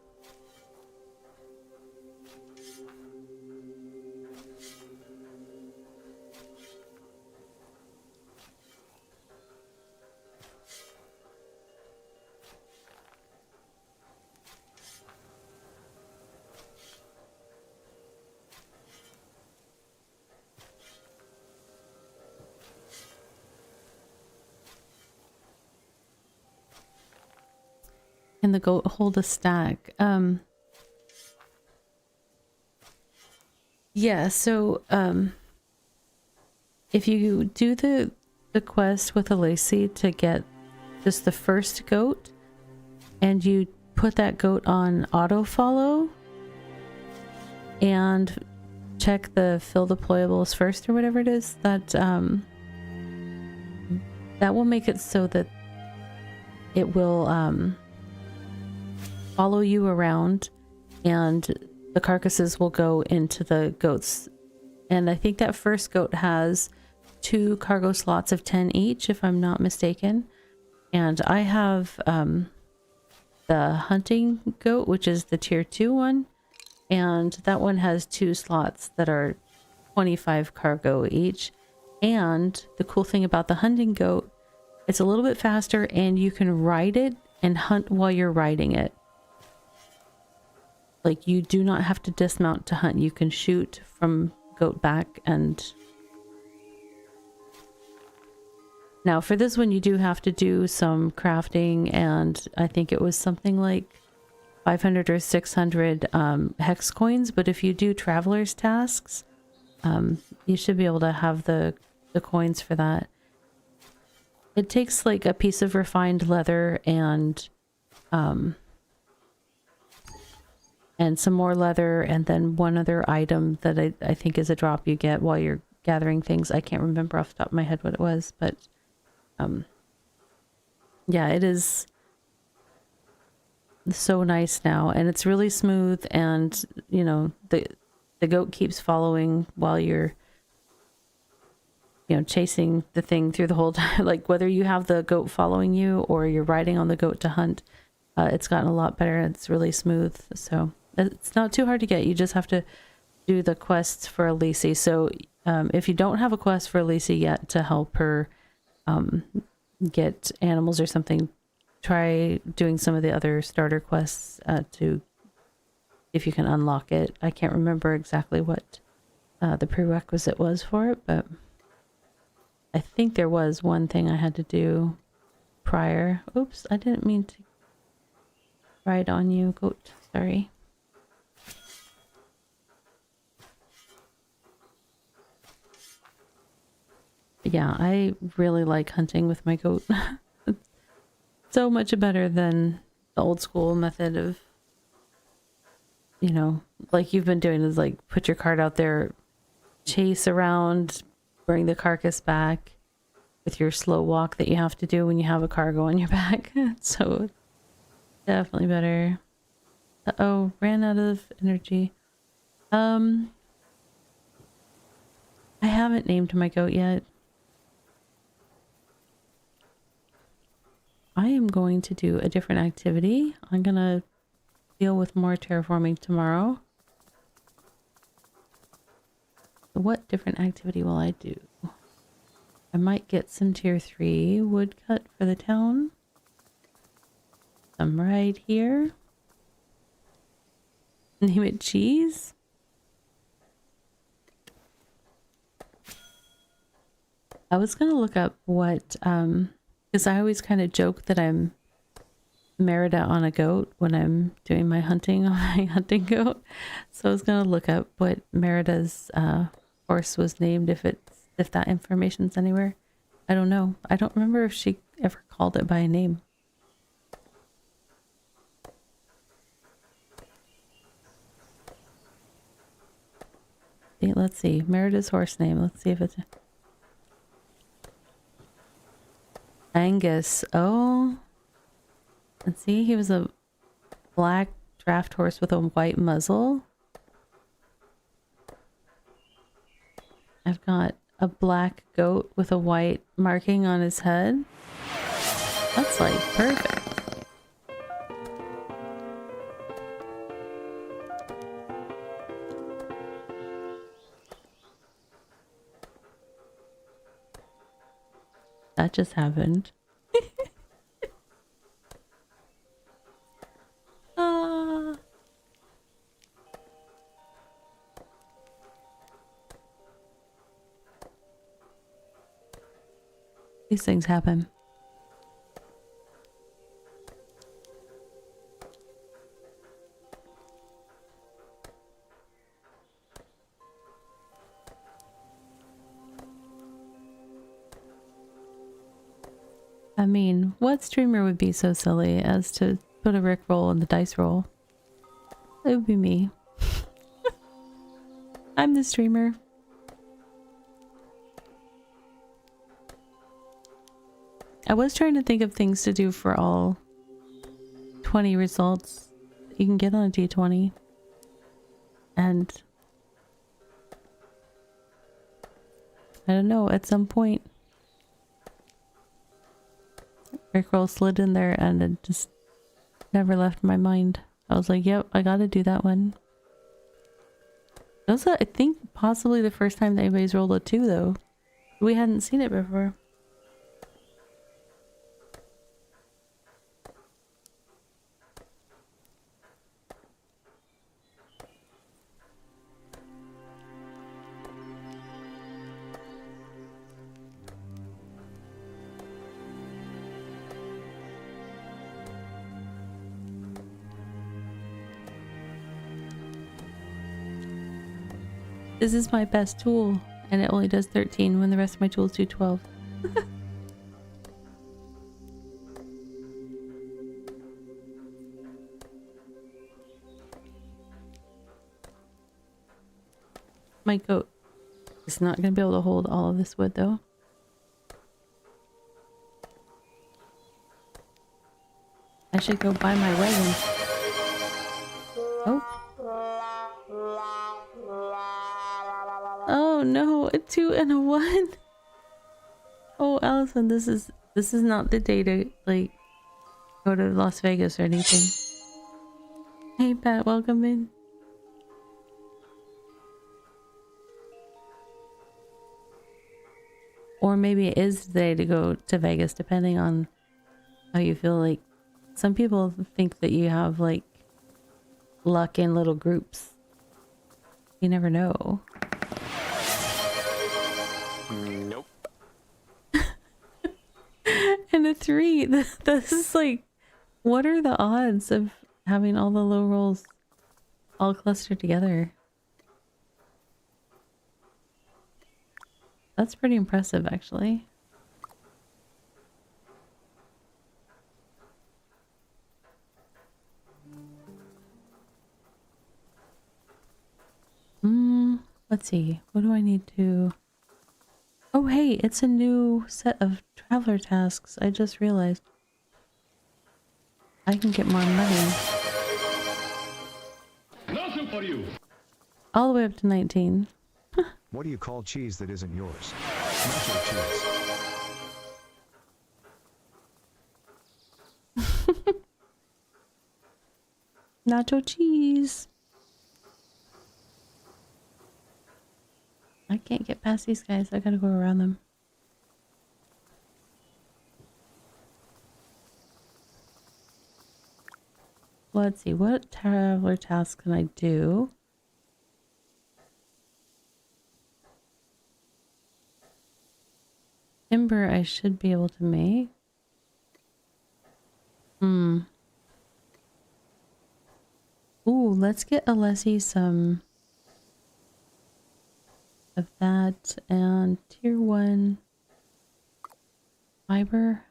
Can the goat hold a stack? Yeah, so if you do the quest with a Lacey to get just the first goat and you put that goat on auto follow and check the fill deployables first or whatever it is, that that will make it so that it will follow you around and the carcasses will go into the goats. And I think that first goat has 2 cargo slots of 10 each, if I'm not mistaken. And I have the hunting goat, which is the tier 2 one. And that one has 2 slots that are 25 cargo each. And the cool thing about the hunting goat, it's a little bit faster and you can ride it and hunt while you're riding it. Like, you do not have to dismount to hunt. You can shoot from goat back. And now for this one, you do have to do some crafting, and I think it was something like 500 or 600 hex coins. But if you do traveler's tasks, you should be able to have the coins for that. It takes like a piece of refined leather and some more leather, and then one other item that I think is a drop you get while you're gathering things. I can't remember off the top of my head what it was, but yeah, it is so nice now, and it's really smooth, and you know,
the goat keeps following while you're, you know, chasing the thing through the whole time. Like whether you have the goat following you or you're riding on the goat to hunt, it's gotten a lot better. It's really smooth. So it's not too hard to get. You just have to do the quests for Elise. So if you don't have a quest for Elise yet to help her get animals or something, try doing some of the other starter quests to if you can unlock it. I can't remember exactly what the prerequisite was for it, but I think there was one thing I had to do prior. Oops, I didn't mean to ride on you, goat. Sorry. Yeah, I really like hunting with my goat. It's so much better than the old school method of, you know, like you've been doing, is like put your cart out there, chase around, bring the carcass back with your slow walk that you have to do when you have a cargo on your back. So definitely better. Uh-oh, ran out of energy. I haven't named my goat yet. I am going to do a different activity. I'm gonna deal with more terraforming tomorrow. What different activity will I do? I might get some tier 3 woodcut for the town. Some right here. Name it cheese. I was gonna look up what because I always kind of joke that I'm Merida on a goat when I'm doing my hunting on my hunting goat. So I was gonna look up what Merida's horse was named, if that information's anywhere. I don't know. I don't remember if she ever called it by a name. Let's see. Merida's horse name. Let's see if it's Angus. Oh. Let's see. He was a black draft horse with a white muzzle. I've got a black goat with a white marking on his head. That's like perfect. That just happened. Ah. These things happen. I mean, what streamer would be so silly as to put a Rickroll in the dice roll? It would be me. I'm the streamer. I was trying to think of things to do for all 20 results you can get on a D20. And I don't know, at some point Rickroll slid in there and it just never left my mind. I was like, yep, I gotta do that one. Also, I think possibly the first time that anybody's rolled a 2 though. We hadn't seen it before. This is my best tool, and it only does 13 when the rest of my tools do 12. My goat is not going to be able to hold all of this wood, though. I should go buy my wagon. Oh. no, a 2 and a 1. Oh, Allison, this is not the day to like go to Las Vegas or anything. Hey Pat, welcome in. Or maybe it is the day to go to Vegas, depending on how you feel. Like, some people think that you have like luck in little groups. You never know.
Nope.
And a 3. This is like, what are the odds of having all the low rolls all clustered together? That's pretty impressive, actually. Let's see. What do I need to... Oh, hey, it's a new set of traveler tasks. I just realized. I can get more money.
Nothing for you.
All the way up to 19.
What do you call cheese that isn't yours? Nacho cheese.
Nacho cheese. I can't get past these guys. I gotta go around them. Let's see. What traveler task can I do? Timber I should be able to make. Ooh, let's get Alessi some of that, and tier 1 fiber.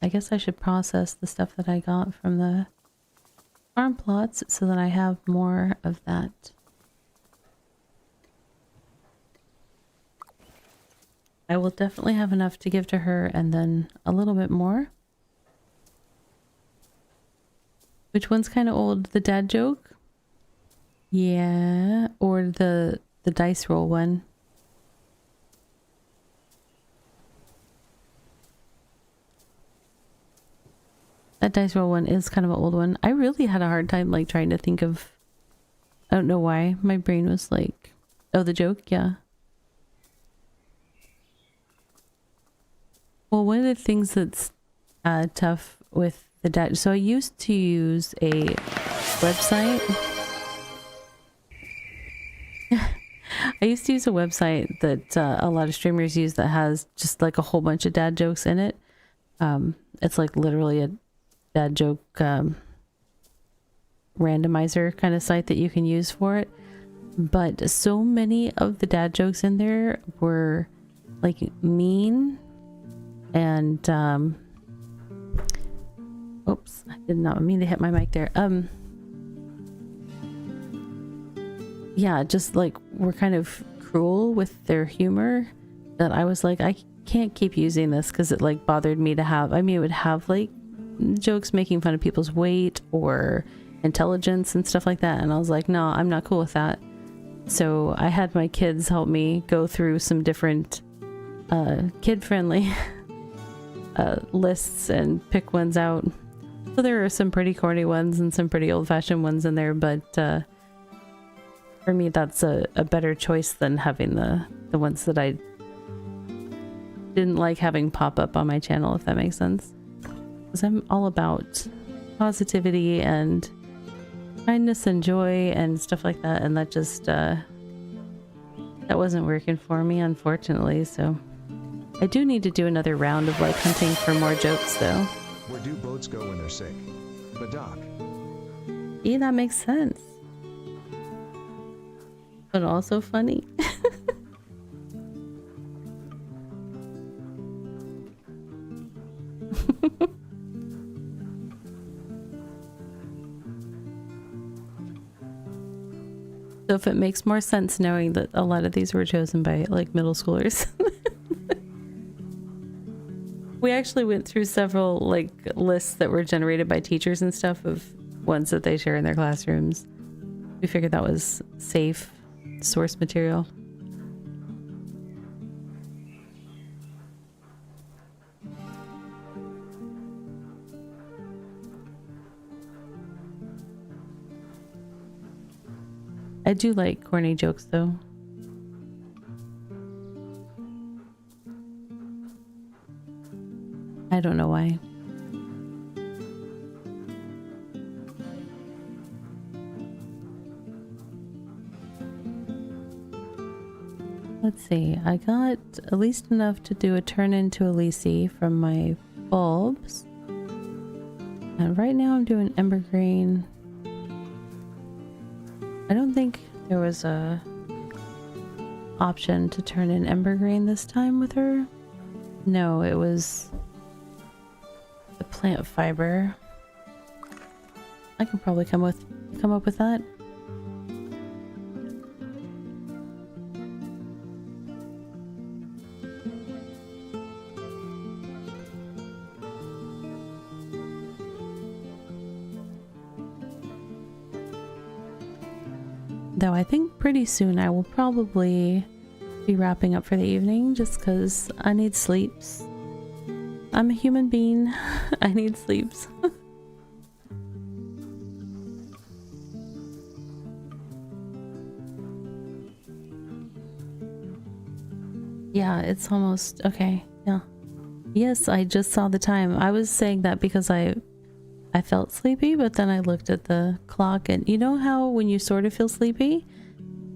I guess I should process the stuff that I got from the farm plots so that I have more of that. I will definitely have enough to give to her, and then a little bit more. Which one's kind of old? The dad joke? Yeah, or the dice roll one. That dice roll one is kind of an old one. I really had a hard time like trying to think of... I don't know why. My brain was like... Oh, the joke? Yeah. Well, one of the things that's tough with the dad... So I used to use a website... I used to use a website that a lot of streamers use that has just like a whole bunch of dad jokes in it. It's like literally a dad joke randomizer kind of site that you can use for it. But so many of the dad jokes in there were like mean and oops, I did not mean to hit my mic there. Yeah, just like we're kind of cruel with their humor that I was like, I can't keep using this because it like bothered me to have... I mean, it would have like jokes making fun of people's weight or intelligence and stuff like that, and I was like, no, I'm not cool with that. So I had my kids help me go through some different kid-friendly lists and pick ones out. So there are some pretty corny ones and some pretty old-fashioned ones in there, but for me that's a better choice than having the ones that I didn't like having pop up on my channel, if that makes sense. Because I'm all about positivity and kindness and joy and stuff like that, and that just that wasn't working for me, unfortunately. So I do need to do another round of like hunting for more jokes though.
Where do boats go when they're sick? The dock.
Yeah, that makes sense. But also funny. So if it makes more sense knowing that a lot of these were chosen by like middle schoolers. We actually went through several like lists that were generated by teachers and stuff of ones that they share in their classrooms. We figured that was safe source material. I do like corny jokes though. I don't know why. Let's see, I got at least enough to do a turn into Elise from my bulbs. And right now I'm doing Ember Green. I don't think there was a option to turn in Ember Green this time with her. No, it was the plant fiber. I could probably come up with that. Though I think pretty soon I will probably be wrapping up for the evening just because I need sleeps. I'm a human being. I need sleeps. Yeah, it's almost okay. Yeah. Yes, I just saw the time. I was saying that because I felt sleepy, but then I looked at the clock, and you know how when you sort of feel sleepy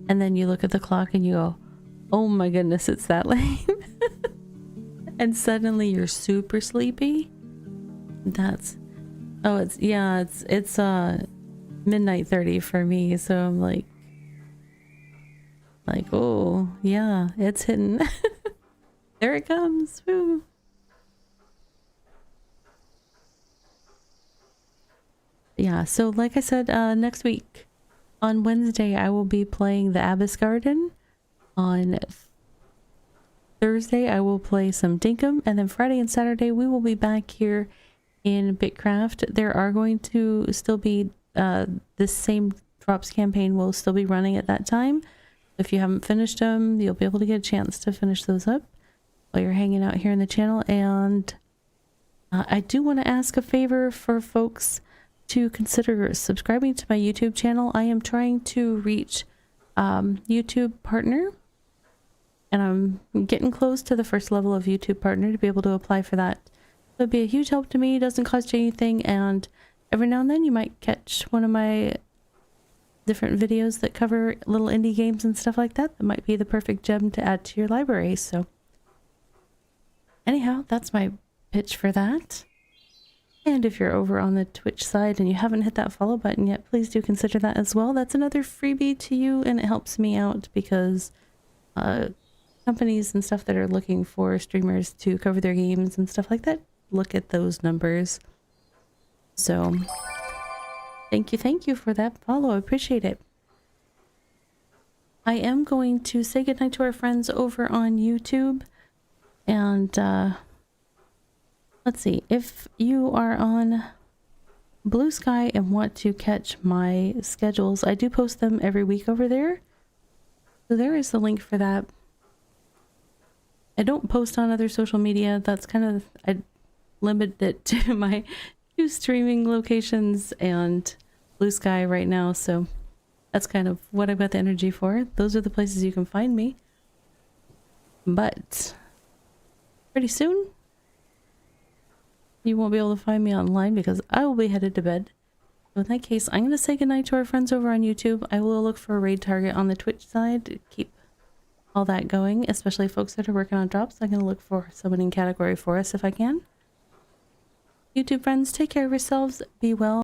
and then you look at the clock and you go, oh my goodness, it's that late. And suddenly you're super sleepy. That's, oh, it's, yeah, it's midnight 30 for me. So I'm like, oh yeah, it's hitting. There it comes. Woo. Yeah, so like I said, next week on Wednesday I will be playing the Abyss Garden. On Thursday I will play some Dinkum, and then Friday and Saturday we will be back here in BitCraft. There are going to still be the same drops campaign will still be running at that time. If you haven't finished them, you'll be able to get a chance to finish those up while you're hanging out here in the channel. And I do want to ask a favor for folks to consider subscribing to my YouTube channel. I am trying to reach YouTube partner, and I'm getting close to the first level of YouTube partner to be able to apply for that. It would be a huge help to me. It doesn't cost you anything, and every now and then you might catch one of my different videos that cover little indie games and stuff like that. That might be the perfect gem to add to your library. So anyhow, that's my pitch for that. And if you're over on the Twitch side and you haven't hit that follow button yet, please do consider that as well. That's another freebie to you, and it helps me out because companies and stuff that are looking for streamers to cover their games and stuff like that look at those numbers. So thank you for that follow. I appreciate it. I am going to say goodnight to our friends over on YouTube, and let's see, if you are on Blue Sky and want to catch my schedules, I do post them every week over there. So there is the link for that. I don't post on other social media. That's kind of, I limit it to my 2 streaming locations and Blue Sky right now. So that's kind of what I've got the energy for. Those are the places you can find me. But pretty soon, you won't be able to find me online because I will be headed to bed. So in that case, I'm going to say goodnight to our friends over on YouTube. I will look for a raid target on the Twitch side to keep all that going, especially folks that are working on drops. I'm going to look for summoning category for us if I can. YouTube friends, take care of yourselves. Be well.